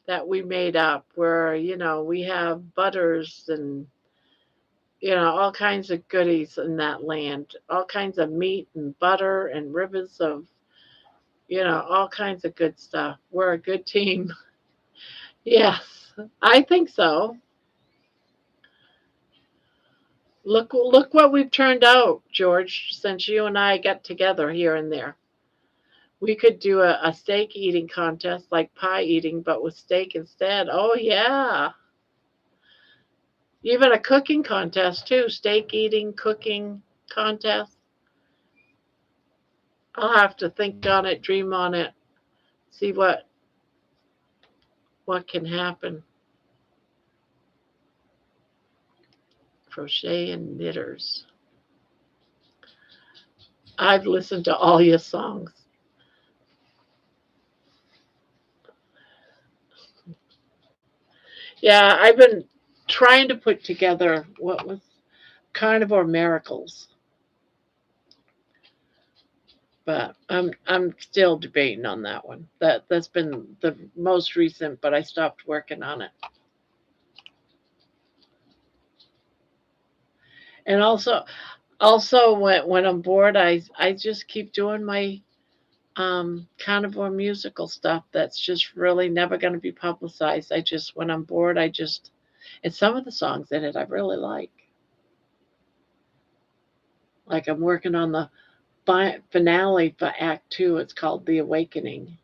that we made up where, we have butters and all kinds of goodies in that land, all kinds of meat and butter and rivers of, all kinds of good stuff. We're a good team. Yes, I think so. Look what we've turned out, George, since you and I got together here and there. We could do a steak eating contest, like pie eating, but with steak instead. Oh, yeah. Even a cooking contest, too. Steak eating, cooking contest. I'll have to think on it, dream on it, see what can happen. Crochet and knitters. I've listened to all your songs. Yeah, I've been trying to put together what was Carnivore Miracles, but I'm still debating on that one. That's been the most recent, but I stopped working on it. And also when I'm bored, I just keep doing my carnivore musical stuff that's just really never going to be publicized. I just, when I'm bored, and some of the songs in it I really like. Like I'm working on the finale for Act 2. It's called The Awakening.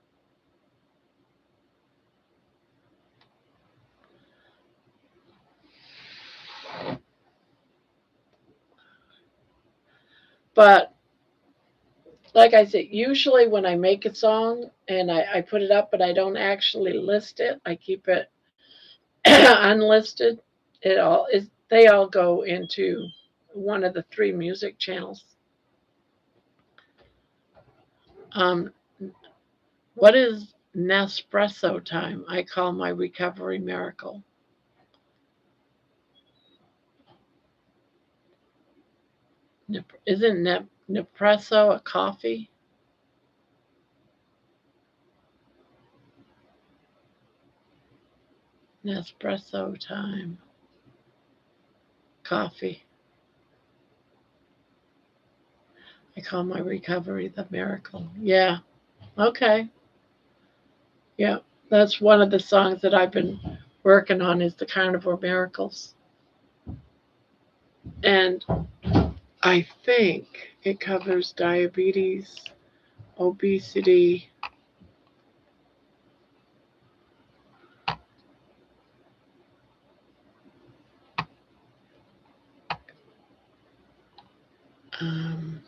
But like I said, usually when I make a song and I put it up, but I don't actually list it, I keep it unlisted. They all go into one of the 3 music channels. What is Nespresso time? I call my recovery miracle. Isn't Nespresso a coffee? Nespresso time. Coffee. I call my recovery the miracle. Yeah. Okay. Yeah. That's one of the songs that I've been working on is the Carnivore Miracles. And I think it covers diabetes, obesity, um,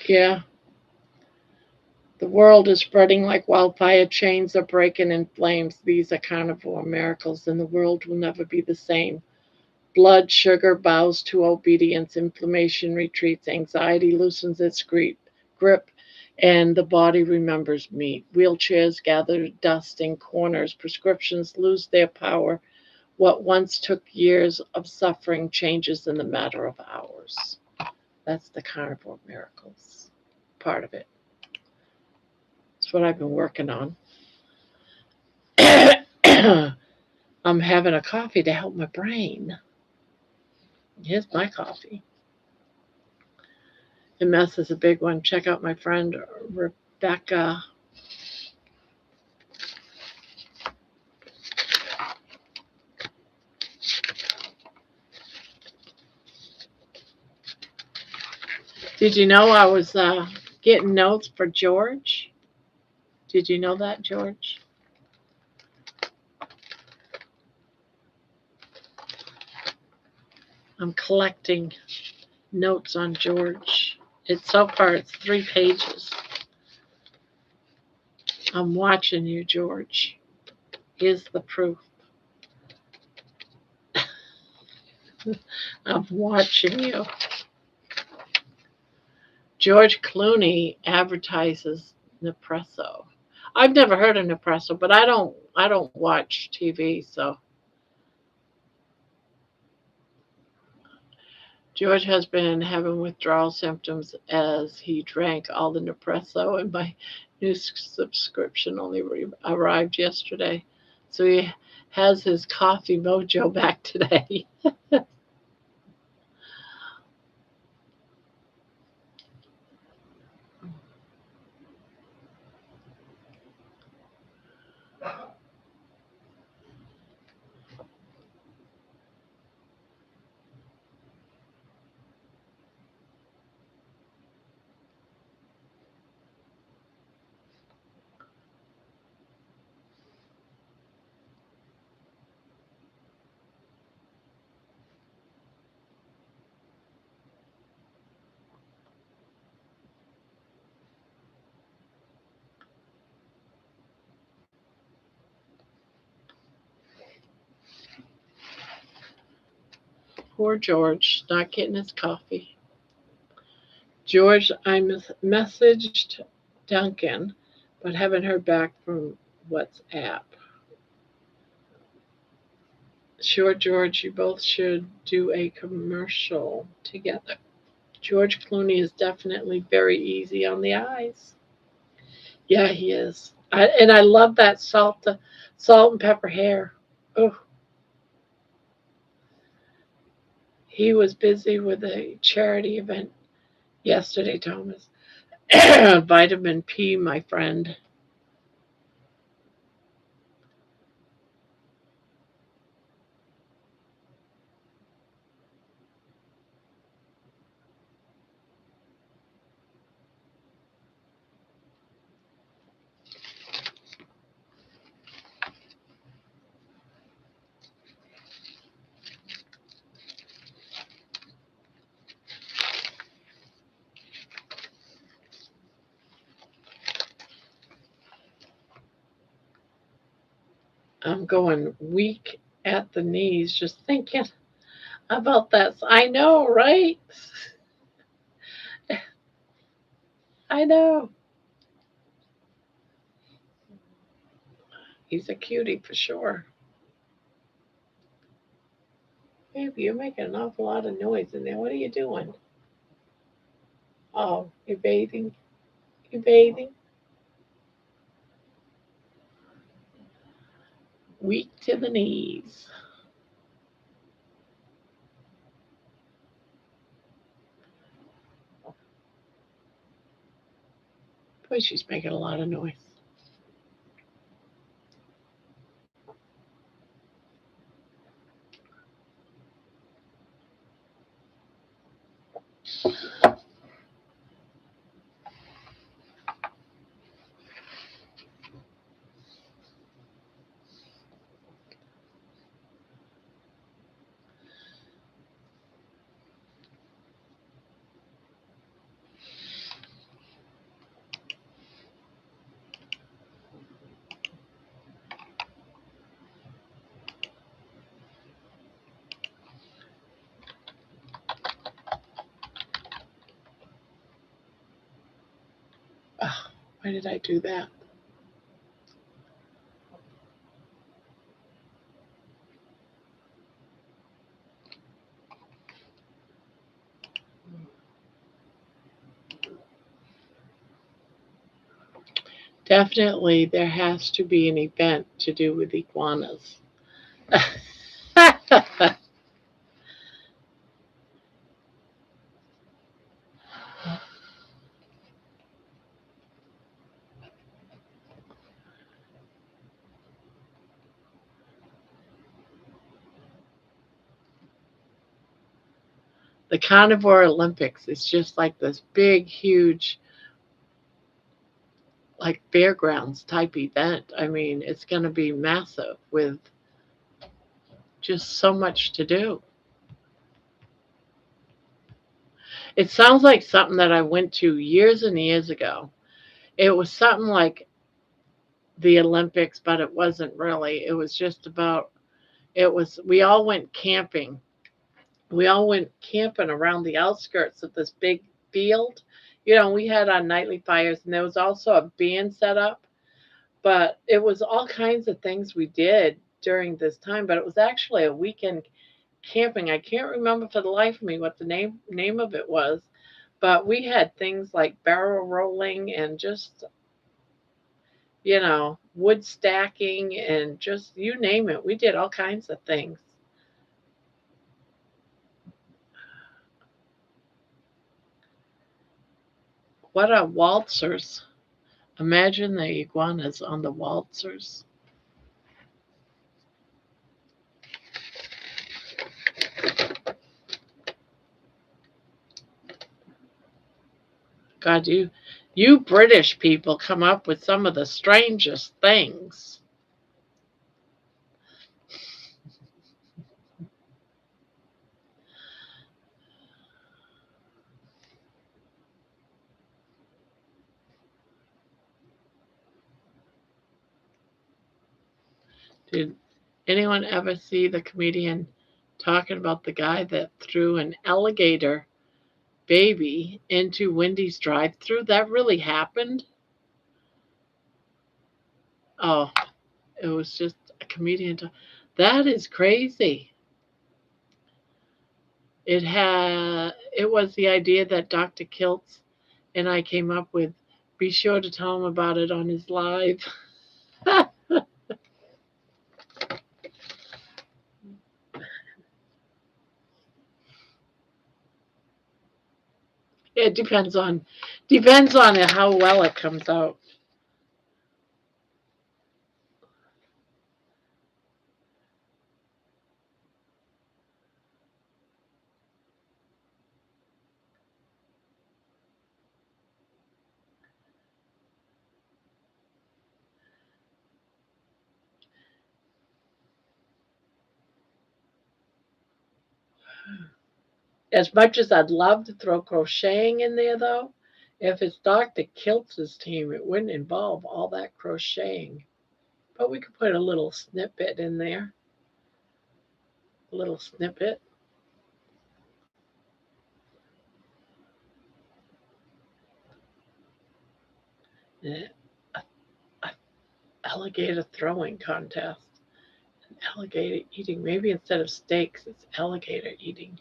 yeah. The world is spreading like wildfire. Chains are breaking in flames. These are carnivore miracles, and the world will never be the same. Blood sugar bows to obedience. Inflammation retreats. Anxiety loosens its grip, and the body remembers meat. Wheelchairs gather dust in corners. Prescriptions lose their power. What once took years of suffering changes in the matter of hours. That's the carnivore miracles part of it. That's what I've been working on. I'm having a coffee to help my brain. Here's my coffee. MS is a big one. Check out my friend Rebecca. Did you know I was getting notes for George? Did you know that, George? I'm collecting notes on George. So far it's 3 pages. I'm watching you, George. Here's the proof. I'm watching you. George Clooney advertises Nespresso. I've never heard of Nespresso, but I don't watch TV, so George has been having withdrawal symptoms as he drank all the Nespresso, and my new subscription only arrived yesterday. So he has his coffee mojo back today. Poor George, not getting his coffee. George, I messaged Duncan, but haven't heard back from WhatsApp. Sure, George, you both should do a commercial together. George Clooney is definitely very easy on the eyes. Yeah, he is. And I love that salt and pepper hair. Oh, he was busy with a charity event yesterday, Thomas. Vitamin P, my friend. I'm going weak at the knees just thinking about that. I know, right? I know. He's a cutie for sure. Baby, you're making an awful lot of noise in there. What are you doing? Oh, you're bathing. You're bathing. Weak to the knees. Boy, she's making a lot of noise. Oh, why did I do that? Definitely, there has to be an event to do with iguanas. The Carnivore Olympics is just like this big, huge, like fairgrounds type event. I mean, it's going to be massive with just so much to do. It sounds like something that I went to years and years ago. It was something like the Olympics, but it wasn't really. It was just about, we all went camping. We all went camping around the outskirts of this big field. We had our nightly fires, and there was also a band set up, but it was all kinds of things we did during this time. But it was actually a weekend camping. I can't remember for the life of me what the name of it was, but we had things like barrel rolling and just wood stacking and just you name it. We did all kinds of things. What are waltzers? Imagine the iguanas on the waltzers. God, you British people come up with some of the strangest things. Did anyone ever see the comedian talking about the guy that threw an alligator baby into Wendy's drive-thru? That really happened? Oh, it was just a comedian. That is crazy. It was the idea that Dr. Kiltz and I came up with. Be sure to tell him about it on his live. It depends on how well it comes out. As much as I'd love to throw crocheting in there, though, if it's Dr. Kiltz's team, it wouldn't involve all that crocheting. But we could put a little snippet in there. A little snippet. A alligator throwing contest. An alligator eating. Maybe instead of steaks, it's alligator eating.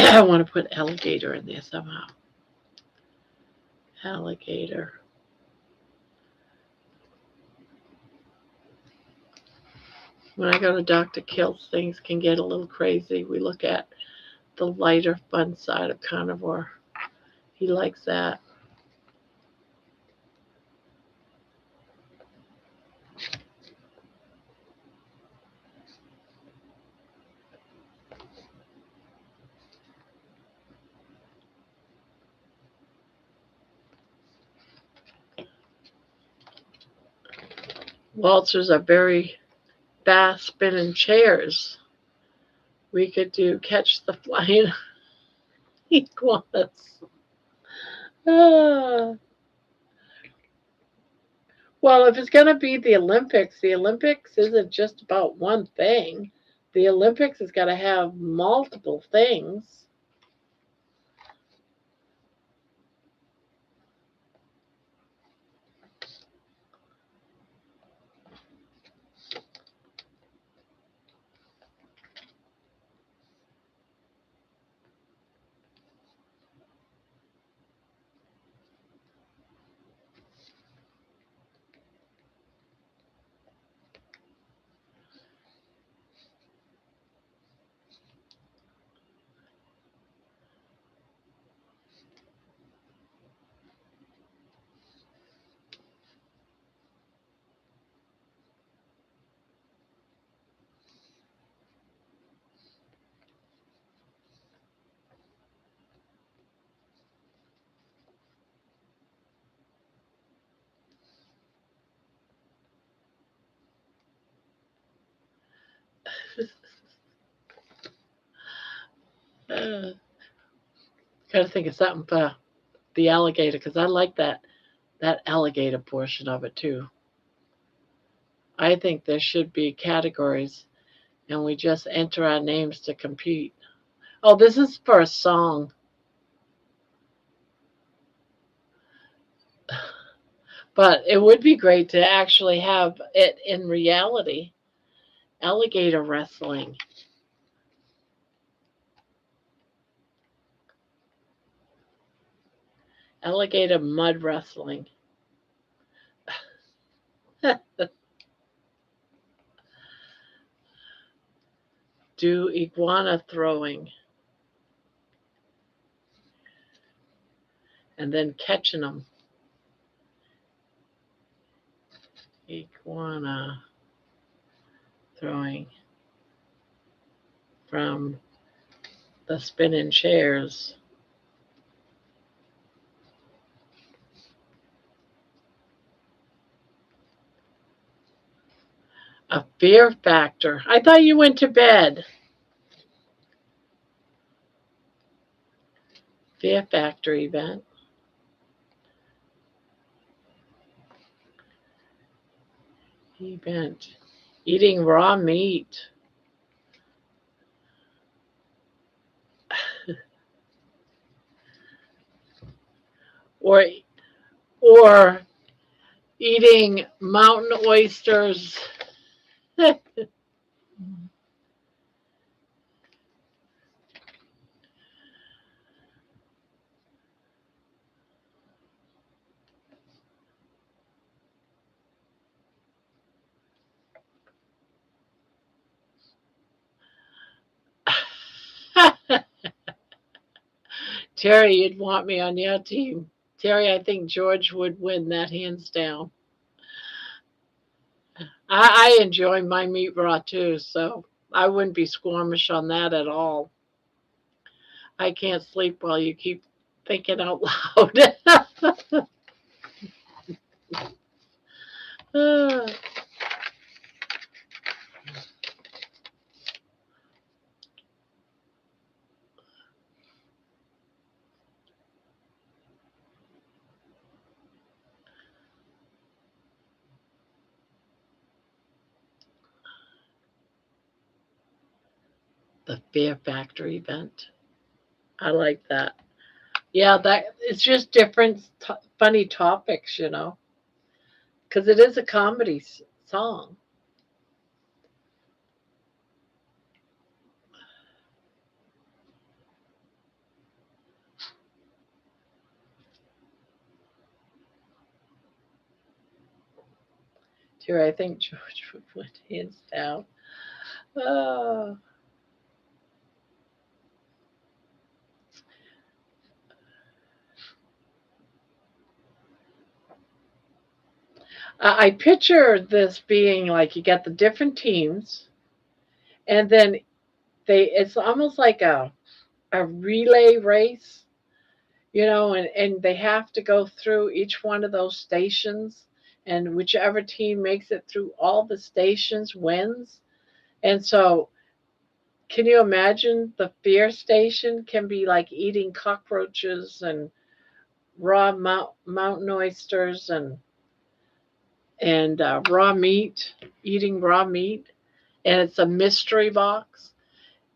I want to put alligator in there somehow. Alligator. When I go to Dr. Kiltz, things can get a little crazy. We look at the lighter, fun side of carnivore. He likes that. Waltzers are very fast spinning chairs. We could do catch the flying iguanas. Ah. Well, if it's going to be the Olympics isn't just about one thing. The Olympics has got to have multiple things. Got to think of something for the alligator because I like that alligator portion of it too. I think there should be categories and we just enter our names to compete. Oh, this is for a song. But it would be great to actually have it in reality. Alligator wrestling. Alligator mud wrestling. Do iguana throwing. And then catching them. Iguana throwing from the spinning chairs. A fear factor. I thought you went to bed. Fear factor event. Event. Eating raw meat. or eating mountain oysters. Terry, you'd want me on your team. Terry, I think George would win that hands down. I enjoy my meat raw too, so I wouldn't be squirmish on that at all. I can't sleep while you keep thinking out loud. The Fear Factor event. I like that. Yeah, that it's just different funny topics, because it is a comedy song. Here, I think George would win hands down. Oh. I picture this being like you got the different teams, and then it's almost like a relay race, and they have to go through each one of those stations, and whichever team makes it through all the stations wins. And so, can you imagine the fear station can be like eating cockroaches and raw mountain oysters and raw meat, eating raw meat, and it's a mystery box.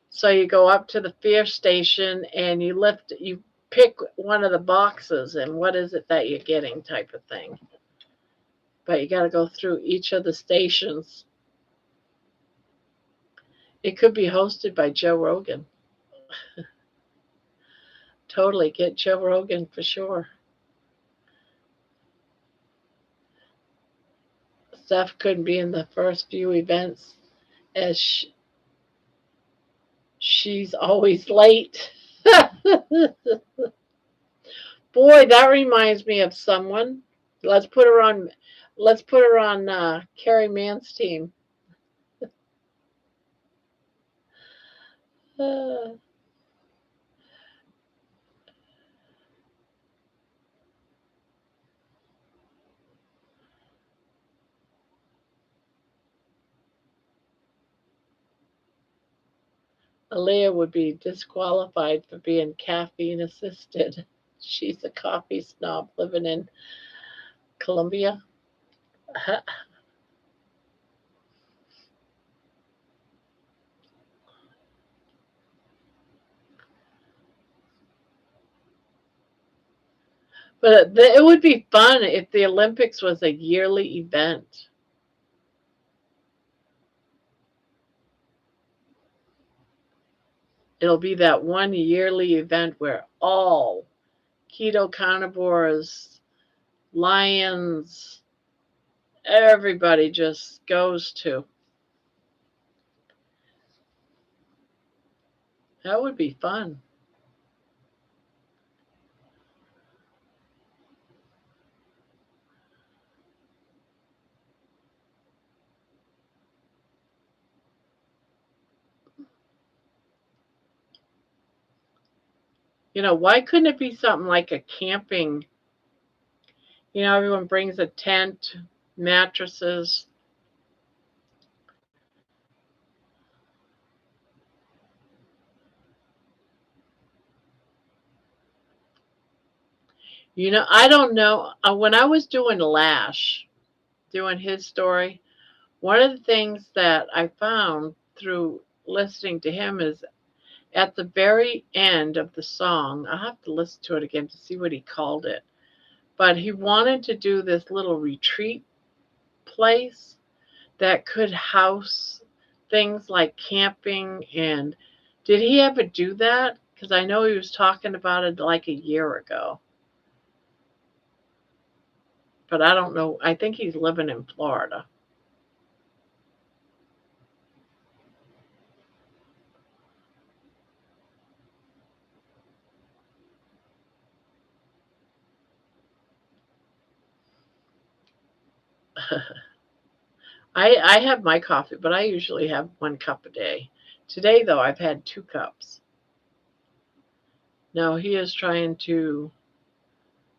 So you go up to the fear station and you pick one of the boxes, and what is it that you're getting, type of thing. But you got to go through each of the stations. It could be hosted by Joe Rogan. Totally get Joe Rogan for sure. Steph couldn't be in the first few events as she's always late. Boy, that reminds me of someone. Let's put her on. Let's put her on Carrie Mann's team. Aaliyah would be disqualified for being caffeine assisted. She's a coffee snob living in Colombia. But it would be fun if the Olympics was a yearly event. It'll be that one yearly event where all keto carnivores, lions, everybody just goes to. That would be fun. Why couldn't it be something like a camping? Everyone brings a tent, mattresses. I don't know. When I was doing Lash, doing his story, one of the things that I found through listening to him is at the very end of the song, I'll have to listen to it again to see what he called it. But he wanted to do this little retreat place that could house things like camping. And did he ever do that? Because I know he was talking about it like a year ago. But I don't know. I think he's living in Florida. I have my coffee, but I usually have 1 cup a day. Today, though, I've had 2 cups. No, he is trying to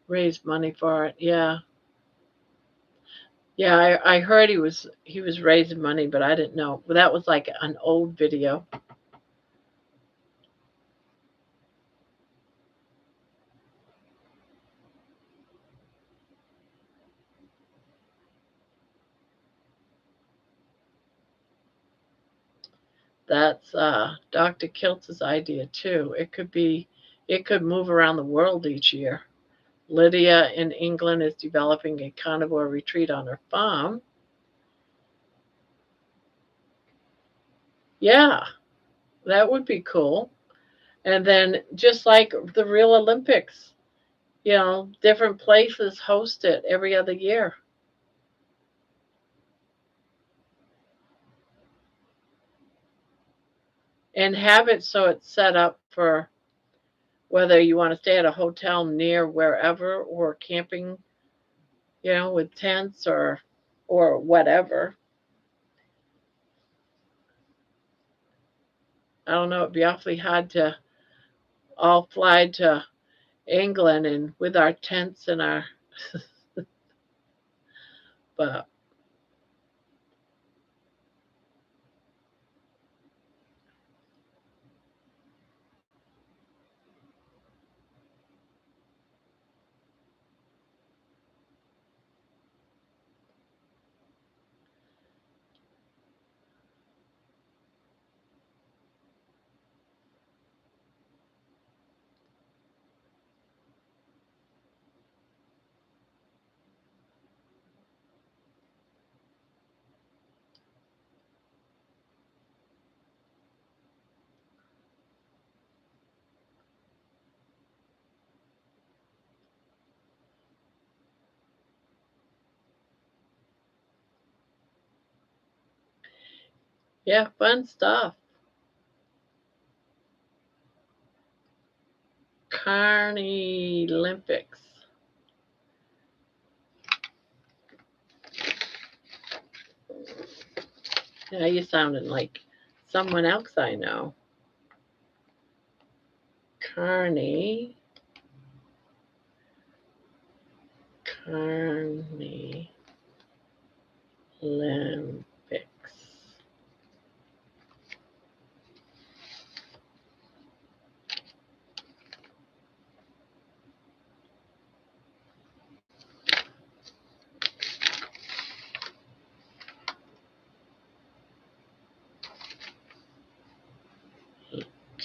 raise money for it. Yeah. Yeah, I heard he was raising money, but I didn't know. But that was like an old video. That's Dr. Kiltz's idea too. It could move around the world each year. Lydia in England is developing a carnivore retreat on her farm. Yeah, that would be cool. And then just like the real Olympics, different places host it every other year. And have it so it's set up for whether you want to stay at a hotel near wherever or camping, with tents or whatever. I don't know, it'd be awfully hard to all fly to England and with our tents and our but yeah, fun stuff. Carney Olympics. Yeah, you sounding like someone else I know. Carney Olympics.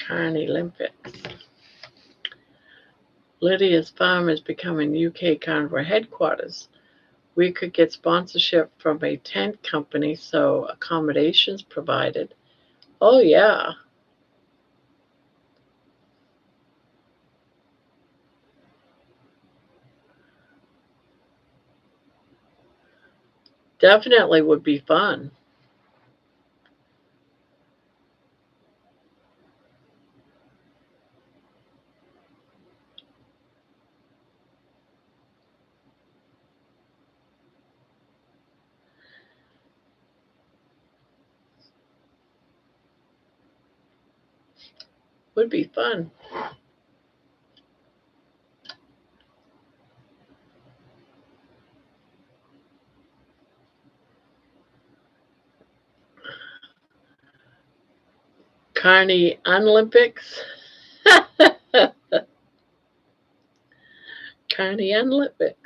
Carney Olympics. Lydia's farm is becoming UK carnivore headquarters. We could get sponsorship from a tent company, so accommodations provided. Oh, yeah. Definitely would be fun. Would be fun. Carney Olympics. Carney Olympics.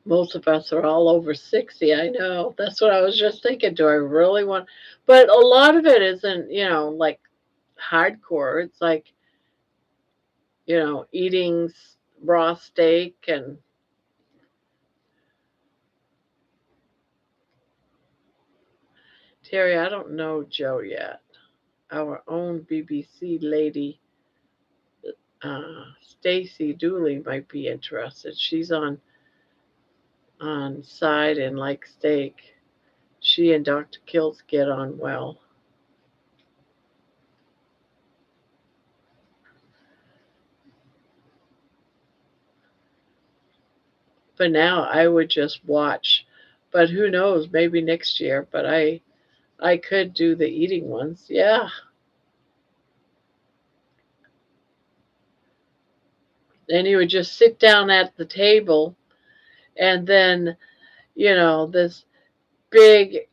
Most of us are all over 60. I know. That's what I was just thinking. Do I really want? But a lot of it isn't, like hardcore. It's like, eating raw steak and Terry, I don't know Joe yet. Our own BBC lady, Stacy Dooley, might be interested. She's on side and like steak. She and Dr. Kills get on well. But now I would just watch. But who knows? Maybe next year. But I could do the eating ones. Yeah. And you would just sit down at the table, and then this big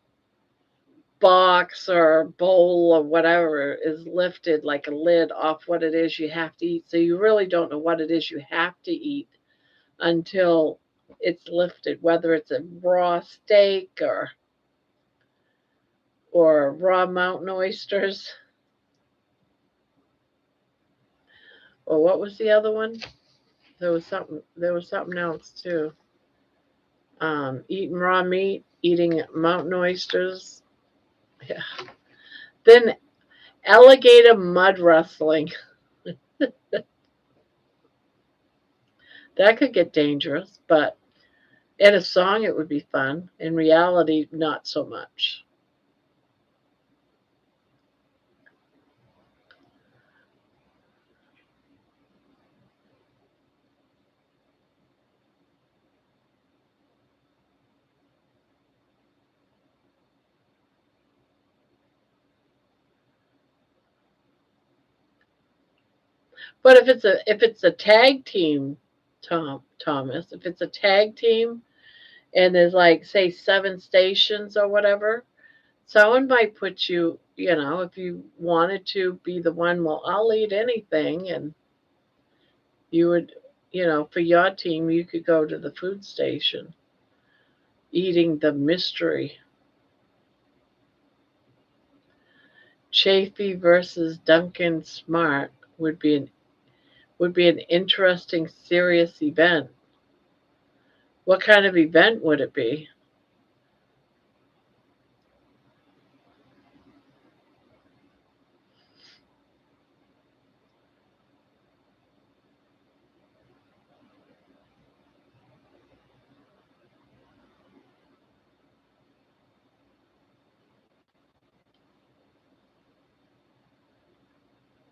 box or bowl or whatever is lifted like a lid off what it is you have to eat. So you really don't know what it is you have to eat until it's lifted, whether it's a raw steak or raw mountain oysters. Or what was the other one? There was something else too. Eating raw meat, eating mountain oysters. Yeah. Then alligator mud wrestling. That could get dangerous, but in a song it would be fun. In reality, not so much. But if it's a tag team, Thomas, if it's a tag team and there's like say 7 stations or whatever, someone might put you, if you wanted to be the one, well, I'll eat anything, and you would, for your team, you could go to the food station eating the mystery. Chafee versus Duncan Smart would be an interesting serious event. What kind of event would it be?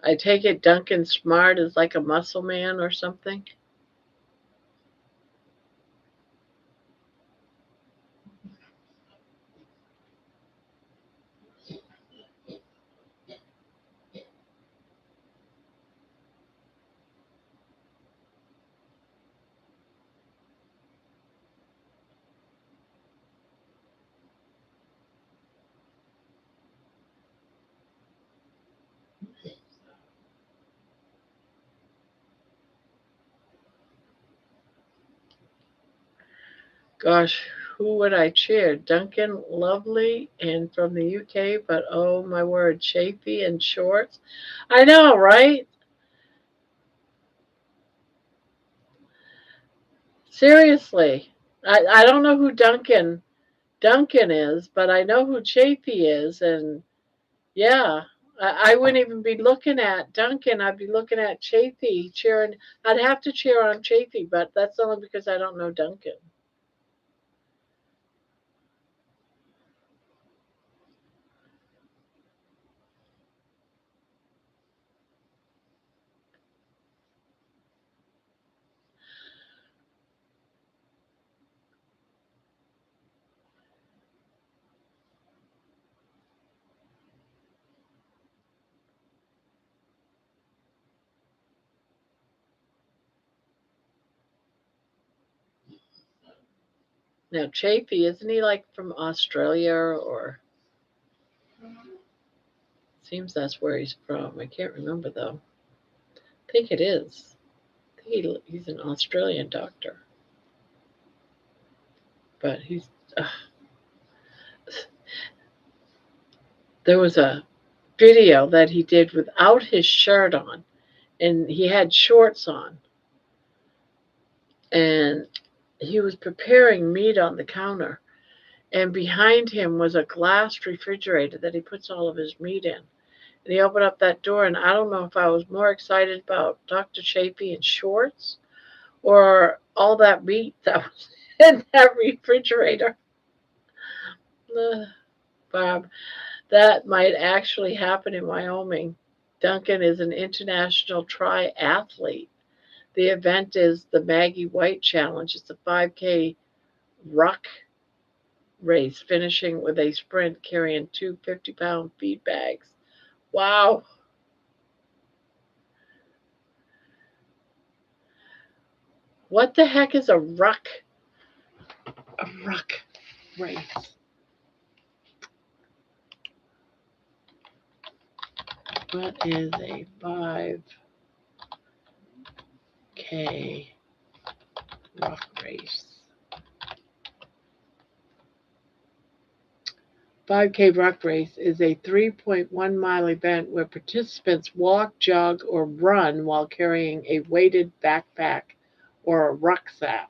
I take it Duncan Smart is like a muscle man or something. Gosh, who would I cheer? Duncan, lovely, and from the UK, but oh my word, Chafee and shorts. I know, right? Seriously. I don't know who Duncan is, but I know who Chafee is, and yeah. I wouldn't even be looking at Duncan. I'd be looking at Chafee cheering. I'd have to cheer on Chafee, but that's only because I don't know Duncan. Now, Chafee, isn't he like from Australia or seems that's where he's from? I can't remember though. I think it is. I think he's an Australian doctor. But there was a video that he did without his shirt on, and he had shorts on, and he was preparing meat on the counter, and behind him was a glass refrigerator that he puts all of his meat in. And he opened up that door, and I don't know if I was more excited about Dr. Chafee in shorts or all that meat that was in that refrigerator. Bob, that might actually happen in Wyoming. Duncan is an international triathlete. The event is the Maggie White Challenge. It's a 5K ruck race, finishing with a sprint carrying two 50-pound feed bags. Wow. What the heck is a ruck? A ruck race. What is a 5K ruck race? 5K ruck race is a 3.1 mile event where participants walk, jog, or run while carrying a weighted backpack or a rucksack,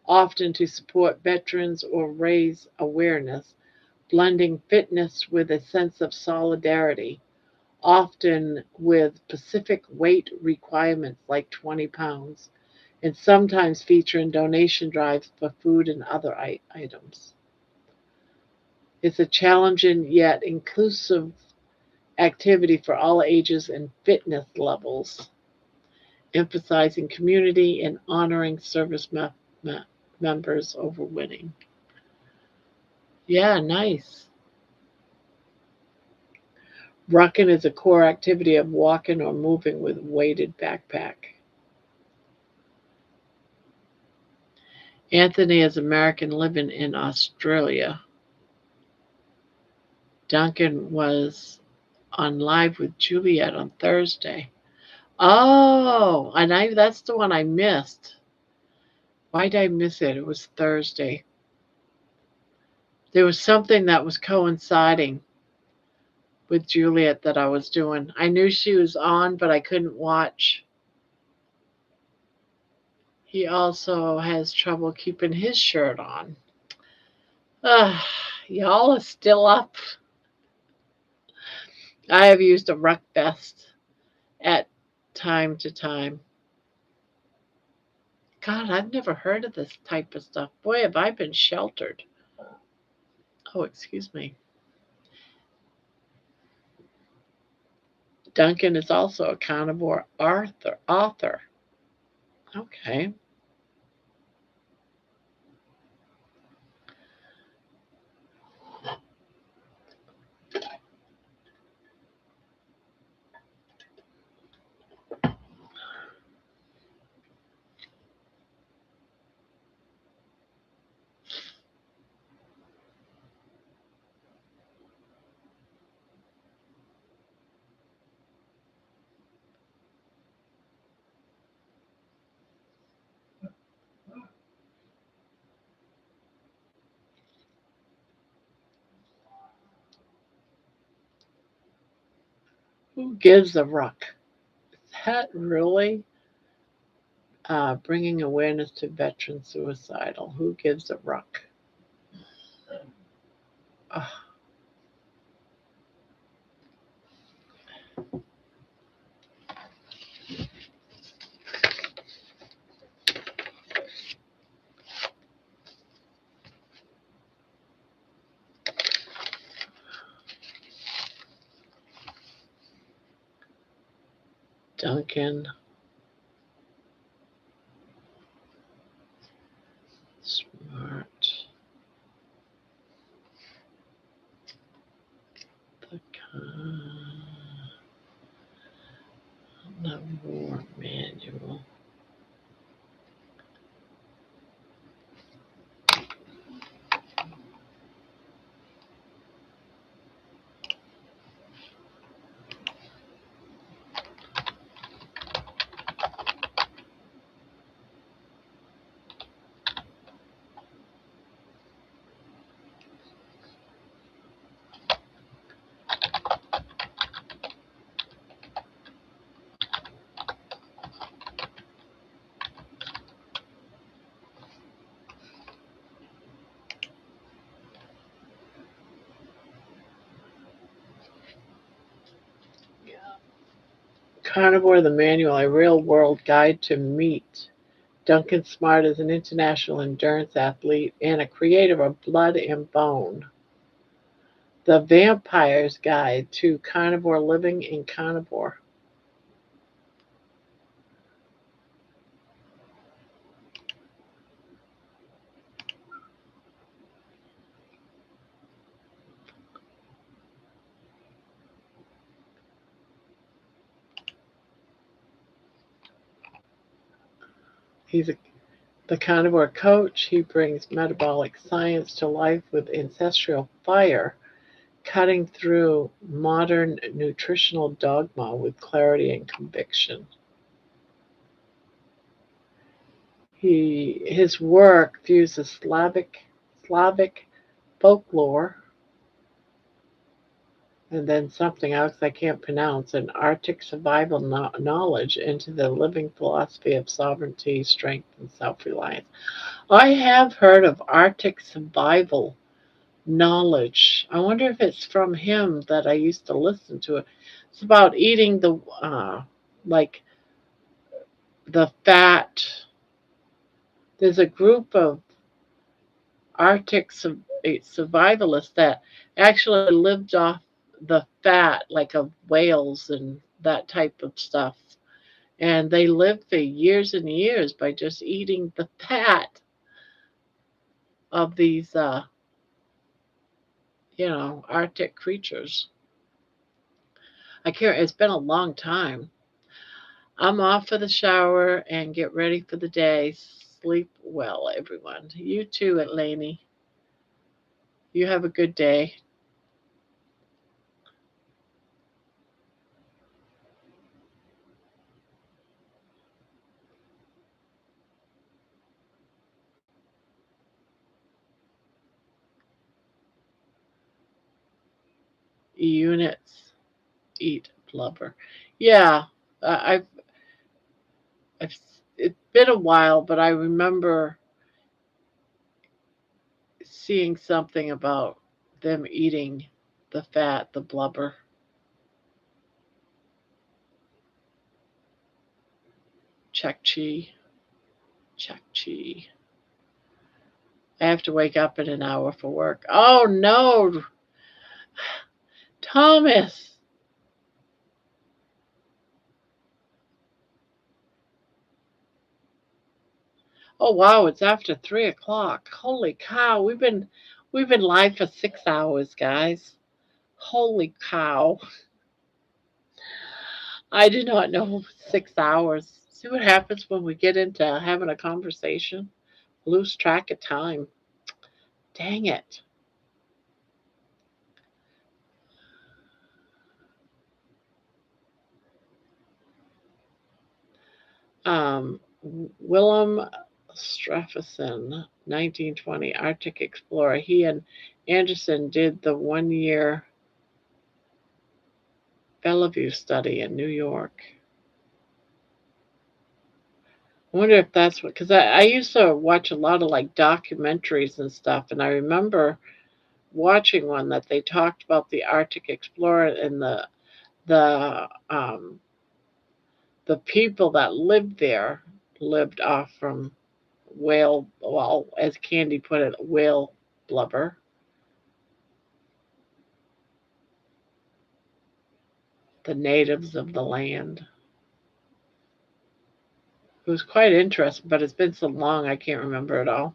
often to support veterans or raise awareness, blending fitness with a sense of solidarity, often with specific weight requirements like 20 pounds, and sometimes featuring donation drives for food and other items. It's a challenging yet inclusive activity for all ages and fitness levels, emphasizing community and honoring service members over winning. Yeah, nice. Rucking is a core activity of walking or moving with a weighted backpack. Anthony is American living in Australia. Duncan was on Live with Juliet on Thursday. Oh, and that's the one I missed. Why did I miss it? It was Thursday. There was something that was coinciding with Juliet that I was doing. I knew she was on, but I couldn't watch. He also has trouble keeping his shirt on. Y'all are still up. I have used a ruck vest at time to time. God, I've never heard of this type of stuff. Boy, have I been sheltered. Oh, excuse me. Duncan is also a carnivore author. Okay. Who gives a ruck? Is that really bringing awareness to veteran suicidal? Who gives a ruck? Ugh. Duncan. Smart. The war manual. Carnivore the Manual, a real-world guide to meat. Duncan Smart is an international endurance athlete and a creator of Blood and Bone, the Vampire's Guide to Carnivore Living in Carnivore. He's the carnivore coach. He brings metabolic science to life with ancestral fire, cutting through modern nutritional dogma with clarity and conviction. His work fuses Slavic folklore and then something else I can't pronounce, and Arctic survival knowledge into the living philosophy of sovereignty, strength, and self-reliance. I have heard of Arctic survival knowledge. I wonder if it's from him that I used to listen to it. It's about eating the like the fat. There's a group of Arctic survivalists that actually lived off the fat, like of whales and that type of stuff. And they lived for years and years by just eating the fat of these, Arctic creatures. I can't, it's been a long time. I'm off for the shower and get ready for the day. Sleep well, everyone. You too, Eleni. You have a good day. Units eat blubber. Yeah, I've it's been a while, but I remember seeing something about them eating the fat, the blubber. Chak-chi. Chak-chi. I have to wake up in an hour for work. Oh no, Thomas. Oh wow, it's after 3 o'clock. Holy cow, we've been live for 6 hours, guys. Holy cow. I did not know 6 hours. See what happens when we get into having a conversation? Lose track of time. Dang it. Willem Stephenson, 1920, Arctic explorer. He and Anderson did the 1 year Bellevue study in New York. I wonder if that's what, because I used to watch a lot of like documentaries and stuff, and I remember watching one that they talked about the Arctic explorer and the the people that lived there lived off from whale, well, as Candy put it, whale blubber. The natives of the land. It was quite interesting, but it's been so long I can't remember it all.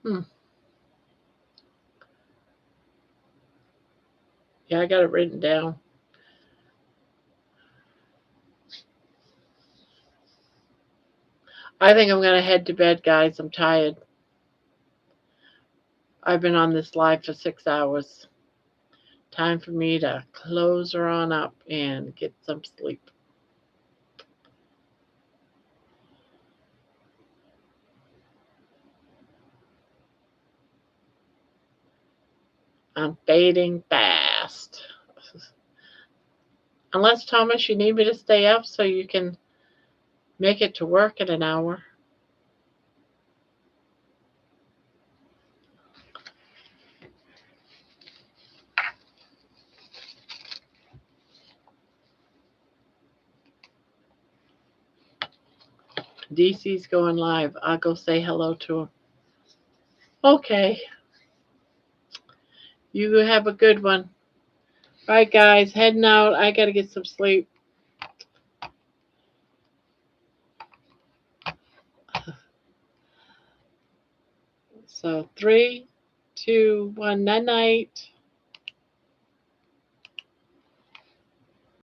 Hmm. Yeah, I got it written down. I think I'm going to head to bed, guys. I'm tired. I've been on this live for 6 hours. Time for me to close her on up and get some sleep. I'm fading fast. Unless, Thomas, you need me to stay up so you can make it to work in an hour. DC's going live. I'll go say hello to him. Okay. You have a good one. All right, guys, heading out. I got to get some sleep. So 3, 2, 1, night night.